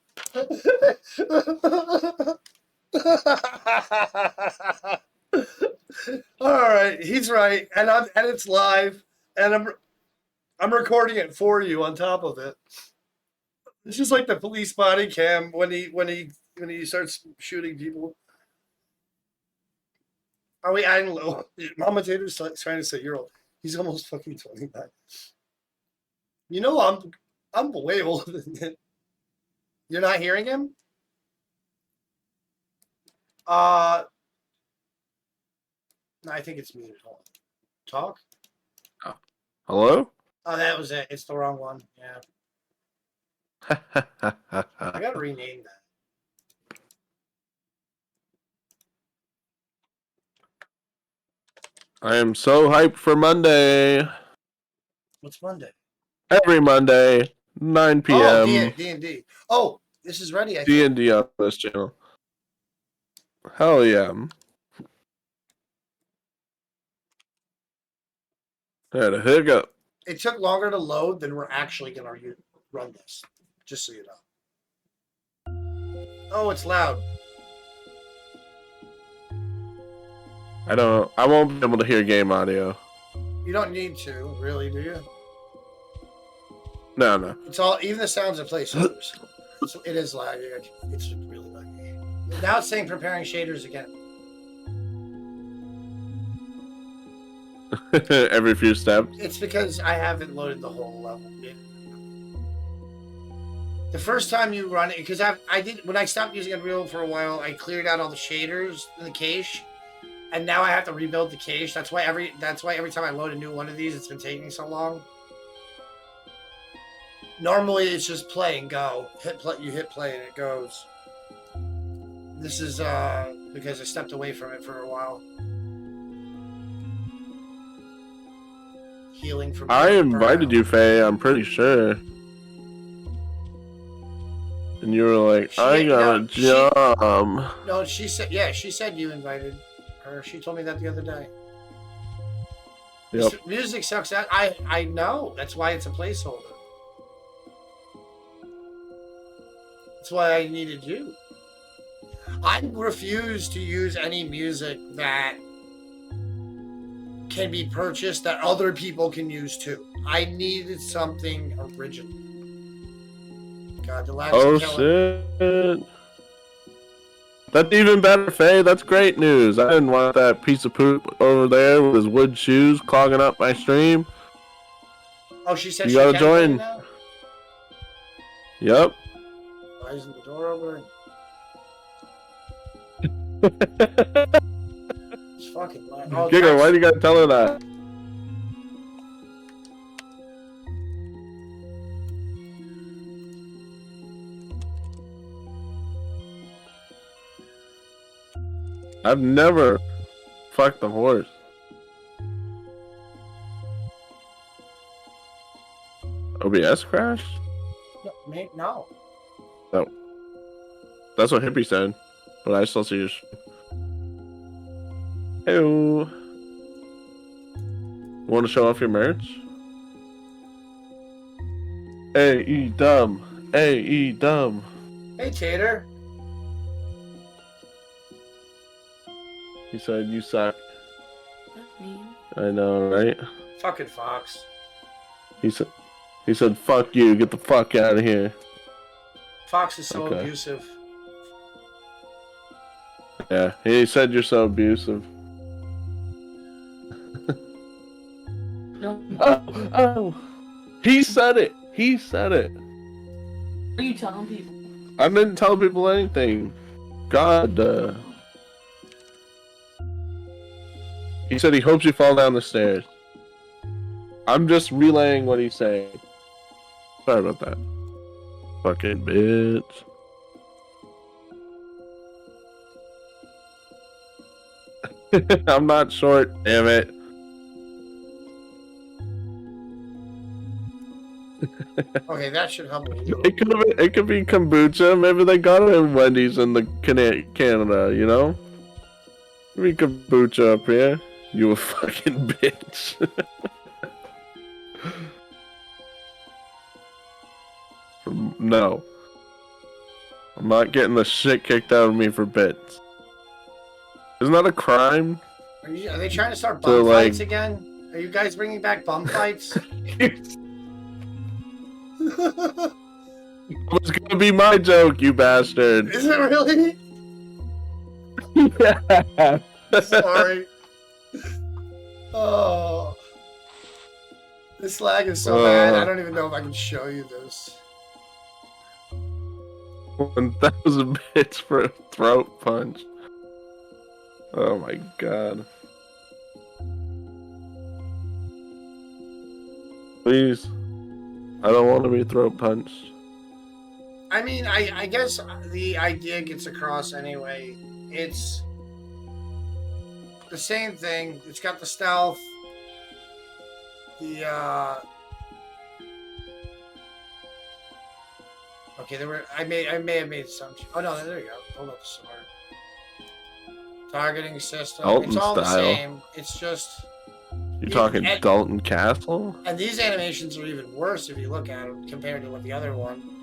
All right, he's right, and it's live, and I'm recording it for you on top of it. It's just like the police body cam when he starts shooting people. Are we adding low? Mama Tater's trying to say you're old. He's almost fucking 29. You know I'm way older than that. You're not hearing him? No, I think it's muted. Hold on. Talk? Oh. Hello? Oh, that was it. It's the wrong one. Yeah. I gotta rename that. I am so hyped for Monday. What's Monday? Every Monday, 9 Oh, p.m. D&D. Oh, this is ready, I think. D&D on this channel. Hell yeah. I had a hiccup. It took longer to load than we're actually going to run this. Just so you know. Oh, it's loud. I won't be able to hear game audio. You don't need to, really, do you? No. It's all, even the sounds of placeholders. It is laggy. It's really laggy. Now it's saying preparing shaders again. Every few steps. It's because I haven't loaded the whole level yet. The first time you run it, because I did, when I stopped using Unreal for a while, I cleared out all the shaders in the cache, and now I have to rebuild the cache. That's why every time I load a new one of these, it's been taking so long. Normally, it's just play and go. You hit play and it goes. This is because I stepped away from it for a while. Healing from. I invited you, Faye. I'm pretty sure. And you were like, I got a job. No, she said, yeah, she said you invited her. She told me that the other day. Yep. This music sucks. I know. That's why it's a placeholder. That's why I needed you. I refuse to use any music that can be purchased that other people can use too. I needed something original. God, the last shit. That's even better, Faye. That's great news. I didn't want that piece of poop over there with his wood shoes clogging up my stream. Oh, she said you she gotta can join. now? Yep. Why isn't the door open? It's fucking loud. Oh, Giga, why do you gotta tell her that? I've never fucked a horse. OBS crash? No. No. That's what Hippie said. But I still see your. Hey. Want to show off your merch? A.E. Dumb. A.E. Dumb. Hey, Tater. He said you suck. I know, right? Fucking Fox. He said fuck you, get the fuck out of here. Fox is so abusive. Yeah, he said you're so abusive. No. Oh! He said it! He said it! Are you telling people? I didn't tell people anything. God, He said he hopes you fall down the stairs. I'm just relaying what he's saying. Sorry about that. Fucking bitch. I'm not short, damn it. Okay, that should help me. It could be kombucha. Maybe they got it in Wendy's in the Canada, you know? Maybe kombucha up here. You a fucking bitch. No. I'm not getting the shit kicked out of me for bits. Isn't that a crime? Are they trying to start bum fights again? Are you guys bringing back bum fights? It's gonna be my joke, you bastard. Is it really? Yeah. Sorry. Oh. This lag is so bad, I don't even know if I can show you this. 1,000 bits for a throat punch. Oh my god. Please. I don't want to be throat punched. I mean, I guess the idea gets across anyway. It's the same thing. It's got the stealth. The okay, there were I may have made some. Oh no, there you go. Hold up the sword. Targeting system. Dalton It's all the style. same. It's just You're talking and, Dalton Castle? and these animations are even worse if you look at them compared to the other one.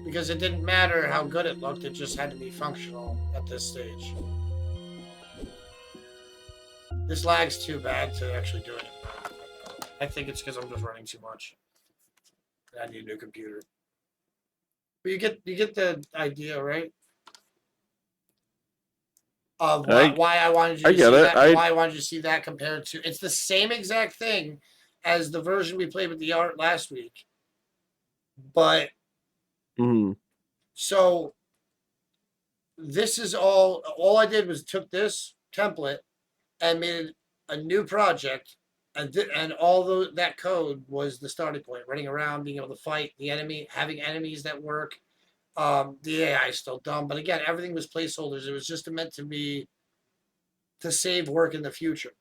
Because it didn't matter how good it looked, it just had to be functional at this stage. This lag's too bad to actually do it. I think it's because I'm just running too much. I need a new computer. But you get the idea, right? Of why I wanted you to see that. Why I wanted you to see that compared to it's the same exact thing as the version we played with the art last week. But so this is all I did was took this template and made a new project, and all that code was the starting point. Running around, being able to fight the enemy, having enemies that work. The AI is still dumb, but again, everything was placeholders. It was just meant to be to save work in the future,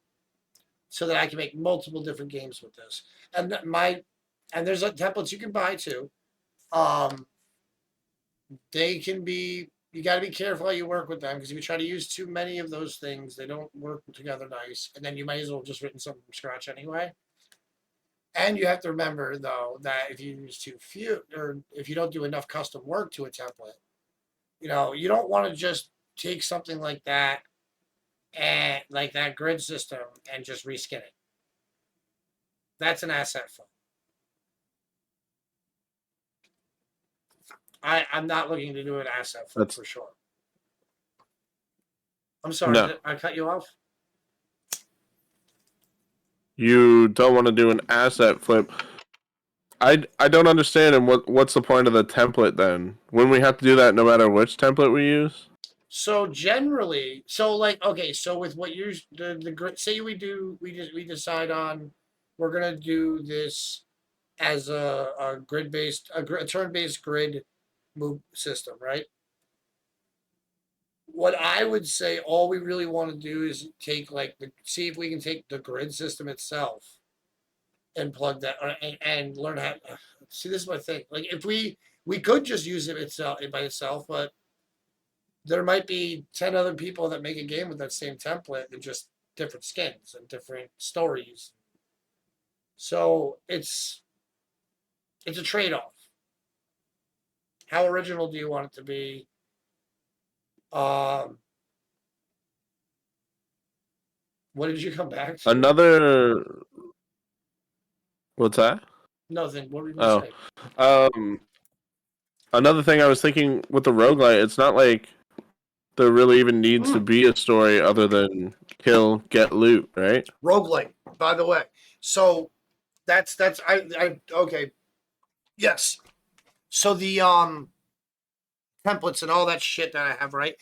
so that I can make multiple different games with this. And there's templates you can buy too. They can be. You got to be careful how you work with them, because if you try to use too many of those things, they don't work together nice, and then you might as well have just written something from scratch anyway. And you have to remember though that if you use too few, or if you don't do enough custom work to a template, you don't want to just take something like that and like that grid system and just reskin it. That's an asset flip. I'm not looking to do an asset flip for sure. I'm sorry, did I cut you off? You don't want to do an asset flip. I don't understand. And what's the point of the template then? When we have to do that, no matter which template we use. So generally, okay, so with what you the grid, say we decide on, we're gonna do this as a turn-based grid move system, right? What I would say, all we really want to do is take see if we can take the grid system itself and plug that and learn how. See, this is my thing. Like if we could just use it by itself, but there might be 10 other people that make a game with that same template and just different skins and different stories. So it's a trade-off. How original do you want it to be? What did you come back to? What's that? Nothing. What were you going to say? Another thing I was thinking with the roguelite, it's not like there really even needs to be a story other than kill, get loot, right? Roguelite, by the way. So that's I okay. Yes. So the templates and all that shit that I have, right?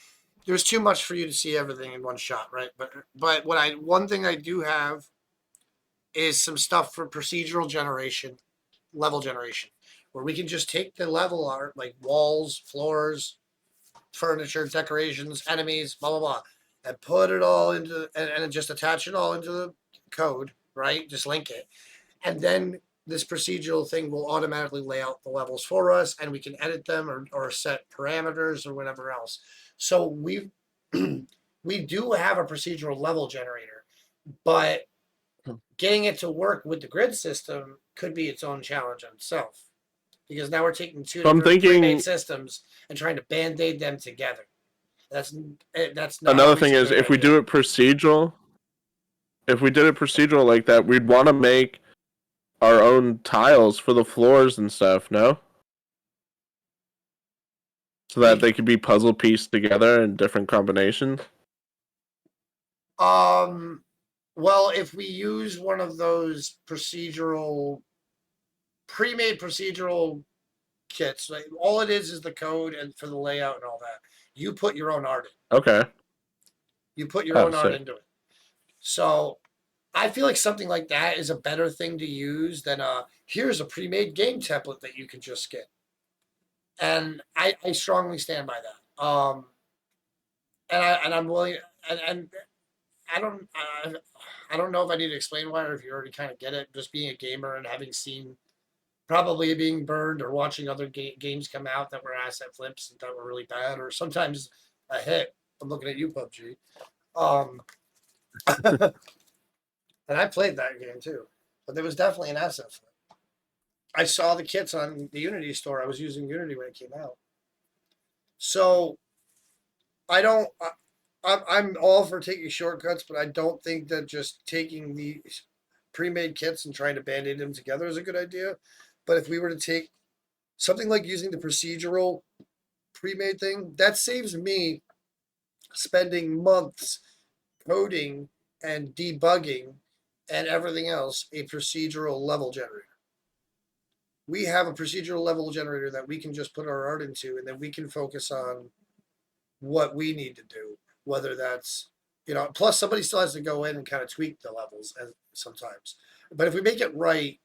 There's too much for you to see everything in one shot, right? But one thing I do have is some stuff for procedural generation, level generation, where we can just take the level art, like walls, floors, furniture, decorations, enemies, blah blah blah, and put it all into and just attach it all into the code, right? Just link it, and then this procedural thing will automatically lay out the levels for us, and we can edit them or set parameters or whatever else. So we do have a procedural level generator, but getting it to work with the grid system could be its own challenge in itself, because now we're taking two different pre-made systems and trying to band-aid them together. That's not another thing is if we do it procedural. If we did it procedural like that, we'd want to make our own tiles for the floors and stuff, no? So that they could be puzzle pieced together in different combinations. Well, if we use one of those pre-made procedural kits, like all it is the code and for the layout and all that. You put your own art in. Okay. You put your own art into it. So I feel like something like that is a better thing to use than here's a pre-made game template that you can just get. And I strongly stand by that. I'm willing, and I don't know if I need to explain why, or if you already kind of get it. Just being a gamer and having seen probably being burned or watching other games come out that were asset flips that were really bad, or sometimes a hit. I'm looking at you, PUBG. Um, and I played that game too, but there was definitely an asset flip. I saw the kits on the Unity store. I was using Unity when it came out, so I don't. I'm all for taking shortcuts, but I don't think that just taking the pre-made kits and trying to band-aid them together is a good idea. But if we were to take something like using the procedural pre-made thing, that saves me spending months coding and debugging and everything else a procedural level generator. We have a procedural level generator that we can just put our art into, and then we can focus on what we need to do, whether that's, plus somebody still has to go in and kind of tweak the levels as sometimes. But if we make it right,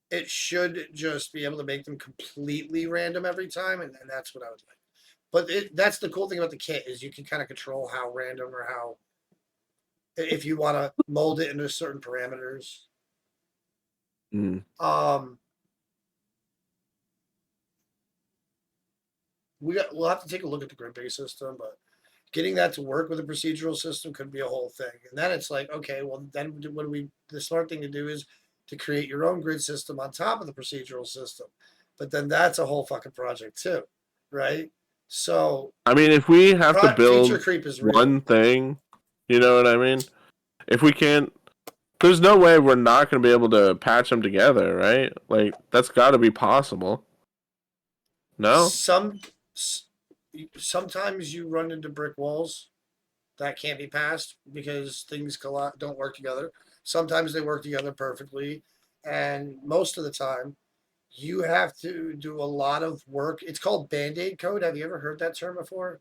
it should just be able to make them completely random every time, and that's what I would like. But that's the cool thing about the kit is you can kind of control how random or how, if you want to mold it into certain parameters. We'll have to take a look at the grid-based system, but getting that to work with a procedural system could be a whole thing. And then it's like, okay, well, then the smart thing to do is to create your own grid system on top of the procedural system. But then that's a whole fucking project too, right? So, I mean, if we have to build feature creep is real. one thing, you know what I mean? If we can't, there's no way we're not going to be able to patch them together, right? Like, that's got to be possible. No? Sometimes you run into brick walls that can't be passed because things don't work together. Sometimes they work together perfectly, and most of the time you have to do a lot of work. It's called Band-Aid code. Have you ever heard that term before?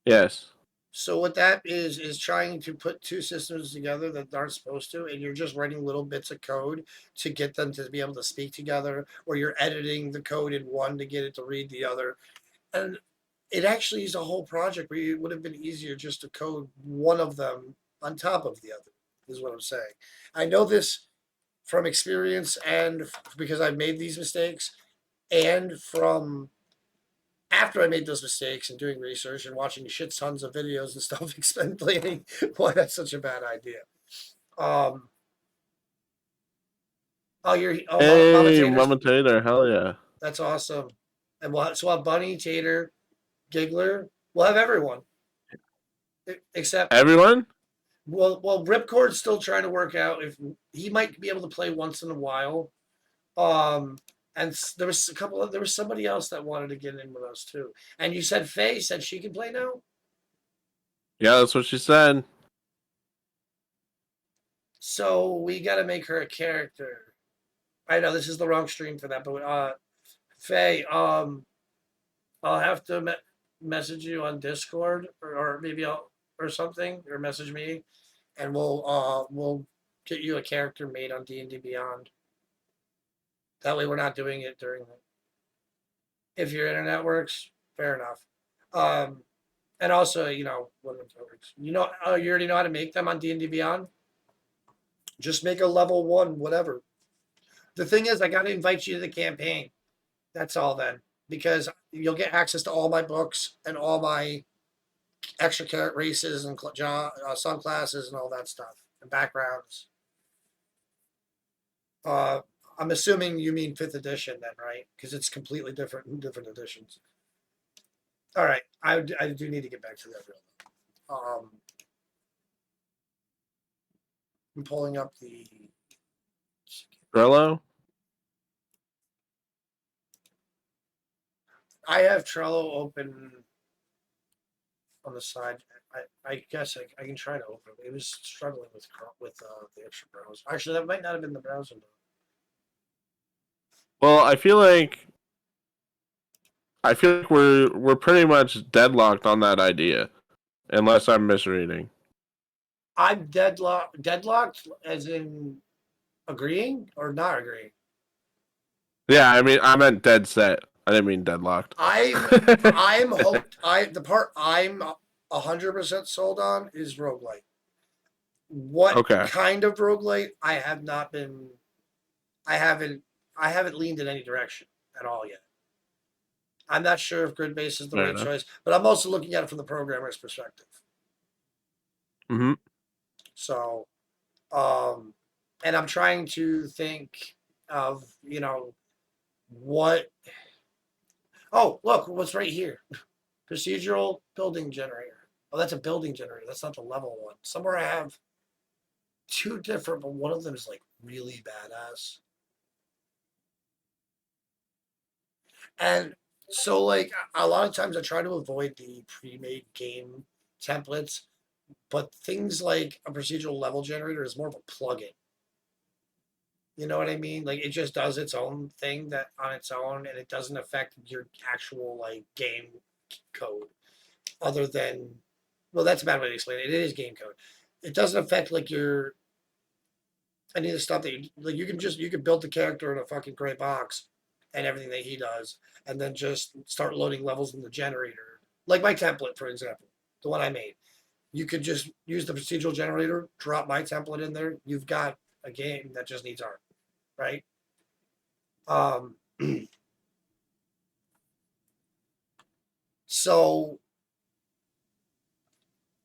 Yes. So what that is trying to put two systems together that aren't supposed to, and you're just writing little bits of code to get them to be able to speak together, or you're editing the code in one to get it to read the other. And it actually is a whole project where it would have been easier just to code one of them on top of the other, is what I'm saying. I know this from experience and because I've made these mistakes, and from after I made those mistakes and doing research and watching shit tons of videos and stuff explaining why that's such a bad idea. Oh, Hey, Mama Tater, hell yeah. That's awesome. And we'll have Bunny, Tater, Giggler. We'll have everyone. Except everyone? Well, Ripcord's still trying to work out if he might be able to play once in a while. And there was there was somebody else that wanted to get in with us too. And you said Faye said she can play now? Yeah, that's what she said. So we got to make her a character. I know this is the wrong stream for that, but Faye, I'll have to message you on Discord or maybe or something, or message me, and we'll get you a character made on D&D Beyond. That way we're not doing it during the... If your internet works, fair enough. And also, when it works. You already know how to make them on D&D Beyond? Just make a level 1, whatever. The thing is, I got to invite you to the campaign. That's all then. Because you'll get access to all my books and all my extra races and song classes and all that stuff. And backgrounds. I'm assuming you mean 5th edition then, right? Because it's completely different editions. All right. I do need to get back to that real. I'm pulling up the Trello? I have Trello open on the side. I guess I can try to open it. It was struggling with the extra browser. Actually, that might not have been the browser though. Well, I feel like we're pretty much deadlocked on that idea, unless I'm misreading. I'm deadlocked as in agreeing or not agreeing? Yeah, I mean, I meant dead set. I didn't mean deadlocked. I'm hooked. The part I'm 100% sold on is roguelite. What Okay. kind of roguelite? I have not been. I haven't leaned in any direction at all yet. I'm not sure if grid based is the Fair right enough. choice, but I'm also looking at it from the programmer's perspective. Mm-hmm. So, and I'm trying to think of, what. Oh, look, what's right here? Procedural building generator. Oh, that's a building generator. That's not the level one. Somewhere I have two different, but one of them is like really badass. And so, like, a lot of times I try to avoid the pre-made game templates, but things like a procedural level generator is more of a plugin. You know what I mean? Like, it just does its own thing that on its own, and it doesn't affect your actual like game code. Other than, well, that's a bad way to explain it. It is game code. It doesn't affect like your any of the stuff that you can build the character in a fucking gray box and everything that he does, and then just start loading levels in the generator. Like my template, for example, the one I made. You could just use the procedural generator, drop my template in there. You've got a game that just needs art, right? Um, so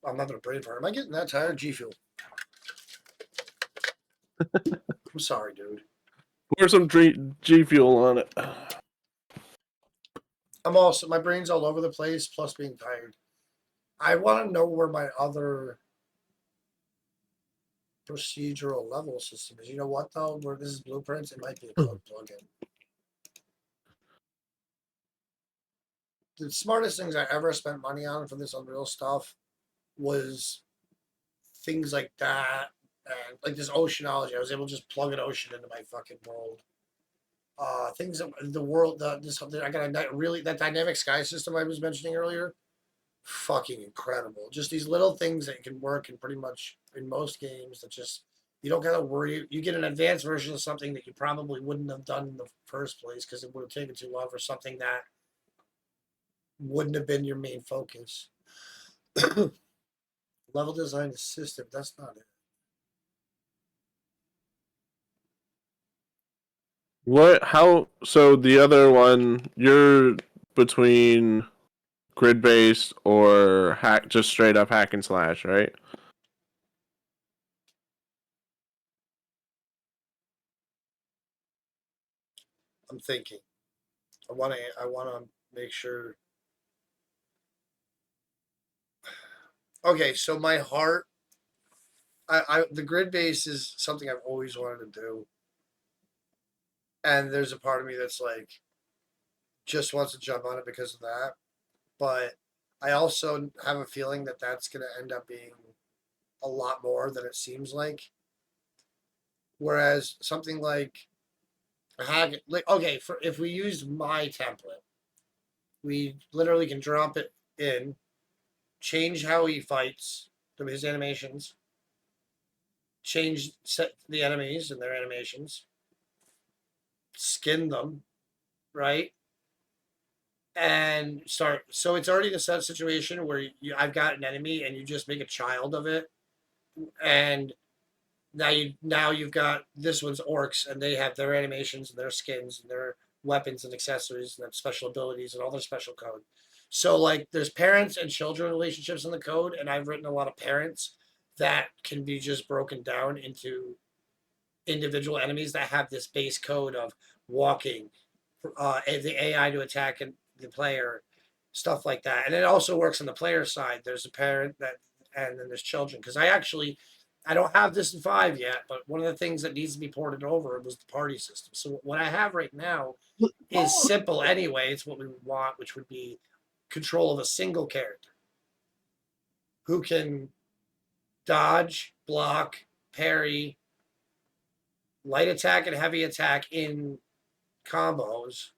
I'm having a brain fart. Am I getting that tired? G Fuel. I'm sorry, dude. Pour some G Fuel on it. My brain's all over the place, plus being tired. I want to know where my other procedural level system is. You know what, though? Where this is blueprints, it might be a code plugin. The smartest things I ever spent money on for this Unreal stuff was things like that, and like this oceanology. I was able to just plug an ocean into my fucking world. Things that the world, I got that dynamic sky system I was mentioning earlier. Fucking incredible. Just these little things that can work in pretty much in most games that just you don't gotta worry. You get an advanced version of something that you probably wouldn't have done in the first place because it would have taken too long for something that wouldn't have been your main focus. Level design system, that's not it. So the other one, you're between grid based or just straight up hack and slash, right? I'm thinking. I wanna make sure. Okay, so my heart the grid base is something I've always wanted to do. And there's a part of me that's like just wants to jump on it because of that. But I also have a feeling that that's going to end up being a lot more than it seems like. Whereas something like okay, if we use my template, we literally can drop it in, change how he fights, his animations, set the enemies and their animations, skin them, right? And start. So it's already a set situation where I've got an enemy and you just make a child of it, and now you've got this one's orcs and they have their animations and their skins and their weapons and accessories and their special abilities and all their special code. So like there's parents and children relationships in the code, and I've written a lot of parents that can be just broken down into individual enemies that have this base code of walking, the AI to attack the player, stuff like that. And it also works on the player side. There's a parent and then there's children. Because I don't have this in 5 yet, but one of the things that needs to be ported over was the party system. So what I have right now is simple anyway. It's what we would want, which would be control of a single character who can dodge, block, parry, light attack, and heavy attack in combos,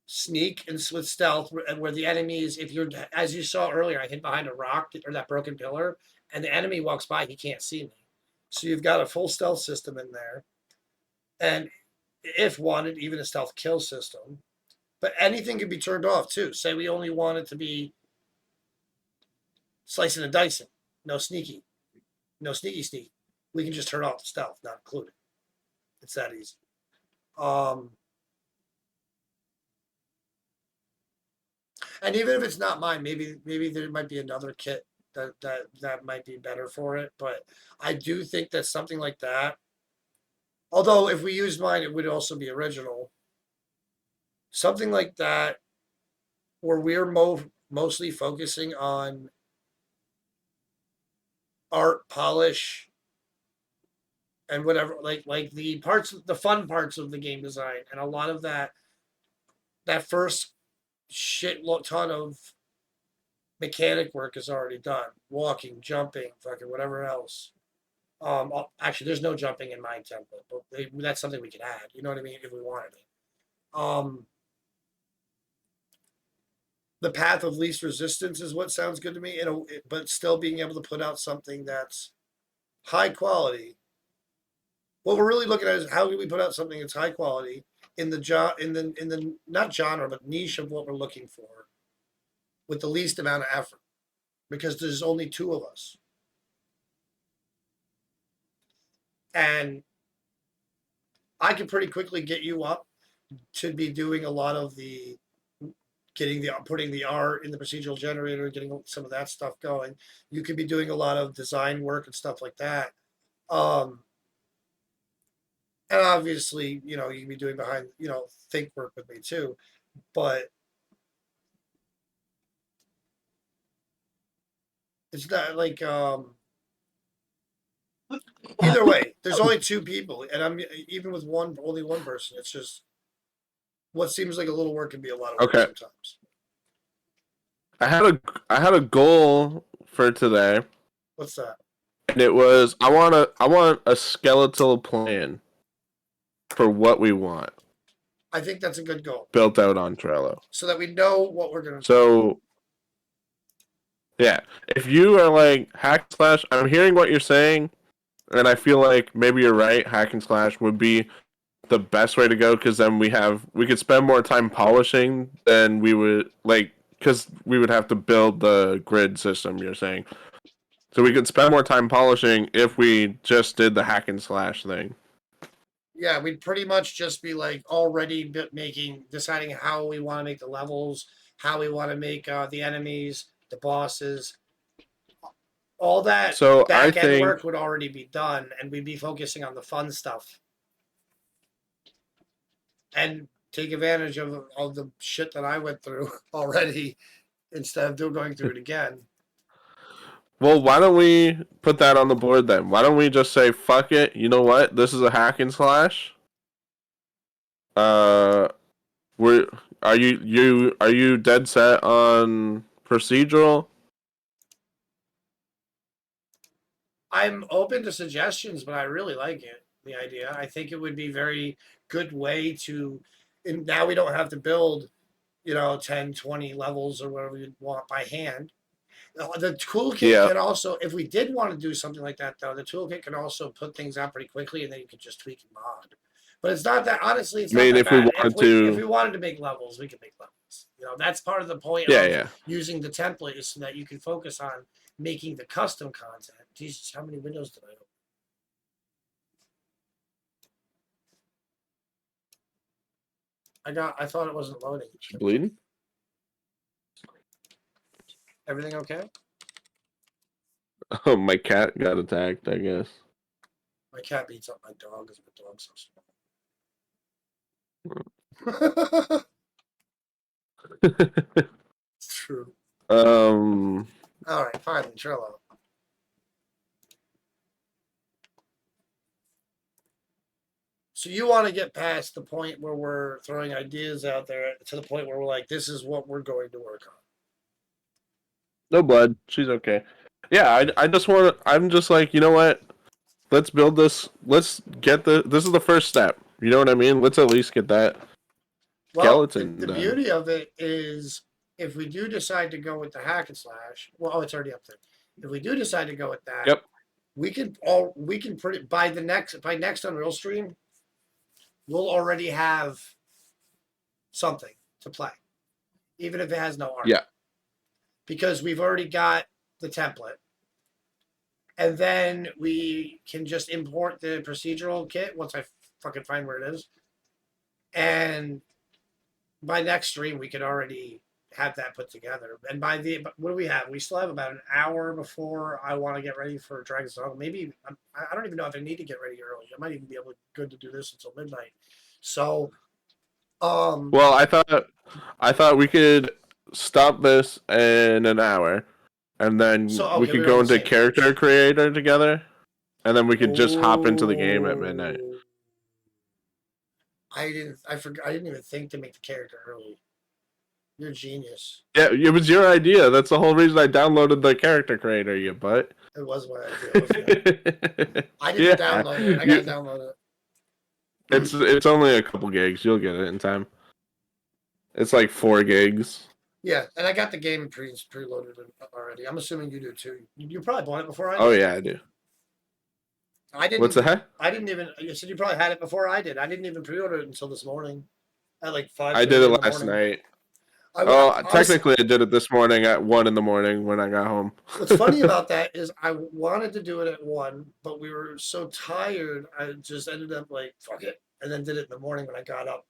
sneak and with stealth, where the enemies, if you're, as you saw earlier, I hid behind a rock or that broken pillar, and the enemy walks by, he can't see me. So you've got a full stealth system in there. And if wanted, even a stealth kill system. But anything can be turned off too. Say we only want it to be slicing and dicing, no sneaky, sneak. We can just turn off the stealth, not included. It's that easy. And even if it's not mine, maybe there might be another kit that might be better for it. But I do think that something like that. Although if we used mine, it would also be original. Something like that, where we're mostly focusing on art, polish, and whatever, like the fun parts of the game design, and a lot of that first ton of mechanic work is already done. Walking, jumping, fucking whatever else. Actually, there's no jumping in my template, but that's something we could add. You know what I mean? If we wanted it. The path of least resistance is what sounds good to me. But still being able to put out something that's high quality. What we're really looking at is how do we put out something that's high quality in the not genre but niche of what we're looking for, with the least amount of effort, because there's only 2 of us. And I can pretty quickly get you up to be doing a lot of the putting the art in the procedural generator, getting some of that stuff going. You could be doing a lot of design work and stuff like that. And obviously, you can be doing behind, think work with me too. But it's not like either way, there's only 2 people, and I'm even with only one person. It's just what seems like a little work can be a lot of work sometimes. I had a goal for today. What's that? And it was I want a skeletal plan for what we want. I think that's a good goal. Built out on Trello. So that we know what we're gonna do. So yeah. If you are like hack slash, I'm hearing what you're saying, and I feel like maybe you're right, hack and slash would be the best way to go, because then we could spend more time polishing than we would because we would have to build the grid system, you're saying. So we could spend more time polishing if we just did the hack and slash thing. Yeah, we'd pretty much just be already deciding how we want to make the levels, how we want to make the enemies, the bosses. All that back end work would already be done, and we'd be focusing on the fun stuff. And take advantage of the shit that I went through already instead of going through it again. Well, why don't we put that on the board then? Why don't we just say, fuck it, you know what? This is a hack and slash. Are you dead set on procedural? I'm open to suggestions, but I really like it, the idea. I think it would be very good way to, and now we don't have to build, 10, 20 levels or whatever you want by hand. The toolkit can also, if we did want to do something like that, though, the toolkit can also put things out pretty quickly, and then you could just tweak and mod. But it's not that, honestly, it's not that bad. If we wanted to make levels, we could make levels. That's part of the point of using the template, is so that you can focus on making the custom content. Jesus, how many windows did I open? I thought it wasn't loading. You bleeding? Everything okay? Oh, my cat got attacked, I guess. My cat beats up my dog because my dog's so small. It's true. All right, finally, Trello. So you want to get past the point where we're throwing ideas out there to the point where we're like, this is what we're going to work on. No blood. She's okay. Yeah, I just want to, I'm just like, you know what? Let's build this. Let's get this is the first step. You know what I mean? Let's at least get that skeleton. The beauty of it is, if we do decide to go with the hack and slash, it's already up there. If we do decide to go with that, we can by next Unreal stream, we'll already have something to play, even if it has no art. Yeah. Because we've already got the template. And then we can just import the procedural kit once I fucking find where it is. And by next stream, we could already have that put together. And by what do we have? We still have about an hour before I want to get ready for Dragon's Dogma. Maybe I don't even know if I need to get ready early. I might even be good to do this until midnight. So, well, I thought we could stop this in an hour, and then we could go into character creator together, and then we could just hop into the game at midnight. I didn't even think to make the character early. You're a genius. Yeah, it was your idea. That's the whole reason I downloaded the character creator, you butt. It was my idea. I didn't download it. I gotta download it. It's only a couple gigs. You'll get it in time. It's like 4 gigs. Yeah, and I got the game preloaded already. I'm assuming you do too. You probably bought it before I did. Oh yeah, I do. I didn't. What's that? I didn't even. You said you probably had it before I did. I didn't even pre-order it until this morning, at like 5. I did it last night. Technically, I did it this morning at 1 a.m. when I got home. What's funny about that is I wanted to do it at 1, but we were so tired. I just ended up like fuck it, and then did it in the morning when I got up.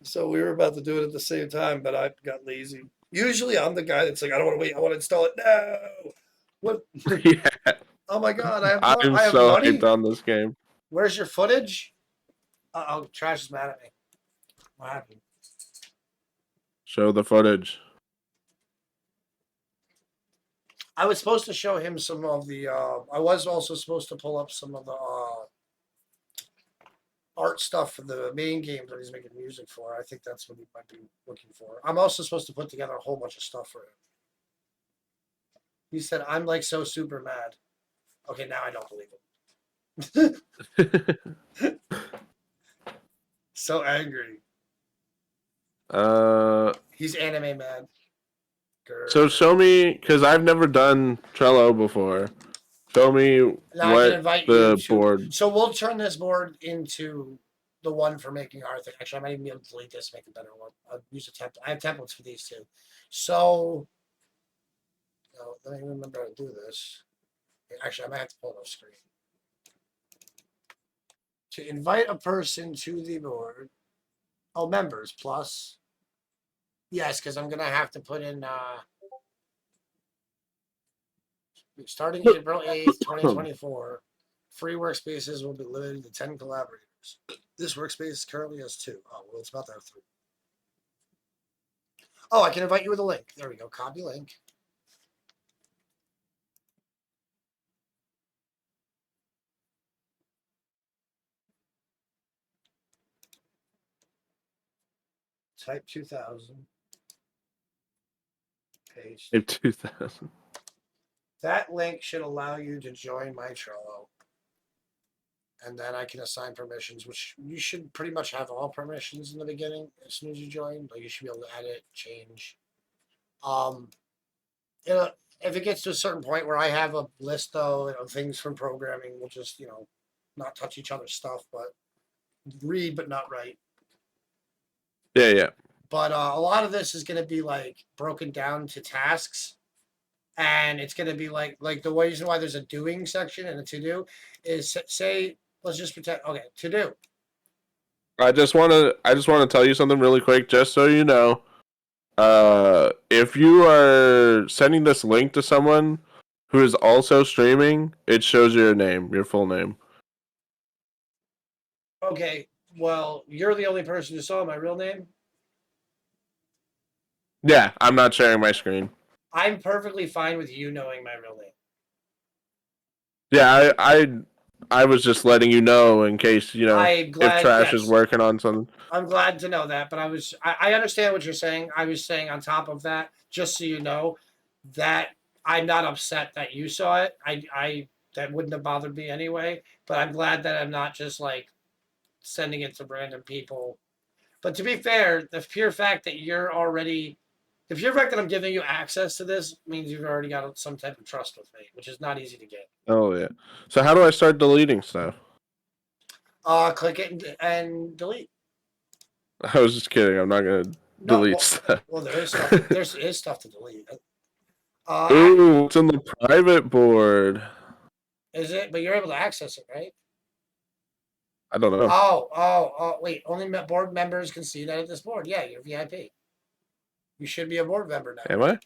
So we were about to do it at the same time, but I got lazy. Usually, I'm the guy that's like, I don't want to wait. I want to install it now. What? Yeah. Oh my god! I'm so hyped on this game. Where's your footage? Oh, Trash is mad at me. What happened? Show the footage. I was supposed to show him some of the. I was also supposed to pull up some of the art stuff for the main game that he's making music for. I think that's what he might be looking for. I'm also supposed to put together a whole bunch of stuff for him. He said, "I'm like so super mad." Okay, now I don't believe him. So angry. He's anime mad. Grr. So show me, because I've never done Trello before. Show me what the board. So we'll turn this board into the one for making our thing. Actually, I might even be able to delete this, make a better one. I'll use a template. I have templates for these too. So, let me remember how to do this. Actually, I might have to pull it off screen. To invite a person to the board. Oh, members plus. Yes, because I'm gonna have to put in starting April 8th, 2024, free workspaces will be limited to 10 collaborators. This workspace currently has 2. Oh, well, it's about to have 3. Oh, I can invite you with a link. There we go. Copy link. Type 2000. Page. Type 2000. That link should allow you to join my Trello. And then I can assign permissions, which you should pretty much have all permissions in the beginning as soon as you join. Like you should be able to edit, change. If it gets to a certain point where I have a list though of things from programming, we'll just, not touch each other's stuff, but read but not write. Yeah. But a lot of this is going to be like broken down to tasks. And it's going to be like the reason why there's a doing section and a to do is say, let's just pretend. Okay, to do. I just want to tell you something really quick, just so you know. If you are sending this link to someone who is also streaming, it shows your name, your full name. Okay, well, you're the only person who saw my real name. Yeah, I'm not sharing my screen. I'm perfectly fine with you knowing my real name. Yeah, I was just letting you know in case, if Trash is working on something. I'm glad to know that, but I understand what you're saying. I was saying on top of that, just so you know, that I'm not upset that you saw it. I that wouldn't have bothered me anyway, but I'm glad that I'm not just like sending it to random people. But to be fair, the pure fact that I'm giving you access to this means you've already got some type of trust with me, which is not easy to get. Oh, yeah. So how do I start deleting stuff? Click it and delete. I was just kidding. I'm not gonna No, delete well, stuff. well, there is stuff. There is stuff to delete. Ooh, it's on the private board. Is it? But you're able to access it, right? I don't know. Oh, wait. Only board members can see that at this board. Yeah, you're VIP. You should be a board member now. Am I?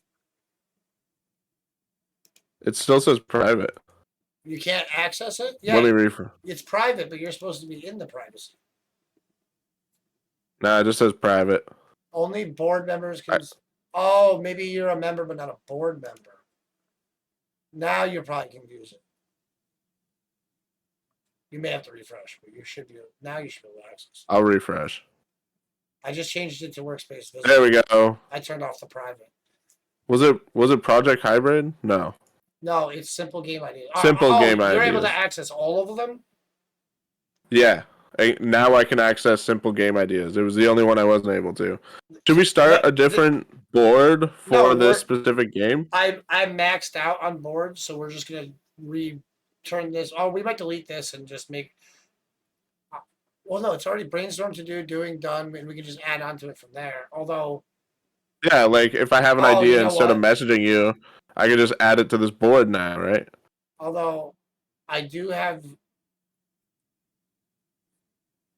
It still says private. You can't access it? Let me Yeah, refresh. it's private, but you're supposed to be in the privacy. Nah, it just says private. Only board members I, can. Oh, maybe you're a member, but not a board member. Now you're probably confusing. You may have to refresh, but you should be. Now you should be able to access. I'll refresh. I just changed it to workspace visitor. There we go. I turned off the private. Was it Project Hybrid? No. No, it's simple game ideas. Simple game You're able ideas. to access all of them? Yeah. Now I can access simple game ideas. It was the only one I wasn't able to. Should we start a different board for this specific game? I maxed out on boards, so we're just gonna return this. Oh, we might delete this and just make. Well, no, it's already brainstorm to do, doing, done, and we can just add on to it from there. Although, Yeah, like if I have an Oh, idea you know instead of what? messaging you, I can just add it to this board now, right? although I do have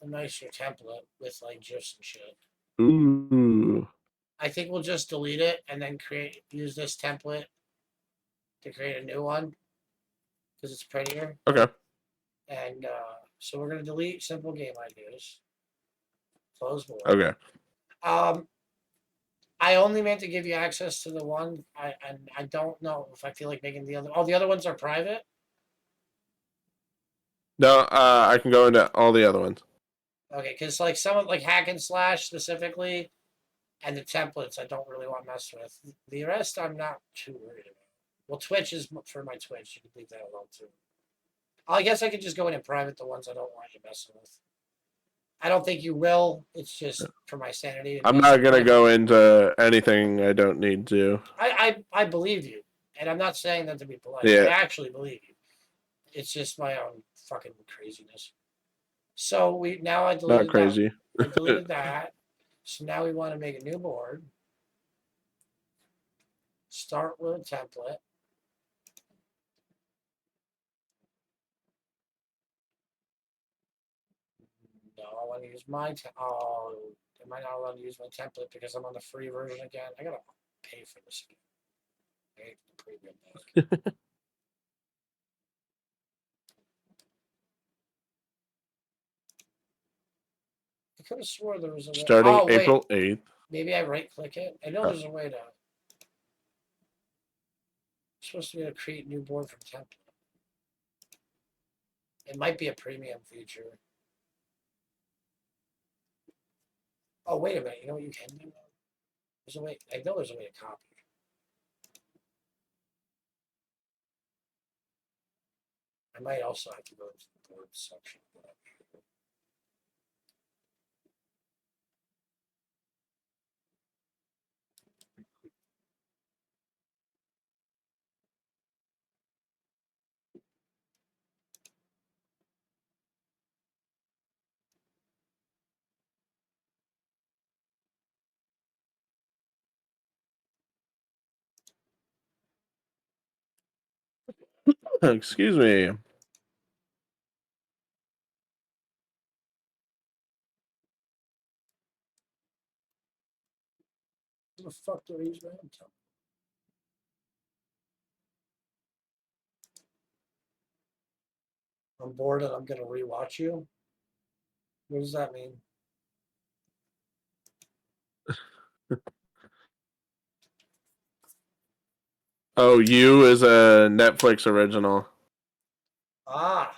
a nicer template with like gifs and shit. Ooh. I think we'll just delete it and then use this template to create a new one because it's prettier. Okay. And so we're gonna delete simple game ideas. Close board. Okay. I only meant to give you access to the one. I don't know if I feel like making the other. Oh, the other ones are private. No, I can go into all the other ones. Okay, because like some of like hack and slash specifically, and the templates I don't really want to mess with. The rest I'm not too worried about. Well, Twitch is for my Twitch. You can leave that alone too. I guess I could just go in and private the ones I don't want you messing with. I don't think you will. It's just for my sanity. I'm not gonna go into anything I don't need to. I believe you, and I'm not saying that to be polite. Yeah. I actually believe you. It's just my own fucking craziness. So I deleted Not crazy. I deleted that. So now we want to make a new board. Start with a template. No, I want to use my am I not allowed to use my template because I'm on the free version again? I gotta pay for this again. I hate the premium back. I could have swore there was a way. Starting Oh, wait. April 8th. Maybe I right click it. I know there's a way to. I'm supposed to be able to create new board from template. It might be a premium feature. Oh, wait a minute. You know what you can do? There's a way. I know there's a way to copy. I might also have to go to the board section. Excuse me. Who the fuck do I use my own template? I'm bored and I'm gonna rewatch you. What does that mean? Oh, You is a Netflix original. Ah.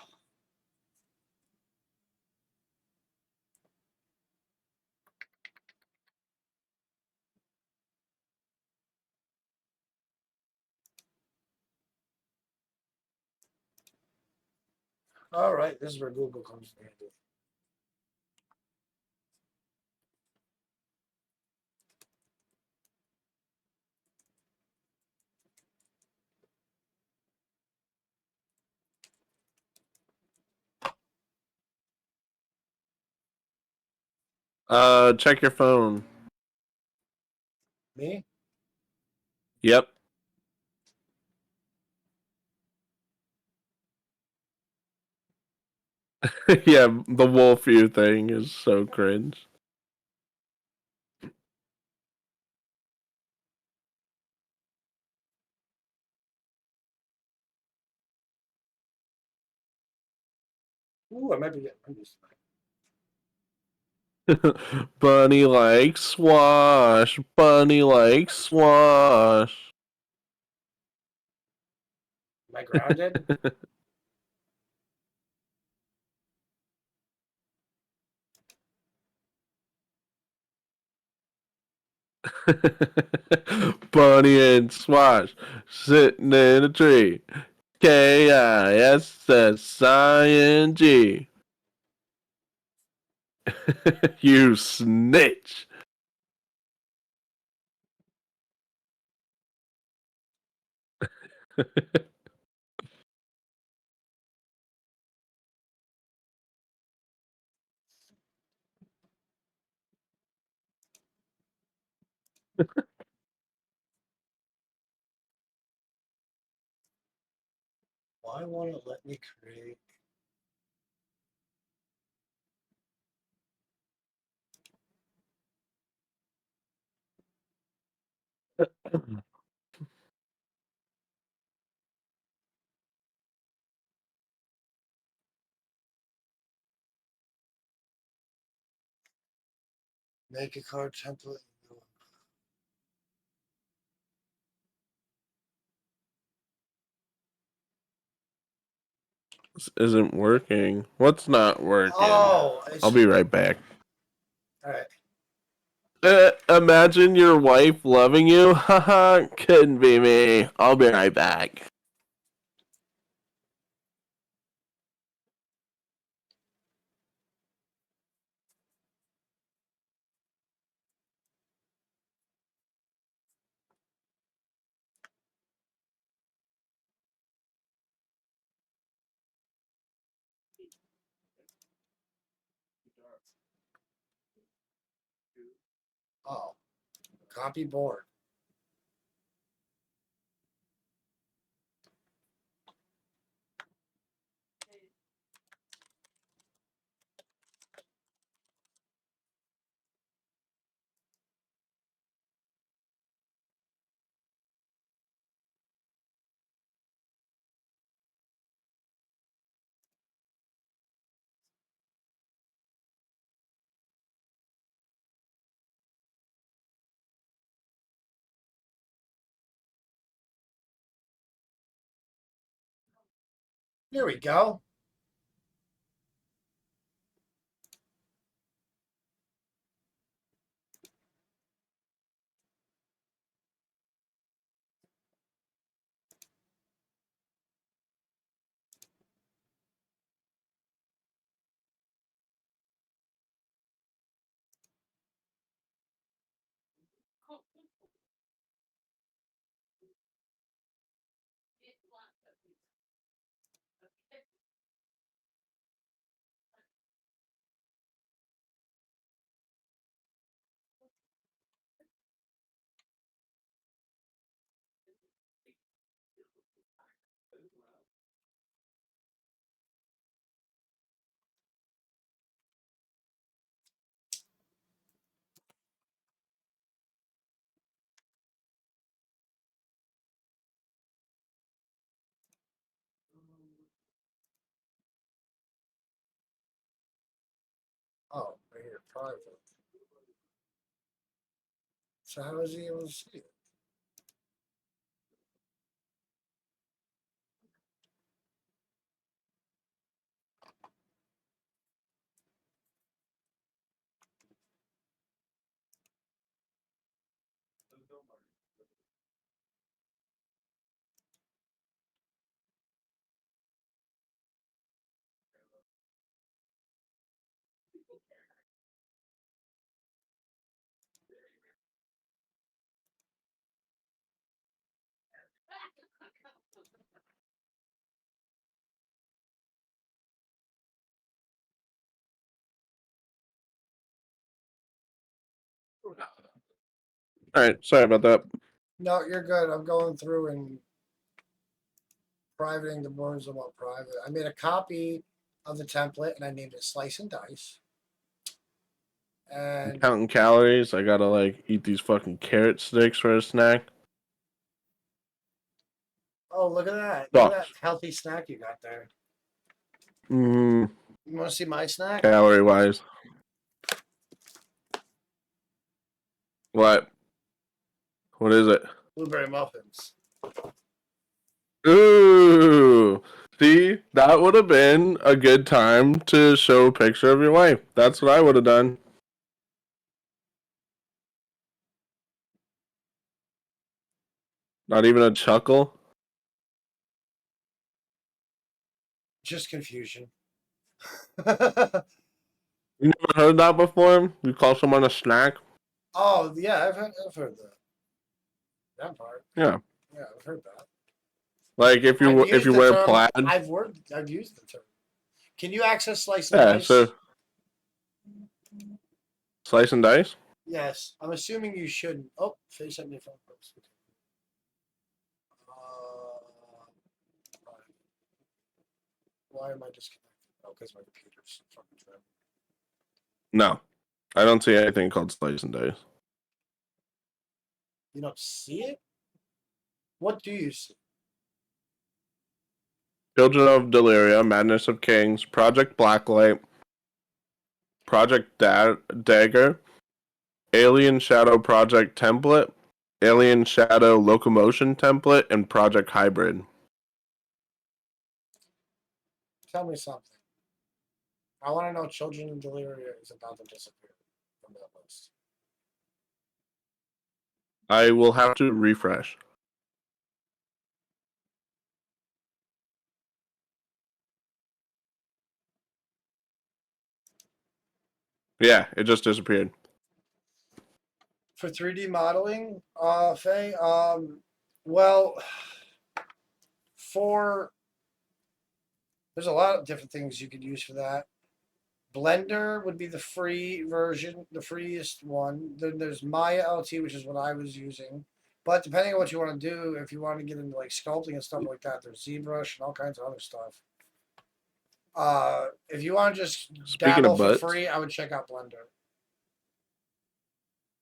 All right, this is where Google comes in handy. Check your phone. Me? Yep. Yeah, the wolf you thing is so cringe. Ooh, I might be. I'm just. Bunny likes swash. Bunny likes swash. Am I grounded? Bunny and swash sitting in a tree. KISSING. You snitch. Why won't it let me create? Make a card template. This isn't working. What's not working? Oh, I'll be right back. All right. Imagine your wife loving you. Haha, couldn't be me. I'll be right back. Oh, copy board. Here we go. Oh, right here, private. So how is he able to see it? All right, sorry about that. No, you're good. I'm going through and privating the words about private. I made a copy of the template and I named it Slice and Dice. I'm And counting calories. I gotta like eat these fucking carrot sticks for a snack. oh, look at that! Look at that Sucks. healthy snack you got there. Mm, You want to see my snack? calorie wise. What? What is it? Blueberry muffins. Ooh. See, that would have been a good time to show a picture of your wife. That's what I would have done. Not even a chuckle. Just confusion. You never heard that before? You call someone a snack? Oh yeah, I've heard that part. Yeah. Yeah, I've heard that. Like if I've you used the wear term. plaid. I've used the term. Can you access slice and Yeah, dice? so slice and dice? Yes, I'm assuming you shouldn't. Oh, face up your phone. Why am I disconnected? Oh, because my computer's fucking trying. No. I don't see anything called slice and dice. You don't see it? What do you see? Children of Deliria, Madness of Kings, Project Blacklight, Project Dagger, Alien Shadow Project Template, Alien Shadow Locomotion Template, and Project Hybrid. Tell me something. I want to know Children of Deliria is about to disappear from that list. I will have to refresh. Yeah, it just disappeared. For 3D modeling, Faye, well, for there's a lot of different things you could use for that. Blender would be the free version, the freest one. Then there's Maya LT, which is what I was using. But depending on what you want to do, if you want to get into like sculpting and stuff like that, there's ZBrush and all kinds of other stuff. If you want to just Speaking dabble of for butts, free, I would check out Blender.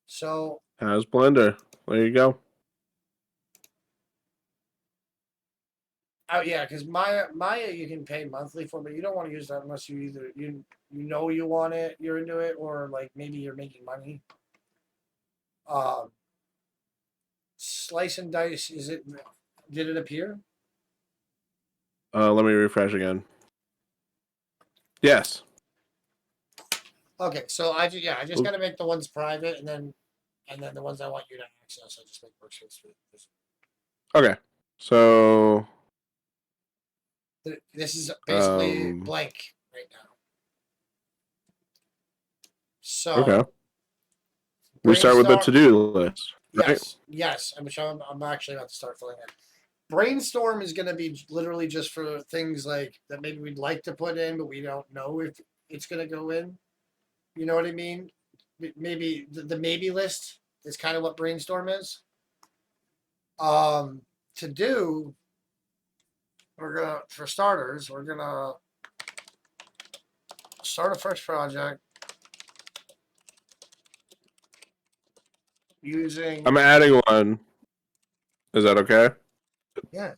So, how's Blender? There you go. oh yeah, because Maya you can pay monthly for, but you don't want to use that unless you either you know you want it, you're into it, or like maybe you're making money. Um, Slice and dice, is it? Did it appear? Let me refresh again. Yes. Okay, so I just gotta make the ones private, and then the ones I want you to access, I just make workspace. Okay. So This is basically um blank right now. So okay. We start with the brainstorm. to-do list, right? Yes. I'm actually about to start filling in. Brainstorm is going to be literally just for things like that maybe we'd like to put in, but we don't know if it's going to go in. You know what I mean? Maybe the maybe list is kind of what brainstorm is. To do, for starters, we're gonna start a fresh project using. I'm adding one. Is that okay? Yeah,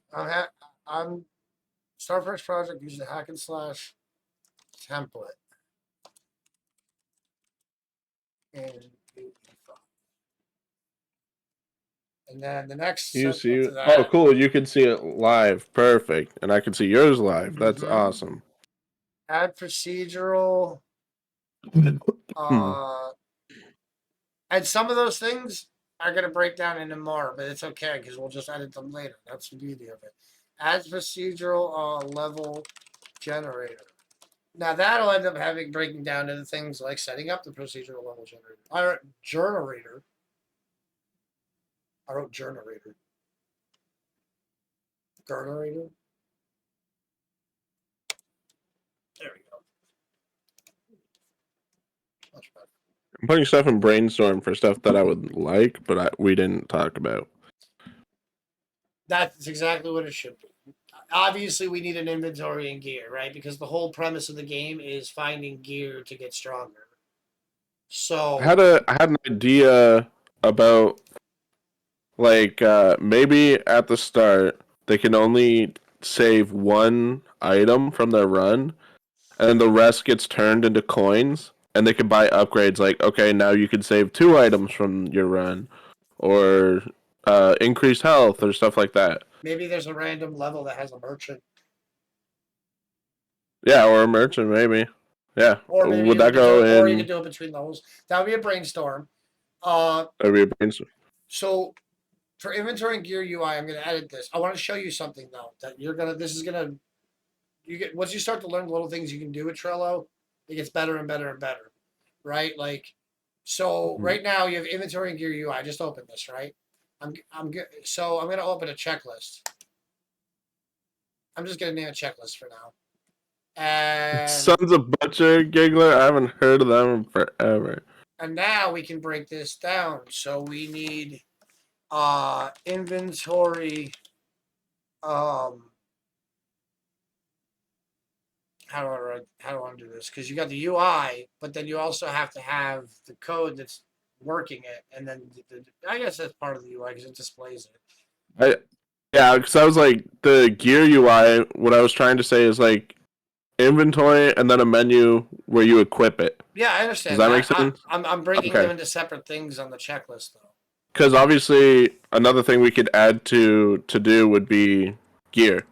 I'm start a fresh project using the hack and slash template. And then the next You sequel see? to Oh, that. cool. You can see it live. Perfect. And I can see yours live. That's awesome. Add procedural. Hmm. And some of those things are going to break down into more, but it's okay because we'll just edit them later. That's the beauty of it. Add procedural level generator. Now that'll end up breaking down into things like setting up the procedural level generator. I wrote generator. Generator. There we go. Much better. I'm putting stuff in brainstorm for stuff that I would like, but we didn't talk about. That's exactly what it should be. Obviously, we need an inventory and gear, right? Because the whole premise of the game is finding gear to get stronger. So I had an idea about maybe at the start they can only save one item from their run, and the rest gets turned into coins, and they can buy upgrades. Like, okay, now you can save 2 items from your run, or increased health or stuff like that. maybe there's a random level that has a merchant, Yeah, or a merchant maybe. Yeah, or maybe would you that could do go it, or you could in? do it between levels. That would be a brainstorm. Uh, That'd be a brainstorm. so for inventory and gear UI, I'm going to edit this. I want to show you something though that you're gonna. This is gonna. You get once you start to learn the little things you can do with Trello, it gets better and better and better, right? Like, so right now you have inventory and gear UI. I just opened this, right? I'm good. So I'm gonna open a checklist. I'm just gonna name a checklist for now. And Sons of Butcher Giggler. I haven't heard of them in forever. and now we can break this down. So we need inventory how do I want to do this? Because you got the UI, but then you also have to have the code that's working it, and then I guess that's part of the UI because it displays it. Yeah, because I was like the gear UI. What I was trying to say is like inventory and then a menu where you equip it. Yeah, I understand. Does that make sense? I'm breaking Okay. them into separate things on the checklist, though. Because obviously another thing we could add to do would be gear,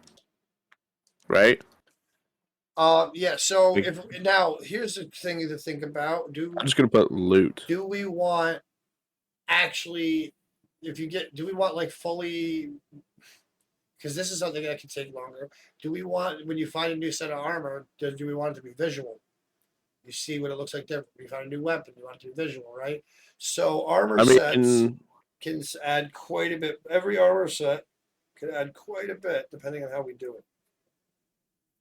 right? Yeah. So if now here's the thing to think about. I'm just gonna put loot. Do we want actually? If you get, do we want like fully? Because this is something that can take longer. Do we want when you find a new set of armor? Do we want it to be visual? You see what it looks like different. You find a new weapon, you want it to be visual, right? So armor sets can add quite a bit. Every armor set can add quite a bit depending on how we do it.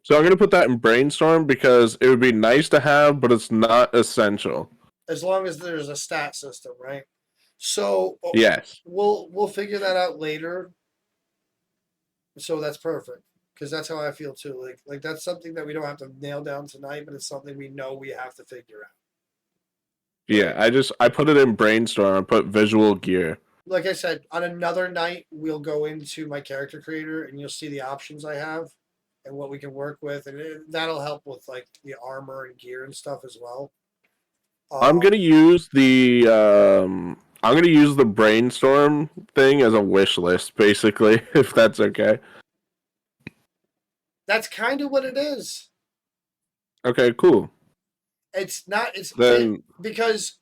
So I'm gonna put that in brainstorm because it would be nice to have, but it's not essential. As long as there's a stat system, right? So Yes. we'll figure that out later. So that's perfect because that's how I feel too. Like that's something that we don't have to nail down tonight, but it's something we know we have to figure out. Yeah, I put it in brainstorm. I put visual gear. Like I said, on another night we'll go into my character creator and you'll see the options I have and what we can work with, and that'll help with like the armor and gear and stuff as well. I'm gonna use the brainstorm thing as a wish list, basically, if that's okay. That's kind of what it is. Okay, cool. It's not. It's Then because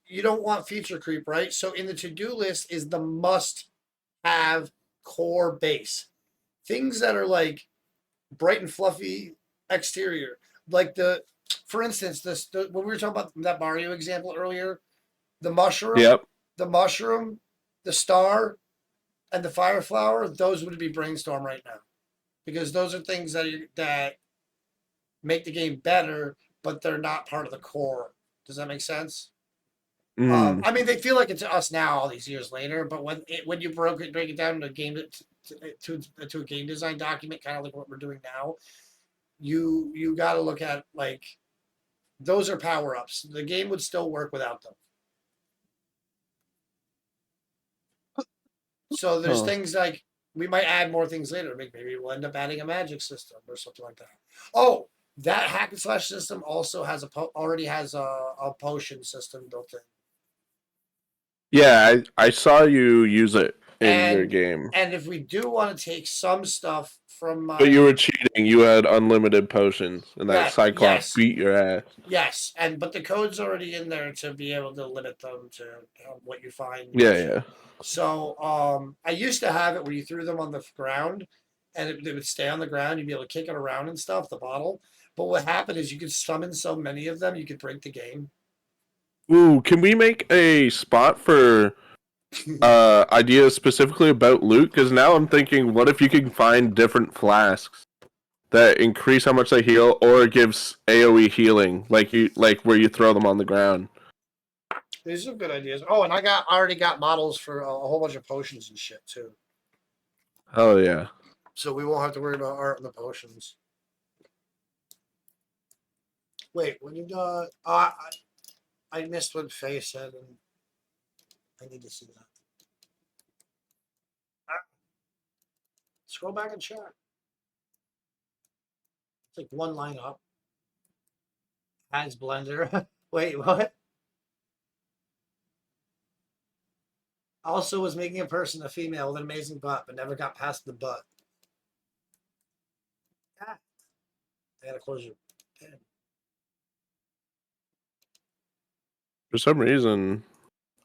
you don't want feature creep, right? So in the to-do list is the must-have core base. Things that are like bright and fluffy exterior, like for instance, when we were talking about that Mario example earlier, the mushroom, the star, and the fire flower, those would be brainstorm right now, because those are things that make the game better, but they're not part of the core. Does that make sense? I mean, they feel like it's us now, all these years later. But when you break it down to a game to a game design document, kind of like what we're doing now, you got to look at like those are power ups. The game would still work without them. So there's things like we might add more things later. Maybe we'll end up adding a magic system or something like that. Oh, that hack and slash system also has already has a potion system built in. Yeah, I saw you use it in your game. And if we do want to take some stuff from my... But you were cheating. You had unlimited potions, and that Cyclops beat your ass. Yes, but the code's already in there to be able to limit them to what you find. Yeah. So I used to have it where you threw them on the ground, and it would stay on the ground. You'd be able to kick it around and stuff, the bottle. But what happened is you could summon so many of them, you could break the game. Ooh, can we make a spot for ideas specifically about loot? Because now I'm thinking, what if you can find different flasks that increase how much they heal, or gives AoE healing, like where you throw them on the ground? These are good ideas. Oh, and I already got models for a whole bunch of potions and shit too. Oh yeah. So we won't have to worry about art and the potions. Wait, when you got I missed what Faye said, and I need to see that. Scroll back and check. It's like one line up. Has Blender. Wait, what? Also was making a person a female with an amazing butt, but never got past the butt. Ah. I gotta close your pen. For some reason,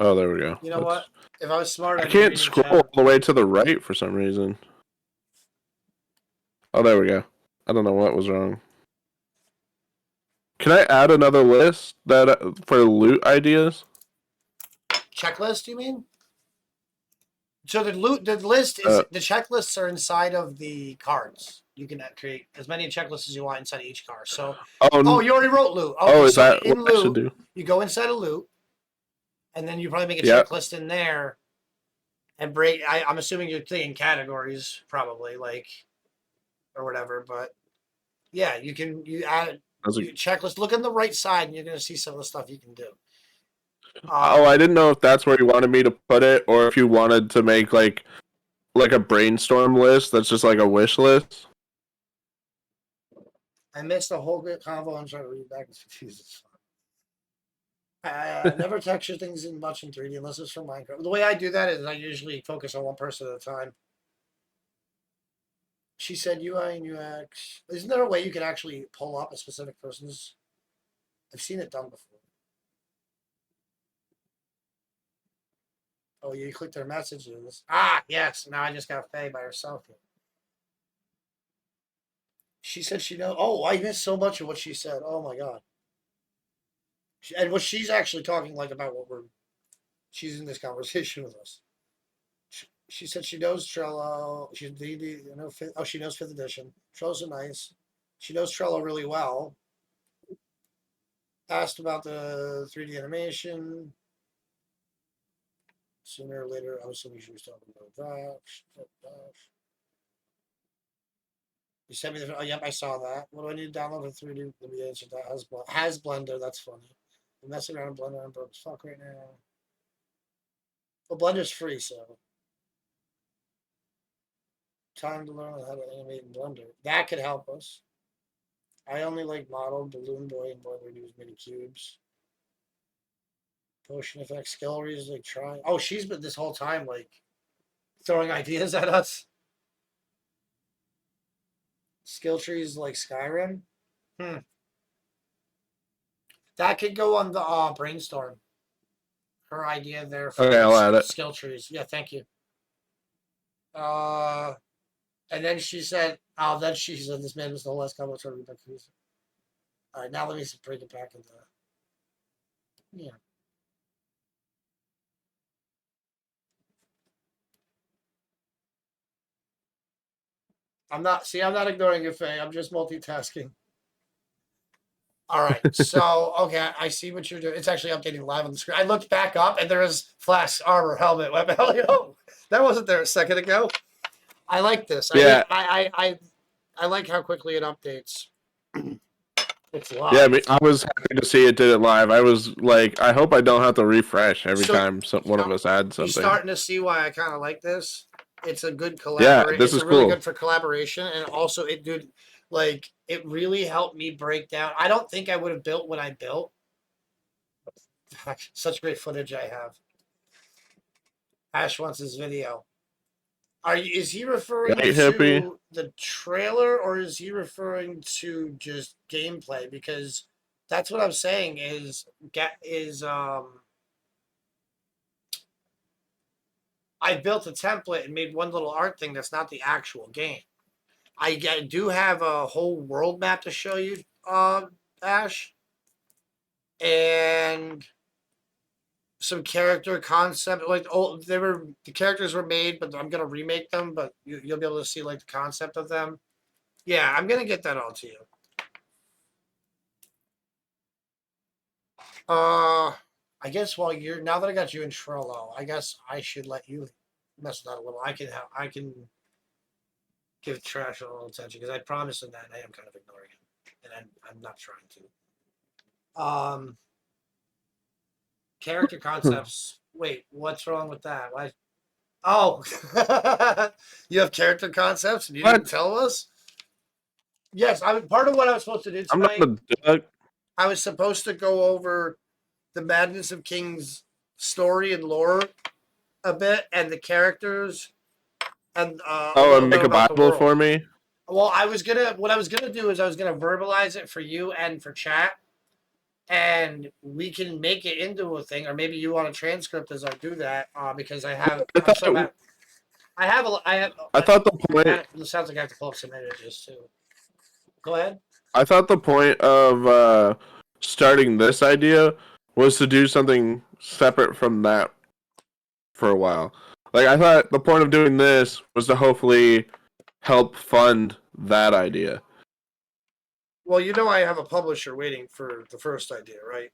oh, there we go. You know what? If I was smart, I I'd be can't reading scroll chat. all the way to the right for some reason. Oh, there we go. I don't know what was wrong. Can I add another list that for loot ideas? Checklist, you mean? So the list is the checklists are inside of the cards. You can create as many checklists as you want inside of each card. So, you already wrote loot. Okay, is so that in what I should loot, do? you go inside of loot, and then you probably make a Yep. checklist in there, and break. I'm assuming you're thinking categories, probably like, or whatever. But yeah, you add checklist. Look on the right side, and you're gonna see some of the stuff you can do. I didn't know if that's where you wanted me to put it, or if you wanted to make like a brainstorm list that's just like a wish list. I missed a whole good convo. I'm trying to read back. It's confused. I never texture things in much in 3D unless it's from Minecraft. The way I do that is I usually focus on one person at a time. She said UI and UX. Isn't there a way you can actually pull up a specific person's? I've seen it done before. Oh, you click their messages. Ah, yes. Now I just got Faye by herself here. She said she knows. Oh, I missed so much of what she said. Oh my god. And what she's actually talking like about what she's in this conversation with us. She said she knows Trello. She's she knows 5th edition. Trello's so nice. She knows Trello really well. Asked about the 3D animation. Sooner or later, I was assuming she was talking about that. You sent me the. Oh, yep, I saw that. What do I need to download for 3D? Let me answer that. Has Blender. That's funny. I'm messing around with Blender. I'm broke as fuck right now. Well, Blender's free, so. Time to learn how to animate in Blender. That could help us. I only like model, Balloon Boy, and Blender use mini cubes. Potion effect, skill reads like trying. Oh, she's been this whole time like throwing ideas at us. Skill trees like Skyrim. That could go on the brainstorm. Her idea there for I'll add it. Skill trees. Yeah, thank you. And then she said, this man was the last couple of read. All right, now let me bring it back into. Yeah. I'm not ignoring you, Faye. I'm just multitasking. All right. So, okay, I see what you're doing. It's actually updating live on the screen. I looked back up and there is flask, armor, helmet, weapon. Oh, that wasn't there a second ago. I like this. Yeah. I like how quickly it updates. It's live. Yeah, I was happy to see it did it live. I was like, I hope I don't have to refresh every time one of us adds something. You're starting to see why I kind of like this. It's a good collaboration. Yeah, this is really cool. Good for collaboration, and also it really helped me break down. I don't think I would have built what I built. Such great footage I have. Ash wants his video. Is he referring to the trailer, or is he referring to just gameplay? Because that's what I'm saying I built a template and made one little art thing that's not the actual game. I do have a whole world map to show you, Ash, and some character concept. The characters were made, but I'm gonna remake them. But you'll be able to see like the concept of them. Yeah, I'm gonna get that all to you. I guess while you're now that I got you in Trello, I guess I should let you mess with that a little. I can give Trash a little attention because I promised him that and I am kind of ignoring him, and I'm not trying to. Character concepts. Wait, what's wrong with that? Why? Oh, you have character concepts and you didn't What? tell us? Yes, I part of what I was supposed to do I'm not tonight. a duck. I was supposed to go over the Madness of King's story and lore a bit, and the characters, and a Oh, little and bit make a about the Bible world. for me. Well, what I was gonna do is I was gonna verbalize it for you and for chat, and we can make it into a thing, or maybe you want a transcript as I do that, because I have. I I'm thought so bad. I have. I thought the point. It sounds like I have to pull up some images too. Go ahead. I thought the point of starting this idea was to do something separate from that for a while. Like I thought the point of doing this was to hopefully help fund that idea. Well, you know, I have a publisher waiting for the first idea, right?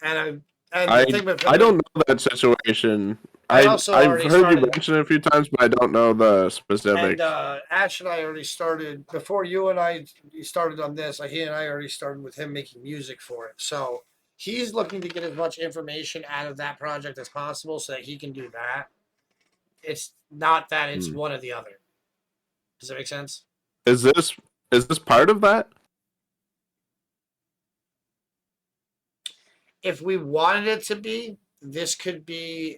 And the thing with I don't know that situation. I also I've already heard you started, mention it a few times, but I don't know the specifics. and Ash and I already started before you and I started on this. He and I already started with him making music for it. So he's looking to get as much information out of that project as possible so that he can do that. It's not that it's one or the other. Does that make sense? Is this part of that? If we wanted it to be, this could be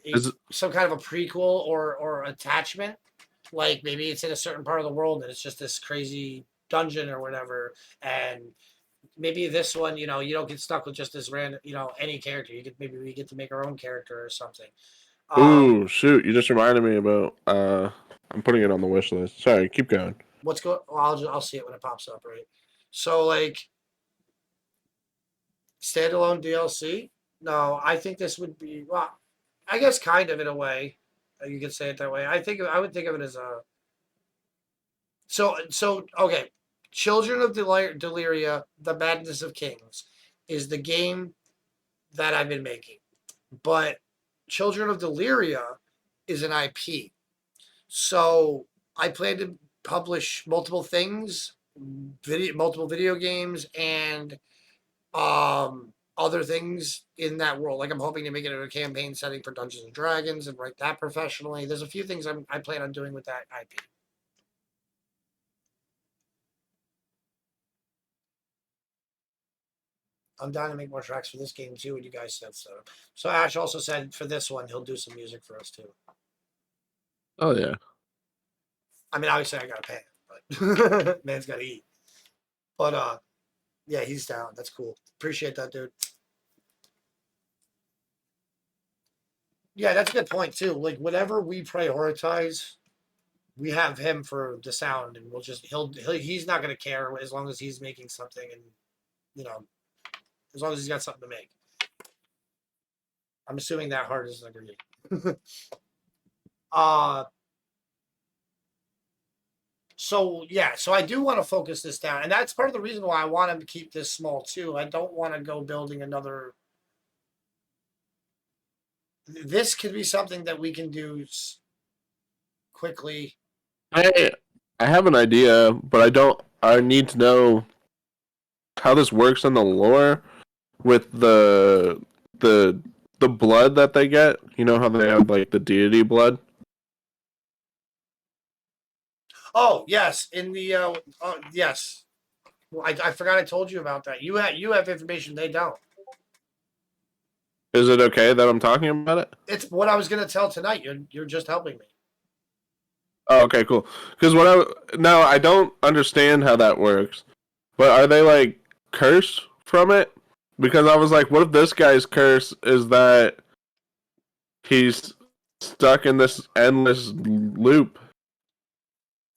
some kind of a prequel or attachment. Like maybe it's in a certain part of the world and it's just this crazy dungeon or whatever. And maybe this one, you know, you don't get stuck with just this random, you know, any character. Maybe we get to make our own character or something. Ooh, shoot! You just reminded me about. I'm putting it on the wish list. Sorry, keep going. What's going? Well, I'll see it when it pops up, right? So like standalone DLC. No, I think this would be well. I guess kind of in a way, you could say it that way. I would think of it as a. So okay, Children of Deliria, The Madness of Kings, is the game that I've been making, but Children of Deliria is an IP. So I plan to publish multiple things, multiple video games, and other things in that world. Like I'm hoping to make it a campaign setting for Dungeons and Dragons and write that professionally. There's a few things I plan on doing with that IP. I'm down to make more tracks for this game too, and you guys said so. So Ash also said for this one he'll do some music for us too. Oh yeah. I mean, obviously I gotta pay him, but man's gotta eat. But yeah, he's down. That's cool. Appreciate that, dude. Yeah, that's a good point too. Like whatever we prioritize, we have him for the sound, and he's not gonna care as long as he's making something, and you know, as long as he's got something to make. I'm assuming that heart is agree. So yeah, so I do want to focus this down, and that's part of the reason why I want him to keep this small too. I don't want to go building another. This could be something that we can do quickly. I have an idea, but I don't. I need to know how this works in the lore with the blood that they get. You know how they have like the deity blood. Oh yes, in the yes. Well, I forgot I told you about that. You have information they don't. Is it okay that I'm talking about it? It's what I was gonna tell tonight. You're just helping me. Oh, okay, cool. Because now I don't understand how that works, but are they like cursed from it? Because I was like, what if this guy's curse is that he's stuck in this endless loop?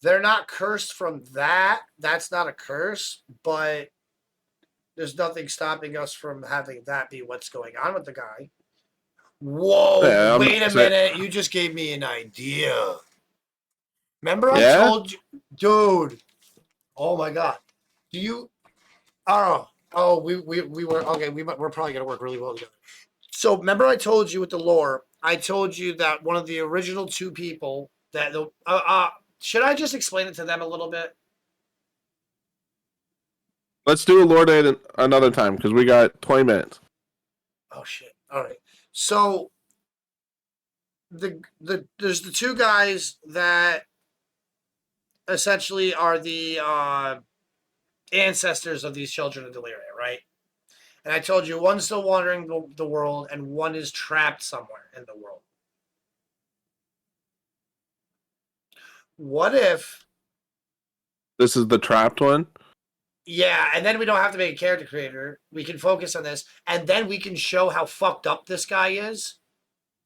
They're not cursed from that. That's not a curse, but there's nothing stopping us from having that be what's going on with the guy. Whoa, Yeah, wait a minute. You just gave me an idea. Remember I told you, dude. Oh my god. Do you Oh, we were okay. We're probably gonna work really well together. So remember, I told you with the lore. I told you that one of the original two people that the should I just explain it to them a little bit? Let's do a lore day another time because we got 20 minutes. Oh shit! All right. So there's the two guys that essentially are the ancestors of these children of Deliria, right? And I told you one's still wandering the world and one is trapped somewhere in the world. What if, This is the trapped one. yeah, and then we don't have to make a character creator. We can focus on this, and then we can show how fucked up this guy is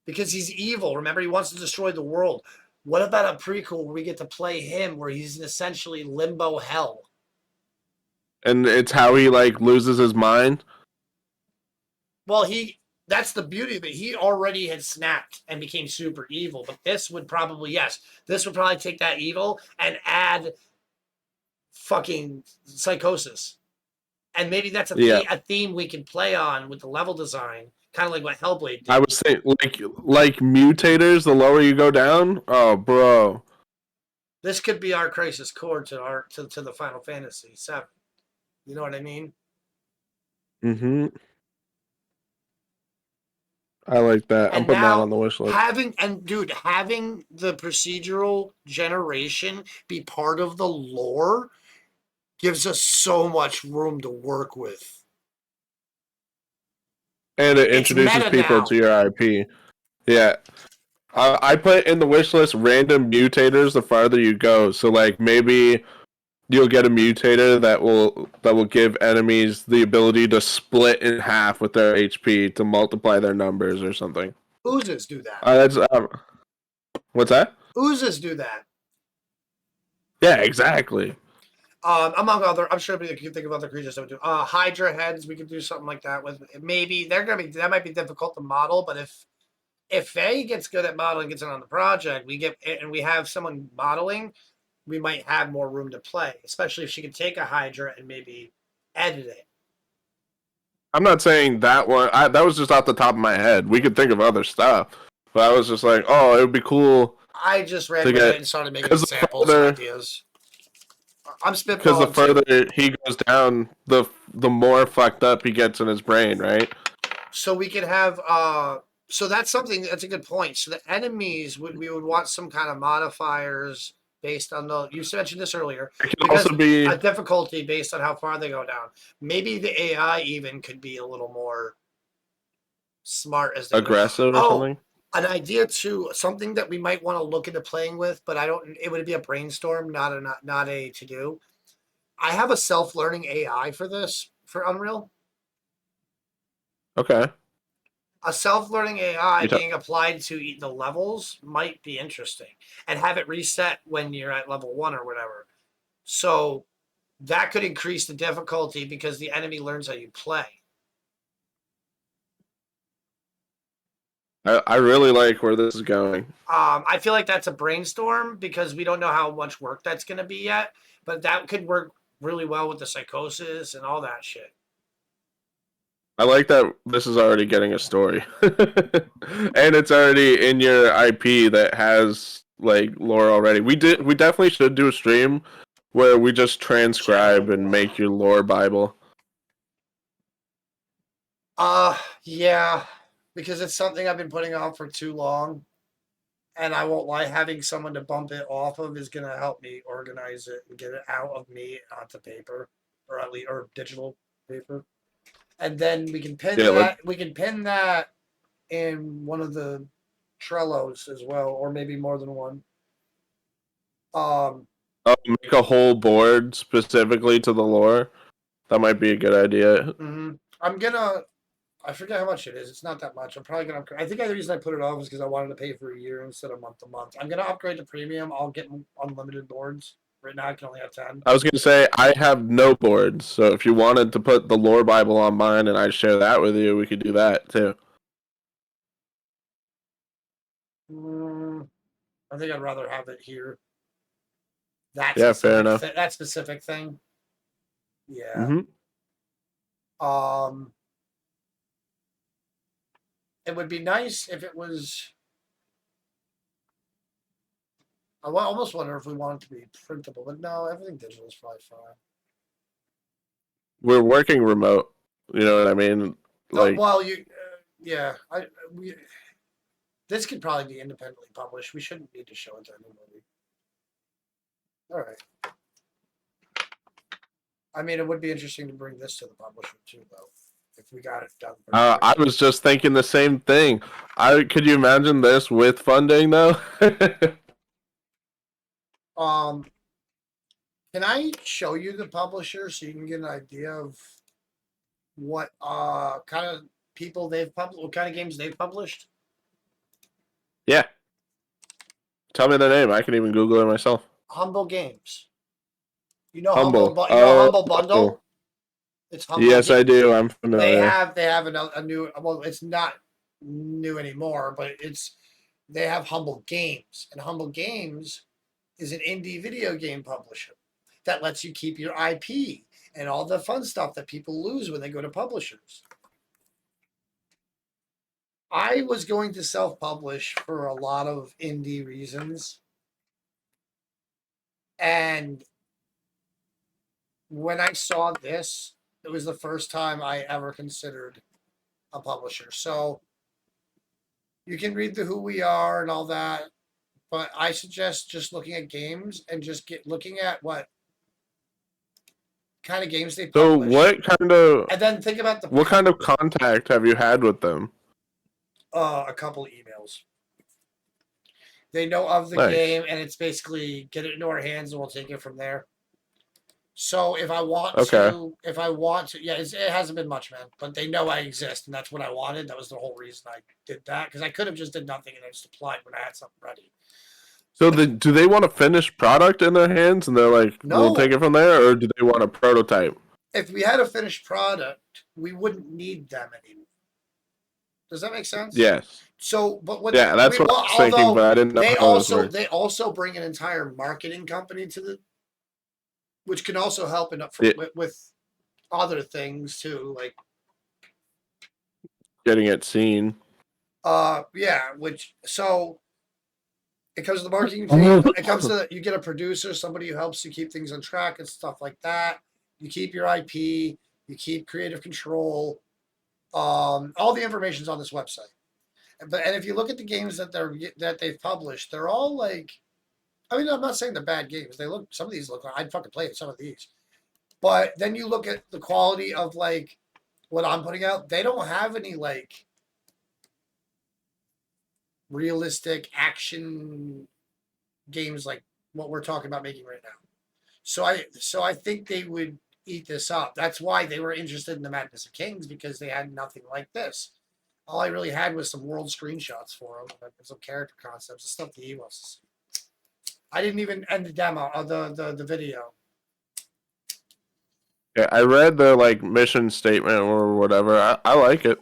because he's evil. Remember, he wants to destroy the world. What about a prequel where we get to play him, where he's in essentially limbo hell? And it's how he like loses his mind. Well, that's the beauty of it. He already had snapped and became super evil, but this would probably, yes, this would probably take that evil and add fucking psychosis. And maybe that's a theme we can play on with the level design, kind of like what Hellblade did. I was saying like mutators, the lower you go down. Oh, bro. This could be our crisis core to the Final Fantasy VII. You know what I mean? Mm-hmm. I like that. I'm And putting that now on the wish list. having the procedural generation be part of the lore gives us so much room to work with. And it It's introduces meta people now. to your IP. Yeah. I put in the wish list random mutators the farther you go. So like maybe you'll get a mutator that will give enemies the ability to split in half with their HP to multiply their numbers or something. Oozes do that. That's what's that? Oozes do that. Yeah, exactly. Among other, I'm sure you can think of other creatures that would do. Hydra heads, we could do something like that with. Maybe that might be difficult to model, but if Faye gets good at modeling, gets it on the project, we have someone modeling, we might have more room to play, especially if she could take a Hydra and maybe edit it. I'm not saying that one. That was just off the top of my head. We could think of other stuff, but I was just like, oh, it would be cool. I just read with it and started making examples and ideas. I'm spitballing. Because the further he goes down, the more fucked up he gets in his brain, right? So we could have so that's a good point. So the enemies we would want some kind of modifiers based on you mentioned this earlier. It could also be a difficulty based on how far they go down. Maybe the AI even could be a little more smart as aggressive or something. An idea too, something that we might want to look into playing with, but it would be a brainstorm, not a to do. I have a self-learning AI for Unreal. Okay. A self-learning AI being applied to the levels might be interesting, and have it reset when you're at level 1 or whatever. So that could increase the difficulty because the enemy learns how you play. I really like where this is going. I feel like that's a brainstorm because we don't know how much work that's going to be yet, but that could work really well with the psychosis and all that shit. I like that this is already getting a story. And it's already in your IP that has like lore already. We definitely should do a stream where we just transcribe and make your lore Bible. Yeah, because it's something I've been putting off for too long. And I won't lie, having someone to bump it off of is going to help me organize it and get it out of me onto paper or digital paper. And then we can pin we can pin that in one of the Trellos as well, or maybe more than one. Make a whole board specifically to the lore. That might be a good idea. Mm-hmm. I forget how much it is. It's not that much. I'm probably gonna upgrade. I think the reason I put it off is because I wanted to pay for a year instead of month to month. I'm gonna upgrade to premium. I'll get unlimited boards. Right now I can only have 10. I was gonna say I have no boards, so if you wanted to put the lore Bible on mine and I share that with you, we could do that too. I think I'd rather have it here. Fair enough. That specific thing. Yeah. Mm-hmm. It would be nice if it was. Almost wonder if we want it to be printable, but no, everything digital is probably fine. We're working remote. You know what I mean? Like, Well, yeah, this could probably be independently published. We shouldn't need to show it to anybody. All right. I mean, it would be interesting to bring this to the publisher too, though, if we got it done. I was just thinking the same thing. Could you imagine this with funding though? Can I show you the publisher so you can get an idea of what kind of people they've published, what kind of games they've published? Yeah. Tell me the name. I can even Google it myself. Humble Games. You know Humble. You know Humble Bundle. It's Humble. Yes, I do. I'm familiar. They have a new. Well, it's not new anymore, but they have Humble Games, and Humble Games is an indie video game publisher that lets you keep your IP and all the fun stuff that people lose when they go to publishers. I was going to self-publish for a lot of indie reasons. And when I saw this, it was the first time I ever considered a publisher. So you can read the who we are and all that, but I suggest just looking at games and just looking at what kind of games they publish. So what kind of, and then think about what kind of contact have you had with them? A couple emails. They know of the game, and it's basically get it into our hands, and we'll take it from there. So if I want to, yeah, it hasn't been much, man. But they know I exist, and that's what I wanted. That was the whole reason I did that, because I could have just did nothing and I just applied when I had something ready. So do they want a finished product in their hands, and they're like, no. We'll take it from there, or do they want a prototype? If we had a finished product, we wouldn't need them anymore. Does that make sense? Yes. So, but what? Yeah, that's what I was thinking, but I didn't know how this worked. They also bring an entire marketing company to the, which can also help with other things too, like getting it seen. Yeah, so it comes to the marketing team. It comes to you get a producer, somebody who helps you keep things on track and stuff like that. You keep your IP, you keep creative control. All the information's on this website. And if you look at the games that they've published, they're all like, I mean, I'm not saying they're bad games. Some of these look like I'd fucking play some of these. But then you look at the quality of like what I'm putting out. They don't have any like realistic action games like what we're talking about making right now. So I think they would eat this up. That's why they were interested in the Madness of Kings, because they had nothing like this. All I really had was some world screenshots for them, and some character concepts, the stuff that he wants to see. I didn't even end the demo of the video. Yeah, I read the like mission statement or whatever. I like it.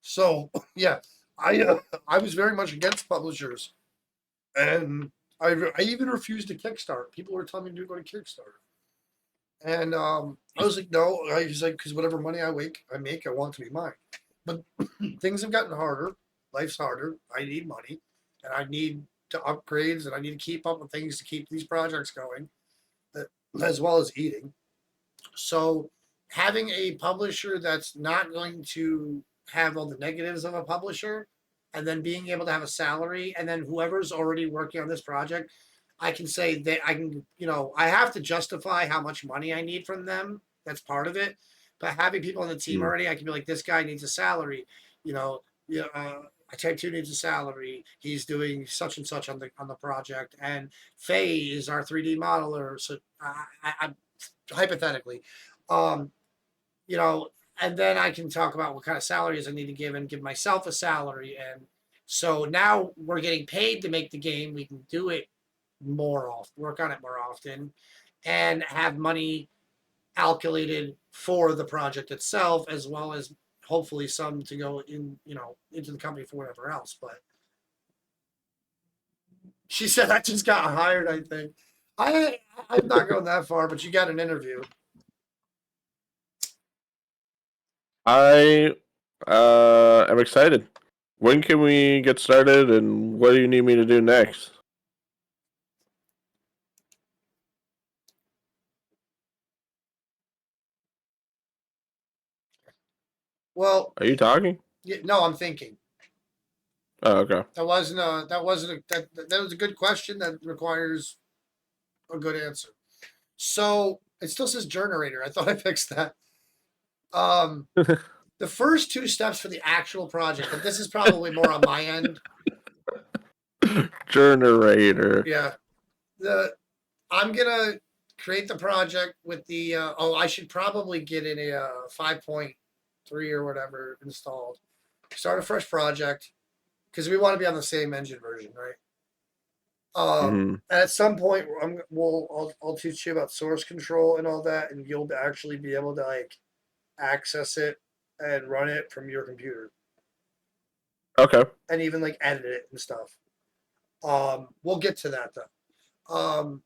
So yeah, I was very much against publishers, and I even refused to Kickstart. People were telling me to go to Kickstarter. And I was like, no. I was like, because whatever money I make, I want it to be mine. But things have gotten harder. Life's harder. I need money, and I need to upgrades, and I need to keep up with things to keep these projects going, as well as eating. So having a publisher that's not going to have all the negatives of a publisher, and then being able to have a salary, and then whoever's already working on this project, I can say that I can, I have to justify how much money I need from them. That's part of it. But having people on the team already, I can be like, this guy needs a salary. Type 2 needs a salary. He's doing such and such on the project. And Faye is our 3D modeler. So I hypothetically, and then I can talk about what kind of salaries I need to give and give myself a salary. And so now we're getting paid to make the game. We can do it more often, work on it more often, and have money calculated for the project itself, as well as hopefully some to go into the company for whatever else. But she said I just got hired. I think I'm not going that far, but you got an interview. I am excited. When can we get started, and what do you need me to do next? Well, Are you talking? no, I'm thinking. Oh, okay. That wasn't a that was a good question that requires a good answer. So it still says generator. I thought I fixed that. Um, the first two steps for the actual project, but this is probably more on my end. Generator. Yeah, the I'm gonna create the project with the. I should probably get in a 5.3 or whatever installed. Start a fresh project because we want to be on the same engine version, right? Hmm. And at some point, I'll teach you about source control and all that, and you'll actually be able to like access it and run it from your computer, Okay. and even like edit it and stuff. We'll get to that though.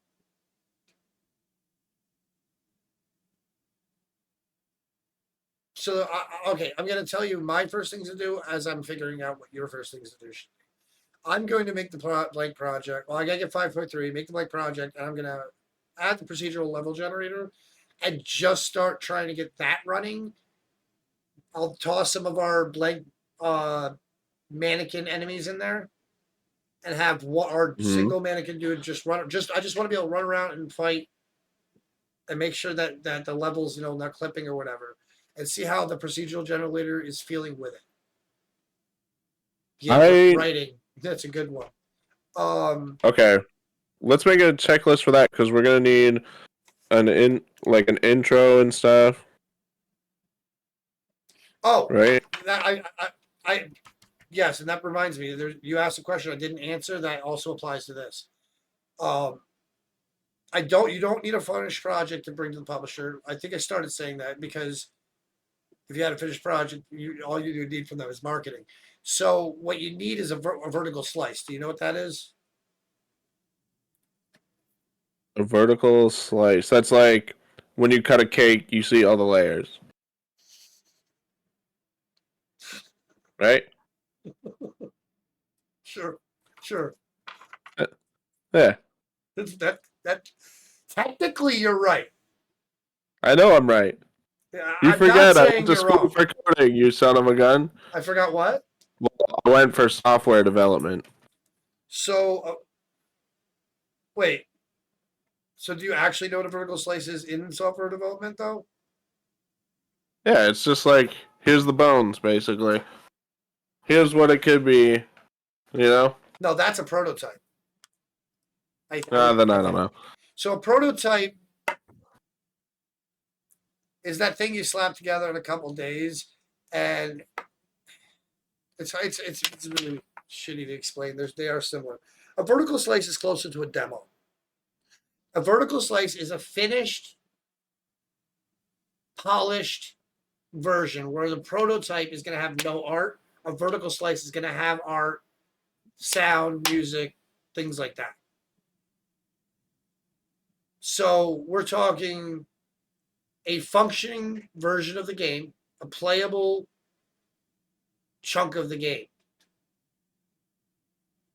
So okay, I'm gonna tell you my first things to do as I'm figuring out what your first things to do should be. I'm going to make the blank project. Well, I gotta get 5.3, make the blank project, and I'm gonna add the procedural level generator and just start trying to get that running. I'll toss some of our blank uh, mannequin enemies in there and have our Hmm. single mannequin dude just run. I just want to be able to run around and fight and make sure that the levels not clipping or whatever, and see how the procedural generator is feeling with it. Yeah, I writing. That's a good one. Um. Okay. Let's make a checklist for that because we're gonna need an intro and stuff, Oh, right? that I yes, and that reminds me. You asked a question I didn't answer that also applies to this. Um, you don't need a finished project to bring to the publisher. I think I started saying that because if you had a finished project, all you need from them is marketing. So what you need is a vertical slice. Do you know what that is? A vertical slice. That's like when you cut a cake, you see all the layers, right? Sure, sure. Uh, Yeah, That technically you're right. I know I'm right. You I'm not forget I went saying to you're school wrong. for coding, you son of a gun. I forgot what. Well, I went for software development. So wait. So do you actually know what a vertical slice is in software development though? Yeah, it's just like here's the bones, basically. Here's what it could be, you know? No, that's a prototype. Then I don't Okay. know. So a prototype is that thing you slap together in a couple days, and it's really shitty to explain. They are similar. A vertical slice is closer to a demo. A vertical slice is a finished, polished version where the prototype is going to have no art. A vertical slice is going to have art, sound, music, things like that. So we're talking a functioning version of the game, a playable chunk of the game.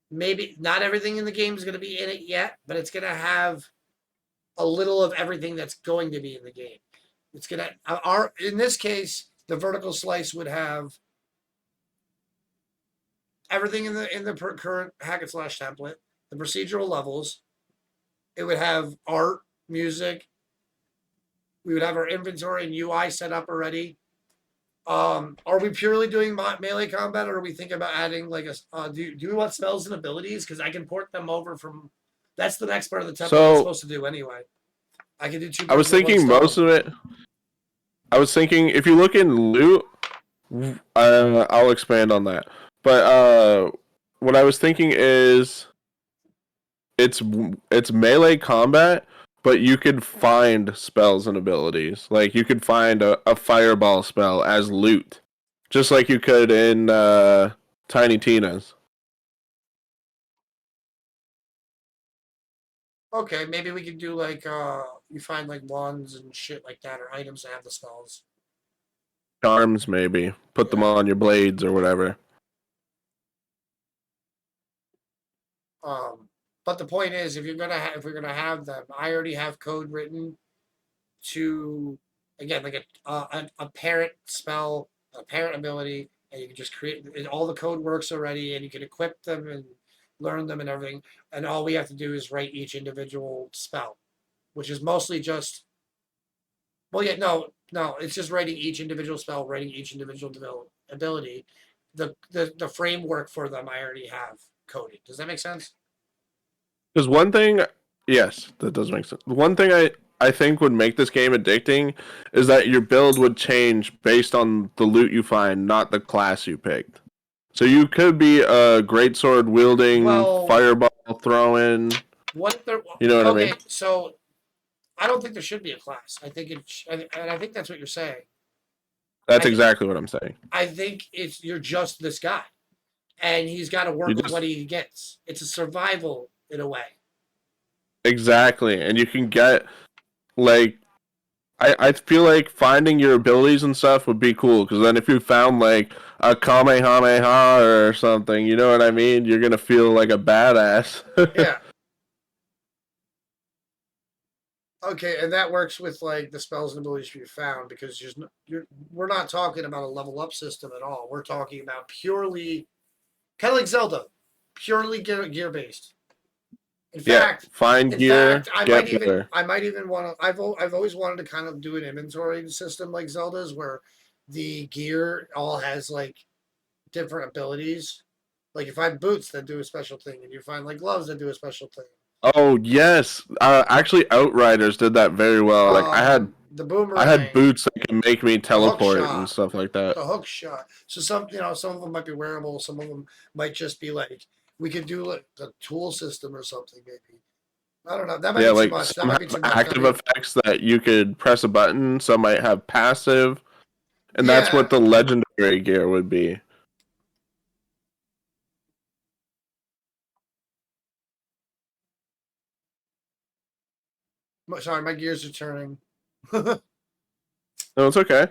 Maybe not everything in the game is going to be in it yet, but it's going to have a little of everything that's going to be in the game. It's going to in this case, the vertical slice would have everything in the current hack and slash template, the procedural levels. It would have art, music. We would have our inventory and UI set up already. Are we purely doing melee combat, or are we thinking about adding like do we want spells and abilities? Because I can port them over from. That's the next part of the template I'm So supposed to do anyway. I can do two I was birds with one thinking most stone. of it. I was thinking if you look in loot, I'll expand on that. But what I was thinking is it's melee combat, but you could find spells and abilities. Like you could find a fireball spell as loot, just like you could in Tiny Tina's. Okay, maybe we could do like you find like wands and shit like that, or items that have the spells. charms, maybe. Put them on your blades or whatever. But the point is, if we're gonna have them, I already have code written to, again, like a parent spell, a parent ability, and you can just create all the code works already, and you can equip them and learn them and everything. And all we have to do is write each individual spell, which is mostly just. Well, yeah, no, it's just writing each individual spell, writing each individual ability. The framework for them I already have coded. Does that make sense? Because one thing, yes, that does make sense. One thing I think would make this game addicting is that your build would change based on the loot you find, not the class you picked. So you could be a greatsword wielding, fireball throwing. What if they're You know what I mean? okay? So I don't think there should be a class. I think and I think that's what you're saying. That's exactly what I'm saying. I think you're just this guy, and he's got to work with what he gets. It's a survival in a way. Exactly, and you can get like I feel like finding your abilities and stuff would be cool because then if you found like a Kamehameha or something, you know what I mean? You're gonna feel like a badass. Yeah. Okay, and that works with like the spells and abilities you found because we're not talking about a level up system at all. We're talking about purely kind of like Zelda, purely gear based. In fact, find gear, I get might even want to. I've always wanted to kind of do an inventory system like Zelda's, where the gear all has like different abilities. Like if I find boots that do a special thing, and you find like gloves that do a special thing. Oh yes, actually, Outriders did that very well. Like I had the boomerang, I had boots that could make me teleport and stuff like that. The hook shot. So some of them might be wearable. Some of them might just be like we could do like the tool system or something maybe. I don't know. That might be too much. That might be too much. Active effects that you could press a button. Some might have passive, and that's what the legendary gear would be. Sorry, my gears are turning. No, it's okay.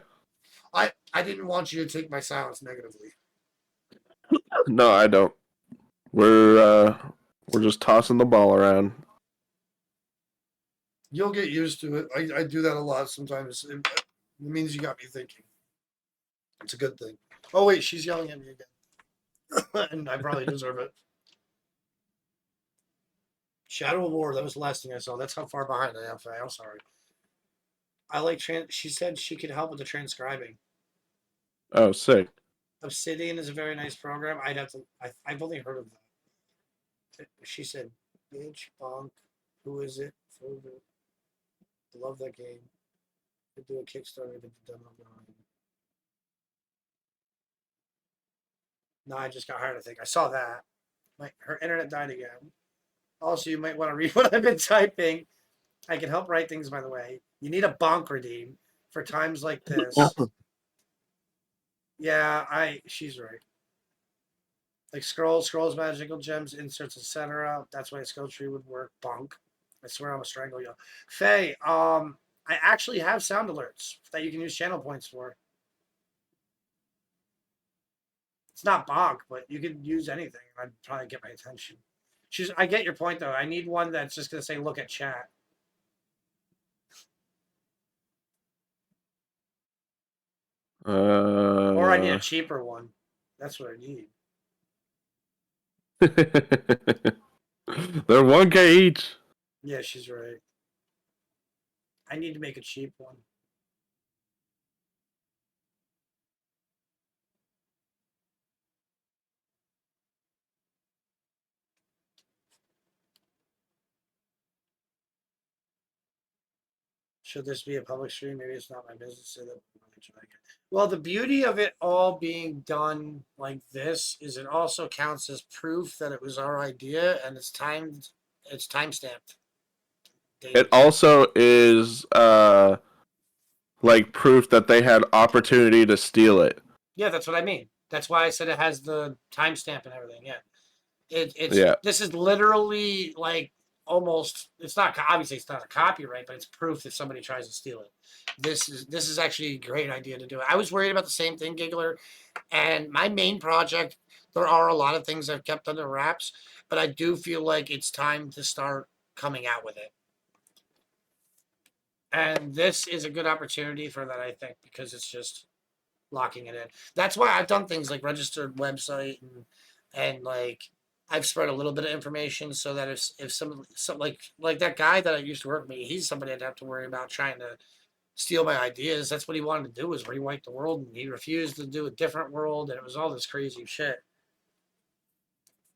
I didn't want you to take my silence negatively. No, I don't. We're just tossing the ball around. You'll get used to it. I do that a lot sometimes. It means you got me thinking. It's a good thing. Oh wait, she's yelling at me again, and I probably deserve it. Shadow of War. That was the last thing I saw. That's how far behind I am. I'm sorry. I like She said she could help with the transcribing. Oh, sick. Obsidian is a very nice program. I'd have to. I've only heard of that. She said, "Bitch, bonk. Who is it? I love that game. Could do a Kickstarter to the demo going." No, I just got heart attack. I saw that. Her internet died again. Also, you might want to read what I've been typing. I can help write things, by the way. You need a bonk redeem for times like this. Yeah, she's right. Like scrolls, magical gems, inserts, etc. That's why a skill tree would work. Bonk. I swear I'm gonna strangle you. Faye, I actually have sound alerts that you can use channel points for. It's not bonk, but you can use anything. I'd probably get my attention. I get your point though. I need one that's just gonna say look at chat. Or I need a cheaper one. That's what I need. They're 1K each. Yeah, she's right. I need to make a cheap one. Should this be a public stream? Maybe it's not my business. Well, the beauty of it all being done like this is it also counts as proof that it was our idea and it's time-stamped. It also is like proof that they had opportunity to steal it. Yeah, that's what I mean. That's why I said it has the timestamp and everything. Yeah. This is literally like almost, it's not, obviously it's not a copyright, but it's proof that somebody tries to steal it. This is actually a great idea to do it. I was worried about the same thing, Giggler, and my main project, there are a lot of things I've kept under wraps, but I do feel like it's time to start coming out with it. And this is a good opportunity for that, I think, because it's just locking it in. That's why I've done things like registered website and like I've spread a little bit of information so that if some like that guy that I used to work with me, he's somebody I'd have to worry about trying to steal my ideas. That's what he wanted to do, was rewrite the world, and he refused to do a different world, and it was all this crazy shit.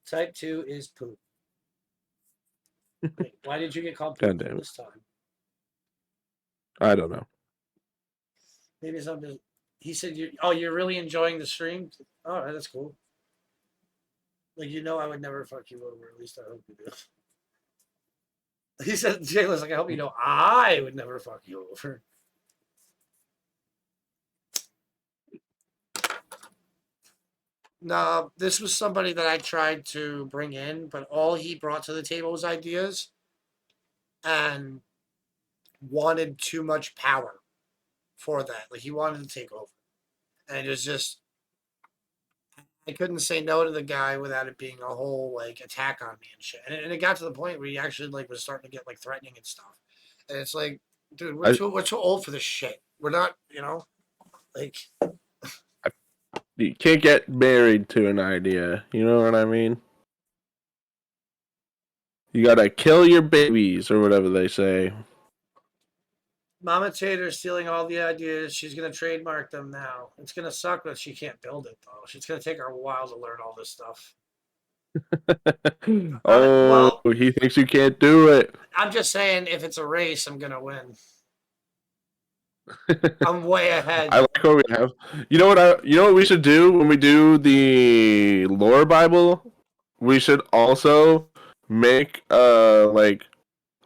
Type 2 is poop. Wait, why did you get called poop this time? I don't know. Maybe something. He said, you're really enjoying the stream? All right, that's cool. Like, I would never fuck you over. At least I hope you do. He said, Jayla's like, I hope you know I would never fuck you over. No, this was somebody that I tried to bring in, but all he brought to the table was ideas and wanted too much power for that. Like, he wanted to take over. And it was just, I couldn't say no to the guy without it being a whole like attack on me and shit. And it got to the point where he actually like was starting to get like threatening and stuff. And it's like, dude, we're too old for this shit. We're not, like. You can't get married to an idea. You know what I mean? You gotta kill your babies or whatever they say. Mama Tater's stealing all the ideas. She's gonna trademark them now. It's gonna suck that she can't build it though. It's gonna take her a while to learn all this stuff. He thinks you can't do it. I'm just saying, if it's a race, I'm gonna win. I'm way ahead. I like what we have. You know what we should do when we do the lore Bible? We should also make like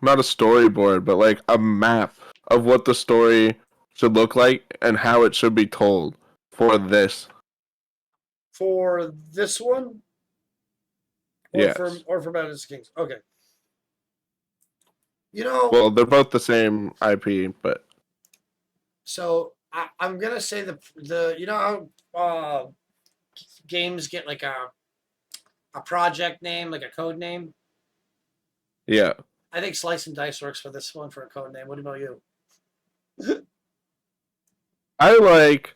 not a storyboard, but like a map of what the story should look like and how it should be told for this. For this one? Or yes. For Madness Kings. Okay. Well, they're both the same IP, but. So I'm gonna say the how games get like a project name, like a code name. Yeah. I think Slice and Dice works for this one for a code name. What about you? I like.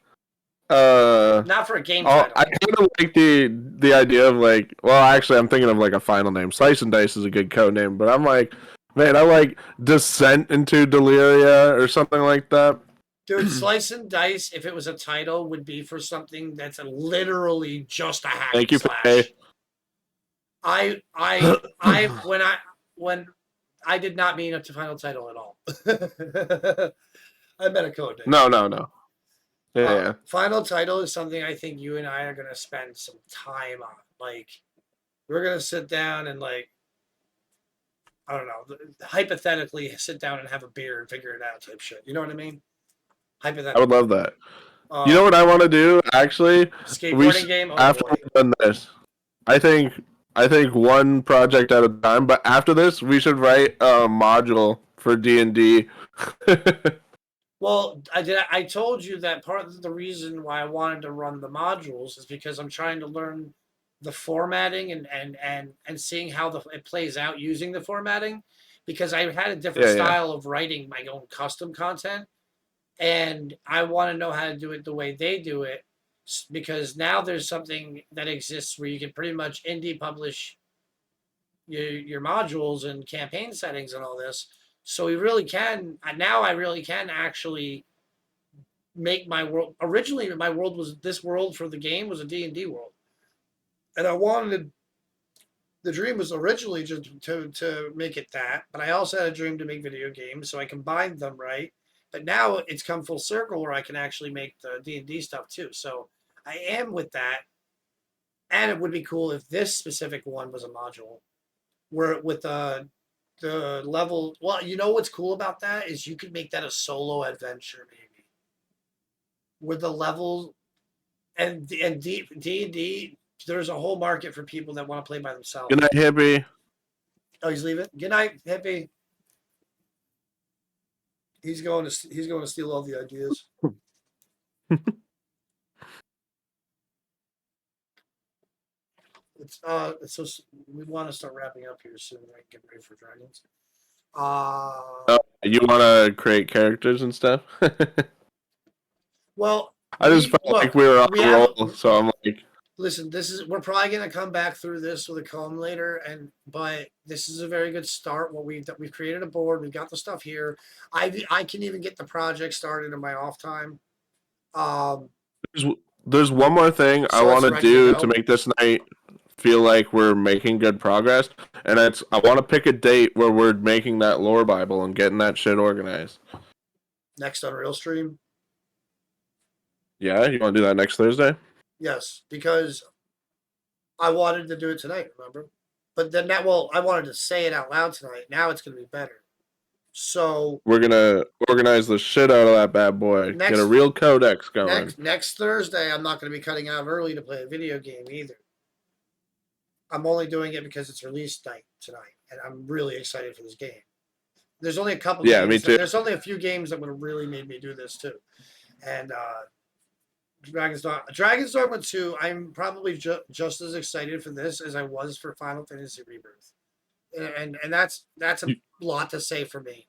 Not for a game title. I kind of like the idea of like. Well, actually, I'm thinking of like a final name. Slice and Dice is a good code name, but I'm like, man, I like Descent into Deliria or something like that. Dude, Slice and Dice, if it was a title, would be for something that's literally just a hack and slash. When I did not mean a final title at all. I meant a code name. No. Yeah. Final title is something I think you and I are gonna spend some time on. Like, we're gonna sit down and like, I don't know, hypothetically sit down and have a beer and figure it out type shit. You know what I mean? I would love that. You know what I want to do? Actually, skateboarding game. After we've done this, I think one project at a time. But after this, we should write a module for D&D. Well, I told you that part of the reason why I wanted to run the modules is because I'm trying to learn the formatting and seeing how it plays out using the formatting, because I had a different style of writing my own custom content. And I want to know how to do it the way they do it, because now there's something that exists where you can pretty much indie publish your modules and campaign settings and all this. So we really can, now I really can actually make my world. Originally, my world was, this world for the game was a D&D world. And I wanted, the dream was originally just to make it that, but I also had a dream to make video games, so I combined them, right? But now it's come full circle where I can actually make the D&D stuff too. So I am with that. And it would be cool if this specific one was a module where with the level. Well, you know what's cool about that is you could make that a solo adventure, maybe. With the level and D&D, there's a whole market for people that want to play by themselves. Good night, hippie. Oh, he's leaving. Good night, hippie. He's going to steal all the ideas. It's so we want to start wrapping up here soon. Right, get ready for dragons. You want to create characters and stuff? Well, I just felt like we were on a roll, so I'm like, listen, we're probably gonna come back through this with a comb later, but this is a very good start. We've created a board, we've got the stuff here. I can even get the project started in my off time. there's one more thing I So it's want to ready to do go. to make this night feel like we're making good progress, and I want to pick a date where we're making that lore Bible and getting that shit organized. Next Unreal stream. Yeah, you want to do that next Thursday? Yes, because I wanted to do it tonight, remember? But then I wanted to say it out loud tonight. Now it's gonna be better. So We're gonna organize the shit out of that bad boy. Get a real codex going. next Thursday, I'm not gonna be cutting out early to play a video game either. I'm only doing it because it's release night tonight, and I'm really excited for this game. There's only a couple Yeah, games. me too. There's only a few games that would have really made me do this too. And Dragon's Dogma 2, I'm probably just as excited for this as I was for Final Fantasy Rebirth. And that's a lot to say for me.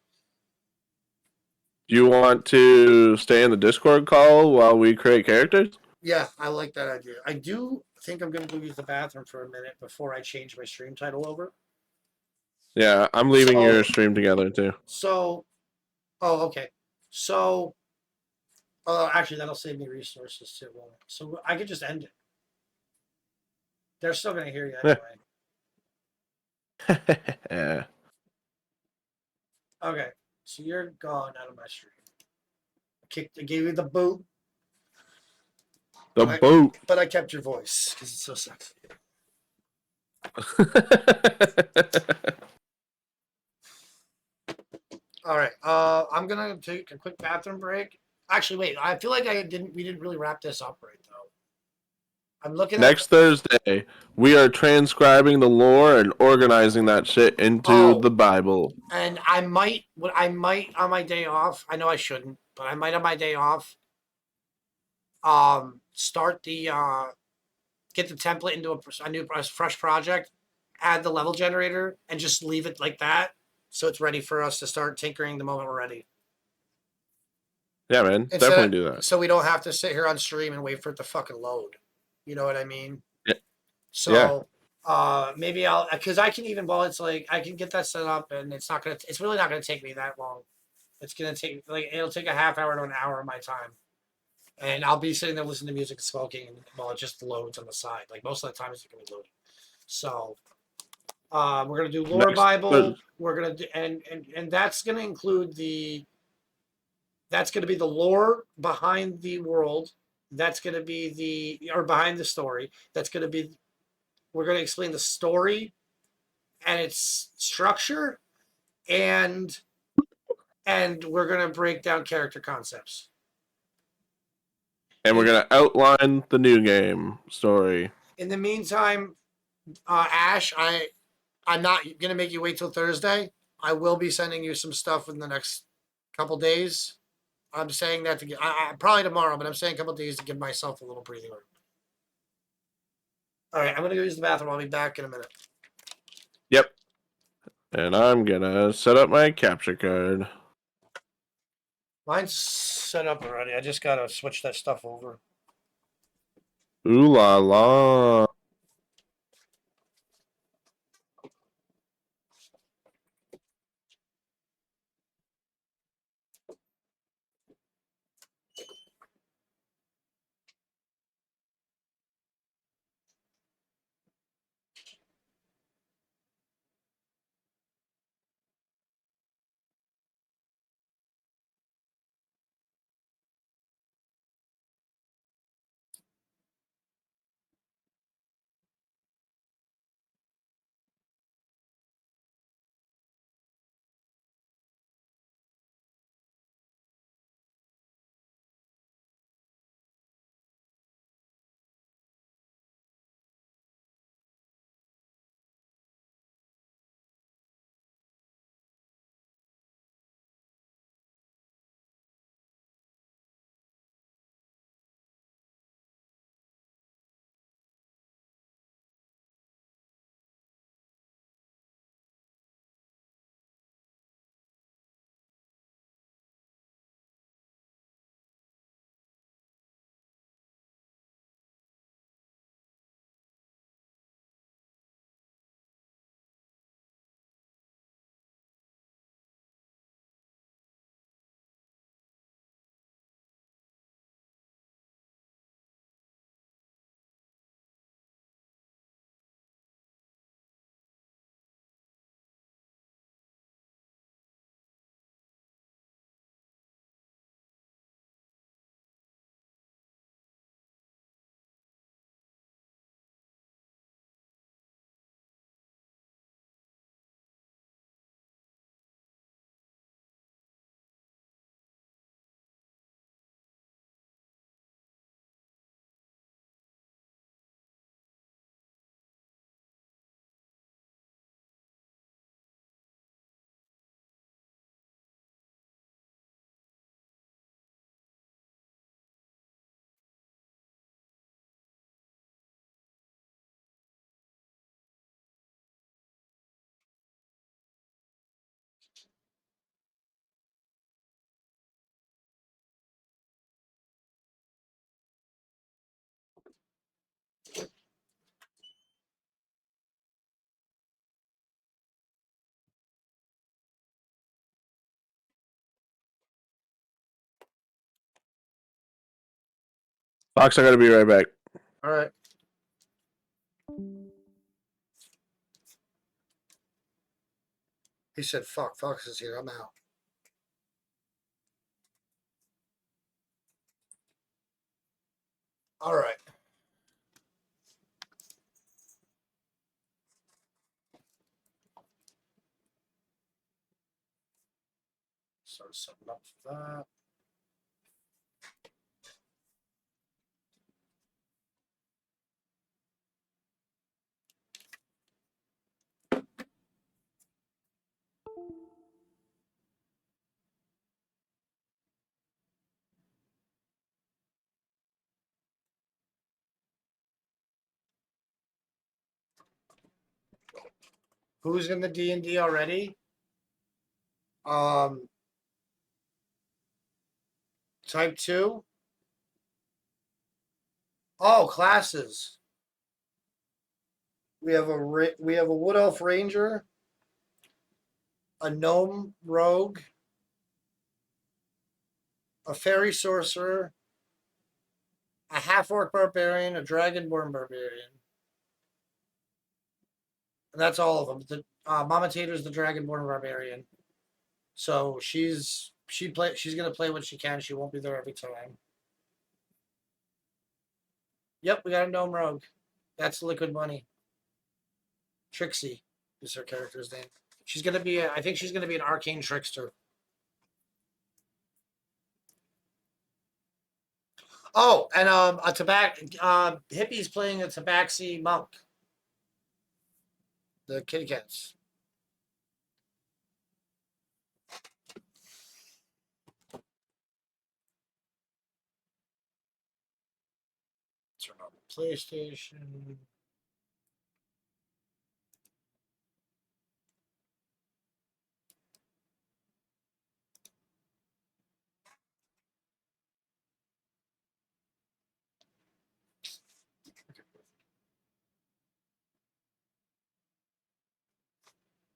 Do you want to stay in the Discord call while we create characters? Yeah, I like that idea. I do think I'm going to go use the bathroom for a minute before I change my stream title over. Yeah, I'm leaving your stream together too. So, okay. So, actually, that'll save me resources too. So I could just end it. They're still going to hear you anyway. Yeah. Okay, so you're gone out of my stream. I gave you the boot. Boot. But I kept your voice because it's so sexy. All right. I'm gonna take a quick bathroom break. Actually, wait. I feel like we didn't really wrap this up right though. I'm looking next Thursday. We are transcribing the lore and organizing that shit into the Bible. And I might on my day off. I know I shouldn't, but I might on my day off. Start the get the template into a fresh project, add the level generator, and just leave it like that, so it's ready for us to start tinkering the moment we're ready. Yeah, man, definitely do that. So we don't have to sit here on stream and wait for it to fucking load. You know what I mean? Yeah. So maybe because I can even while it's like I can get that set up and it's really not gonna take me that long. It's gonna take it'll take a half hour to an hour of my time. And I'll be sitting there listening to music and smoking while it just loads on the side. Like most of the time it's gonna be loading. So we're gonna do lore Bible. We're gonna do and that's gonna include that's gonna be the lore behind the world. That's gonna be behind the story. We're gonna explain the story and its structure, and we're gonna break down character concepts. And we're going to outline the new game story. In the meantime, Ash, I'm not going to make you wait till Thursday. I will be sending you some stuff in the next couple days. I'm saying that to get probably tomorrow, but I'm saying a couple days to give myself a little breathing room. All right, I'm going to go use the bathroom. I'll be back in a minute. Yep. And I'm going to set up my capture card. Mine's set up already. I just got to switch that stuff over. Ooh la la. Fox, I gotta be right back. All right. He said, fuck, Fox is here. I'm out. All right. Start something up for that. Who's in the D&D already? Type 2? Oh, classes. We have a wood elf ranger, a gnome rogue, a fairy sorcerer, a half orc barbarian, a dragonborn barbarian. And that's all of them. The Mama Tater's the dragonborn barbarian. So she's gonna play what she can. She won't be there every time. Yep, we got a gnome rogue. That's Liquid Money. Trixie is her character's name. She's gonna be I think she's gonna be an arcane trickster. Oh, and Hippie's playing a Tabaxi monk. The kitty cats. Turn on the PlayStation.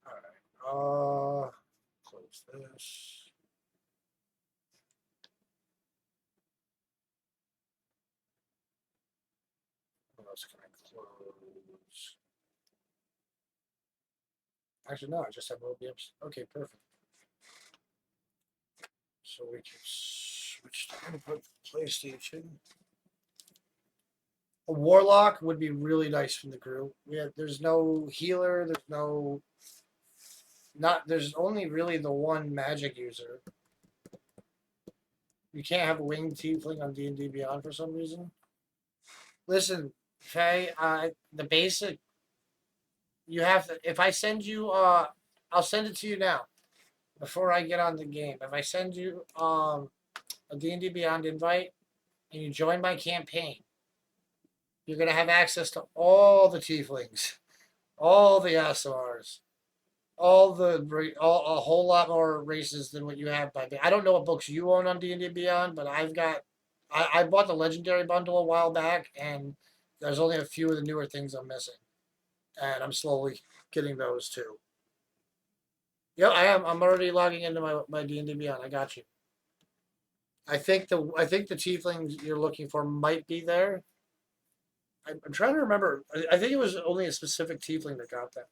All right. Close this. What else can I close? Actually, no, I just have OBS. Okay, perfect. So we can switch to input PlayStation. A warlock would be really nice from the group. There's no healer. There's only really the one magic user. You can't have a winged tiefling on D&D Beyond for some reason. Listen, Faye, the basic. You have to. If I send you, I'll send it to you now. Before I get on the game, if I send you a D&D Beyond invite and you join my campaign, you're gonna have access to all the tieflings, all the SRs, a whole lot more races than what you have by. I don't know what books you own on D&D Beyond, but I've got. I bought the Legendary bundle a while back, and there's only a few of the newer things I'm missing, and I'm slowly getting those too. Yeah, I am. I'm already logging into my D&D Beyond. I got you. I think the tieflings you're looking for might be there. I'm trying to remember. I think it was only a specific tiefling that got that,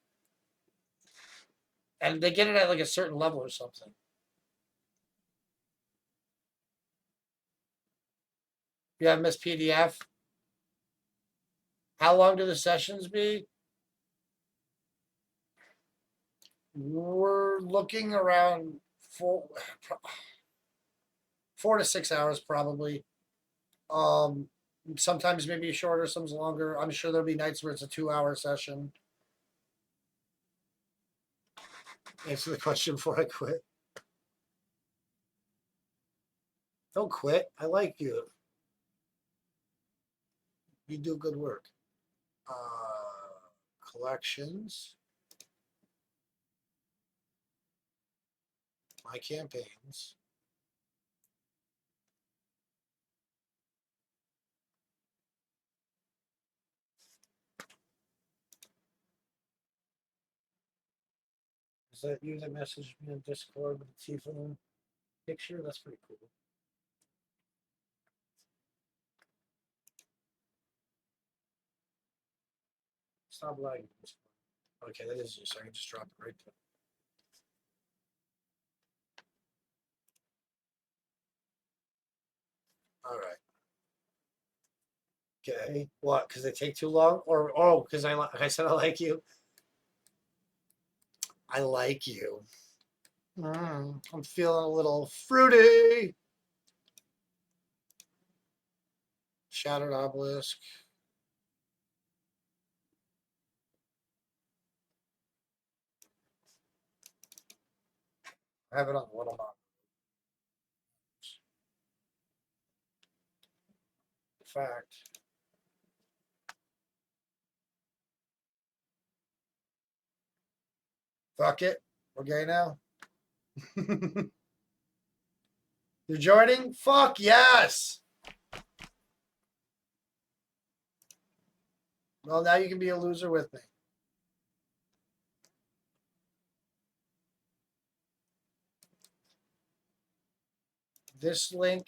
and they get it at like a certain level or something. You have Miss PDF. How long do the sessions be? We're looking around 4 to 6 hours probably. Sometimes maybe shorter, sometimes longer. I'm sure there'll be nights where it's a 2-hour session. Answer the question before I quit. Don't quit. I like you. You do good work. Collections. My campaigns. Is that you that messaged me on Discord with the Tiefling picture? That's pretty cool. stop lagging. Okay, that is just, I can just drop it right there. All right. Okay. What? Because they take too long? Or, oh, because I said I like you? I like you. I'm feeling a little fruity. Shattered obelisk. I have it on what I'm on. Fact. Fuck it. We're gay now. You're joining? Fuck yes. Well, now you can be a loser with me. This link.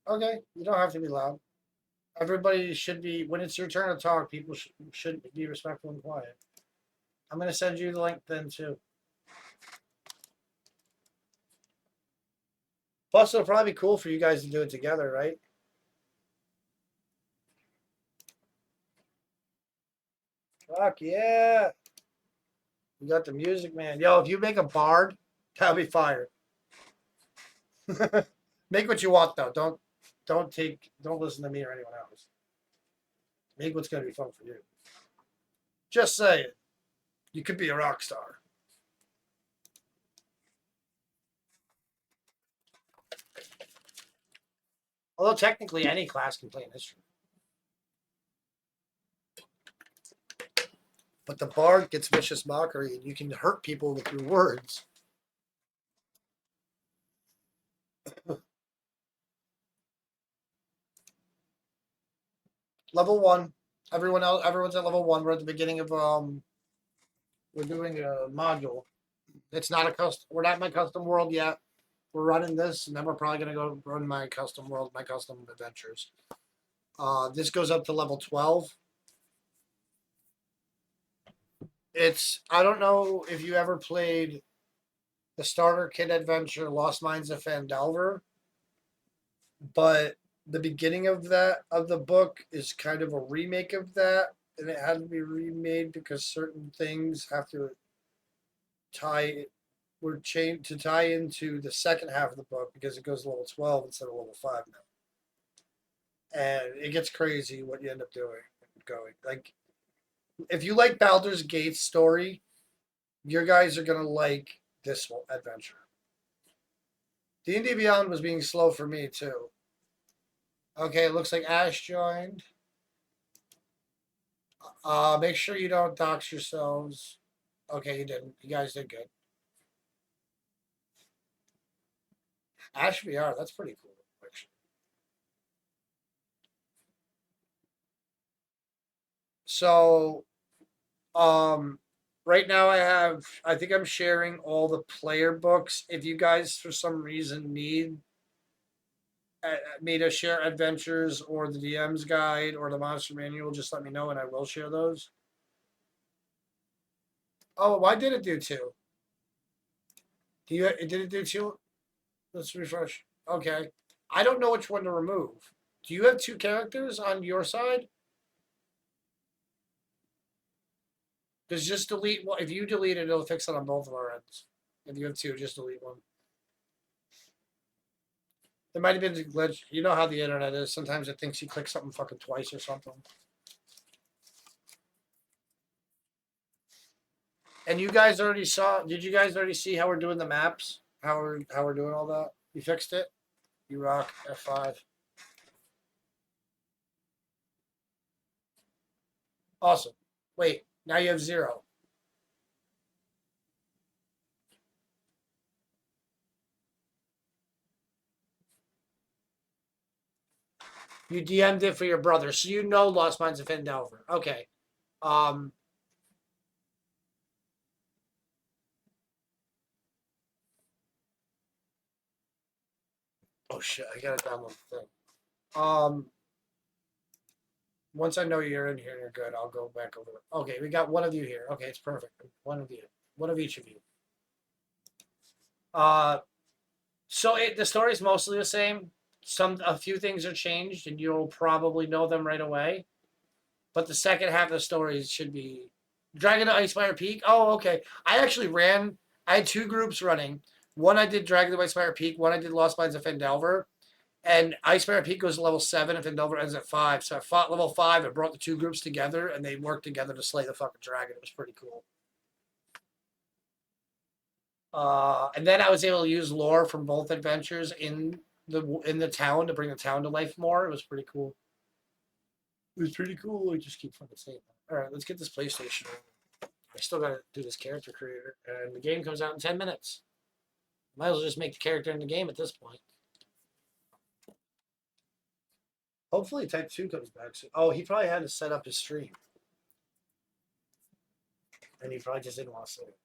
Okay, you don't have to be loud. Everybody should be, when it's your turn to talk, people should be respectful and quiet. I'm going to send you the link then, too. Plus, it'll probably be cool for you guys to do it together, right? Fuck yeah. You got the music, man. Yo, if you make a bard, that'll be fire. Make what you want, though. Don't listen to me or anyone else. Make what's going to be fun for you. Just say it. You could be a rock star. Although technically any class can play an instrument. But the bard gets vicious mockery and you can hurt people with your words. Level 1. Everyone's at level 1. We're at the beginning of we're doing a module. It's not a custom, we're not in my custom world yet. We're running this, and then we're probably gonna go run my custom world, my custom adventures. This goes up to level 12. I don't know if you ever played the starter kit adventure Lost Mines of Phandelver, but the beginning of the book is kind of a remake of that, and it had to be remade because certain things have to tie into the second half of the book because it goes to level 12 instead of level 5 now. And it gets crazy what you end up going. Like, if you like Baldur's Gate's story, your guys are going to like this adventure. D&D Beyond was being slow for me, too. Okay, it looks like Ash joined. Make sure you don't dox yourselves. Okay, you didn't. You guys did good. Ash VR, that's pretty cool, actually. So, right now I think I'm sharing all the player books. If you guys, for some reason, need me to share adventures or the DM's guide or the monster manual, just let me know and I will share those. Oh, why did it do 2? Did it do 2? Let's refresh. Okay. I don't know which one to remove. Do you have 2 characters on your side? Because just delete one. If you delete it, it'll fix it on both of our ends. If you have 2, just delete one. There might have been a glitch. You know how the internet is. Sometimes it thinks you click something fucking twice or something. And you guys already saw. Did you guys already see how we're doing the maps? How we're doing all that? You fixed it. You rock. F5. Awesome. Wait. Now you have 0. You DM'd it for your brother, so you know Lost Mines of Phandelver. Okay. Oh shit! I gotta download the thing. Once I know you're in here, you're good. I'll go back over it. Okay, we got one of you here. Okay, it's perfect. One of you. One of each of you. So the story's mostly the same. A few things are changed, and you'll probably know them right away. But the second half of the story should be Dragon to Icefire Peak. Oh, okay. I had 2 groups running. One I did Dragon to Icefire Peak. One I did Lost Mines of Phandelver. And Icefire Peak goes to level 7 and Phandelver ends at 5. So I fought level 5 and brought the 2 groups together, and they worked together to slay the fucking dragon. It was pretty cool. And then I was able to use lore from both adventures in the town to bring the town to life more. It was pretty cool. It was pretty cool. I just keep fucking saying that. All right, let's get this PlayStation. I still gotta do this character creator, and the game comes out in 10 minutes. Might as well just make the character in the game at this point. Hopefully, Type 2 comes back soon. Oh, he probably had to set up his stream, and he probably just didn't want to say it.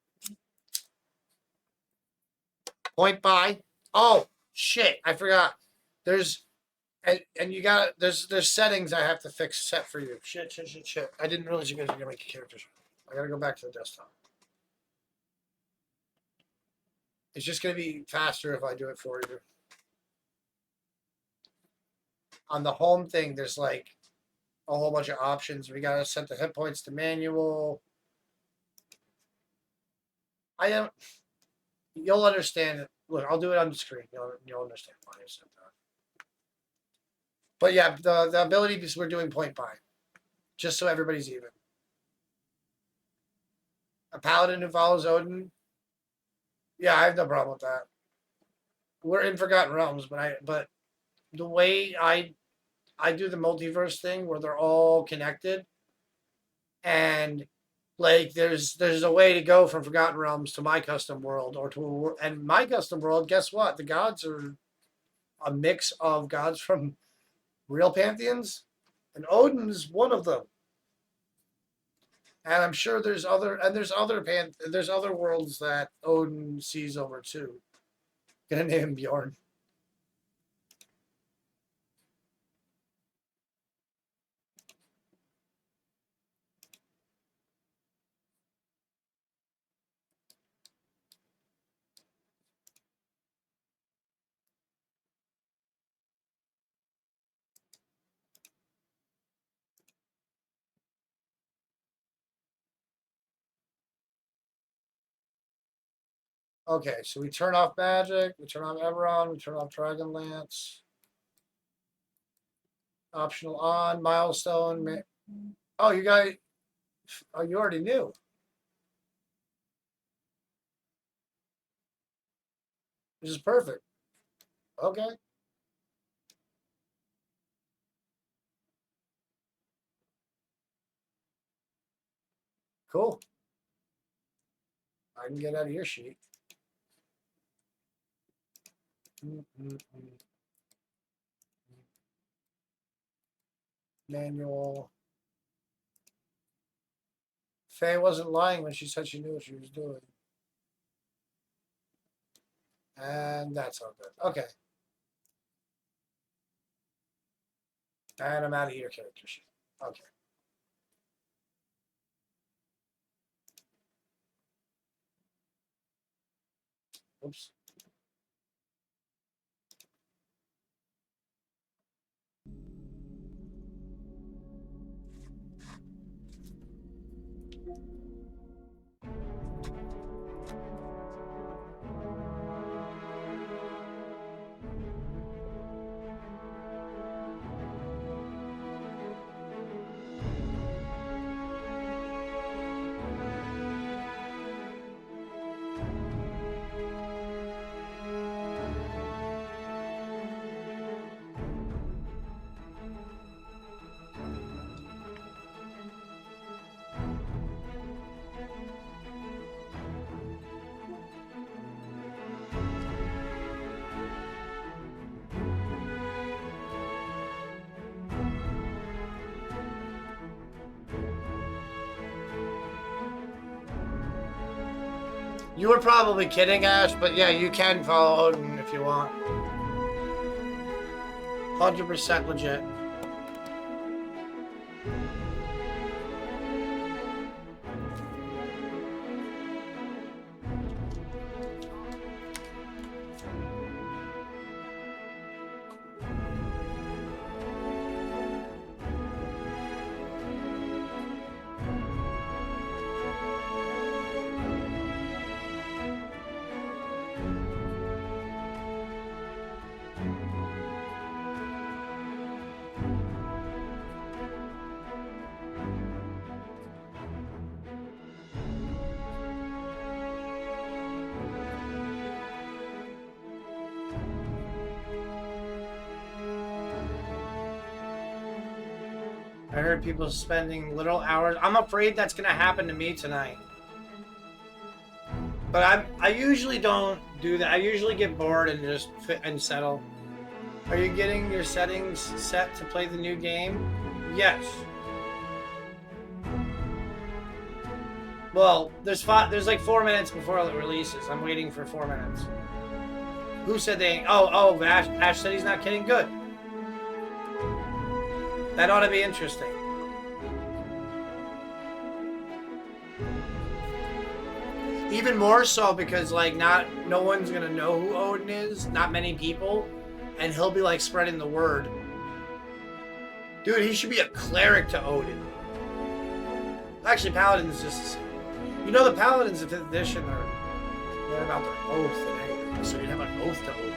Point buy. Oh shit! I forgot. There's and you got there's settings I have to set for you. Shit. I didn't realize you guys were gonna make characters. I gotta go back to the desktop. It's just gonna be faster if I do it for you. On the home thing, there's like a whole bunch of options. We gotta set the hit points to manual. I don't. You'll understand it. Look, I'll do it on the screen. You'll understand why I said that. But yeah, the ability, because we're doing point buy, just so everybody's even. A paladin who follows Odin. Yeah, I have no problem with that. We're in Forgotten Realms, but the way I do the multiverse thing where they're all connected, and like there's a way to go from Forgotten Realms to my custom world and my custom world. Guess what? The gods are a mix of gods from real pantheons, and Odin's one of them. And I'm sure there's other worlds that Odin sees over too. Gonna name him Bjorn. Okay, so we turn off magic, we turn off Eberron, we turn off Dragonlance. Optional on, milestone. Oh, you already knew. This is perfect. Okay. Cool. I can get out of your sheet. Manual. Faye wasn't lying when she said she knew what she was doing. And that's all good. Okay. And I'm out of your character sheet. Okay. Oops. You were probably kidding, Ash, but yeah, you can follow Odin if you want. 100% legit. heard people spending little hours. I'm afraid that's gonna happen to me tonight. But I usually don't do that. I usually get bored and just fit and settle. Are you getting your settings set to play the new game? Yes. Well, there's like 4 minutes before it releases. I'm waiting for 4 minutes. Who said they ain't? Oh, Ash said he's not kidding. Good. That ought to be interesting. Even more so because like no one's gonna know who Odin is, not many people, and he'll be like spreading the word. Dude, he should be a cleric to Odin. Actually, Paladin's just, you know, the Paladins of 5th edition are more about their oath than anything, so you'd have an oath to Odin.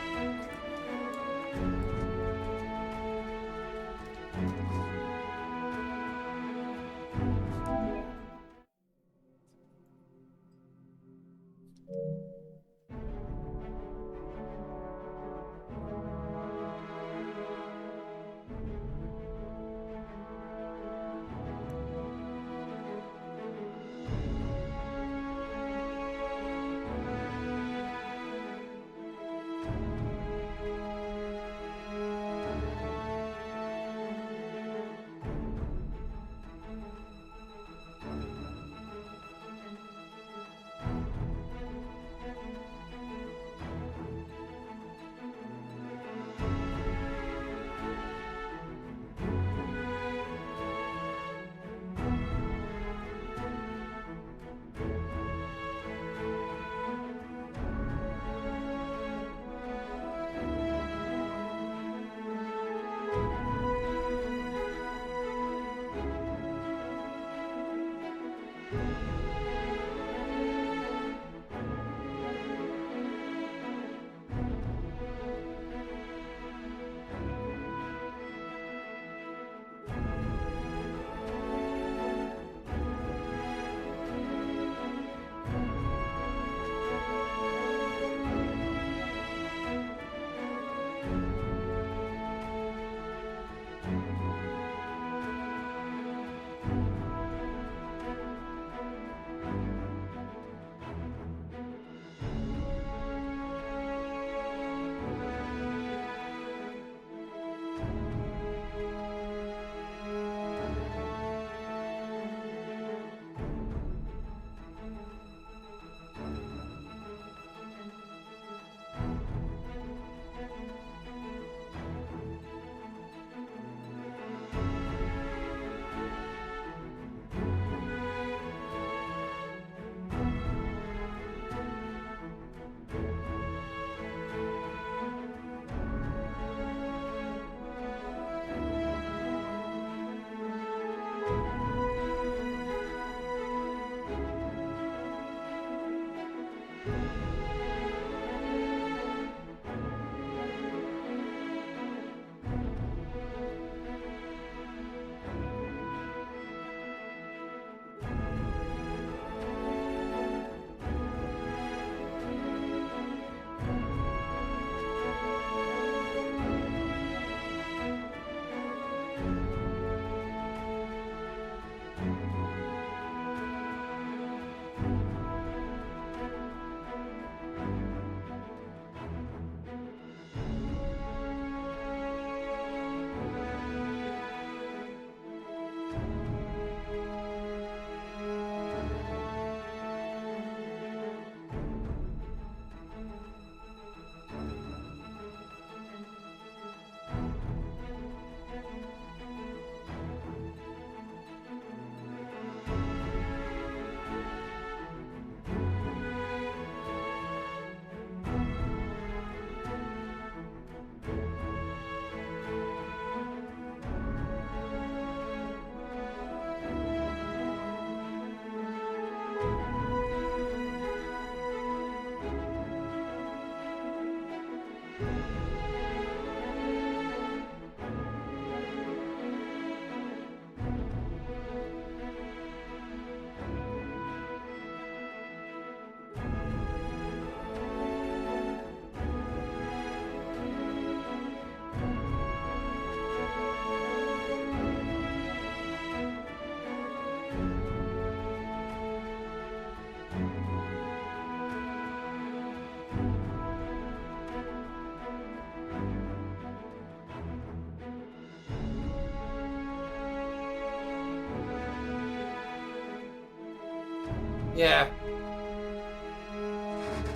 Yeah.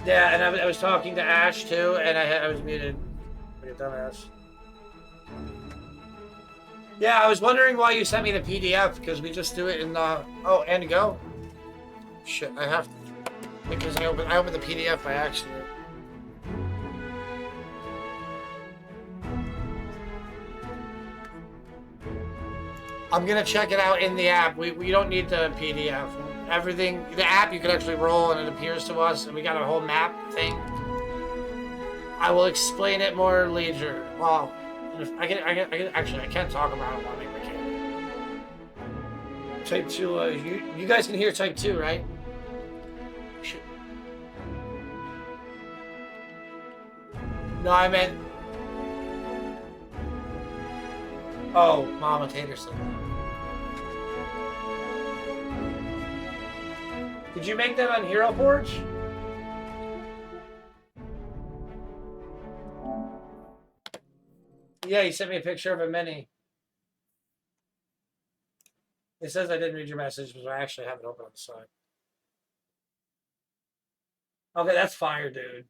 Yeah, and I was talking to Ash too, and I was muted. Like a dumbass. Yeah, I was wondering why you sent me the PDF, because we just do it in the... Oh, and go? Shit, I have... Because I opened the PDF by accident. I'm gonna check it out in the app. We don't need the PDF. Everything... The app you can actually roll and it appears to us, and we got a whole map thing. I will explain it more later. Well, if I can actually, I can't talk about it while I can. Type 2, you guys can hear Type 2, right? Shit. No, I meant... Oh, Mama Taterson. Did you make that on Hero Forge? Yeah, he sent me a picture of a mini. It says I didn't read your message, but I actually have it open on the side. Okay, that's fire, dude.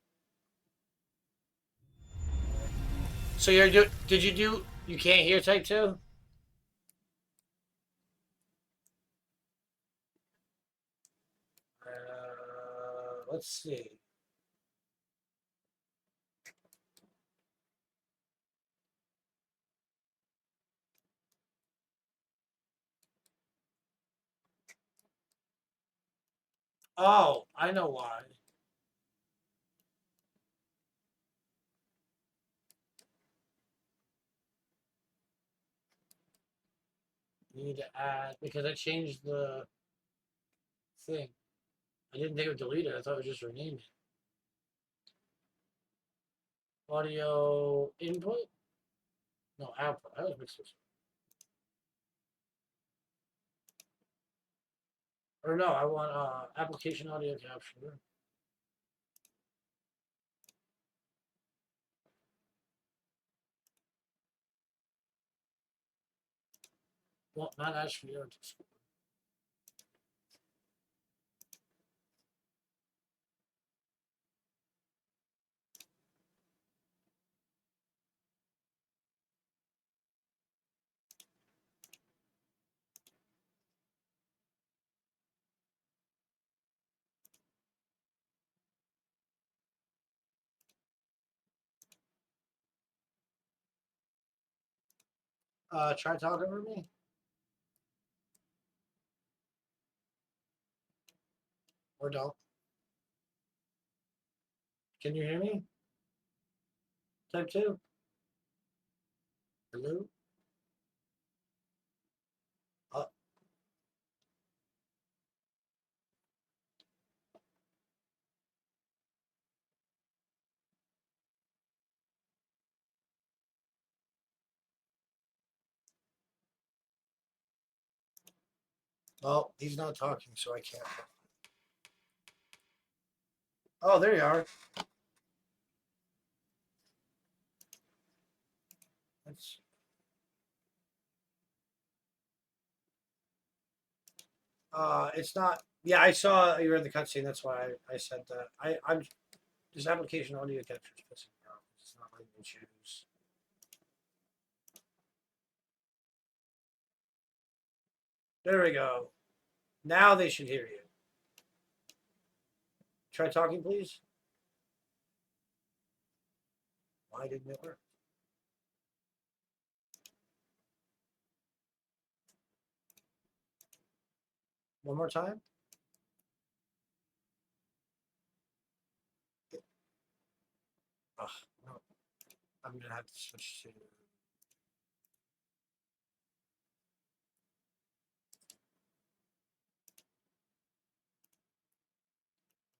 So did you do, you can't hear Type 2? Let's see. Oh, I know why. You need to add, because I changed the thing. I didn't think it would delete it. I thought it was just rename it. Audio input? No, output. I was mixed this. Or no, I want application audio capture. Well, not Ash for your Discord. Try talking over me. Or don't. Can you hear me? Type 2. Hello? Well, he's not talking, so I can't. Oh, there you are. That's... It's not. Yeah, I saw you were in the cutscene. That's why I said that. I'm this application audio capture is pissing me off. It's not letting me choose. There we go. Now they should hear you. Try talking, please. Why didn't it work? One more time. Ugh, no. I'm gonna have to switch to.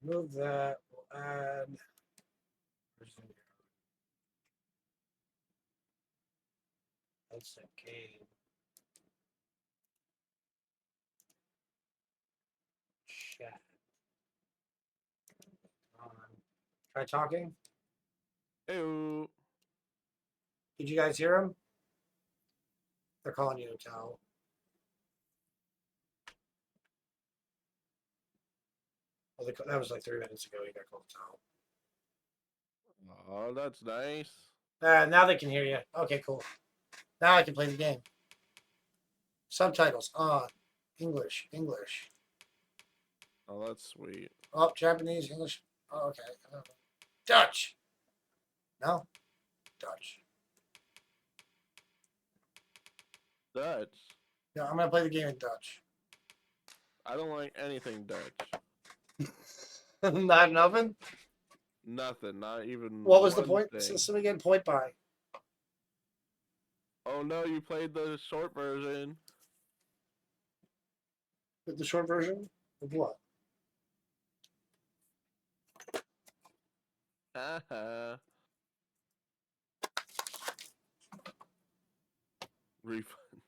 Move that. We'll add. That's a game. Chat. Try talking. Ew. Did you guys hear him? They're calling you to tell. Well, that was like 3 minutes ago. You got called out. Oh, that's nice. Now they can hear you. Okay, cool. Now I can play the game. Subtitles on. English. English. Oh, that's sweet. Oh, Japanese, English. Oh, okay. Dutch. No. Dutch. Dutch. Yeah, I'm gonna play the game in Dutch. I don't like anything Dutch. Not nothing. Nothing. Not even. What was the one point? thing. System again. Point by. Oh no, you played the short version. The short version of what? Haha. Refunds.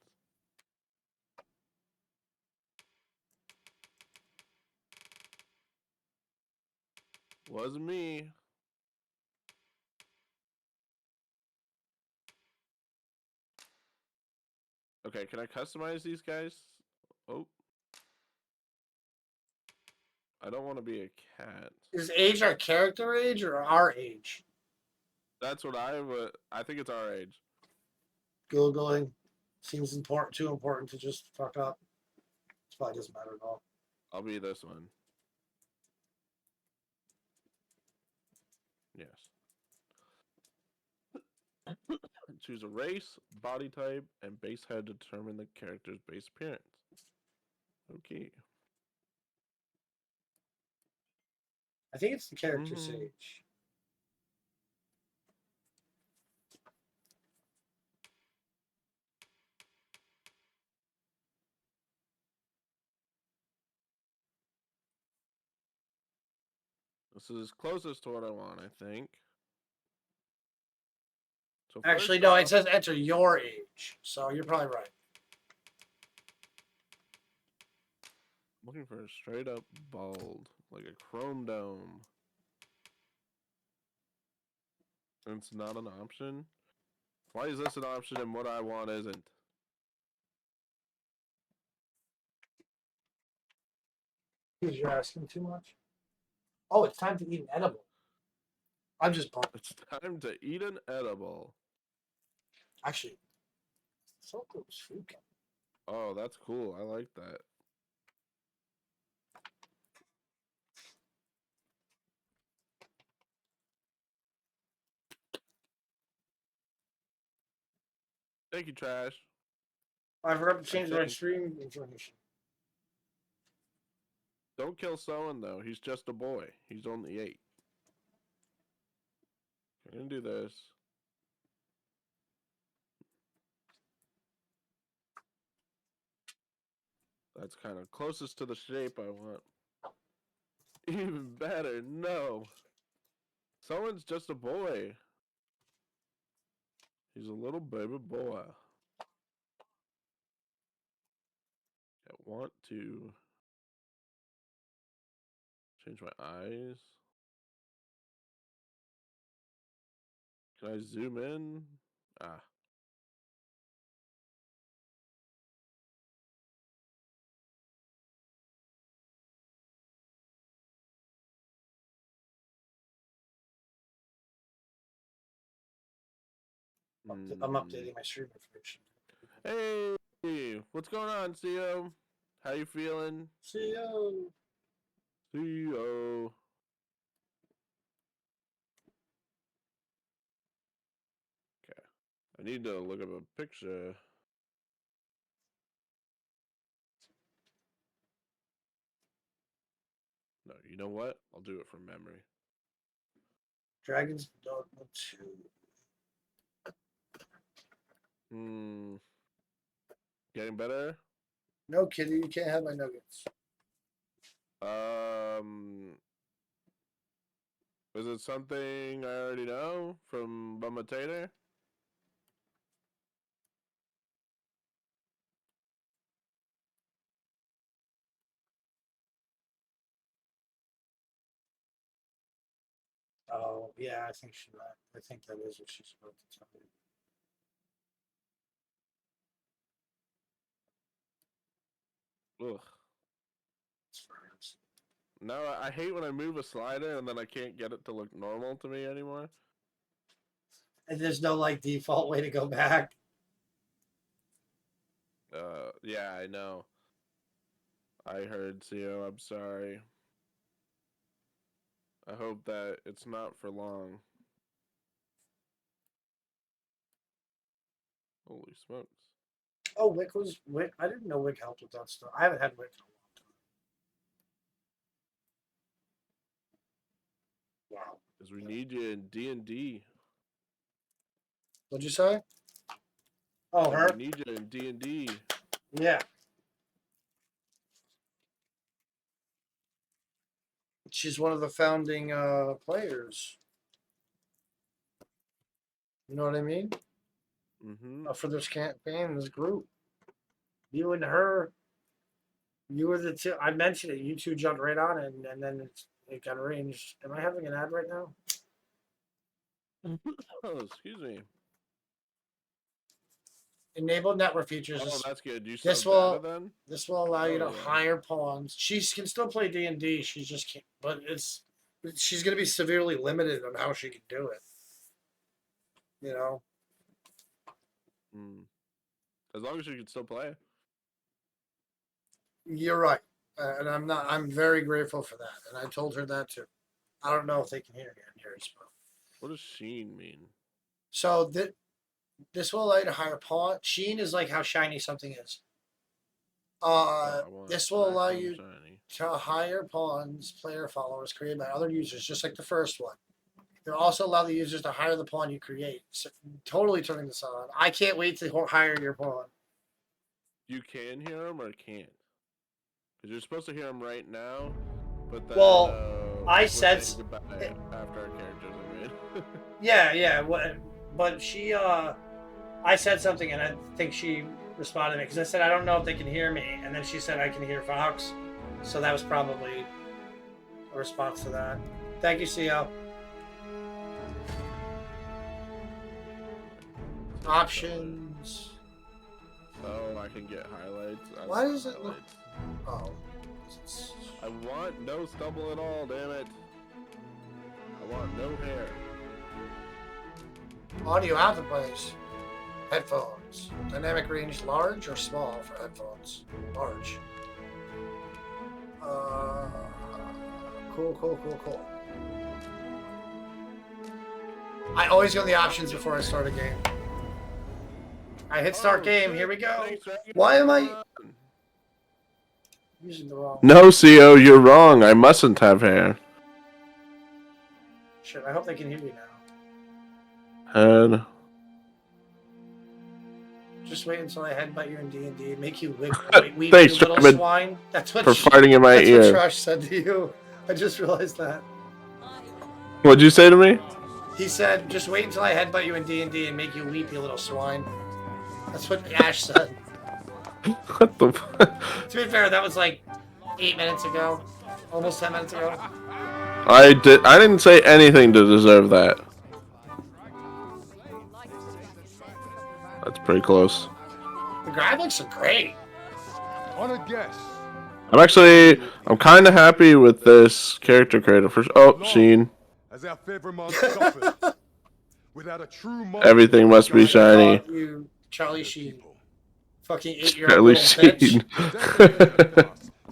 Wasn't me. Okay, can I customize these guys? Oh. I don't want to be a cat. Is age our character age or our age? That's what I would. I think it's our age. Googling seems important. Too important to just fuck up. It probably doesn't matter at all. I'll be this one. Yes. Choose a race, body type, and base head to determine the character's base appearance. Okay. I think it's the character's Mhm. age. This is closest to what I want, I think. So Actually, first no. It off- says enter your age, so you're probably right. looking for a straight up bald, like a chrome dome. And it's not an option. Why is this an option and what I want isn't? Because you're asking too much. Oh, it's time to eat an edible. I'm just pumped. It's time to eat an edible. Actually, so close food. Oh, that's cool. I like that. Thank you, Trash. I forgot to change my think- stream information. Don't kill Soen, though. He's just a boy. He's only 8. I'm gonna do this. That's kind of closest to the shape I want. Even better, no. Someone's just a boy. He's a little baby boy. I want to change my eyes. Can I zoom in? Ah. I'm updating my stream information. Hey, what's going on, CEO? How you feeling? CEO. CEO. Okay. I need to look up a picture. No, you know what? I'll do it from memory. Dragon's Dogma 2. Getting better? No, kitty, you can't have my nuggets. Is it something I already know from Bumma Tater? Oh, yeah, I think she might. I think that is what she's supposed to tell you. Ugh. It's for us. No, I hate when I move a slider and then I can't get it to look normal to me anymore. And there's no like default way to go back. Yeah, I know. I heard, CO. I'm sorry. I hope that it's not for long. Holy smokes. Oh, Wick. I didn't know Wick helped with that stuff. I haven't had Wick in a long time. Wow. Because we need you in D&D. What'd you say? Oh, her? We need you in D&D. Yeah. She's one of the founding players. You know what I mean? Mm-hmm. For this campaign, this group. You and her, you were the two. I mentioned it. You two jumped right on it, and then it got arranged. Am I having an ad right now? Oh, excuse me. Enable network features. Oh, that's good. You This saw will data then? this will allow you to Oh, yeah. hire pawns. She can still play D&D. She just can't. But she's going to be severely limited on how she can do it. You know. As long as you can still play. You're right, and I'm very grateful for that. And I told her that too. I don't know if they can hear me on yours, but What does Sheen mean? so this will allow you to hire pawn. Sheen is like how shiny something is. This will allow you to hire pawns, player followers created by other users, just like the first one. They'll also allow the users to hire the pawn you create. So, totally turning this on. I can't wait to hire your pawn. You can hear him or can't? Because you're supposed to hear him right now, but then, Well, I we're said saying goodbye after our characters are made. Yeah. But she, I said something, and I think she responded to me because I said I don't know if they can hear me, and then she said I can hear Fox, so that was probably a response to that. Thank you, CO. Options. Oh, I can get highlights. Why does it look? Oh. I want no stubble at all, damn it. I want no hair. Audio out of place. Headphones. Dynamic range large or small for headphones? Large. Cool. I always go to the options before I start a game. I hit start game. Here we go. Why am I using the wrong? No, CO, you're wrong. I mustn't have hair. Shit, I hope they can hear me now. Head. Just wait until I headbutt you in D&D and make you weep, Thanks, you little Trevin, swine. That's what for farting in my that's ear. what Trash said to you. I just realized that. What'd you say to me? He said, just wait until I headbutt you in D&D and make you weep, you little swine. That's what Ash said. What the fuck? To be fair, that was like 8 minutes ago. Almost 10 minutes ago. I didn't say anything to deserve that. That's pretty close. The graphics are great. On a guess. I'm kind of happy with this character creator. Sheen. As our favorite monster suffers. Without a true monster, Everything must be shiny. You, Charlie Sheen. Fucking 8-year-old Charlie little Sheen.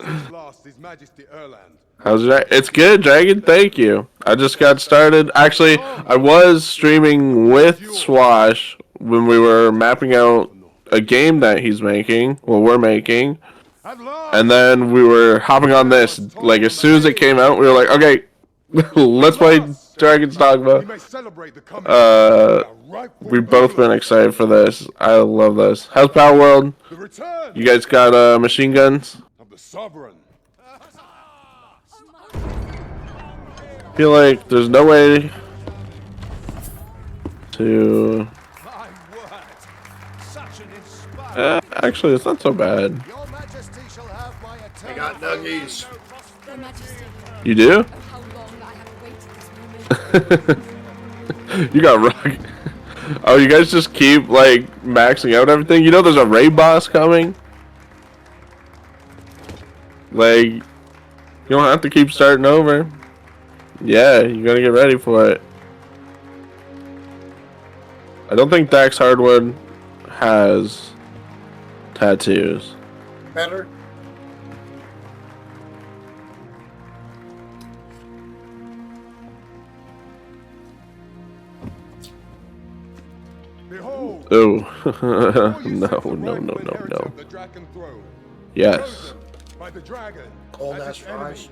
Since last, His Majesty Erland. How's that? It's good, Dragon. Thank you. I just got started. Actually, I was streaming with Swash when we were mapping out a game that he's making. Well, we're making. And then we were hopping on this. Like, as soon as it came out, we were like, okay, let's play Dragon's Dogma. We've both been excited for this. I love this. How's Power World? You guys got machine guns? Of the sovereign. Feel like there's no way to. Actually, it's not so bad. I got nuggies. You do? You got rock. Oh, you guys just keep like maxing out everything. You know, there's a raid boss coming. Like, You don't have to keep starting over. Yeah, you gotta get ready for it. I don't think Dax Hardwood has tattoos. Better? Behold, Oh, before you no, sits the no, rightful no, no, inheritor no. of the Dragon Throne, Yes. chosen by the dragon Cold as ass its enemy. fries.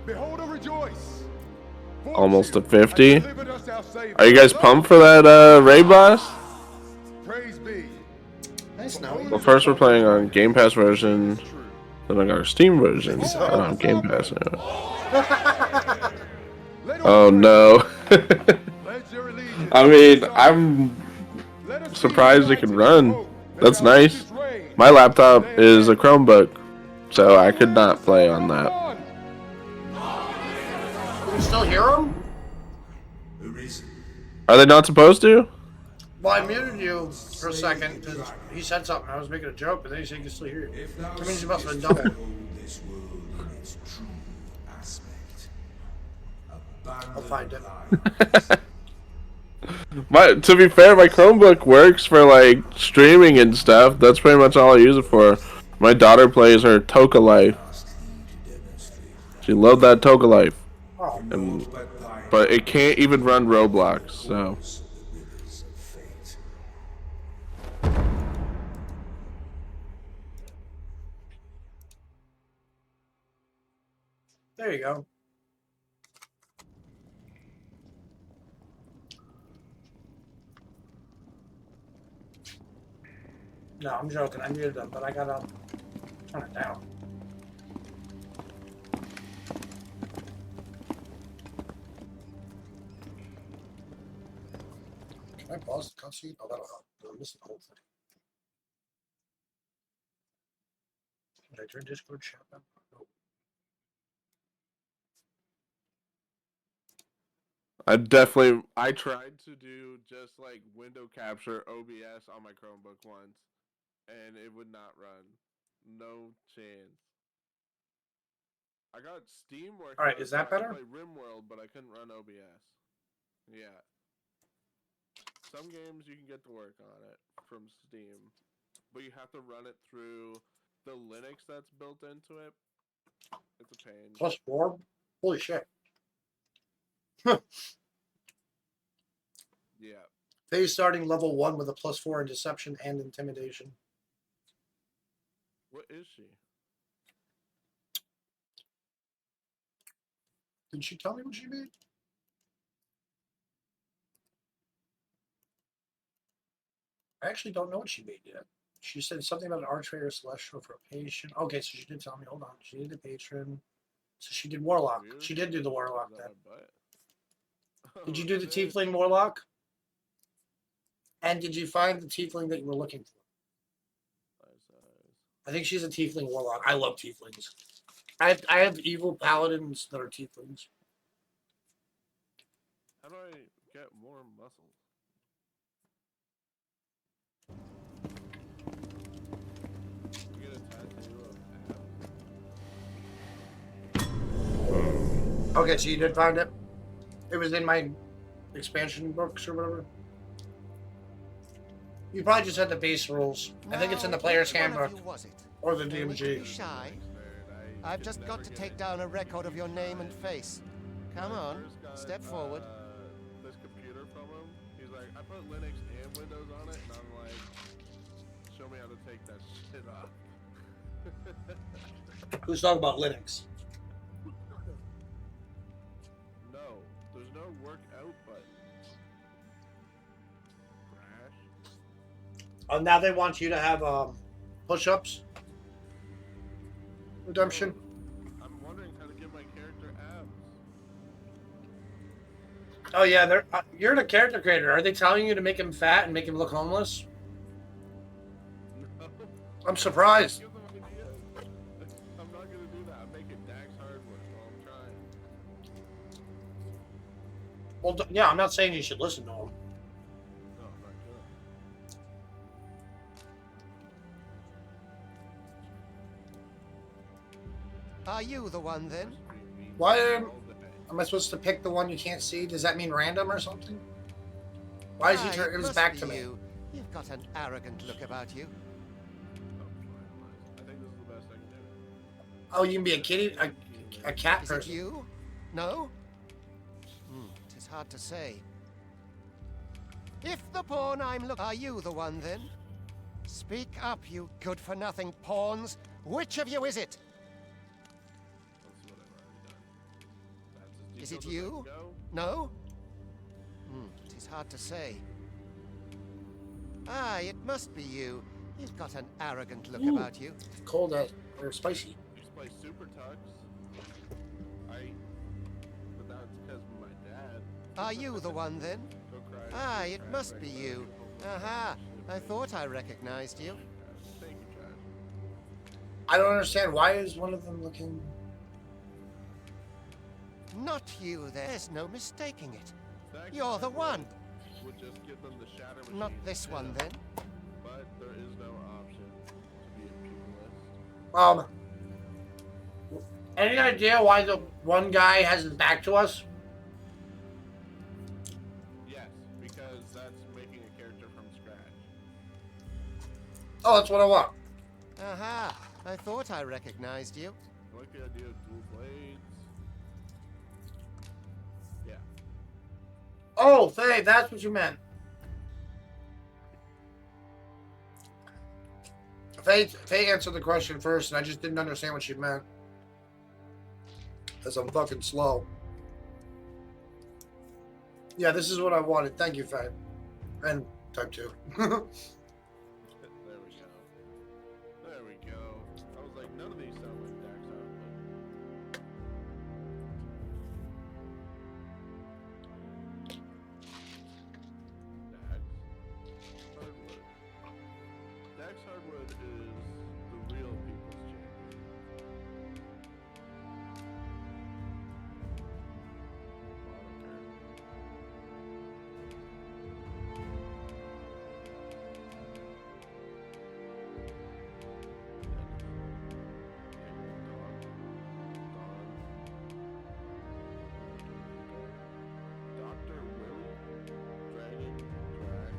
Behold and rejoice! Almost to Fortune has 50. delivered us our savior. Are you guys pumped for that raid boss? Praise be. Nice, For now. only Well, the first we're song playing of on Dragon Game Pass is version, true. then I got our Steam version. Behold I don't have the Game Father. Pass now. Let Oh all no. pledge their allegiance I to mean, the Son. I'm Let us be surprised it united can in run. hope that That's thou wouldst nice. reign My laptop today is a ahead. Chromebook, so I could Long live not the play Son on of that. God. Can you still hear him? Are they not supposed to? Well, I muted you for a second because he said something. I was making a joke, but then he said you can still hear you. That means you must have been double. I'll find it. To be fair, my Chromebook works for like streaming and stuff. That's pretty much all I use it for. My daughter plays her Toka Life. She loved that Toka Life. Oh, But it can't even run Roblox, so. there you go. No, I'm joking. I muted them, but I gotta turn it down. Can I pause the cutscene? Oh, that'll help. I'm missing the whole thing. Did I turn Discord chat on? No. I tried to do just like window capture OBS on my Chromebook once, and it would not run. No chance. I got Steam working. All right, is that so I better? could play RimWorld, but I couldn't run OBS. Yeah. Some games you can get to work on it from Steam, but you have to run it through the Linux that's built into it. It's a pain. Plus 4? Holy shit. Yeah. Phase starting level 1 with a plus 4 in deception and intimidation. What is she? Did she tell me what she made? I actually don't know what she made yet. She said something about an archfighter celestial for a patient. Okay, so she did tell me. Hold on. She did a patron. So she did warlock. Weird. She did do the warlock Is then. that my butt? Did you do the Oh, shit. tiefling warlock? And did you find the tiefling that you were looking for? I think she's a tiefling warlock. I love tieflings. I have evil paladins that are tieflings. How do I get more muscles? You get a tattoo of Okay, so you did find it? It was in my expansion books or whatever? You probably just had the base rules. I think it's in the player's handbook or the DMG. Shy. I've just got to take down a record of your name and face. Come on, step forward. This computer from him. He's like, I put Linux and Windows on it, and I'm like, show me how to take that shit off. Who's talking about Linux? No, there's no work out button. Crash. Now they want you to have push-ups. Redemption. I'm wondering how to give my character abs. Oh yeah, they're you're the character creator. Are they telling you to make him fat and make him look homeless? No. I'm surprised. Give them ideas. I'm not gonna do that. I'm making Dax Hardwood while I'm trying. Well, yeah, I'm not saying you should listen to him. No, I'm not gonna. Are Are you the one then? Why am I supposed to pick the one you can't see? Does that mean random or something? Why is he It turning his must back be to me? you. You've got an arrogant look about you. I think this is the best I can do. Oh, you can be a kitty, a cat Is it person. you? No? It is hard to say. If the pawn I'm looking... Are you the one then? Speak up, you good-for-nothing pawns. Which of you is it? That's what I've already done. That's Is as it detailed as I you? can go. No? It is hard to say. It must be you. You've got an arrogant look about you. Cold or spicy. Used to play Super Tux. But that's because of my dad. Are you the one then? Go cry. It must be you. Aha! I thought I recognized you. Thank you, John. I don't understand. Why is one of them looking... Not you, there's no mistaking it. That You're the one. would just give them the shatter machine. Not this one then. But there is no option to be a pupilist. Any idea why the one guy has his back to us? Yes, because that's making a character from scratch. Oh, that's what I want. Aha! I thought I recognized you. I like the idea of dual blades. Yeah. Oh, Faye, that's what you meant. Faye answered the question first, and I just didn't understand what she meant. Because I'm fucking slow. Yeah, this is what I wanted. Thank you, Faye. And type 2. There we go. There we go. I was like, none of these sound like Dax Hardwood. Dax Hardwood is the real people's champion. Dr. Willie, Dragon, Drag,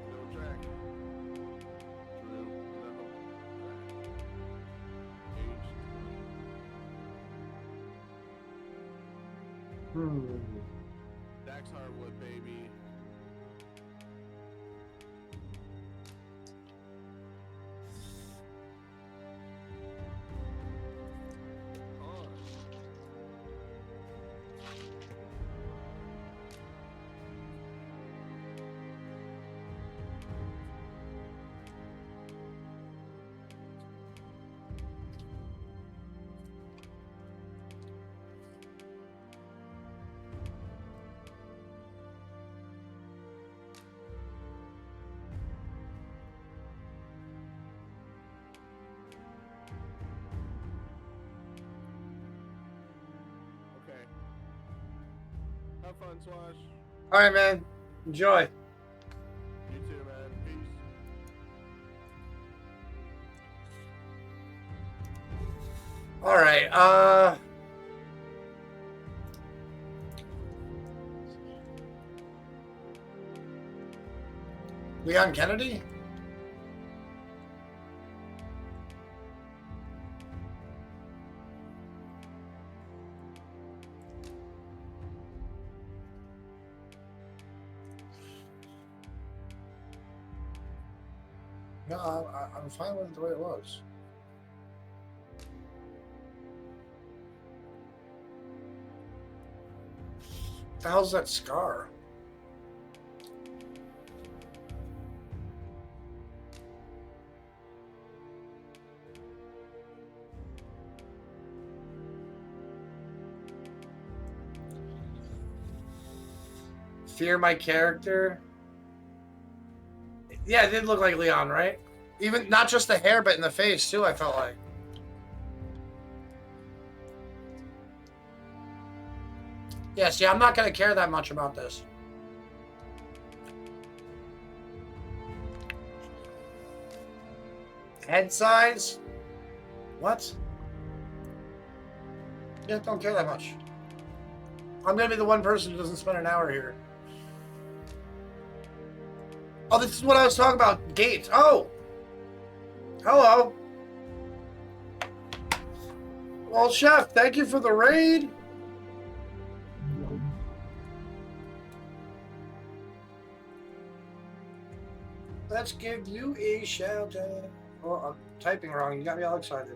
no Drag. Drew, no Drag. Age 20. Dax Hardwood, baby. Okay. Have fun, Swash. All right, man. Enjoy. You too, man. Peace. All right. Leon Kennedy? No, I'm fine with it the way it was. What the hell's that scar? Fear my character? Yeah, it did look like Leon, right? Even not just the hair, but in the face too, I felt like. Yeah, see, I'm not gonna care that much about this. Head size? What? Yeah, don't care that much. I'm gonna be the one person who doesn't spend an hour here. Oh, this is what I was talking about. Gates. Oh! Hello. Well, Chef, thank you for the raid. Let's give you a shout out. Oh, I'm typing wrong. You got me all excited.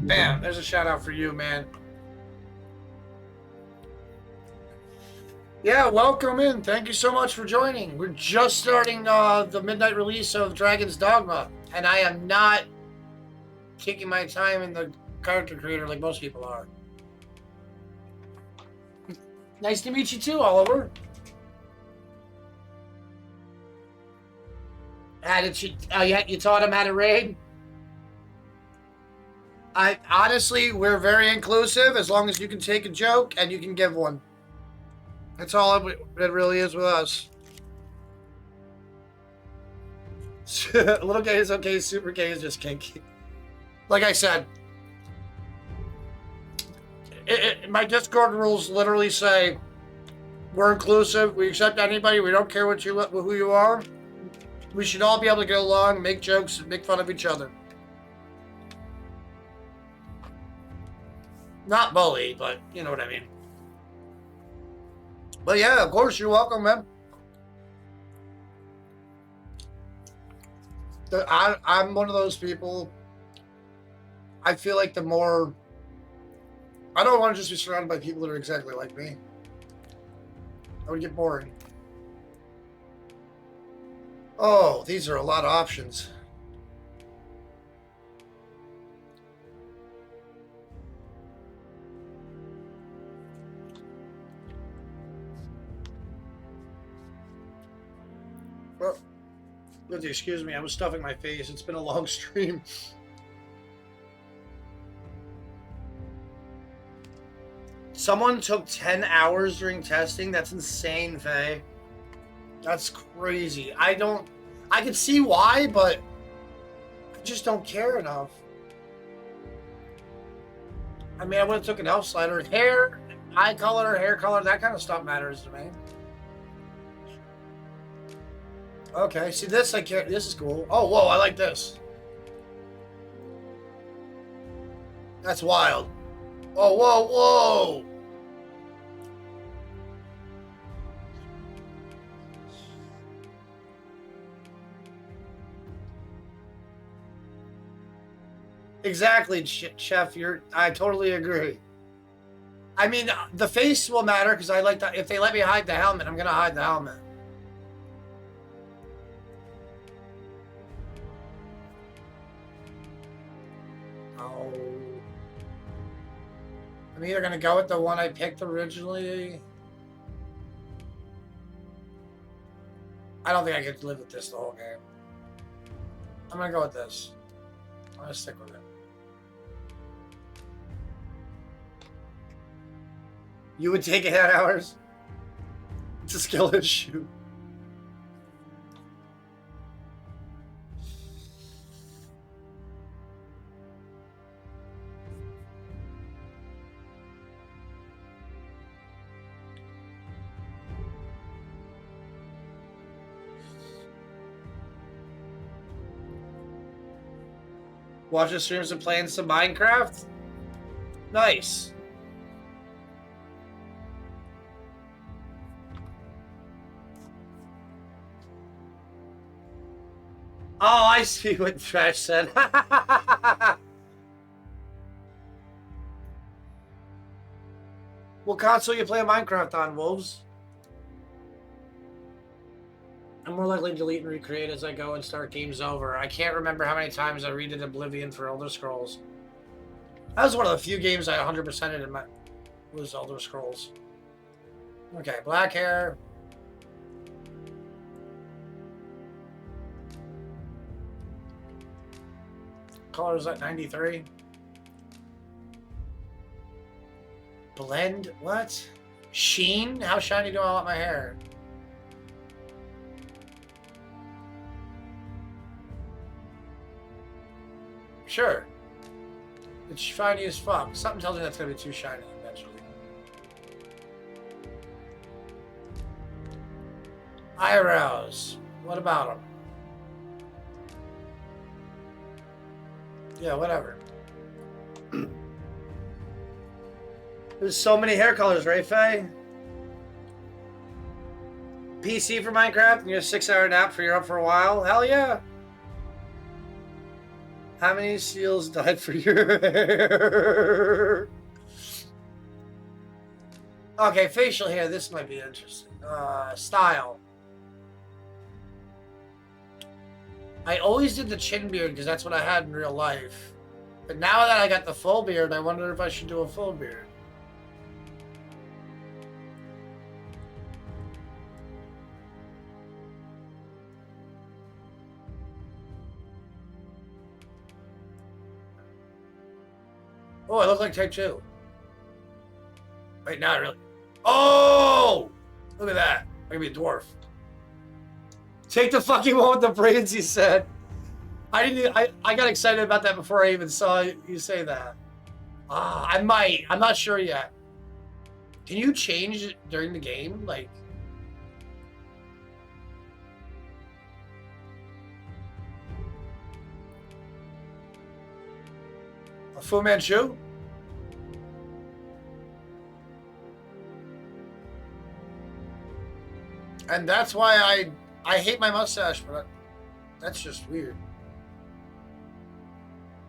Bam, there's a shout out for you, man. Yeah, welcome in. Thank you so much for joining. We're just starting the midnight release of Dragon's Dogma, and I am not taking my time in the character creator like most people are. Nice to meet you too, Oliver. You taught him how to raid? Honestly, we're very inclusive as long as you can take a joke and you can give one. That's all it really is with us. Little gay is okay, super gay is just kinky. Like I said, my Discord rules literally say we're inclusive, we accept anybody, we don't care who you are. We should all be able to get along, make jokes, and make fun of each other. Not bully, but you know what I mean. But yeah, of course, you're welcome, man. I'm one of those people. I feel like the more... I don't want to just be surrounded by people that are exactly like me. That would get boring. Oh, these are a lot of options. Well, excuse me, I was stuffing my face. It's been a long stream. Someone took 10 hours during testing? That's insane, Faye. That's crazy. I can see why, but I just don't care enough. I mean, I would have took an elf slider. Hair, eye color, hair color, that kind of stuff matters to me. Okay, see this I care. This is cool. Oh, whoa, I like this. That's wild. Oh, whoa, whoa. Exactly, Chef. I totally agree. I mean, the face will matter because I like that. If they let me hide the helmet, I'm gonna hide the helmet. Oh, I'm either gonna go with the one I picked originally. I don't think I could live with this the whole game. I'm gonna go with this. I'm gonna stick with it. You would take 8 hours? It's a skill issue. Watching streams and playing some Minecraft? Nice. Oh, I see what Trash said. What console you play Minecraft on, Wolves? I'm more likely to delete and recreate as I go and start games over. I can't remember how many times I redid Oblivion for Elder Scrolls. That was one of the few games I 100%ed in my... was Elder Scrolls. Okay, black hair. Color is at 93. Blend? What? Sheen? How shiny do I want my hair? Sure. It's shiny as fuck. Something tells me that's gonna be too shiny eventually. Eyebrows. What about them? Yeah, whatever. There's so many hair colors, right, Faye? PC for Minecraft and your 6-hour nap for you're up for a while? Hell yeah. How many seals died for your hair? Okay, facial hair. This might be interesting. Style. I always did the chin beard because that's what I had in real life. But now that I got the full beard, I wonder if I should do a full beard. Oh, I look like type 2. Wait, not really. Oh! Look at that. I can be a dwarf. Take the fucking one with the braids, he said. I got excited about that before I even saw you say that. I might. I'm not sure yet. Can you change it during the game? Like... A Fu Manchu? And that's why I hate my mustache, but that's just weird.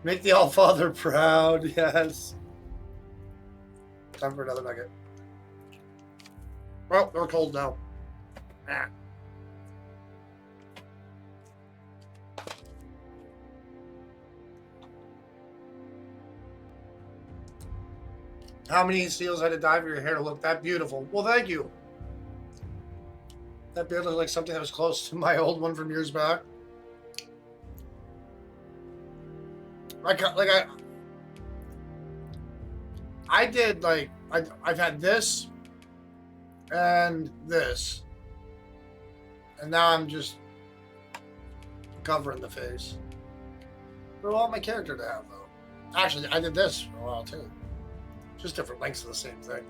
Make the All-Father proud, yes. Time for another nugget. Well, they're cold now. Ah. How many seals had to die for your hair to look that beautiful? Well, thank you. That beard looked like something that was close to my old one from years back. I did like I've had this and this, and now I'm just covering the face. What do I want my character to have though? Actually, I did this for a while too. Just different lengths of the same thing.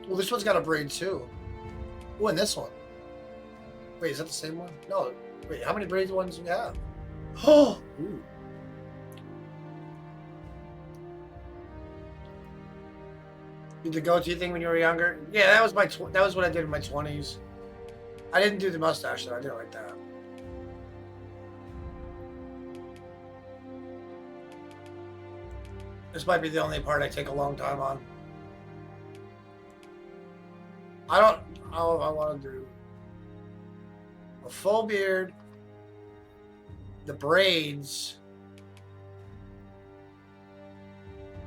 Well, this one's got a braid too. Oh, and this one. Wait, is that the same one? No. Wait, how many braid ones do you have? Oh! Ooh. Did the goatee thing when you were younger? Yeah, that was that was what I did in my 20s. I didn't do the mustache though. I did it like that. This might be the only part I take a long time on. I want to do a full beard, the braids,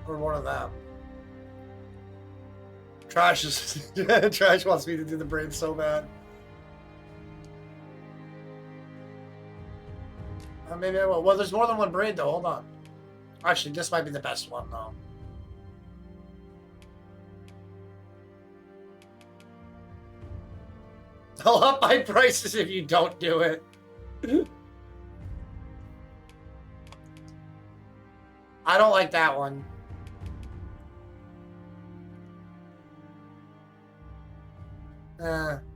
or one of them. Trash is Trash wants me to do the braids so bad. Maybe I will. Well, there's more than one braid though. Hold on. Actually, this might be the best one though. I'll up my prices if you don't do it. I don't like that one.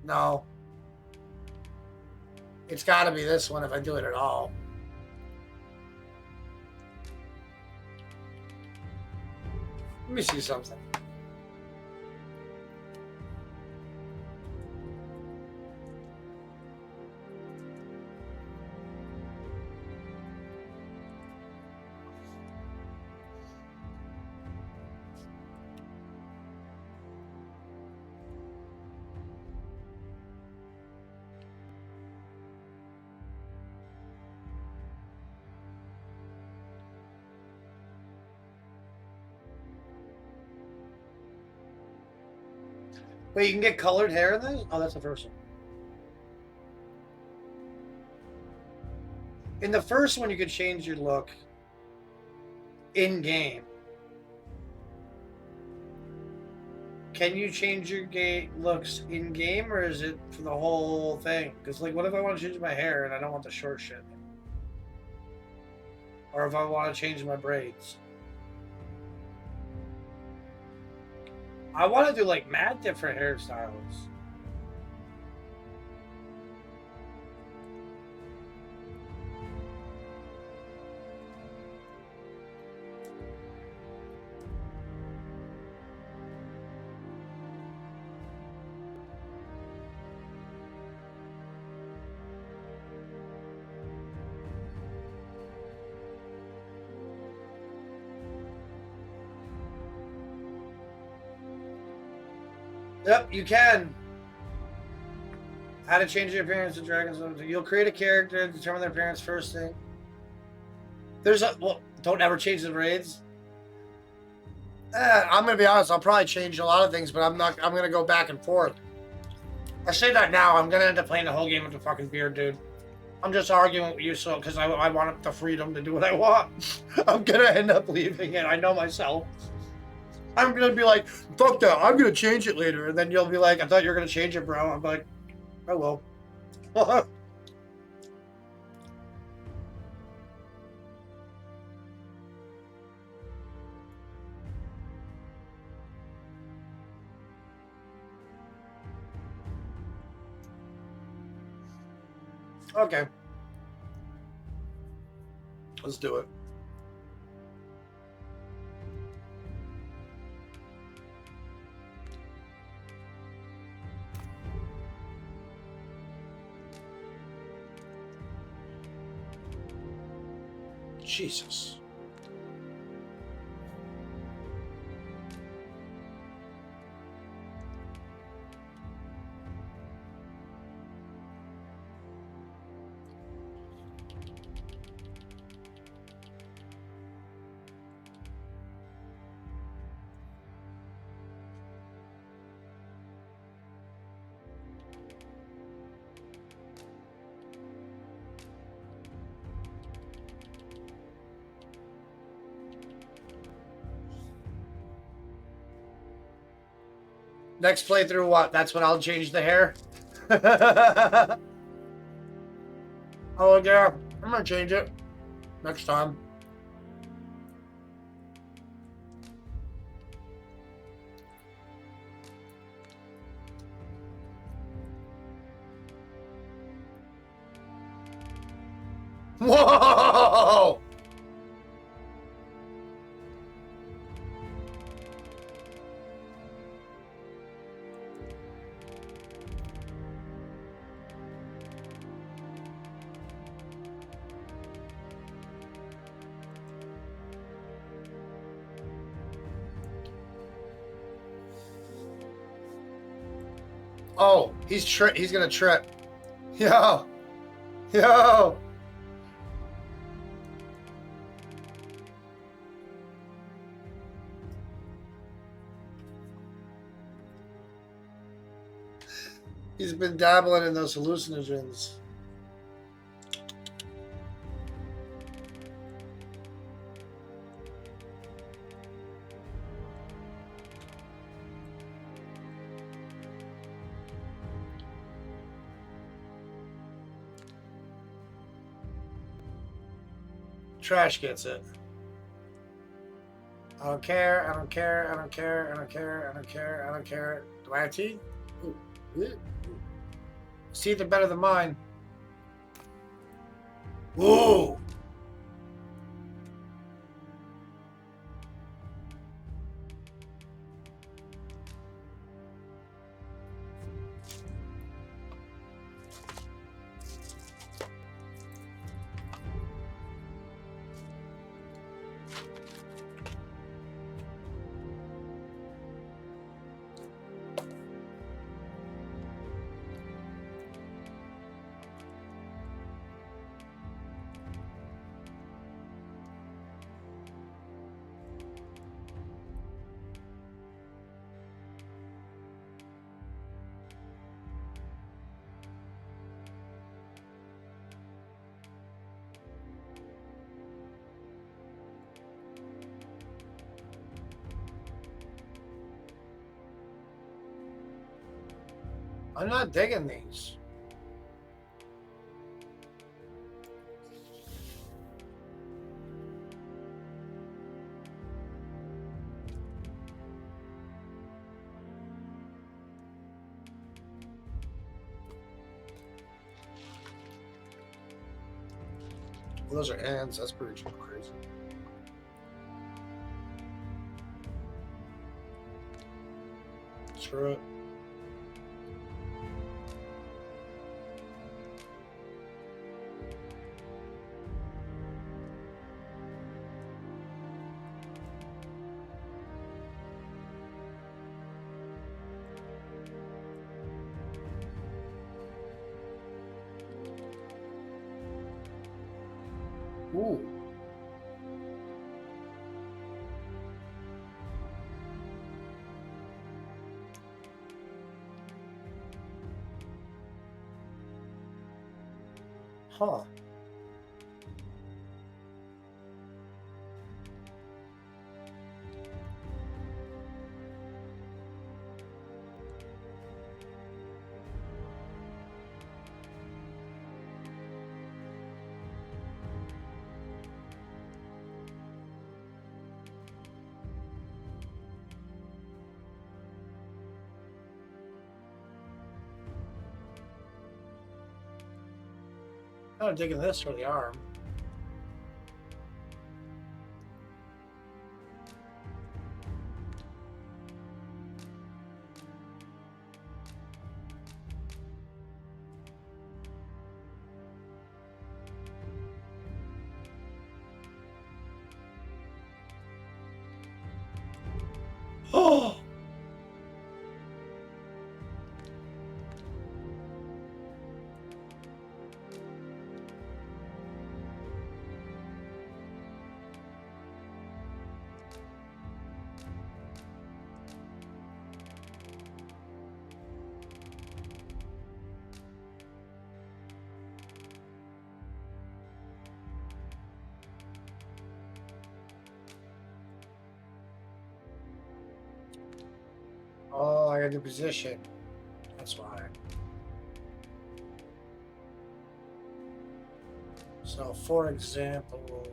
No. It's got to be this one if I do it at all. Let me see something. Wait, you can get colored hair in this? Oh, that's the first one. In the first one, you could change your look in-game. Can you change your looks in-game, or is it for the whole thing? Because, like, what if I want to change my hair and I don't want the short shit? or if I want to change my braids. I want to do like mad different hairstyles. Yep, you can. How to change the appearance of dragons. You'll create a character, determine their appearance first thing. There's a, well, don't ever change the braids. I'm gonna be honest, I'll probably change a lot of things, but I'm gonna go back and forth. I say that now, I'm gonna end up playing the whole game with the fucking beard, dude. I'm just arguing with you so because I want the freedom to do what I want. I'm gonna end up leaving it, I know myself. I'm gonna be like, fuck that, I'm gonna change it later. And then you'll be like, I thought you were gonna change it, bro. I'm like, I will. Okay. Let's do it. Jesus. Next playthrough, what? That's when I'll change the hair? Oh, yeah. I'm gonna change it. Next time. Whoa! Oh, he's gonna trip. Yo. Yo. He's been dabbling in those hallucinogens. Trash gets it. I don't care, I don't care, I don't care, I don't care, I don't care, I don't care. Do I have tea? Ooh. Ooh. See, they're better than mine. Ooh. I'm not digging these. Well, those are ants. That's pretty crazy. Screw it. Ooh. Huh. I'm digging this for the arm. Oh! Oh, I got the position. That's why. So, for example...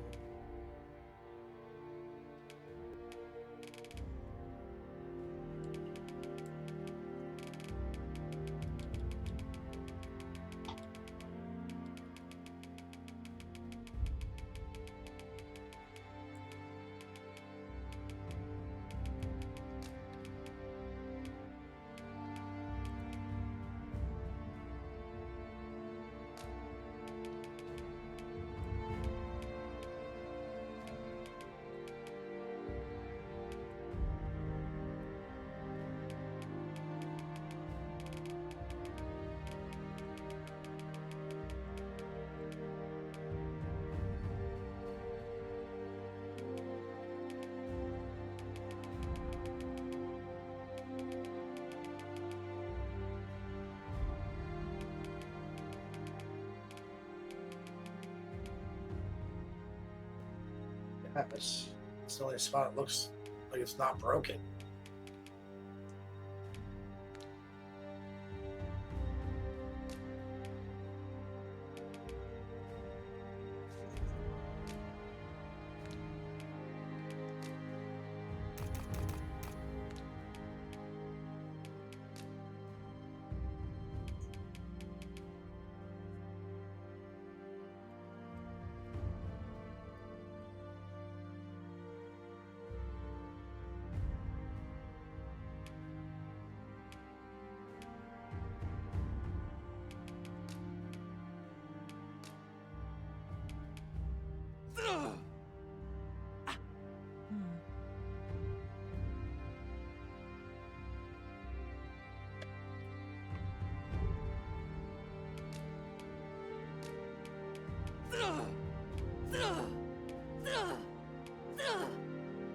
Yeah, it's the only spot it looks like it's not broken.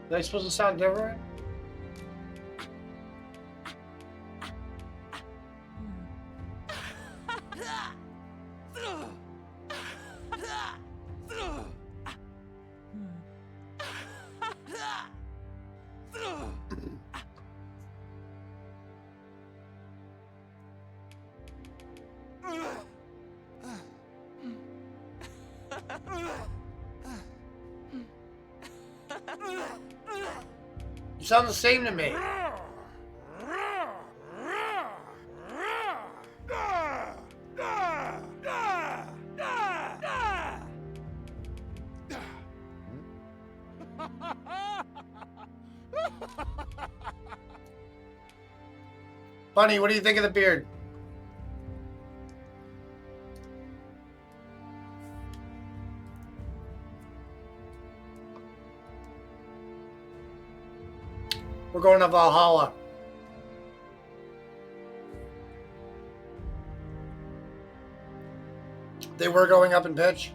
Are they supposed to sound different? You sound the same to me. Bunny, what do you think of the beard? We're going to Valhalla. They were going up in pitch.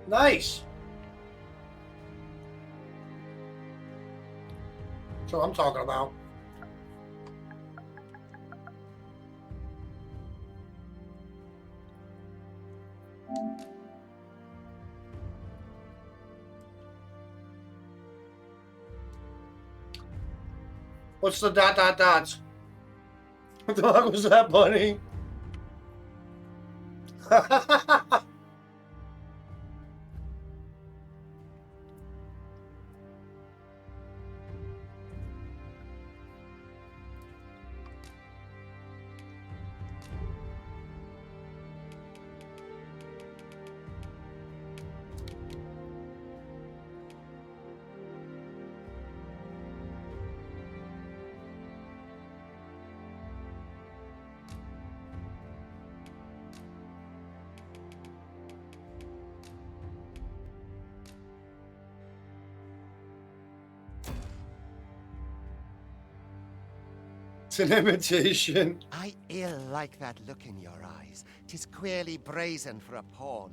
Nice. That's what I'm talking about. What's the dot dot dots? What the fuck was that, Bunny? It's an imitation. I ill like that look in your eyes. 'Tis queerly brazen for a pawn.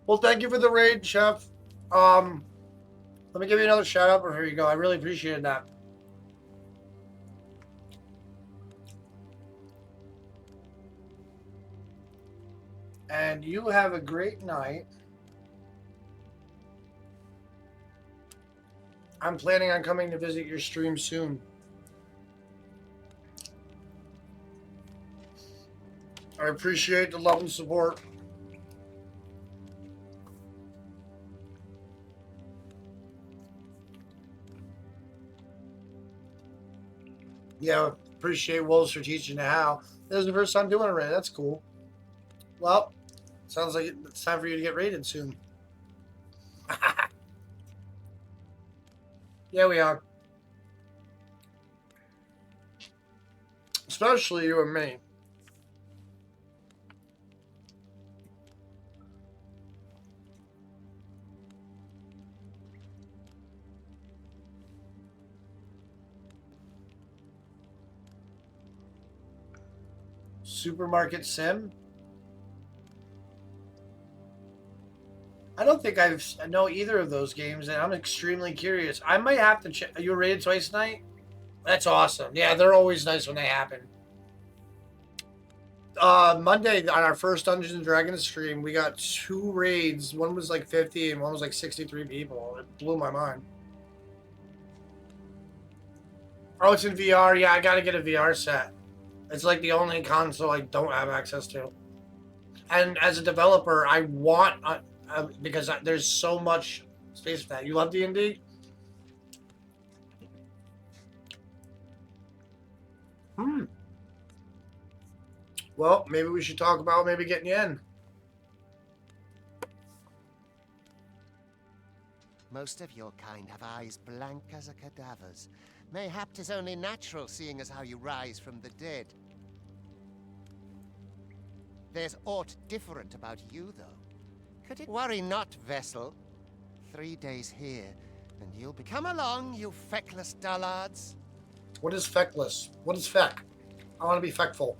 Well, thank you for the raid, Chef. Let me give you another shout out before you go. I really appreciated that. And you have a great night. I'm planning on coming to visit your stream soon. I appreciate the love and support. Yeah, appreciate Wolves for teaching you how. This is the first time doing it right. That's cool. Well, sounds like it's time for you to get raided soon. Yeah, we are. Especially you and me. Supermarket Sim? I don't think I know either of those games, and I'm extremely curious. I might have to check. You were raided twice tonight? That's awesome. Yeah, they're always nice when they happen. Monday on our first Dungeons and Dragons stream, we got 2 raids. One was like 50 and one was like 63 people. It blew my mind. Oh, it's in VR. Yeah, I gotta get a VR set. It's like the only console I don't have access to. And as a developer, I want because there's so much space for that. You love D&D? Well, maybe we should talk about maybe getting you in. Most of your kind have eyes blank as a cadaver's. Mayhap 'tis only natural, seeing as how you rise from the dead. There's aught different about you, though. Could it worry not, vessel? 3 days here, and you'll become along, you feckless dullards. What is feckless? What is feck? I want to be feckful.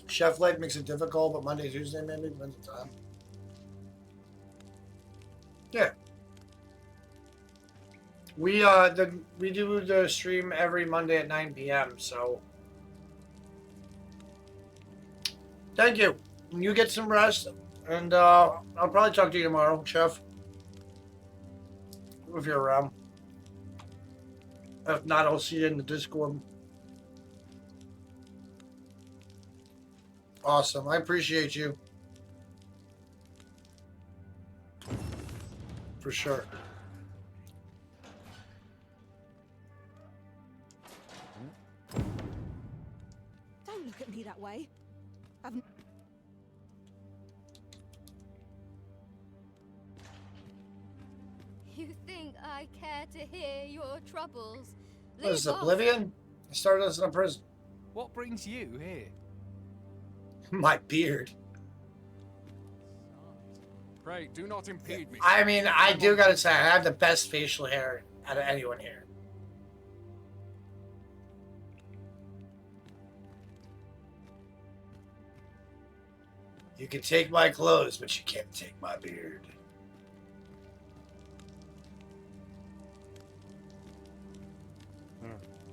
Chef Light makes it difficult, but Monday, Tuesday maybe depends on time. Yeah. We do the stream every Monday at 9 p.m. So Thank you. You get some rest, and I'll probably talk to you tomorrow, Chef. If you're around. If not, I'll see you in the Discord. Awesome. I appreciate you. For sure. Don't look at me that way. You think I care to hear your troubles? What is Leave this, off. Oblivion? I started us in a prison. What brings you here? My beard. Pray, do not impede me. I mean, I do gotta say, I have the best facial hair out of anyone here. You can take my clothes, but you can't take my beard.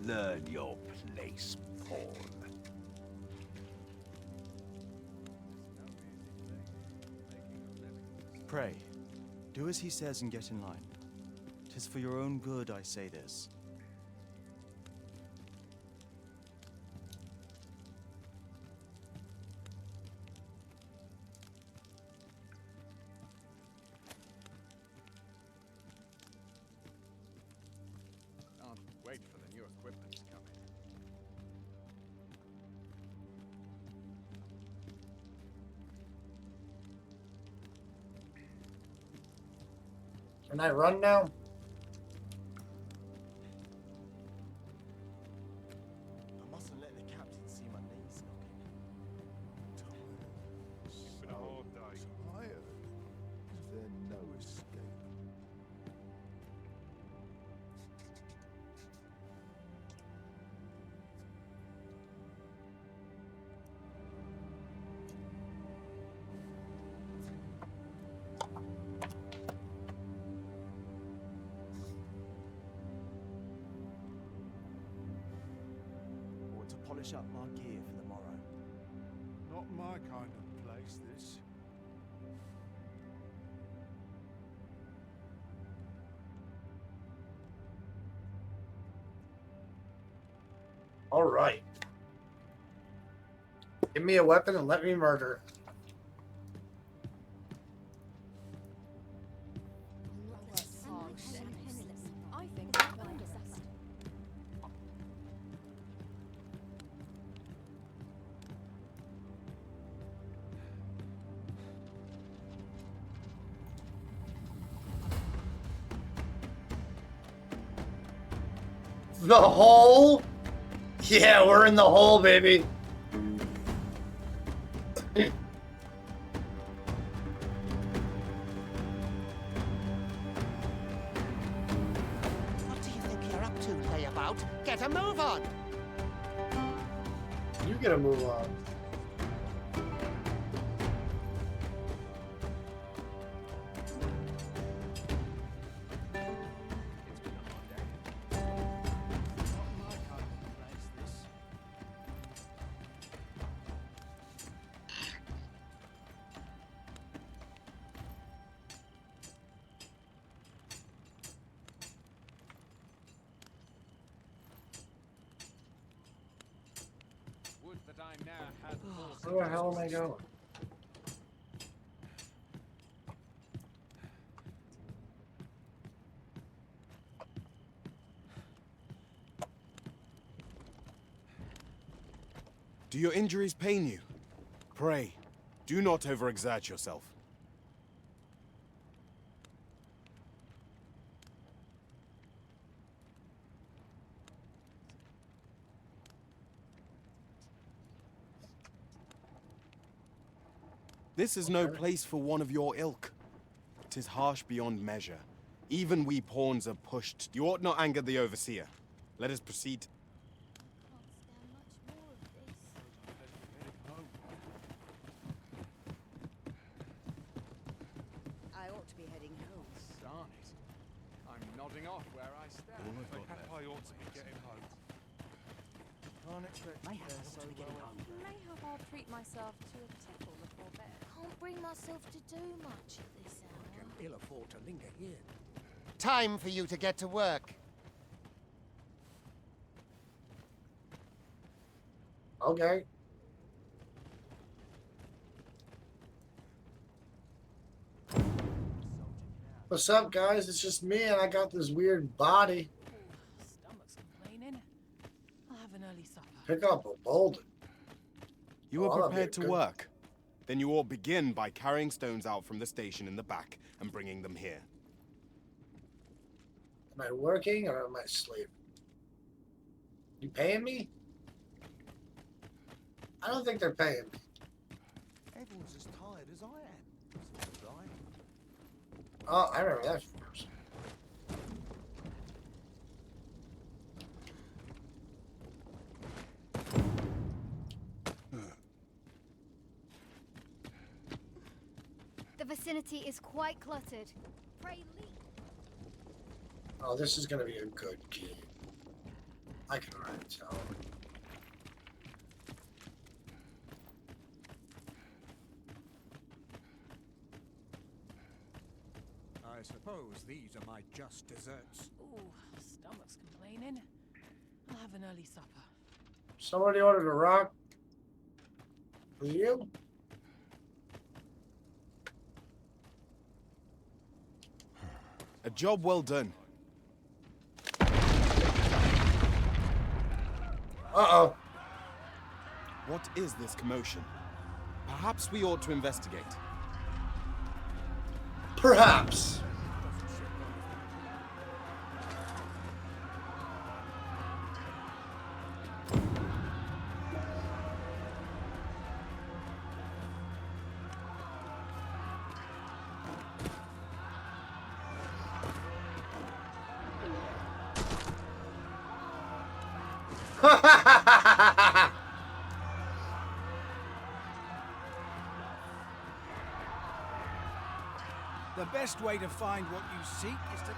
Learn your place, Paul. Pray, do as he says and get in line. 'Tis for your own good I say this. Can't wait for the new equipment to come in. Can I run now? I mustn't let the captain see my knees knocking. It's been a hard day. Tired? Is there no escape? Or to polish up my gear for the morrow. Not my kind of place, this. All right. Give me a weapon and let me murder. I think I'm understand. The hole? Yeah, we're in the hole, baby. What do you think you're up to, layabout? Get a move on! You gotta move on. Would that I now had force. Where the hell am I going? Do your injuries pain you? Pray, do not overexert yourself. This is no place for one of your ilk. 'Tis harsh beyond measure. Even we pawns are pushed. You ought not anger the overseer. Let us proceed. I ought to be heading home. Darn it. I'm nodding off where I stand. I ought to be getting home. Can't expect May have to be getting home. May hope I'll treat myself to a tickle before bed. Can't bring myself to do much at this hour. Can ill afford to linger here. Time for you to get to work. Okay. What's up, guys? It's just me, and I got this weird body. Stomach's complaining. I'll have an early supper. Pick up a boulder. You Oh, are that'll be prepared to good. work. Then you all begin by carrying stones out from the station in the back and bringing them here. Am I working or am I sleeping? You paying me? I don't think they're paying me. Everyone's as tired as I am. So was I. Oh, I remember that first. The vicinity is quite cluttered. Pray leave. Oh, this is gonna be a good game. I can already tell. I suppose these are my just desserts. Ooh, stomach's complaining. I'll have an early supper. Somebody ordered a rock. Was it you? A job well done. Uh-oh. What is this commotion? Perhaps we ought to investigate. Perhaps. The best way to find what you seek is to...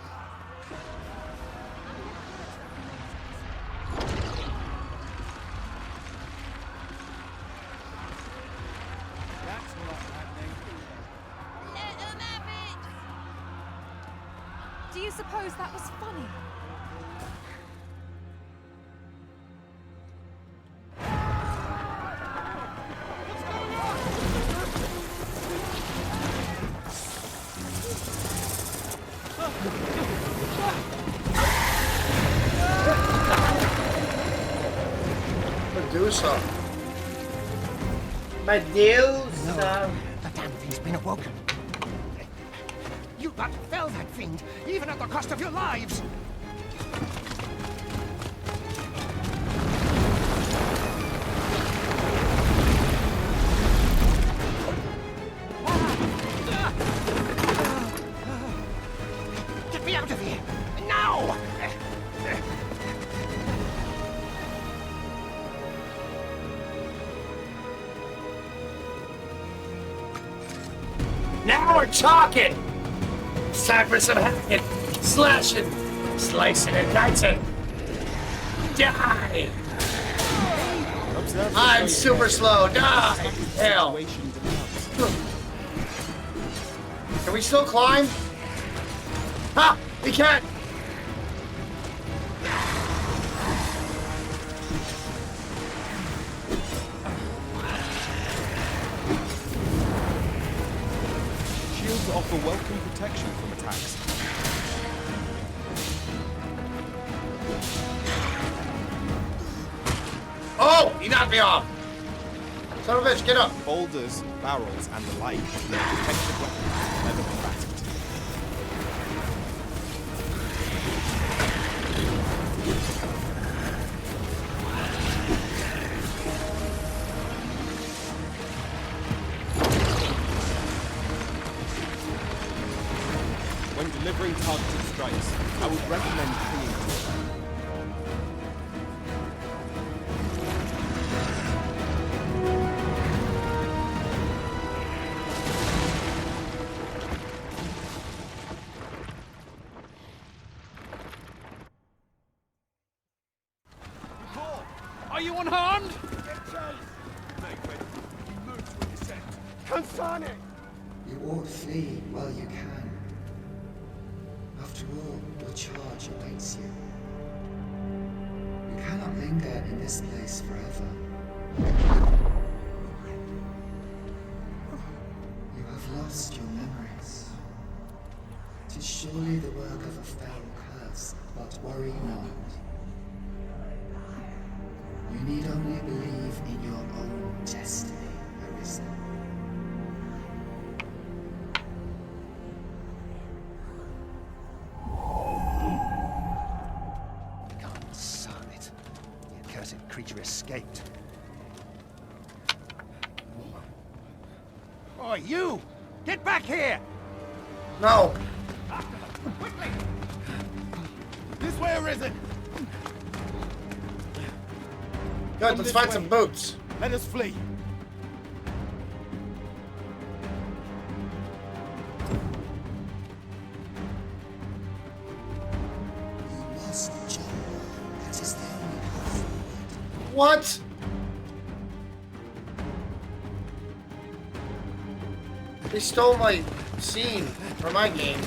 That's not happening. Let them have it! Do you suppose that was funny? Medusa. Medusa. The damn thing's been awoken. You but fell that fiend, even at the cost of your lives. Get me out of here! Now! Now we're talking! It's time for some hacking, slashing, slicing, and dicing. Die! I'm super slow. Die! Hell. Can we still climb? Ha! We can't! Shields offer welcome protection from attacks. Oh! He knocked me off! Son of a bitch, get up! Boulders, barrels, and the like. Protected weapons never be battered. When delivering targeted strikes, I would recommend clinging to it. Are you unharmed? Consane! You ought flee while you can. After all, your charge awaits you. You cannot linger in this place forever. You have lost your memories. 'Tis surely the work of a fell curse, but worry not. You need only believe in your own destiny, Arisen. Consane! The accursed creature escaped. Oh, you! Get back here! No! Quickly! This way, Arisen! Good, let's find some boots. Let us flee. You must jump. That is the only path forward. What? He stole my scene for my game.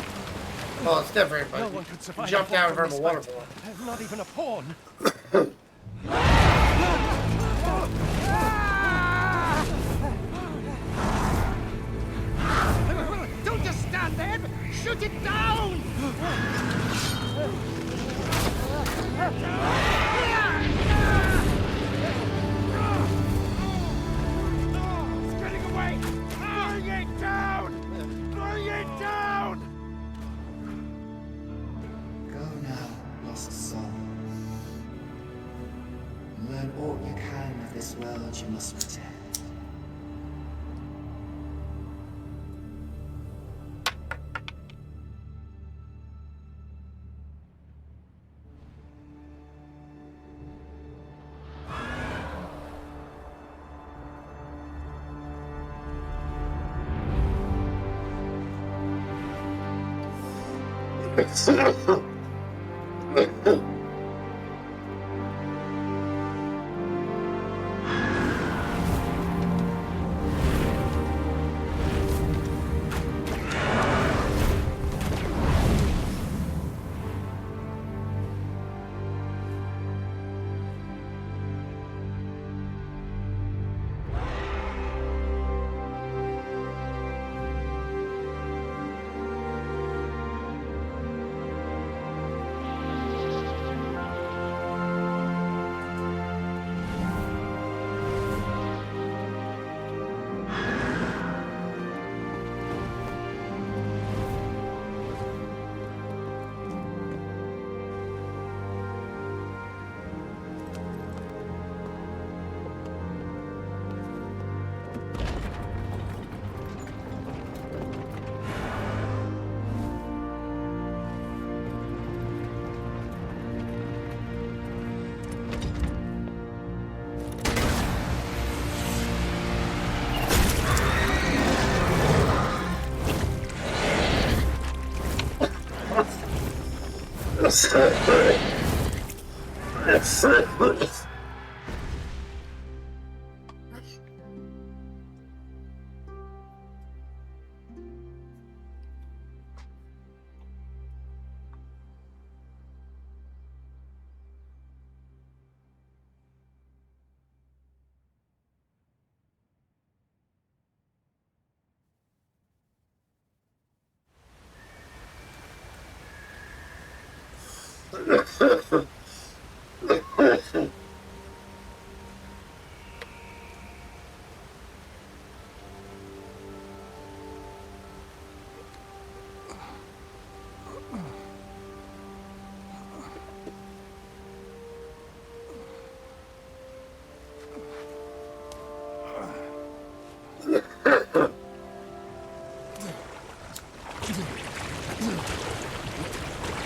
Well, it's different, but No one could survive he jumped a fall down from a this waterfall. height. Not even a pawn. Don't just stand there! Shoot it down! It's getting away! Bring it down! Bring it down! Go now, lost soul. Learn all you can of this world you must protect.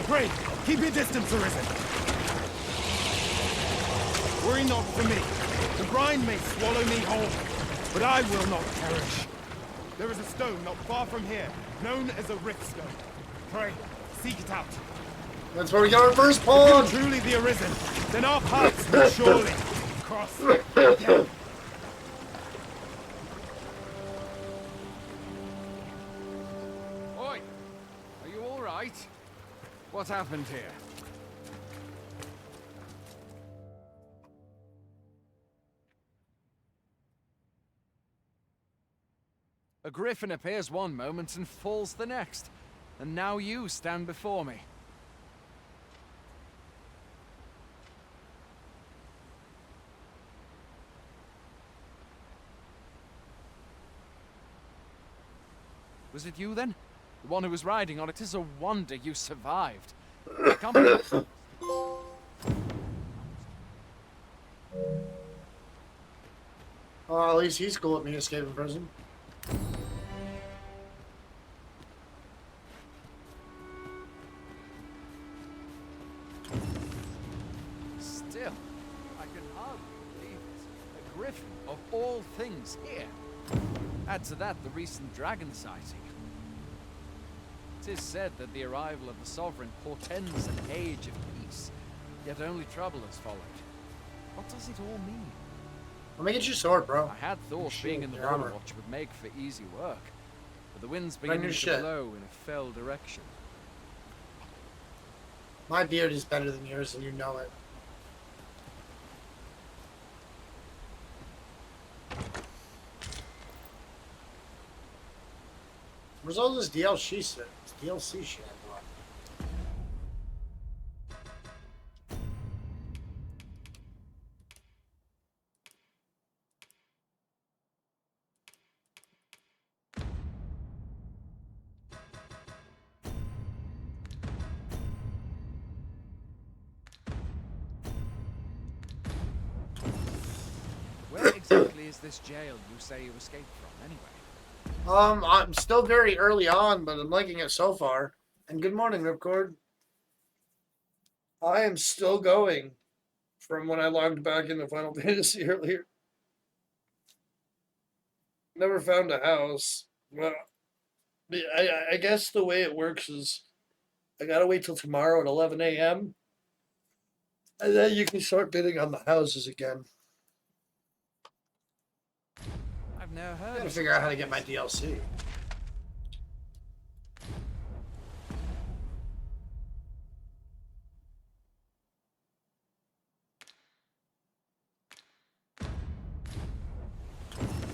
Pray, keep your distance, Arisen. Worry not for me. The brine may swallow me whole, but I will not perish. There is a stone not far from here, known as a rift stone. Pray, seek it out. That's where we got our first pawn! If you are truly the Arisen, then our paths will surely. cross again. Oi! Are you all right? What happened here? A griffin appears one moment and falls the next. And now you stand before me. Was it you then? The one who was riding on it? It is a wonder you survived. Come on. Well, at least he's cool with me escaping prison. Still, I can hardly believe it. A griffin of all things here. Add to that the recent dragon sighting. It is said that the arrival of the sovereign portends an age of peace, yet only trouble has followed. What does it all mean? Let me get your sword, bro. I had thought being in the your armor. Watch would make for easy work, but the wind's Bring beginning your to shit. blow in a fell direction. My beard is better than yours, and you know it. Where's all this DLC shit? DLC shit. Where exactly is this jail you say you escaped from, anyway? I'm still very early on, but I'm liking it so far. And good morning, Ripcord. I am still going from when I logged back into Final Fantasy earlier. Never found a house. Well, I guess the way it works is I gotta wait till tomorrow at 11 a.m. And then you can start bidding on the houses again. I've never heard I gotta of figure out how to get my DLC.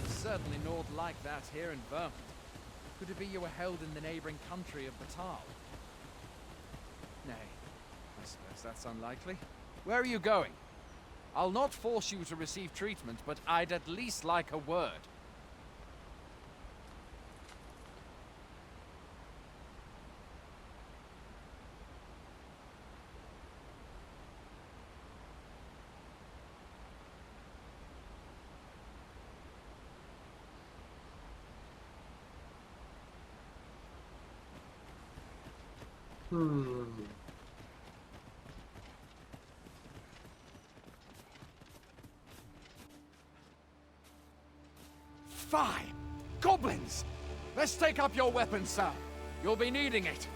Certainly not like that here in Vermont. Could it be you were held in the neighboring country of Batal? Nay, I suppose that's unlikely. Where are you going? I'll not force you to receive treatment, but I'd at least like a word. Fine! Goblins! Let's take up your weapons, sir. You'll be needing it.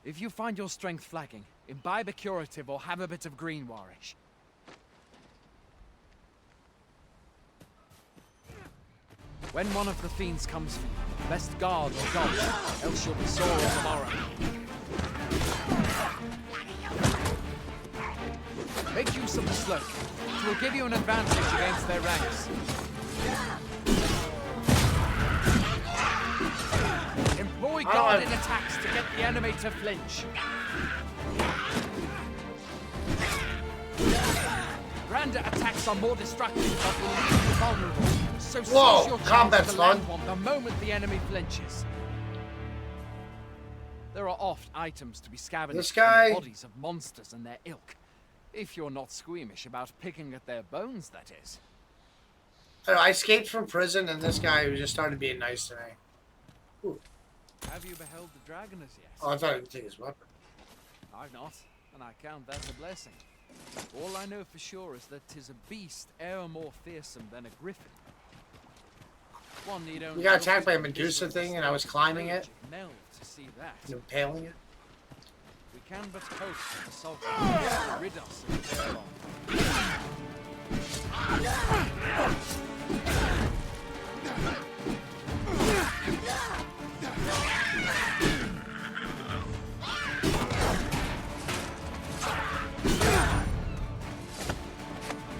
If you find your strength flagging, imbibe a curative or have a bit of green warish. When one of the fiends comes for you, best guard or dodge, else you'll be sore tomorrow. Make use of the slope. It will give you an advantage against their ranks. Employ guarded attacks to get the enemy to flinch. Grander attacks are more destructive but will leave you vulnerable. So seize your chance to land one the moment the enemy flinches. There are oft items to be scavenged from the bodies of monsters and their ilk. If you're not squeamish about picking at their bones, that is. I escaped from prison, and this guy just started being nice to me. Ooh. Have you beheld the dragon as yet? Oh, I thought he would take his weapon. I've not, and I count that a blessing. All I know for sure is that 'tis a beast e'er more fearsome than a griffin. One need only We got attacked by a Medusa thing, and I was climbing it. Meld to see that. Impaling it. We can but hope that the Sovereign will rid us of their long.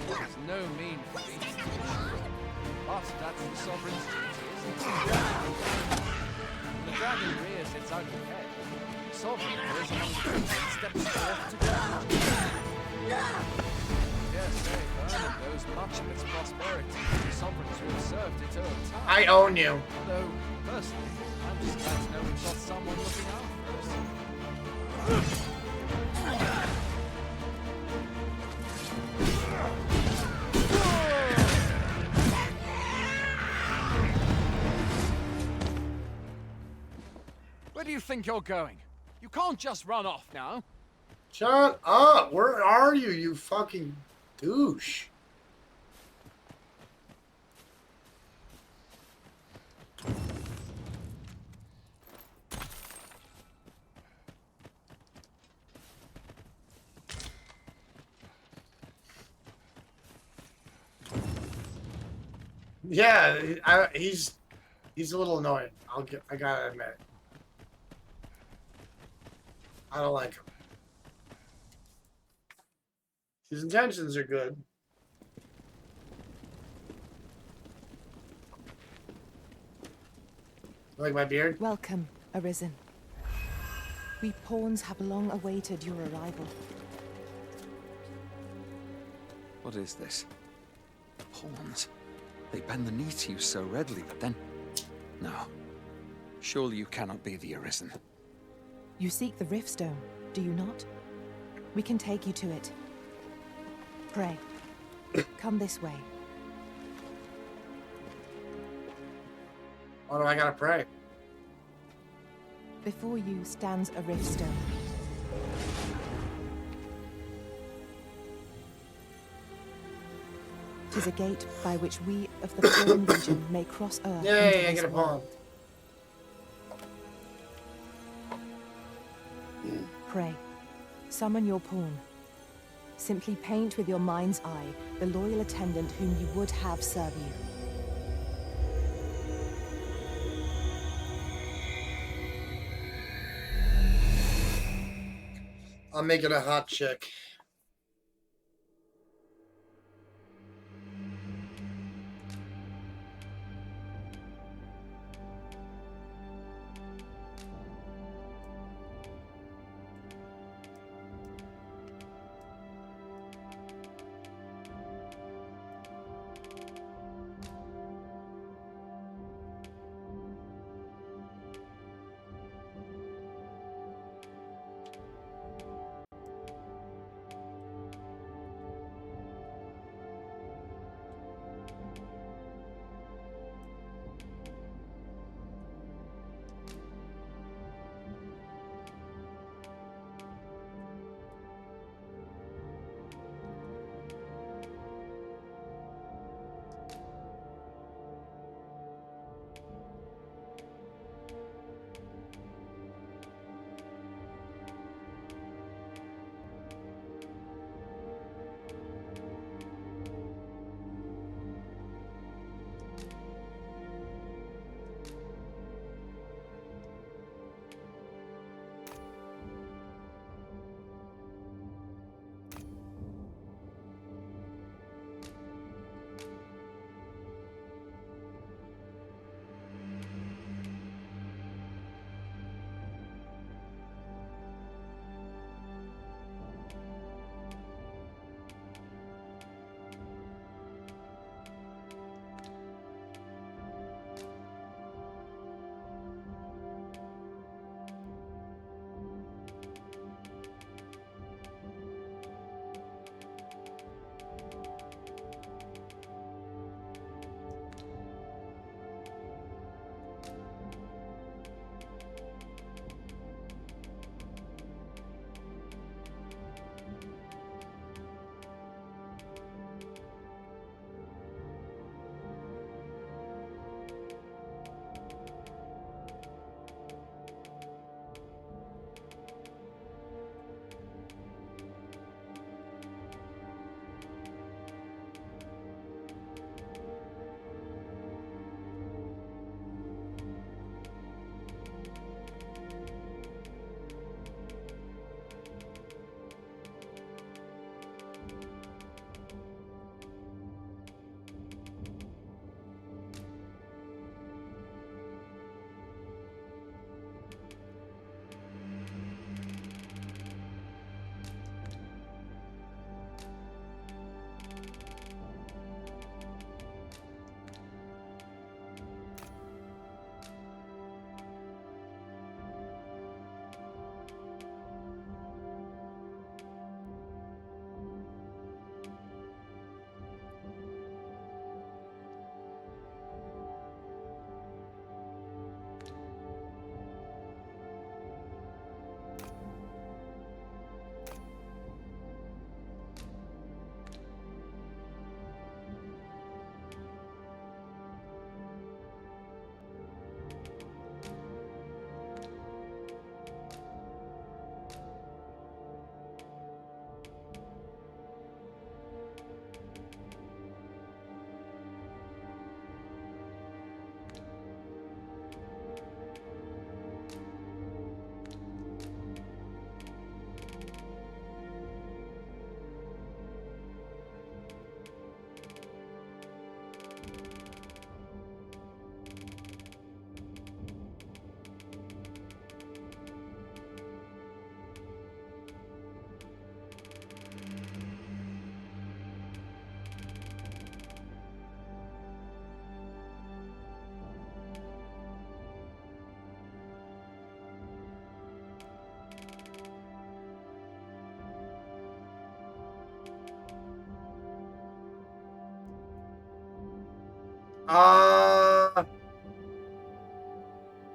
It's no mean feat, but that's the Sovereign's duty, isn't it? When the dragon rears its ugly head, the Sovereign appears among the people and steps forth to ground. Yes, Vernon knows much of its prosperity. The Sovereigns who have served it over time. I own you. Though, personally, I'm just glad to know we've got someone looking after us. Where do you think you're going? You can't just run off now. Shut up. Where are you, you fucking douche? Yeah, he's a little annoying. I gotta admit. I don't like him. His intentions are good. Like my beard? Welcome, Arisen. We pawns have long awaited your arrival. What is this? Pawns? They bend the knee to you so readily, but then... No. Surely you cannot be the Arisen. You seek the Riftstone, do you not? We can take you to it. Pray. Come this way. What do I gotta pray? Before you stands a Riftstone. Tis a gate by which we of the Fallen Legion may cross Earth Yay, into I this get a pawn. world. Pray, summon your pawn. Simply paint with your mind's eye the loyal attendant whom you would have serve you. I'll make it a hot chick.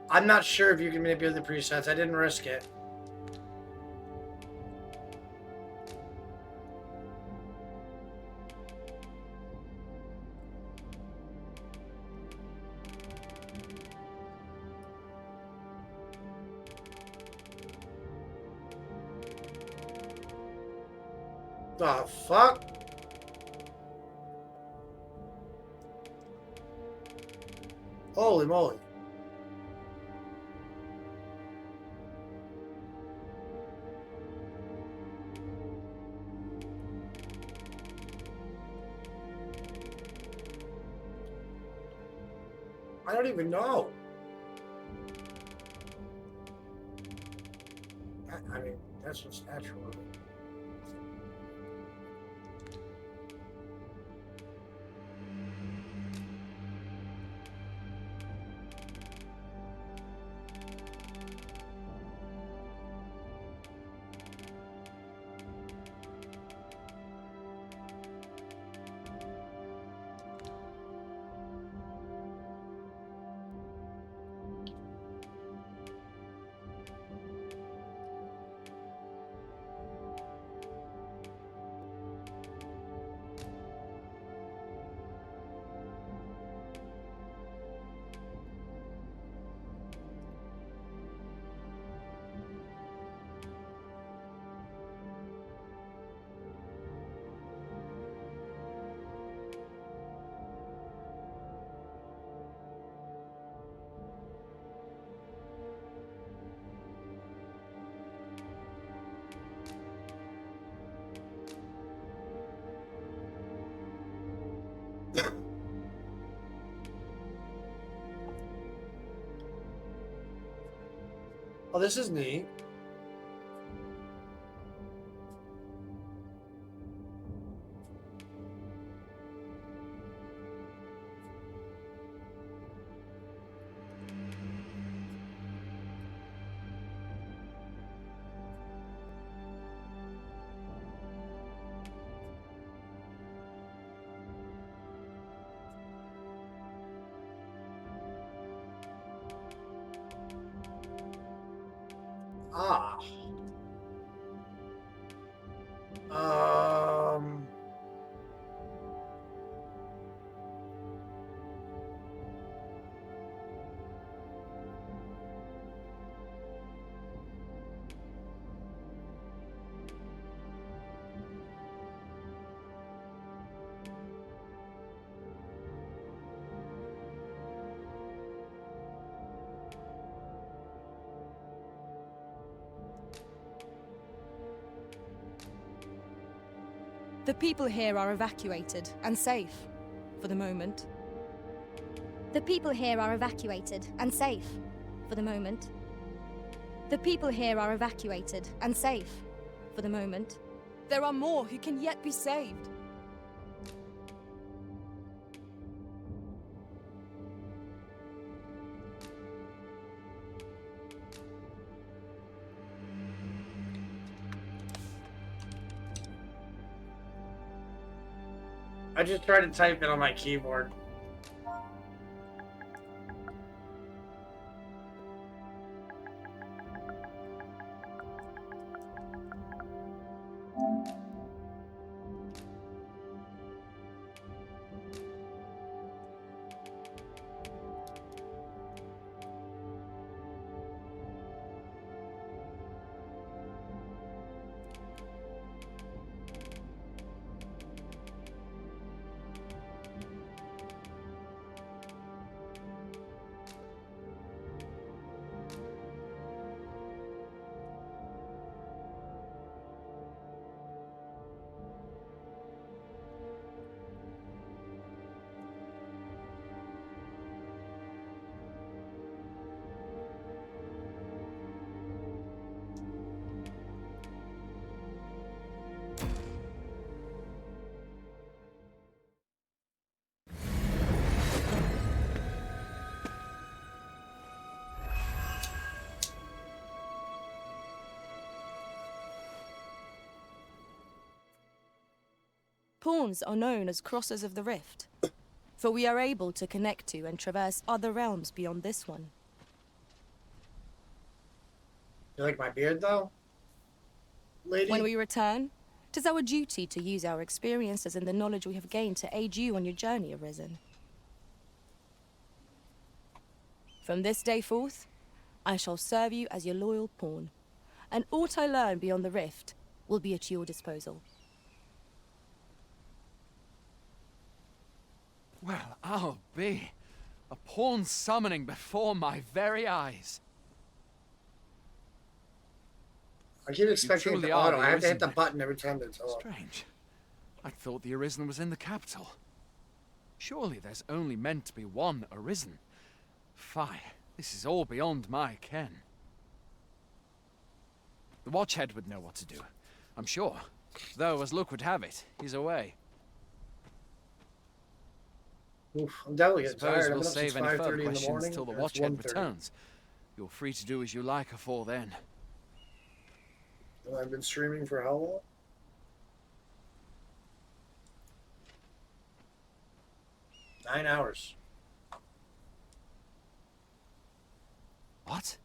I'm not sure if you can manipulate the presets. I didn't risk it. The fuck? Holy moly. I don't even know. I mean, that's just natural. Oh, this is neat. Ah. Um. The people here are evacuated and safe, for the moment. The people here are evacuated and safe, for the moment. The people here are evacuated and safe, for the moment. There are more who can yet be saved. I just tried to type it on my keyboard. Pawns are known as crossers of the rift. For we are able to connect to and traverse other realms beyond this one. You like my beard, though? Lady? When we return, it is our duty to use our experiences and the knowledge we have gained to aid you on your journey, Arisen. From this day forth, I shall serve you as your loyal pawn, and aught I learn beyond the rift will be at your disposal. Well, I'll be. A pawn summoning before my very eyes. I keep expecting it truly to are auto. the I have to hit Arisen the then. button every time they talk. Strange. I thought the Arisen was in the capital. Surely there's only meant to be one Arisen. Fie, this is all beyond my ken. The Watchhead would know what to do, I'm sure. Though, as luck would have it, he's away. Oof, I'm definitely getting Suppose tired. I've we'll been up since save any further 5:30 in the questions morning. till the and it's Watchhead 1:30. returns. You're free to do as you like afore then. And I've been streaming for how long? Nine hours. What?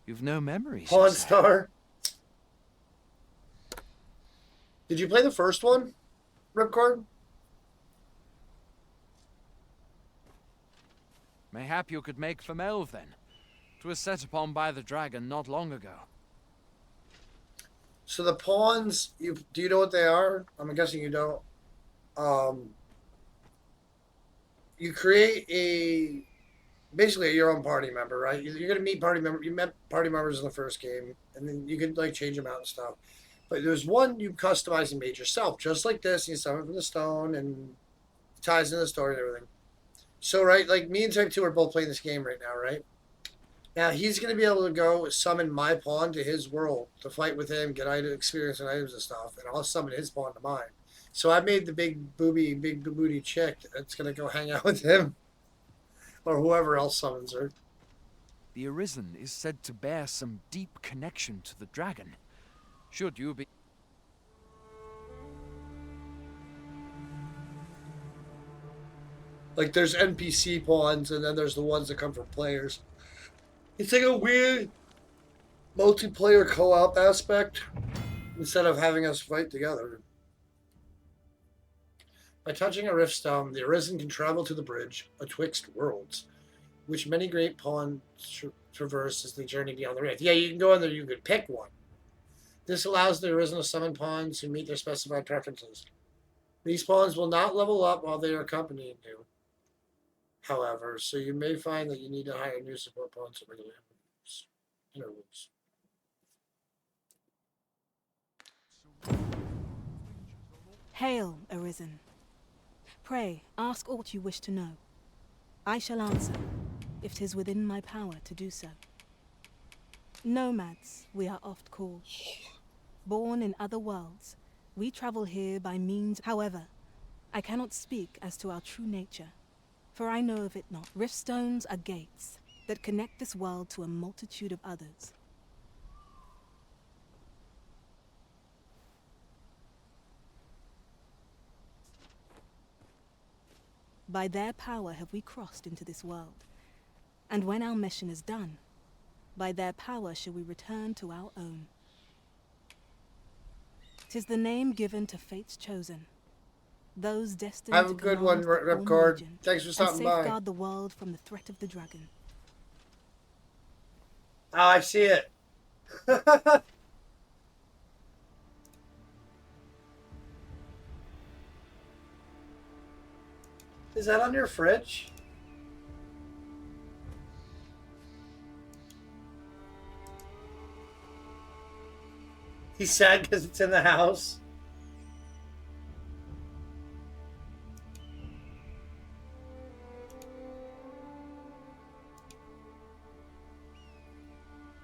You've no memories, Pawn you say? Star. Did you play the first one, Ripcord? Mayhap you could make for Melve then. 'Twas set upon by the dragon not long ago. So the pawns, do you know what they are? I'm guessing you don't. You create basically your own party member, right? You're gonna meet party member. You met party members in the first game, and then you could like change them out and stuff. But there's one you customize and made yourself, just like this. You summon from the stone, and it ties into the story and everything. So right, like me and Type 2 are both playing this game right now, right? Now he's gonna be able to go summon my pawn to his world to fight with him, get item experience and items and stuff, and I'll summon his pawn to mine. So I made the big booty chick that's gonna go hang out with him, or whoever else summons her. The Arisen is said to bear some deep connection to the dragon. Should you be... Like there's NPC pawns, and then there's the ones that come from players. It's like a weird multiplayer co-op aspect instead of having us fight together. By touching a rift stone, the Arisen can travel to the bridge betwixt worlds, which many great pawns traverse as they journey beyond the rift. Yeah, you can go in there, you could pick one. This allows the Arisen to summon pawns who meet their specified preferences. These pawns will not level up while they are accompanying you, however, so you may find that you need to hire new support pawns at regular intervals. Hail, Arisen. Pray, ask aught you wish to know. I shall answer, if 'tis within my power to do so. Nomads, we are oft called. Born in other worlds, we travel here by means. However, I cannot speak as to our true nature, for I know of it not. Riftstones are gates that connect this world to a multitude of others. By their power have we crossed into this world, and when our mission is done, by their power shall we return to our own. 'Tis the name given to fates chosen, those destined Have a to good one, command the Ripcord. Legion Thanks for stopping and by. safeguard the world from the threat of the dragon. Oh, I see it. Is that on your fridge? He's sad because it's in the house.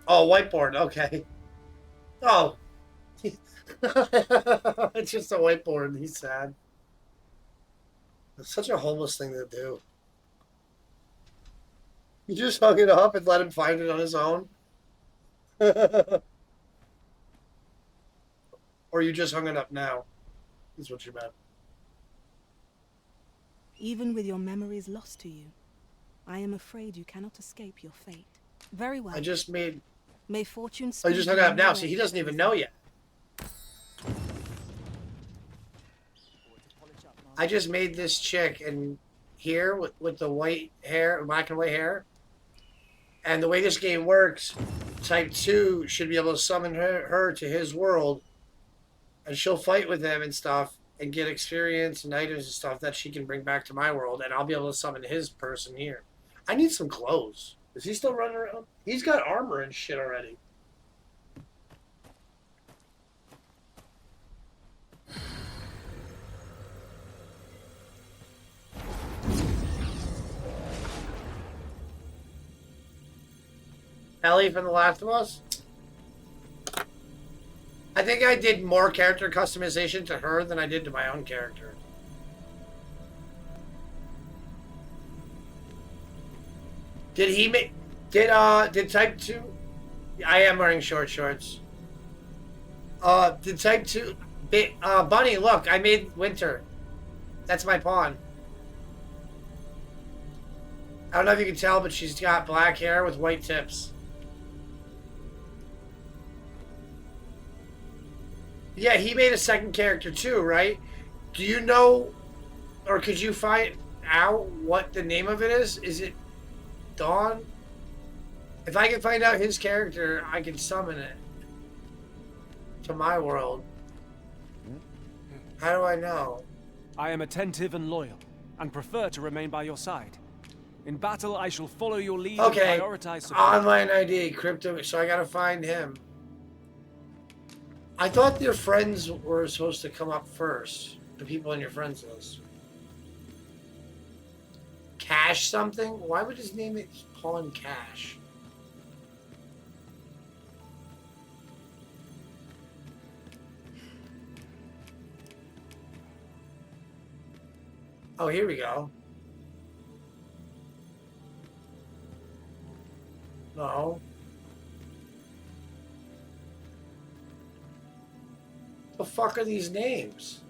Oh, whiteboard. Okay. Oh. It's just a whiteboard. He's sad. It's such a homeless thing to do. You just hung it up and let him find it on his own? Or you just hung it up now, is what you meant. even with your memories lost to you. I am afraid you cannot escape your fate. Very well. I just made... May fortune I speed just you hung it up on now, your so way. he doesn't even know yet. I just made this chick in here with the white hair, black and white hair. And the way this game works, Type 2 should be able to summon her to his world. And she'll fight with him and stuff and get experience and items and stuff that she can bring back to my world. And I'll be able to summon his person here. I need some clothes. Is he still running around? He's got armor and shit already. Ellie from The Last of Us? I think I did more character customization to her than I did to my own character. Did he make... did Type 2... I am wearing short shorts. Did Type 2... Bunny, look, I made Winter. That's my pawn. I don't know if you can tell, but she's got black hair with white tips. Yeah, he made a second character too, right? Do you know, or could you find out what the name of it is? Is it Dawn? If I can find out his character, I can summon it to my world. How do I know? I am attentive and loyal, and prefer to remain by your side. In battle, I shall follow your lead Okay, and prioritize support. online ID, crypto, so I gotta find him. I thought your friends were supposed to come up first. The people in your friends list. Cash something? Why would his name be Pawn Cash? Oh, here we go. No. The fuck are these names?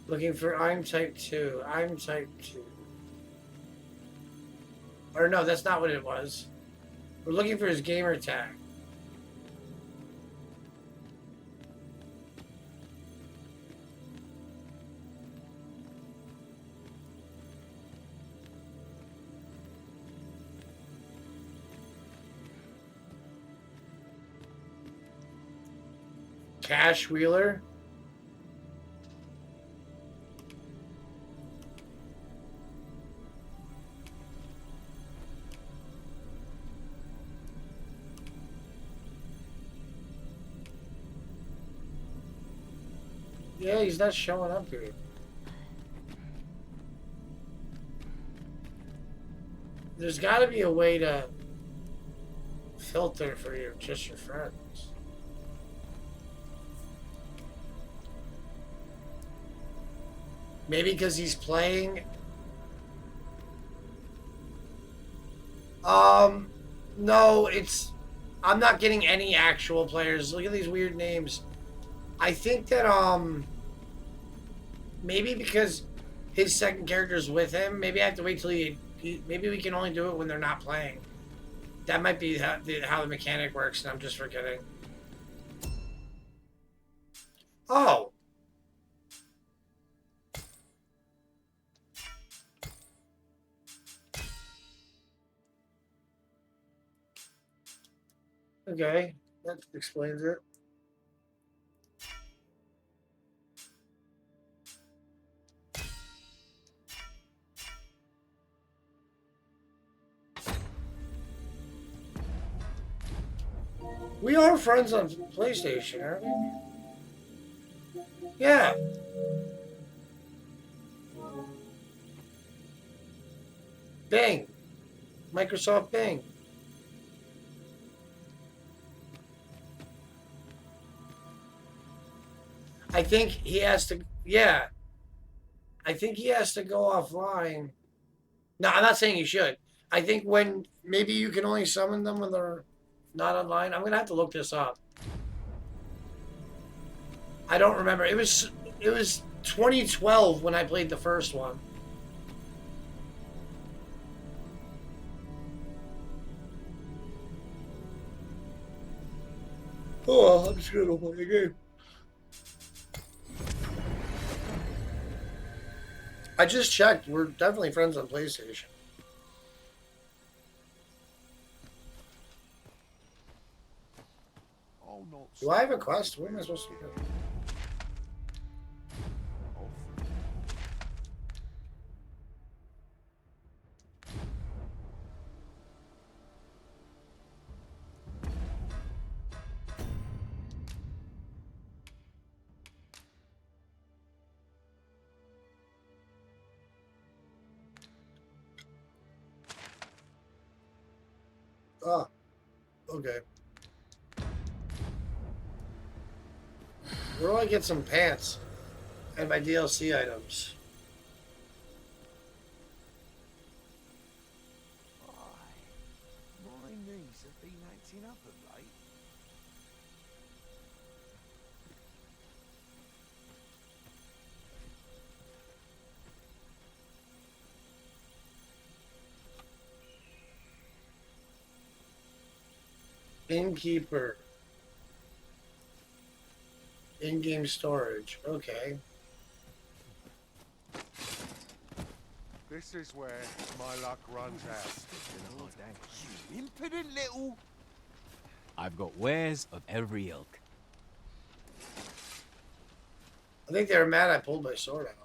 Looking for I'm Type 2. I'm Type 2. Or no, that's not what it was. We're looking for his gamer tag. Cash Wheeler? Yeah, he's not showing up here. There's got to be a way to filter for just your friends. Maybe because he's playing. No, I'm not getting any actual players. Look at these weird names. I think that, maybe because his second character's with him, maybe I have to wait till maybe we can only do it when they're not playing. That might be how the mechanic works, and I'm just forgetting. Oh. Okay, that explains it. We are friends on PlayStation, aren't we? Yeah. Bing. Microsoft Bing. I think he has to, yeah. I think he has to go offline. No, I'm not saying you should. I think maybe you can only summon them when they're not online. I'm going to have to look this up. I don't remember. It was 2012 when I played the first one. Oh, I'm just gonna go play the game. I just checked. We're definitely friends on PlayStation. Do I have a quest? What am I supposed to do? Ah, okay. Where do I get some pants and my DLC items? My knees have been acting up of late. Innkeeper. In-game storage. Okay. This is where my luck runs out. You impudent little... I've got wares of every ilk. I think they were mad I pulled my sword out.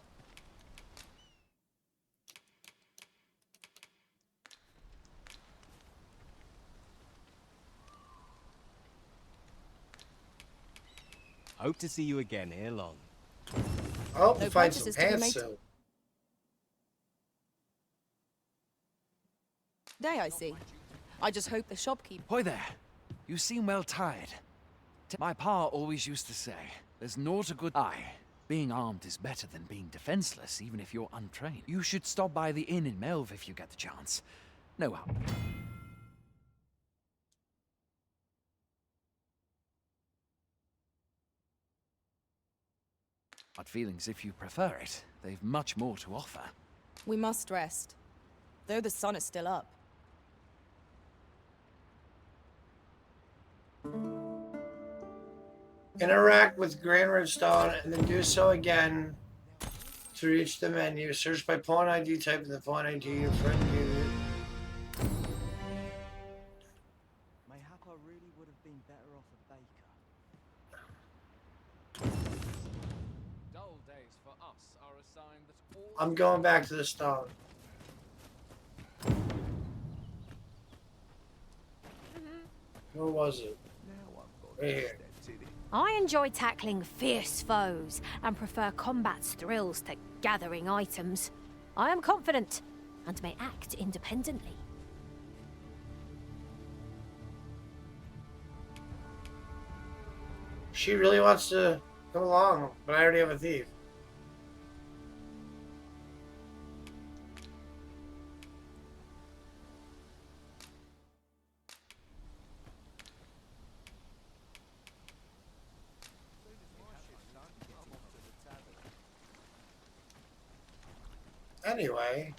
Hope to see you again ere long. I hope No to find some purchases to be pants made soon. Day, I see. I just hope the shopkeeper... Hoy there. You seem well tired. My pa always used to say, there's naught a good eye. Being armed is better than being defenseless, even if you're untrained. You should stop by the inn in Melve if you get the chance. No harm. Hard feelings if you prefer it. They've much more to offer. We must rest, though the sun is still up. Interact with Grand Redstone and then do so again to reach the menu. Search by pawn ID, type in the pawn ID your friend gave you. Mayhap I really would have been better off a baker. Dull days for us are a sign that all... I'm going back to the stone. Where was it? Right here. I enjoy tackling fierce foes and prefer combat's thrills to gathering items. I am confident and may act independently. She really wants to come along, but I already have a thief. Anyway.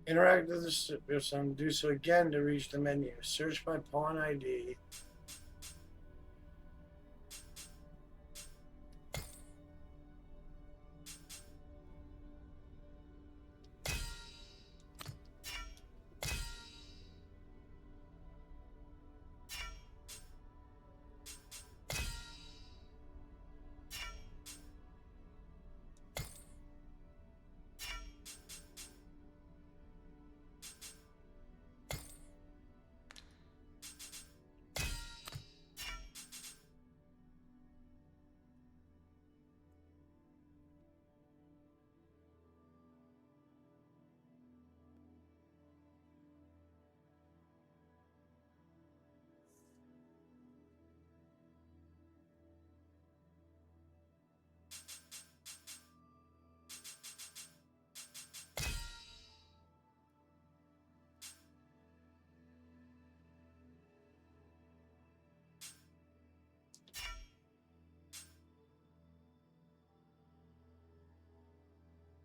Interact with the person. Do so again to reach the menu. Search by pawn ID.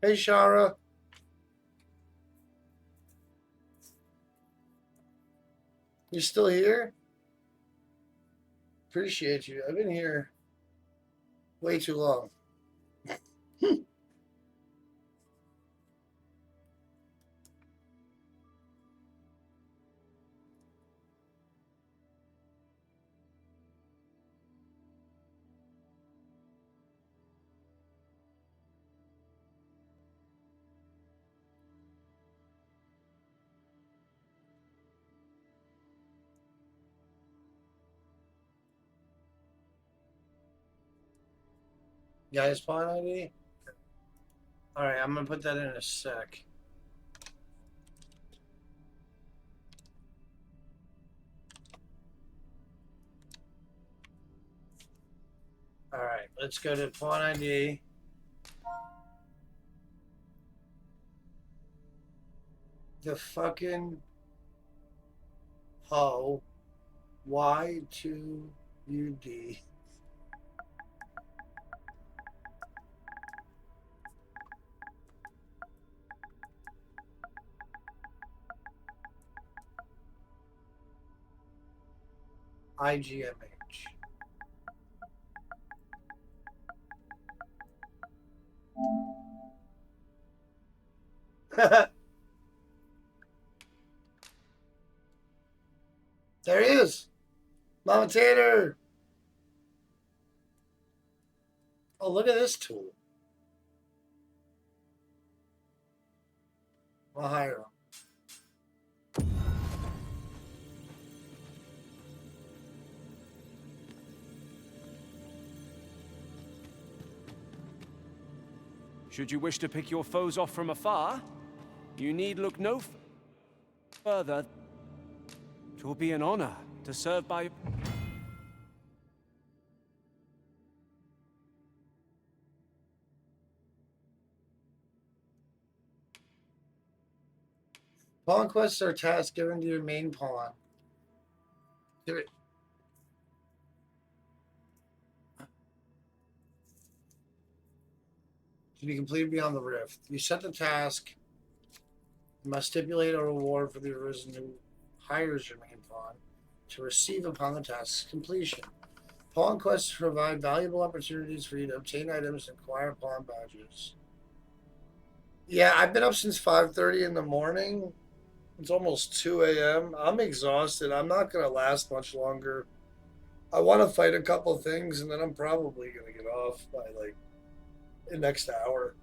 Hey, Shara. You still here? Appreciate you. I've been here way too long. Guys, pawn ID? Alright, I'm gonna put that in a sec. Alright, let's go to pawn ID. The fucking ho Y2UD. IGMH. There he is. Mama Tanner. Oh, look at this tool. I'll hire him. Should you wish to pick your foes off from afar, you need look no further. 'Twill be an honor to serve by... Pawn quests are tasks given to your main pawn. Do it. To be completed beyond the rift. You set the task. You must stipulate a reward for the arisen who hires your main pawn to receive upon the task's completion. Pawn quests provide valuable opportunities for you to obtain items and acquire pawn badges. Yeah, I've been up since 5:30 in the morning. It's almost 2 a.m. I'm exhausted. I'm not going to last much longer. I want to fight a couple things, and then I'm probably going to get off by, like, the next hour.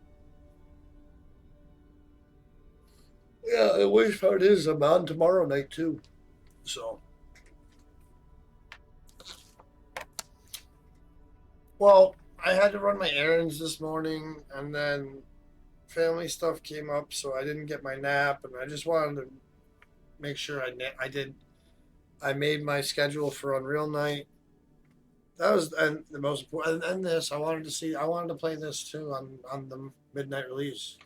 Yeah, the worst part is I'm on tomorrow night, too. So. Well, I had to run my errands this morning, and then family stuff came up, so I didn't get my nap, and I just wanted to make sure I made my schedule for Unreal Night. That was and the most important. And this, I wanted to play this too on the midnight release.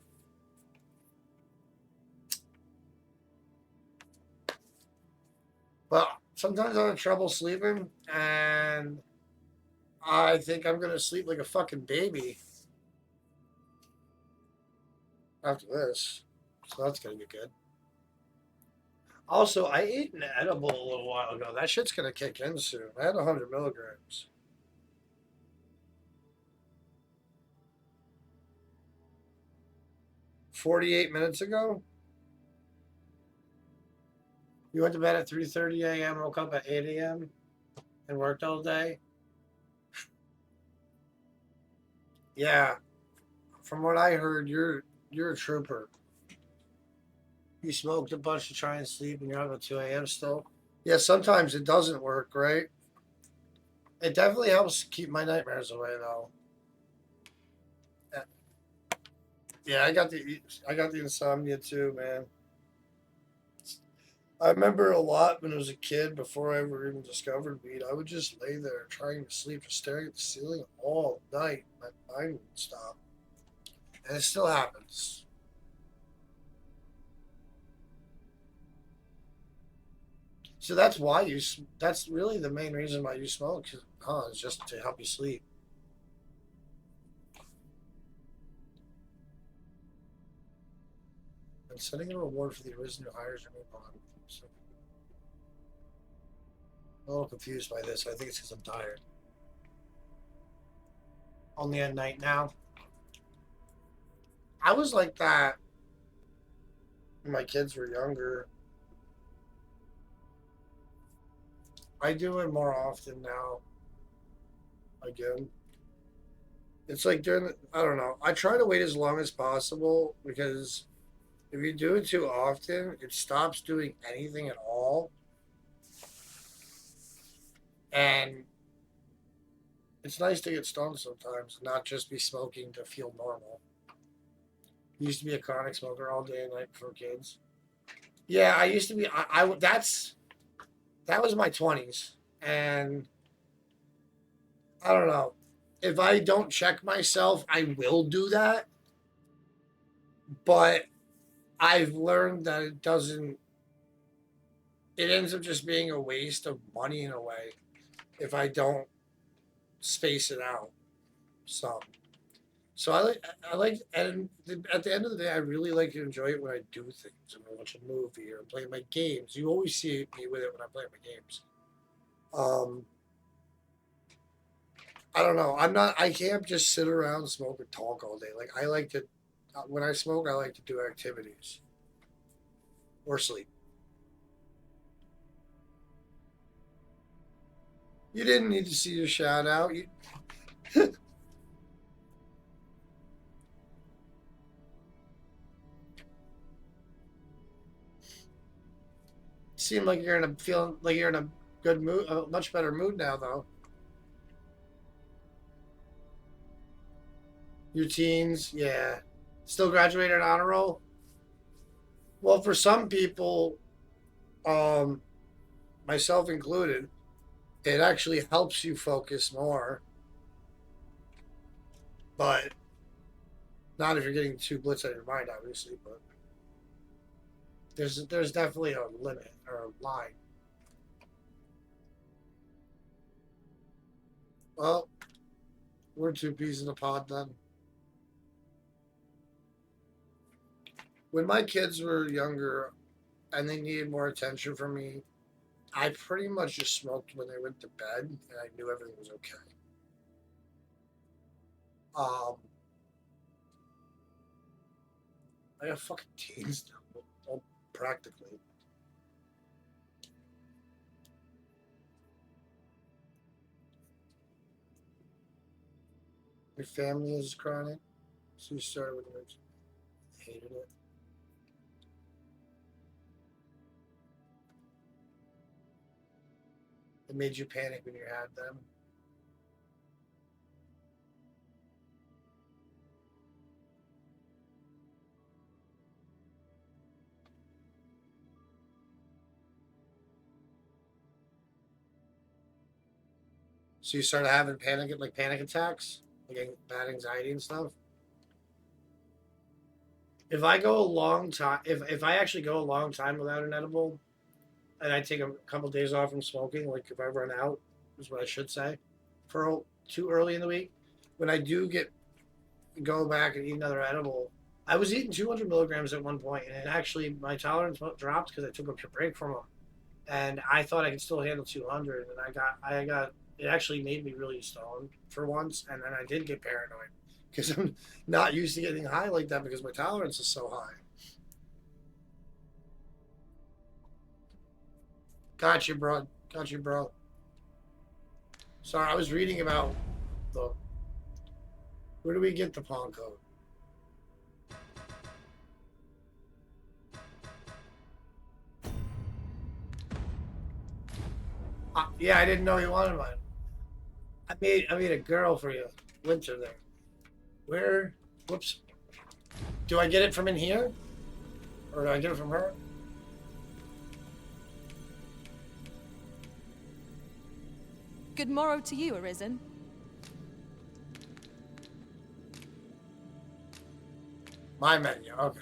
But sometimes I have trouble sleeping, and I think I'm gonna sleep like a fucking baby after this. So that's gonna be good. Also, I ate an edible a little while ago. That shit's gonna kick in soon. I had 100 milligrams. "48 minutes ago? You went to bed at 3:30 a.m., woke up at 8 a.m., and worked all day?" Yeah. From what I heard, you're a trooper. You smoked a bunch to try and sleep, and you're up at 2 a.m. still? Yeah, sometimes it doesn't work, right? It definitely helps keep my nightmares away, though. Yeah, I got the insomnia too, man. I remember a lot when I was a kid, before I ever even discovered weed. I would just lay there trying to sleep, just staring at the ceiling all night. My mind would stop, and it still happens. So that's why that's really the main reason why you smoke, is just to help you sleep. And setting a reward for the arisen who hires your new pawn. So, I'm a little confused by this. I think it's because I'm tired. Only at night now. I was like that when my kids were younger. I do it more often now. Again. It's like during the, I don't know. I try to wait as long as possible because if you do it too often, it stops doing anything at all. And it's nice to get stoned sometimes, not just be smoking to feel normal. Used to be a chronic smoker all day and night for kids. Yeah, I used to be. That was my 20s, and I don't know. If I don't check myself, I will do that. But I've learned that it doesn't. It ends up just being a waste of money in a way if I don't space it out. So I like, and at the end of the day, I really like to enjoy it when I do things. When I watch a movie or play my games. You always see me with it when I play my games. I don't know. I can't just sit around, smoke, and talk all day. Like, I like to, when I smoke, I like to do activities or sleep. You didn't need to see your shout out. You... Seem like you're in a feeling like you're in a good mood, a much better mood now, though. Your teens, yeah. Still graduated honor roll? Well, for some people, myself included, it actually helps you focus more. But not if you're getting too blitz out of your mind, obviously, but there's definitely a limit or a line. Well, we're two peas in a pod then. When my kids were younger and they needed more attention from me, I pretty much just smoked when they went to bed and I knew everything was okay. I got fucking teens now, well, practically. Your family is chronic, so you started with it. Hated it. It made you panic when you had them. So you started having panic attacks, like bad anxiety and stuff. If I go a long time, if I actually go a long time without an edible, and I take a couple days off from smoking, like if I run out, is what I should say, for too early in the week, when I do go back and eat another edible, I was eating 200 milligrams at one point, and actually my tolerance dropped because I took a break from them, and I thought I could still handle 200, and I got it actually made me really stoned for once, and then I did get paranoid because I'm not used to getting high like that because my tolerance is so high. Got you, bro. Got you, bro. Sorry, I was reading about the. Where do we get the pawn code? Yeah, I didn't know you wanted mine. I made a girl for you, Winter. There. Where? Whoops. Do I get it from in here, or do I get it from her? Good morrow to you, Arisen. My menu, okay.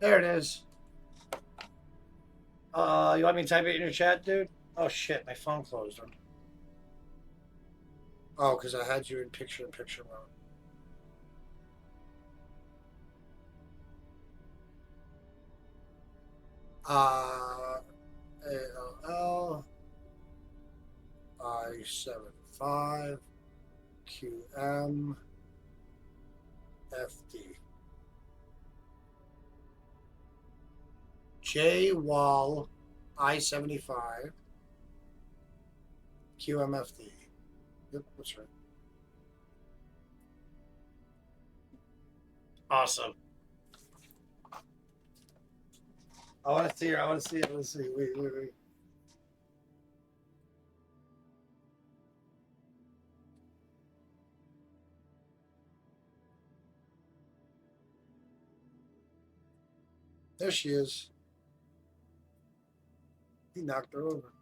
There it is. You want me to type it in your chat, dude? Oh shit, my phone closed. Oh, because I had you in picture-in-picture mode. ALL I75 QM FD J Wall I75 QMFD. Yep, that's right. Awesome. I want to see her. I want to see it. Let's see. Wait. There she is. He knocked her over.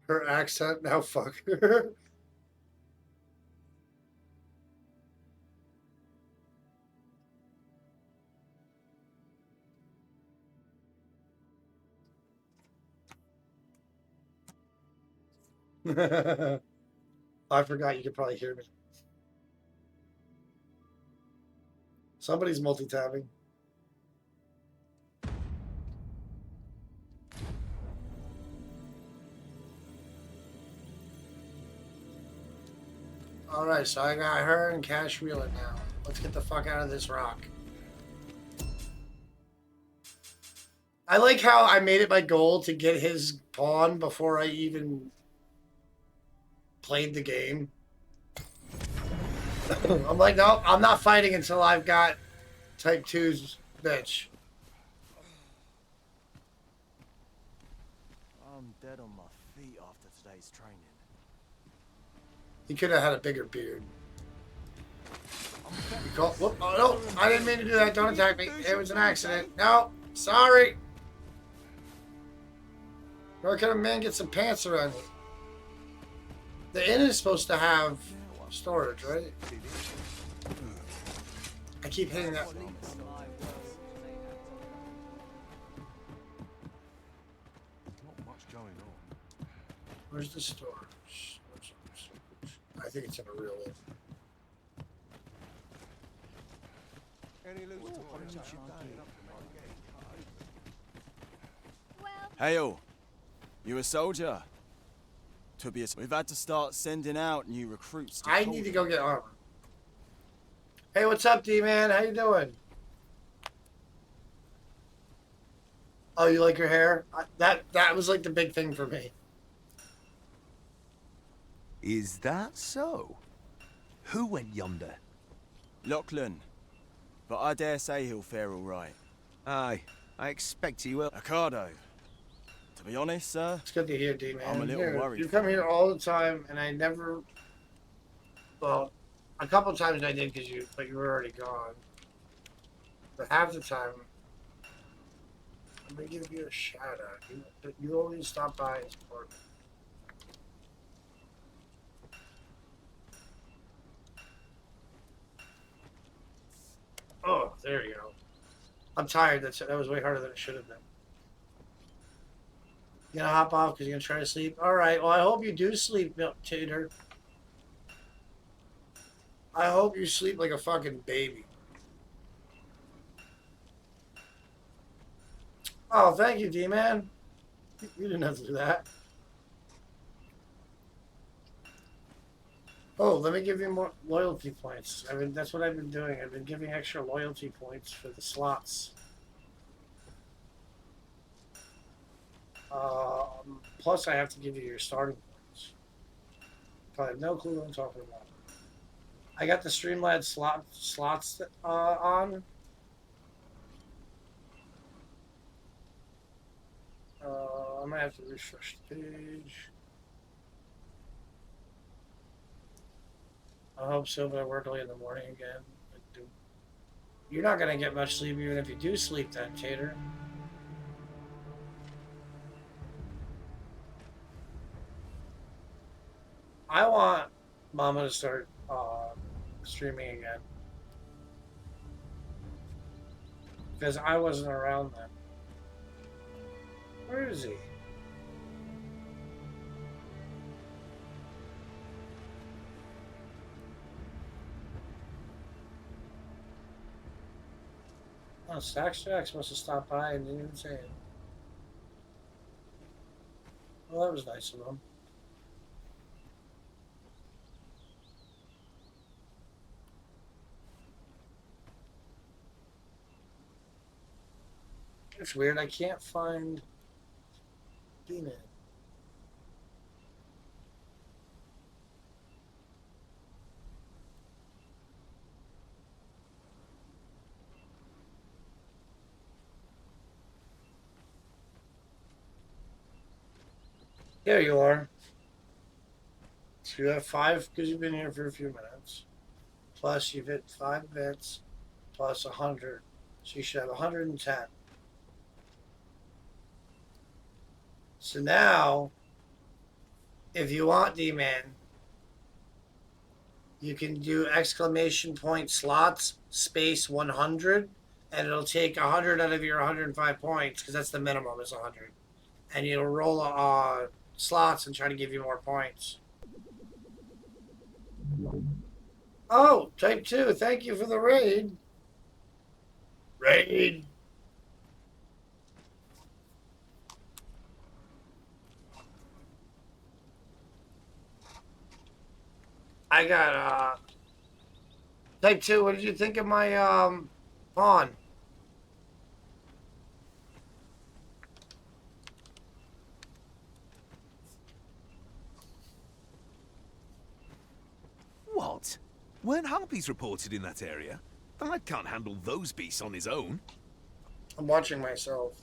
Her accent, now fuck her. I forgot you could probably hear me. Somebody's multi-tabbing. Alright, so I got her and Cash Wheeler now. Let's get the fuck out of this rock. I like how I made it my goal to get his pawn before I even played the game. I'm like, no, I'm not fighting until I've got Type 2's bitch. I'm dead on my feet after today's training. He could have had a bigger beard. Whoop, oh, no, I didn't mean to do that. Don't attack me. It was an accident. No, sorry. Where can a man get some pants around you? The inn is supposed to have storage, right? I keep hitting that. Not much going on. Where's the storage? I think it's in a real inn. Any loose toys? Hey, all. You a soldier? Tobias, we've had to start sending out new recruits. I need to go get armor. Hey, what's up, D-Man? How you doing? Oh, you like your hair? That was like the big thing for me. Is that so? Who went yonder? Lachlan. But I dare say he'll fare all right. Aye, I expect he will. Ricardo. To be honest, sir, it's good to hear, D-Man. I'm a little worried. You come here all the time, and I never... Well, a couple times I did, but you were already gone. But half the time, I'm going to give you a shout-out. You always stop by and support me. Oh, there you go. I'm tired. That was way harder than it should have been. You gonna hop off because you're gonna try to sleep? Alright, well I hope you do sleep, Tater. I hope you sleep like a fucking baby. Oh, thank you, D-Man. You didn't have to do that. Oh, let me give you more loyalty points. I mean, that's what I've been doing. I've been giving extra loyalty points for the slots. Plus, I have to give you your starting points. I have no clue what I'm talking about. I got the Streamlabs slots on. I might have to refresh the page. I hope so, but I work early in the morning again. You're not gonna get much sleep even if you do sleep then, Tater. I want Mama to start streaming again. Because I wasn't around then. Where is he? Oh, Stacks Jacks must have stopped by and didn't even say it. Well, that was nice of him. It's weird, I can't find D-Man. There you are. So you have 5 because you've been here for a few minutes. Plus you've hit 5 bits plus 100. So you should have 110. So now, if you want D-Man, you can do exclamation point slots space 100 and it'll take 100 out of your 105 points because that's the minimum is 100. And you'll roll slots and try to give you more points. Oh, type 2, thank you for the raid. Raid. I got type 2, what did you think of my pawn? What? Weren't harpies reported in that area? The lad can't handle those beasts on his own. I'm watching myself.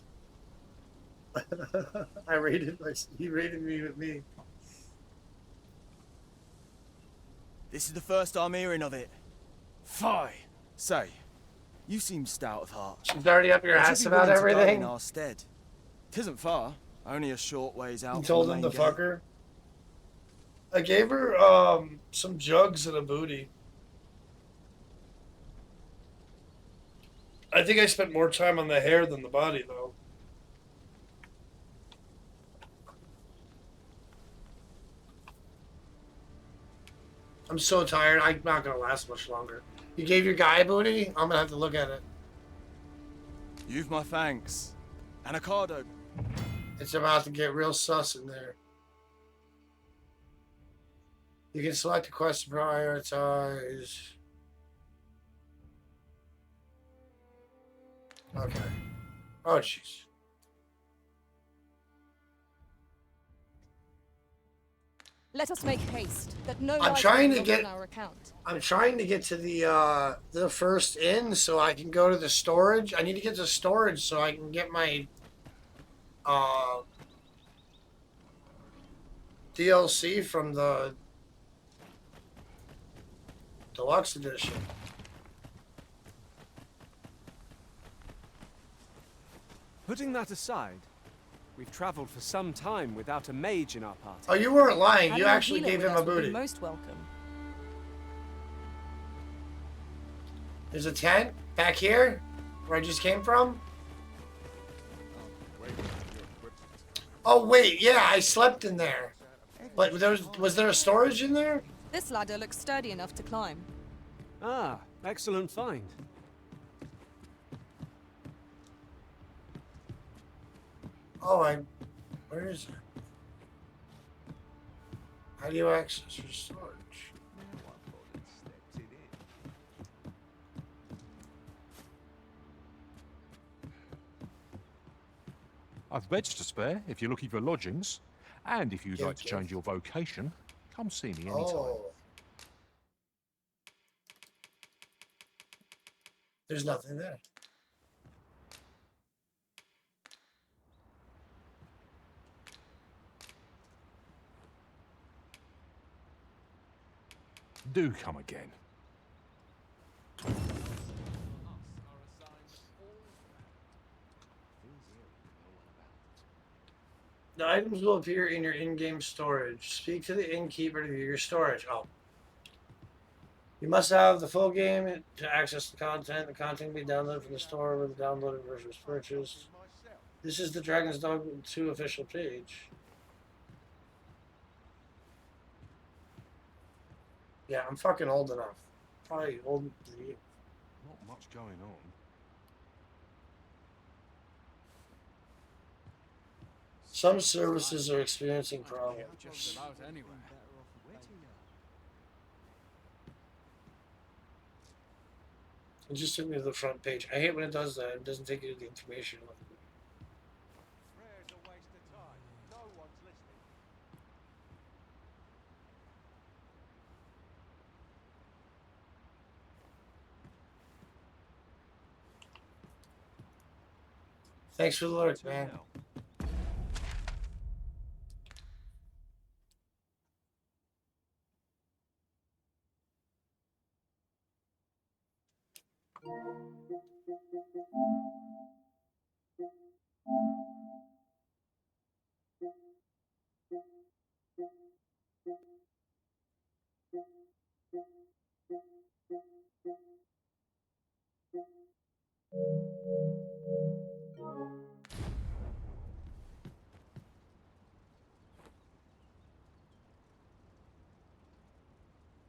I rated he rated me with me. This is the first I'm hearing of it. Fie! Say, you seem stout of heart. She's already up your ass about everything. In our stead. 'Tisn't far, only a short ways out. You told him to fuck her? I gave her some jugs and a booty. I think I spent more time on the hair than the body, though. I'm so tired. I'm not gonna last much longer. You gave your guy a booty? I'm gonna have to look at it. You've my thanks. Anacardo. It's about to get real sus in there. You can select a quest to prioritize. Okay. Oh, jeez. Let us make haste, that no I'm life trying be to lost get. on our account. I'm trying to get to the first inn so I can go to the storage. I need to get to storage so I can get my DLC from the deluxe edition. Putting that aside, we've traveled for some time without a mage in our party. Oh, you weren't lying. You Having actually healer gave with him us a would be booty. most welcome. There's a tent back here where I just came from. Oh wait, yeah, I slept in there. But was there a storage in there? This ladder looks sturdy enough to climb. Ah, excellent find. Oh, where is it? How do you access your storage? I've beds to spare if you're looking for lodgings. And if you'd like to change your vocation, come see me anytime. Oh. There's nothing there. Do come again. The items will appear in your in-game storage. Speak to the innkeeper to view your storage. Oh. You must have the full game to access the content. The content can be downloaded from the store where the downloaded version was purchased. This is the Dragon's Dogma 2 official page. Yeah, I'm fucking old enough. Probably old than you. Not much going on. Some services are experiencing problems. Just about anywhere. It just took me to the front page. I hate when it does that. It doesn't take you to the information. Prayer's a waste of time. No one's listening. Thanks for the alert, man.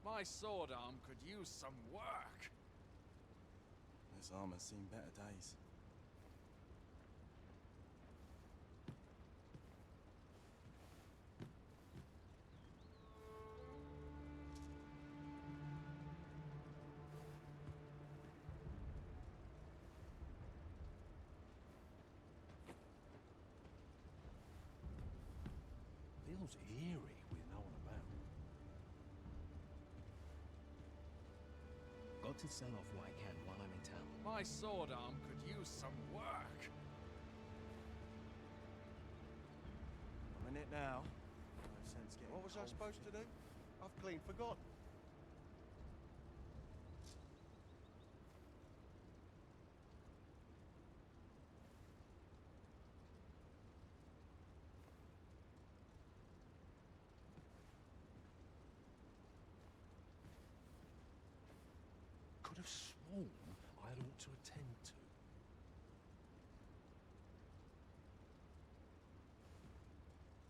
My sword arm could use some work. This armor's seen better days. Feels eerie with no one about. Got to sell off what I can while I'm in town. My sword arm could use some work. I'm in it now. No sense getting What was I cold supposed to feet. do? I've clean forgotten. Could have sworn I ought to attend to.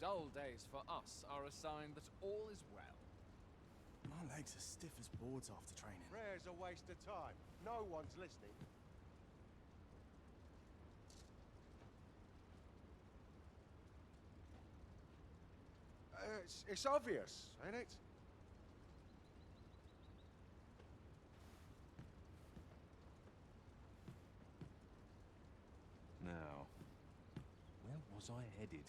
Dull days for us are a sign that all is well. My legs are stiff as boards after training. Prayer's a waste of time. No one's listening. It's obvious, ain't it? Now, where was I headed?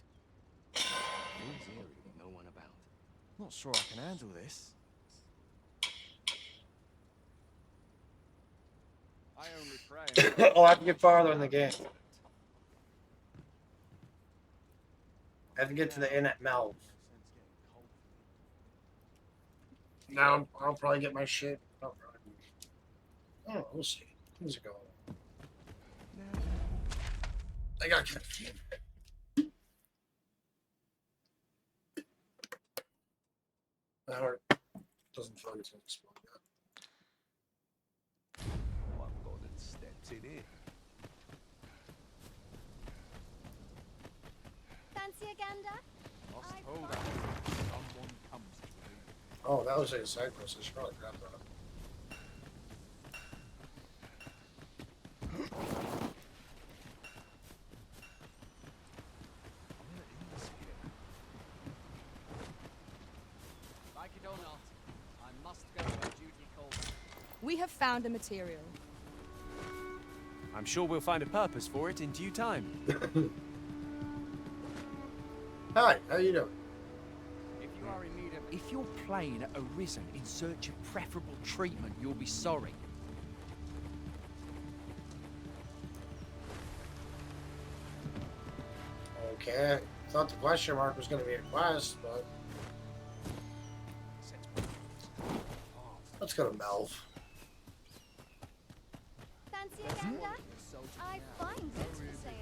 Feels eerie with no one about. Not sure I can handle this. I only pray. Oh, I have to get farther in the game. I have to get to the inn at Melv. Now I'll probably get my shit. Oh, we'll see. Things are going. I got confused. My heart doesn't feel like it's gonna explode yet. I've gone and stepped in here. Fancy a gander? Must hold out. Someone comes to me. Oh, that was a side quest. I should probably grab that. Like it or not, I must go where duty calls. We have found a material. I'm sure we'll find a purpose for it in due time. Hi, how you doing? If your plane arisen in search of preferable treatment, you'll be sorry. Okay. Thought the question mark was going to be a quest, but let's go to Melv. Fancy a gander? I find it for sale.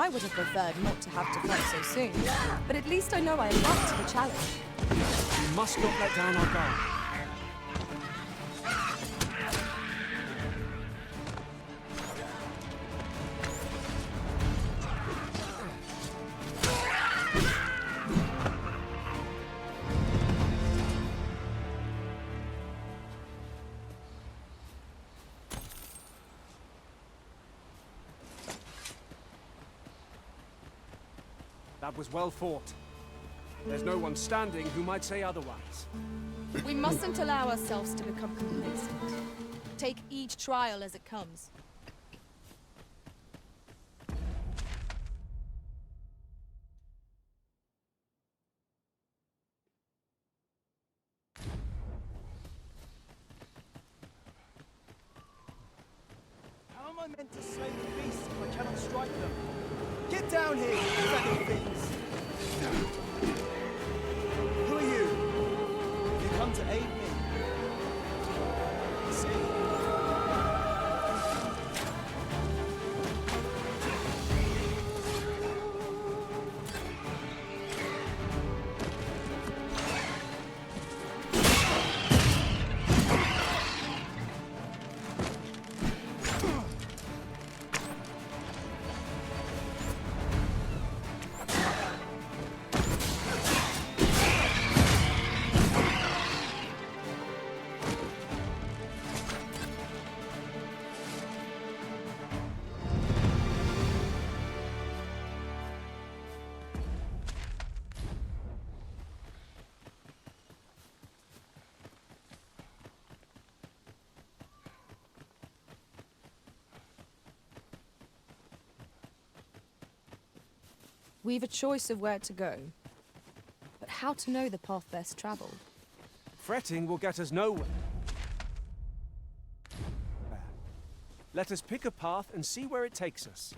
I would have preferred not to have to fight so soon, but at least I know I am up to the challenge. We must not let down our guard. That was well fought. There's no one standing who might say otherwise. We mustn't allow ourselves to become complacent. Take each trial as it comes. How am I meant to slay the beasts if I cannot strike them? Get down here, you feathered things! Who are you? Have you come to aid me? See? We've a choice of where to go, but how to know the path best traveled? Fretting will get us nowhere. Let us pick a path and see where it takes us.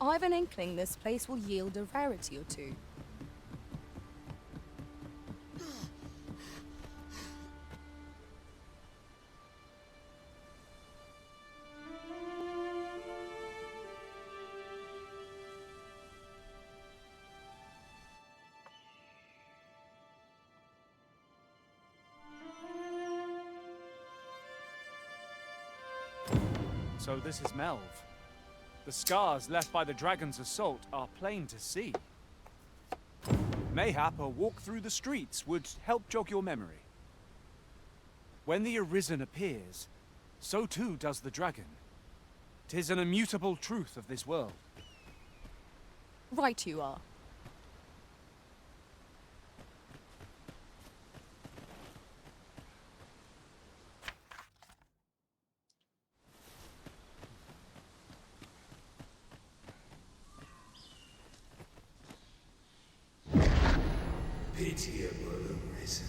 I've an inkling this place will yield a rarity or two. So this is Melv. The scars left by the dragon's assault are plain to see. Mayhap a walk through the streets would help jog your memory. When the Arisen appears, so too does the dragon. 'Tis an immutable truth of this world. Right you are. Pitiable Arisen.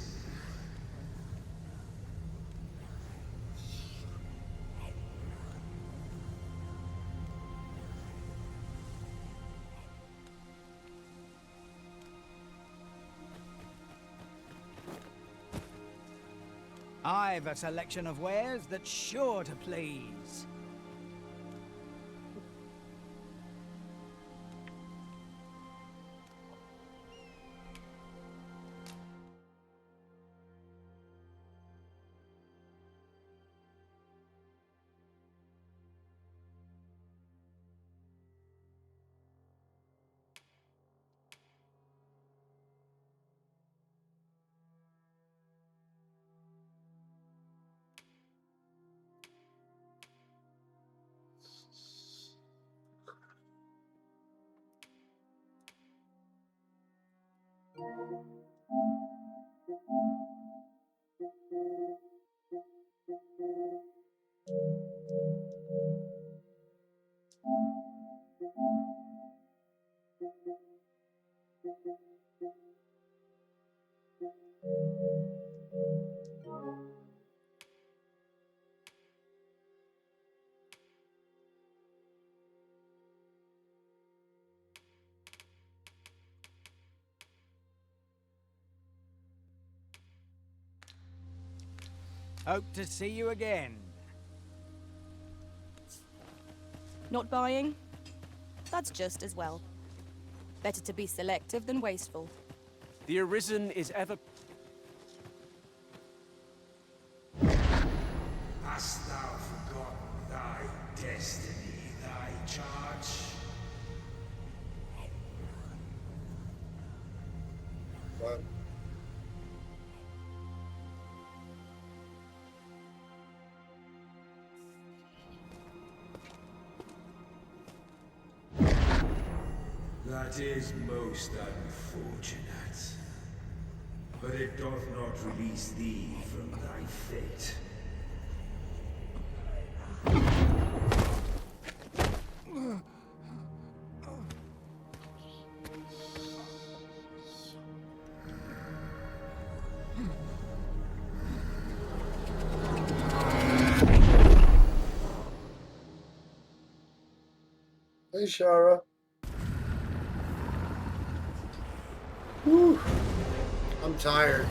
I've a selection of wares that's sure to please. Hope to see you again. Not buying? That's just as well. Better to be selective than wasteful. The Arisen is ever... Hast thou forgotten thy destiny, thy charge? What? That is most unfortunate. But it doth not release thee from thy fate. Hey, Shara. Whew. I'm tired.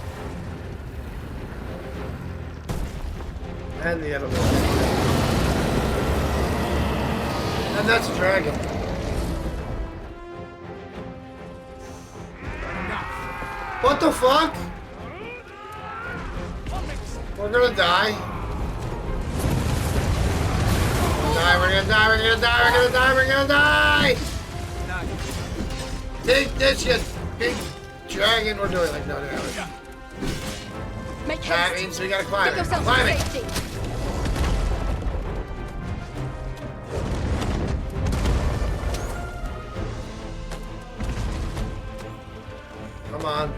And the other one. And that's a dragon. What the fuck? We're gonna die. We're gonna die, we're gonna die, we're gonna die, we're gonna die! Take this, you big dragon. We're doing like no damage. Make That haste. means we gotta climb Get it. yourself Climb to it! safety. Come on.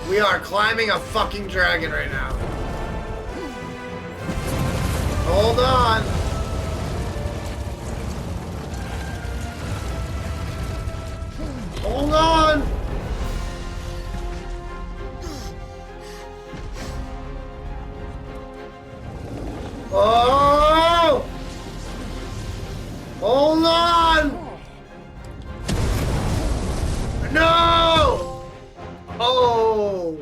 We are climbing a fucking dragon right now. Hold on. Hold on. Oh! Hold on. No! Oh!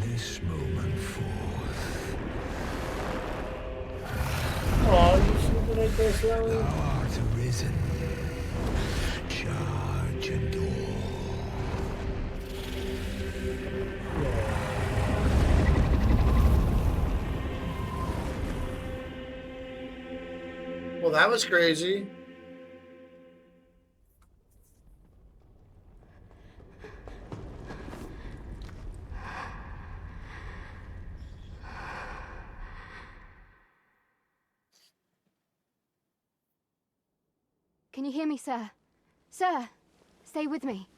This moment forth, Oh, you sleeping like this, Lily? thou art arisen. Charge and all. Well, that was crazy. Can you hear me, sir? Sir, stay with me.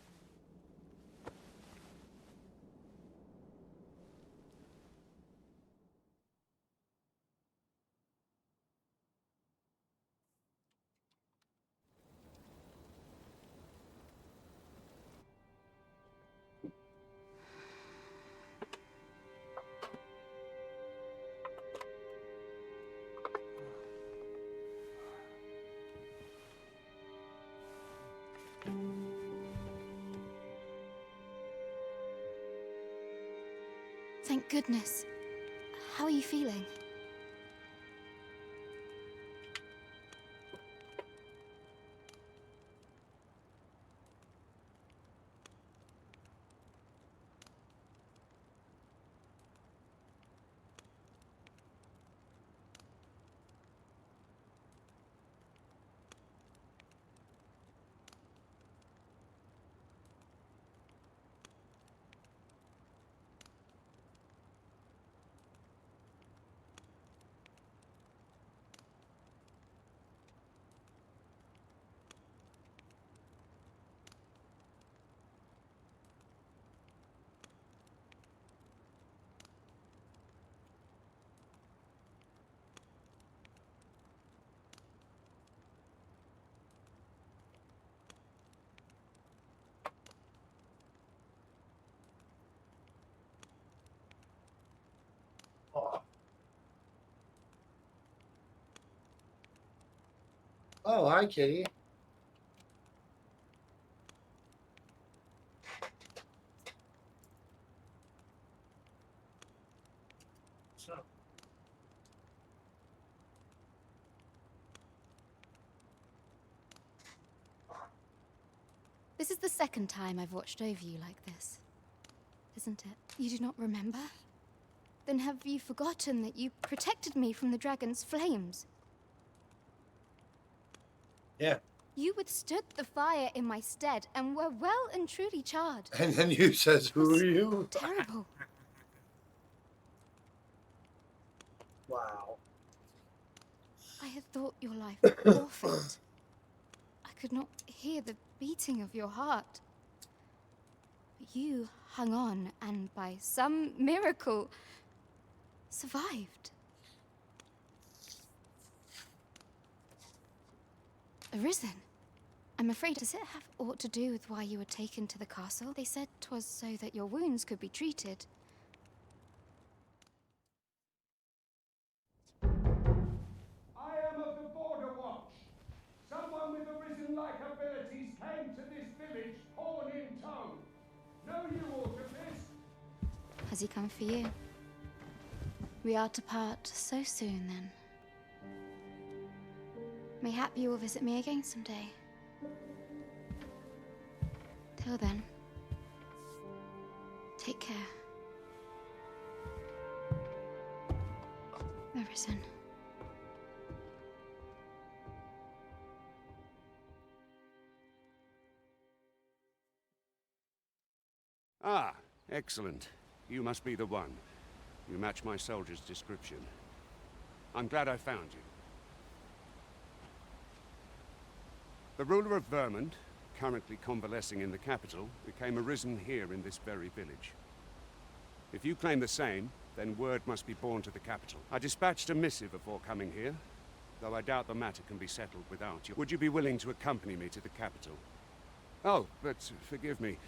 goodness. How are you feeling? Oh, hi, kitty. So, This is the second time I've watched over you like this, isn't it? You do not remember? Then have you forgotten that you protected me from the dragon's flames? Yeah. You withstood the fire in my stead and were well and truly charred. And then you says, who are you? Terrible. Wow. I had thought your life perfect. I could not hear the beating of your heart. But you hung on and by some miracle survived. Arisen. I'm afraid, does it have aught to do with why you were taken to the castle? They said 'twas so that your wounds could be treated. I am of the Border Watch. Someone with Arisen-like abilities came to this village, horn in tow. Know you aught of this? Has he come for you? We are to part so soon, then. Mayhap you will visit me again someday. Till then, take care. Arisen. Ah, excellent. You must be the one. You match my soldier's description. I'm glad I found you. The ruler of Vermont, currently convalescing in the capital, became arisen here in this very village. If you claim the same, then word must be borne to the capital. I dispatched a missive before coming here, though I doubt the matter can be settled without you. Would you be willing to accompany me to the capital? Oh, but forgive me.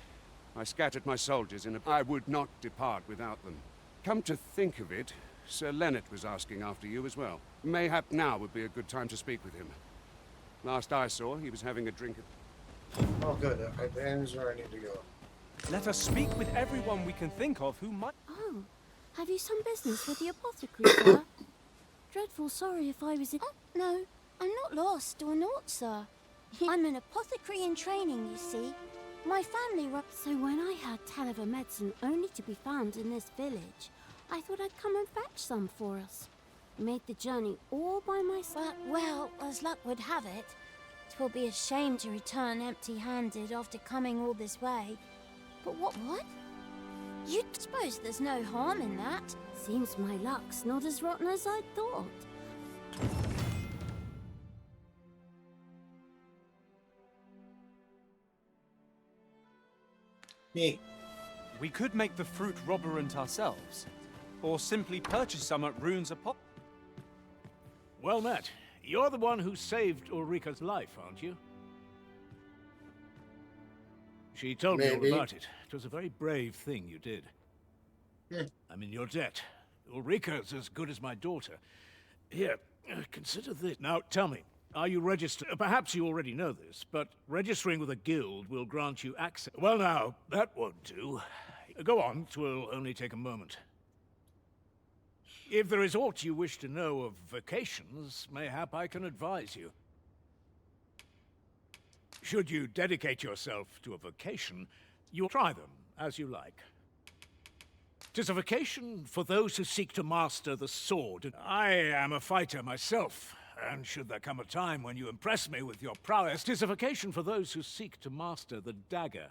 I scattered my soldiers in a... I would not depart without them. Come to think of it, Sir Leonard was asking after you as well. Mayhap now would be a good time to speak with him. Last I saw, he was having a drink at... Oh, good. The end's where I need to go. Let us speak with everyone we can think of who might... Oh, have you some business with the apothecary, sir? Dreadful sorry if I was in... Oh, no, I'm not lost or naught, sir. I'm an apothecary in training, you see. My family were... So when I heard tell of a medicine only to be found in this village, I thought I'd come and fetch some for us. Made the journey all by myself. But, well, as luck would have it, 'twill be a shame to return empty-handed after coming all this way. But what? You suppose there's no harm in that? Seems my luck's not as rotten as I'd thought. Me. We could make the fruit robberant ourselves, or simply purchase some at Rune's Apop. Well met. You're the one who saved Ulrika's life, aren't you? She told me all about it. It was a very brave thing you did. I'm in your debt. Ulrika's as good as my daughter. Here, consider this. Now, tell me, are you registered? Perhaps you already know this, but registering with a guild will grant you access. Well, now, that won't do. Go on, 'twill only take a moment. If there is aught you wish to know of vocations, mayhap I can advise you. Should you dedicate yourself to a vocation, you'll try them as you like. 'Tis a vocation for those who seek to master the sword. I am a fighter myself, and should there come a time when you impress me with your prowess, 'tis a vocation for those who seek to master the dagger.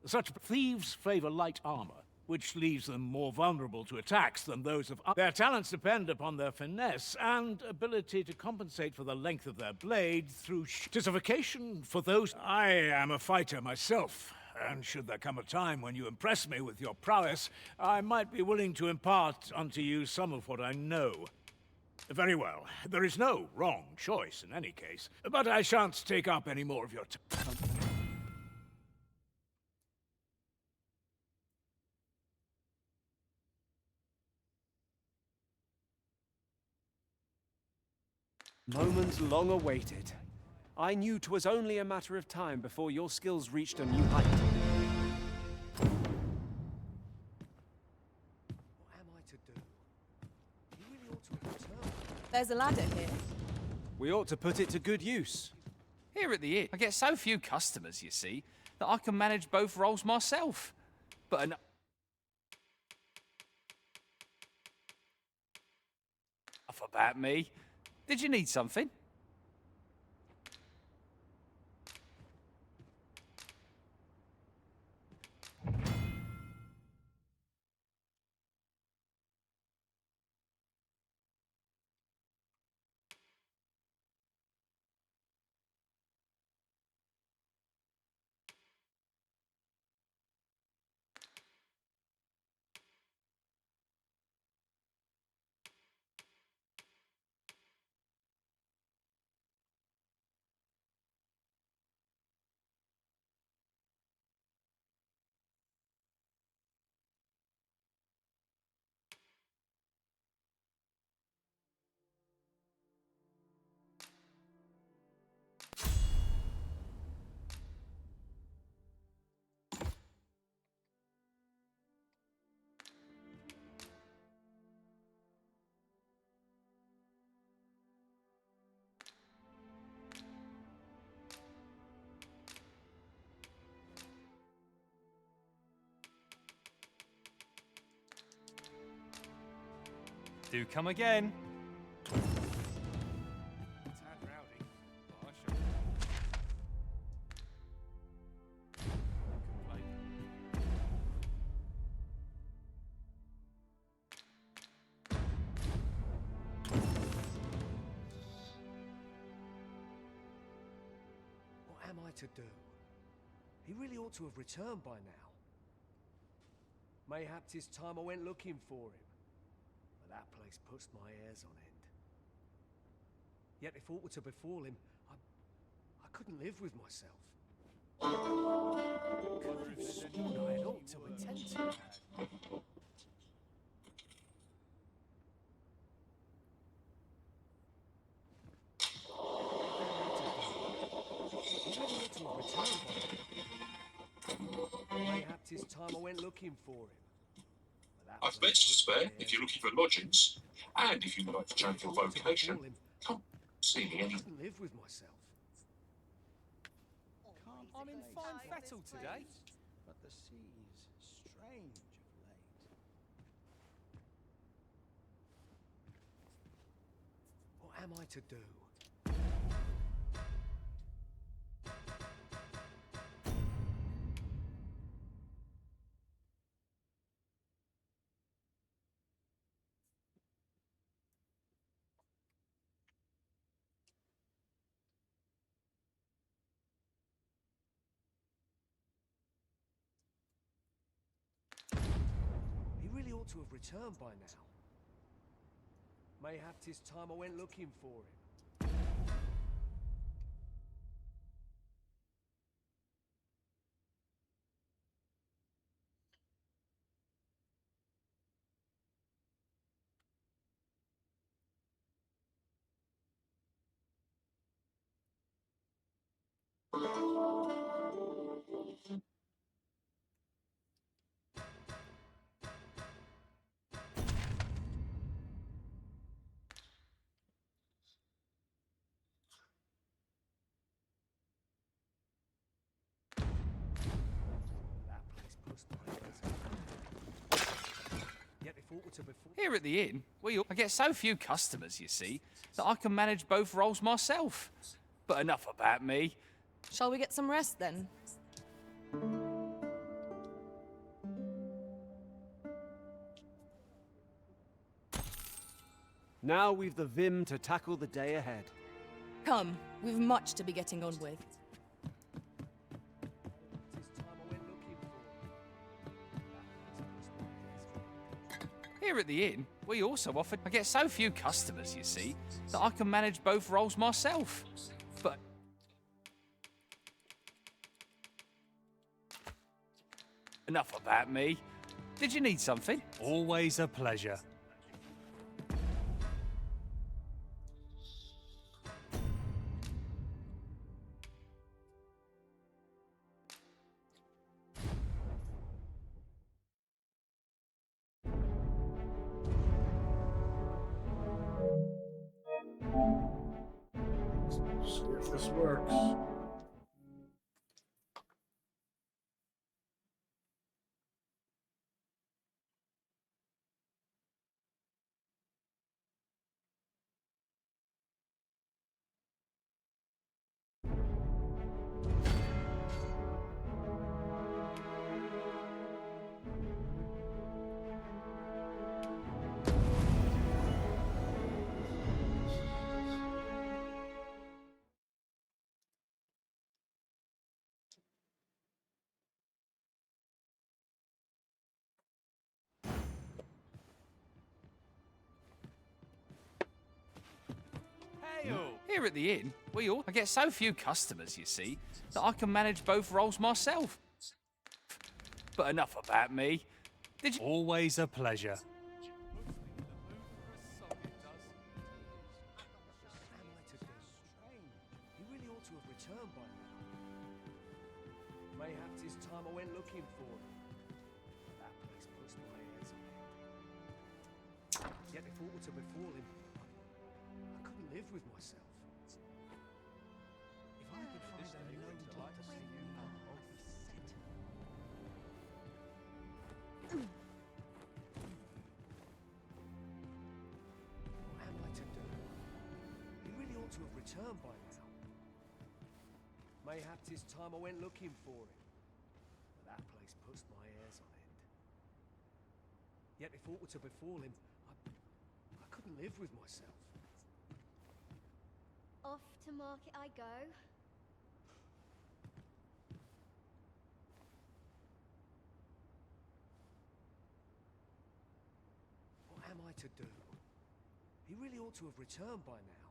Such thieves favor light armor, which leaves them more vulnerable to attacks than those of their talents depend upon their finesse and ability to compensate for the length of their blade through 'tis a vocation for those. I am a fighter myself, and should there come a time when you impress me with your prowess, I might be willing to impart unto you some of what I know. Very well. There is no wrong choice in any case, but I shan't take up any more of your time. Moment long awaited. I knew 'twas only a matter of time before your skills reached a new height. What am I to do? You really ought to have returned. There's a ladder here. We ought to put it to good use. Here at the inn, I get so few customers, you see, that I can manage both roles myself. But enough about me. Did you need something? Do come again. What am I to do? He really ought to have returned by now. Mayhap 'tis time I went looking for him. But that place puts my hairs on end. Yet if aught were to befall him, I couldn't live with myself. I had ought to attend to. Mayhap 'tis time I went looking for him. I've beds to spare if you're looking for lodgings, and if you would like to change your vocation, come see me I couldn't live with myself. I'm in fine fettle today. But the sea's strange of late. What am I to do? He really ought to have returned by now. Mayhap 'tis time I went looking for him. to before. Here at the inn, I get so few customers, you see, that I can manage both roles myself. But enough about me. Shall we get some rest then? Now we've the vim to tackle the day ahead. Come, we've much to be getting on with. Here at the inn, we also offer. I get so few customers, you see, that I can manage both roles myself. But enough about me. Did you need something? Always a pleasure. See if this works. Here at the inn, I get so few customers, you see, that I can manage both roles myself. But enough about me. Did you? Always a pleasure. He really ought to have returned by now. Mayhap 'tis time I went looking for him. That place puts my ears on end. Yet if aught were to befall him, I couldn't live with myself. If I could find a known doctor to you, what am I to do? He really ought to have returned by now. Mayhap 'tis time I went looking for him. But that place puts my ears on end. Yet if aught were to befall him, I couldn't live with myself. Off to market I go. What am I to do? He really ought to have returned by now.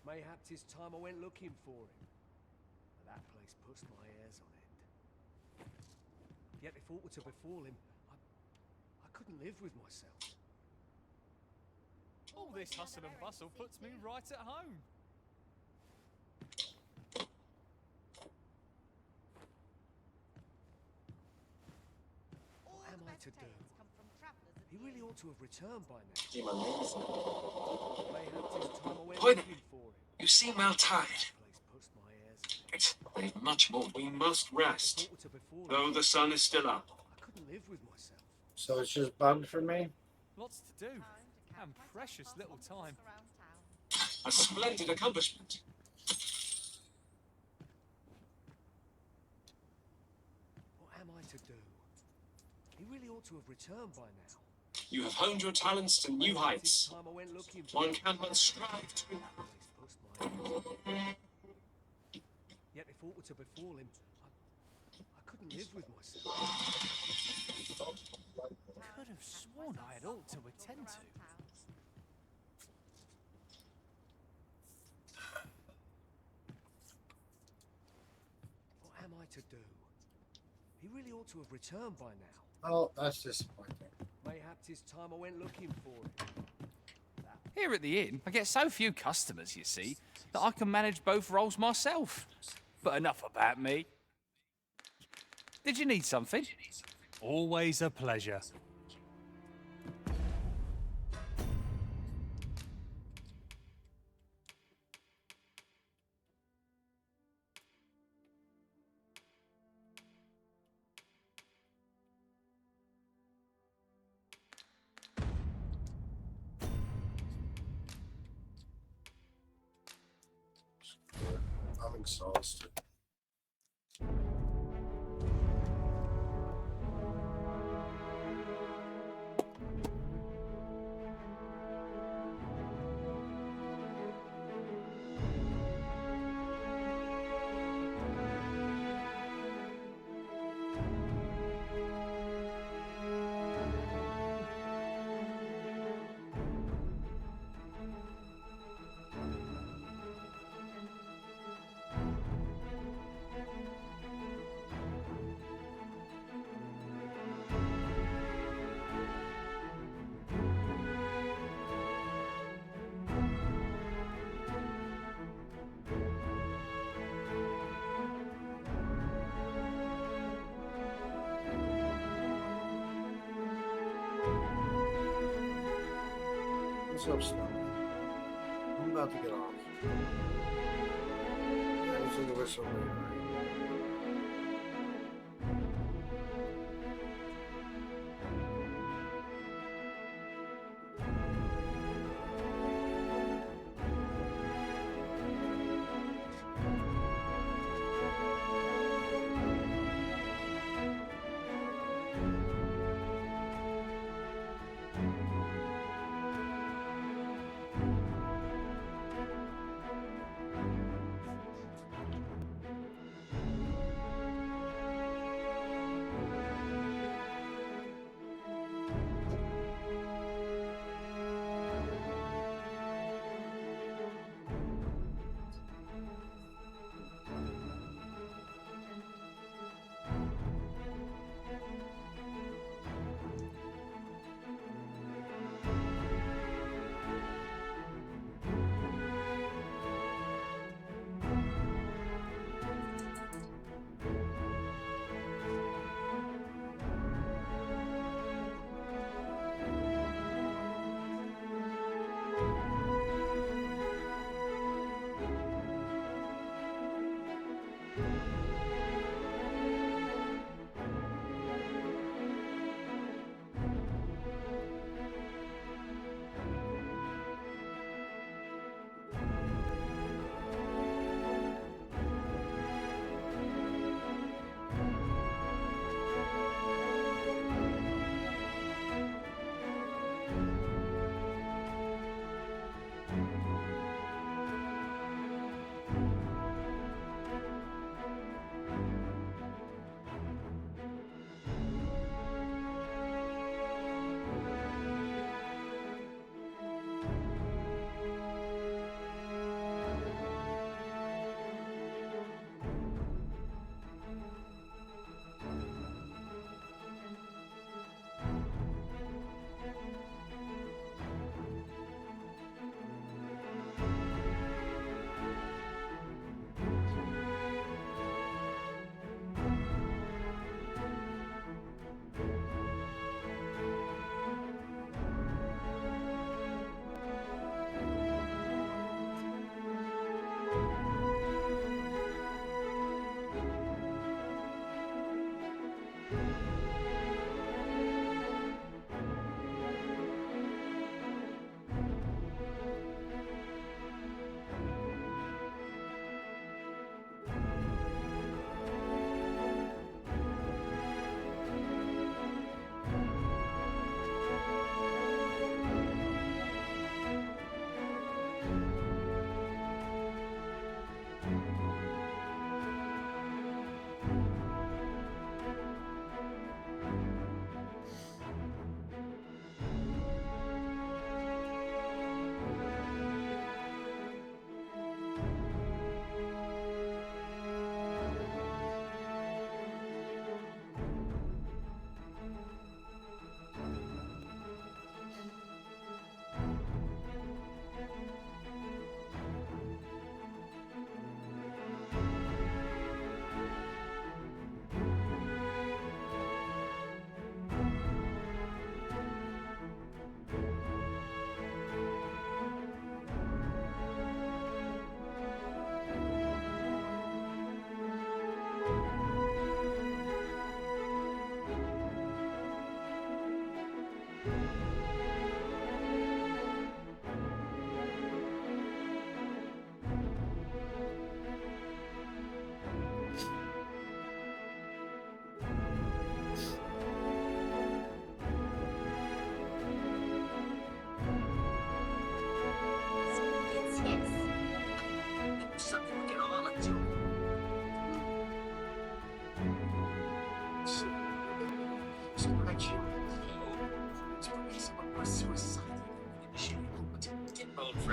Mayhap 'tis time I went looking for him. But that place puts my ears on end. Yet if aught were to befall him, I couldn't live with myself. All this hustle and bustle puts me right at home. What am I to do? He really ought to have returned by now. Seem amazing. Mayhap 'tis time I went Hi there. looking for him. You seem well tired. Place puts my ears on end. Right, they've much more. We must rest. If aught were to befall him, Though the sun is still up. I couldn't live with myself. So it's just bugged for me? Lots to do. And precious little time. A splendid accomplishment. What am I to do? He really ought to have returned by now. You have honed your talents to new heights. Time I went looking for One him. can but strive to. Place puts my ears on end. Yet if aught were to befall him, I couldn't live with myself. Could have sworn I had ought to attend to. What am I to do? He really ought to have returned by now. Oh, that's disappointing. Mayhap 'tis time I went looking for him. Here at the inn, I get so few customers, you see, that I can manage both roles myself. But enough about me. Did you need something? Always a pleasure. exhausted. What's up, Snow? I'm about to get off. Yeah, there's a whistle later.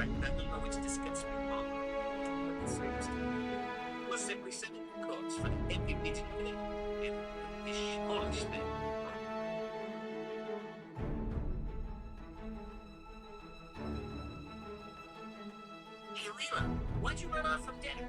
recommend the lower to discuss with Mom. But seriously, we'll simply settle the costs for the indemnity fee if this Polish thing. Hey, Leela, why'd you run off from dinner?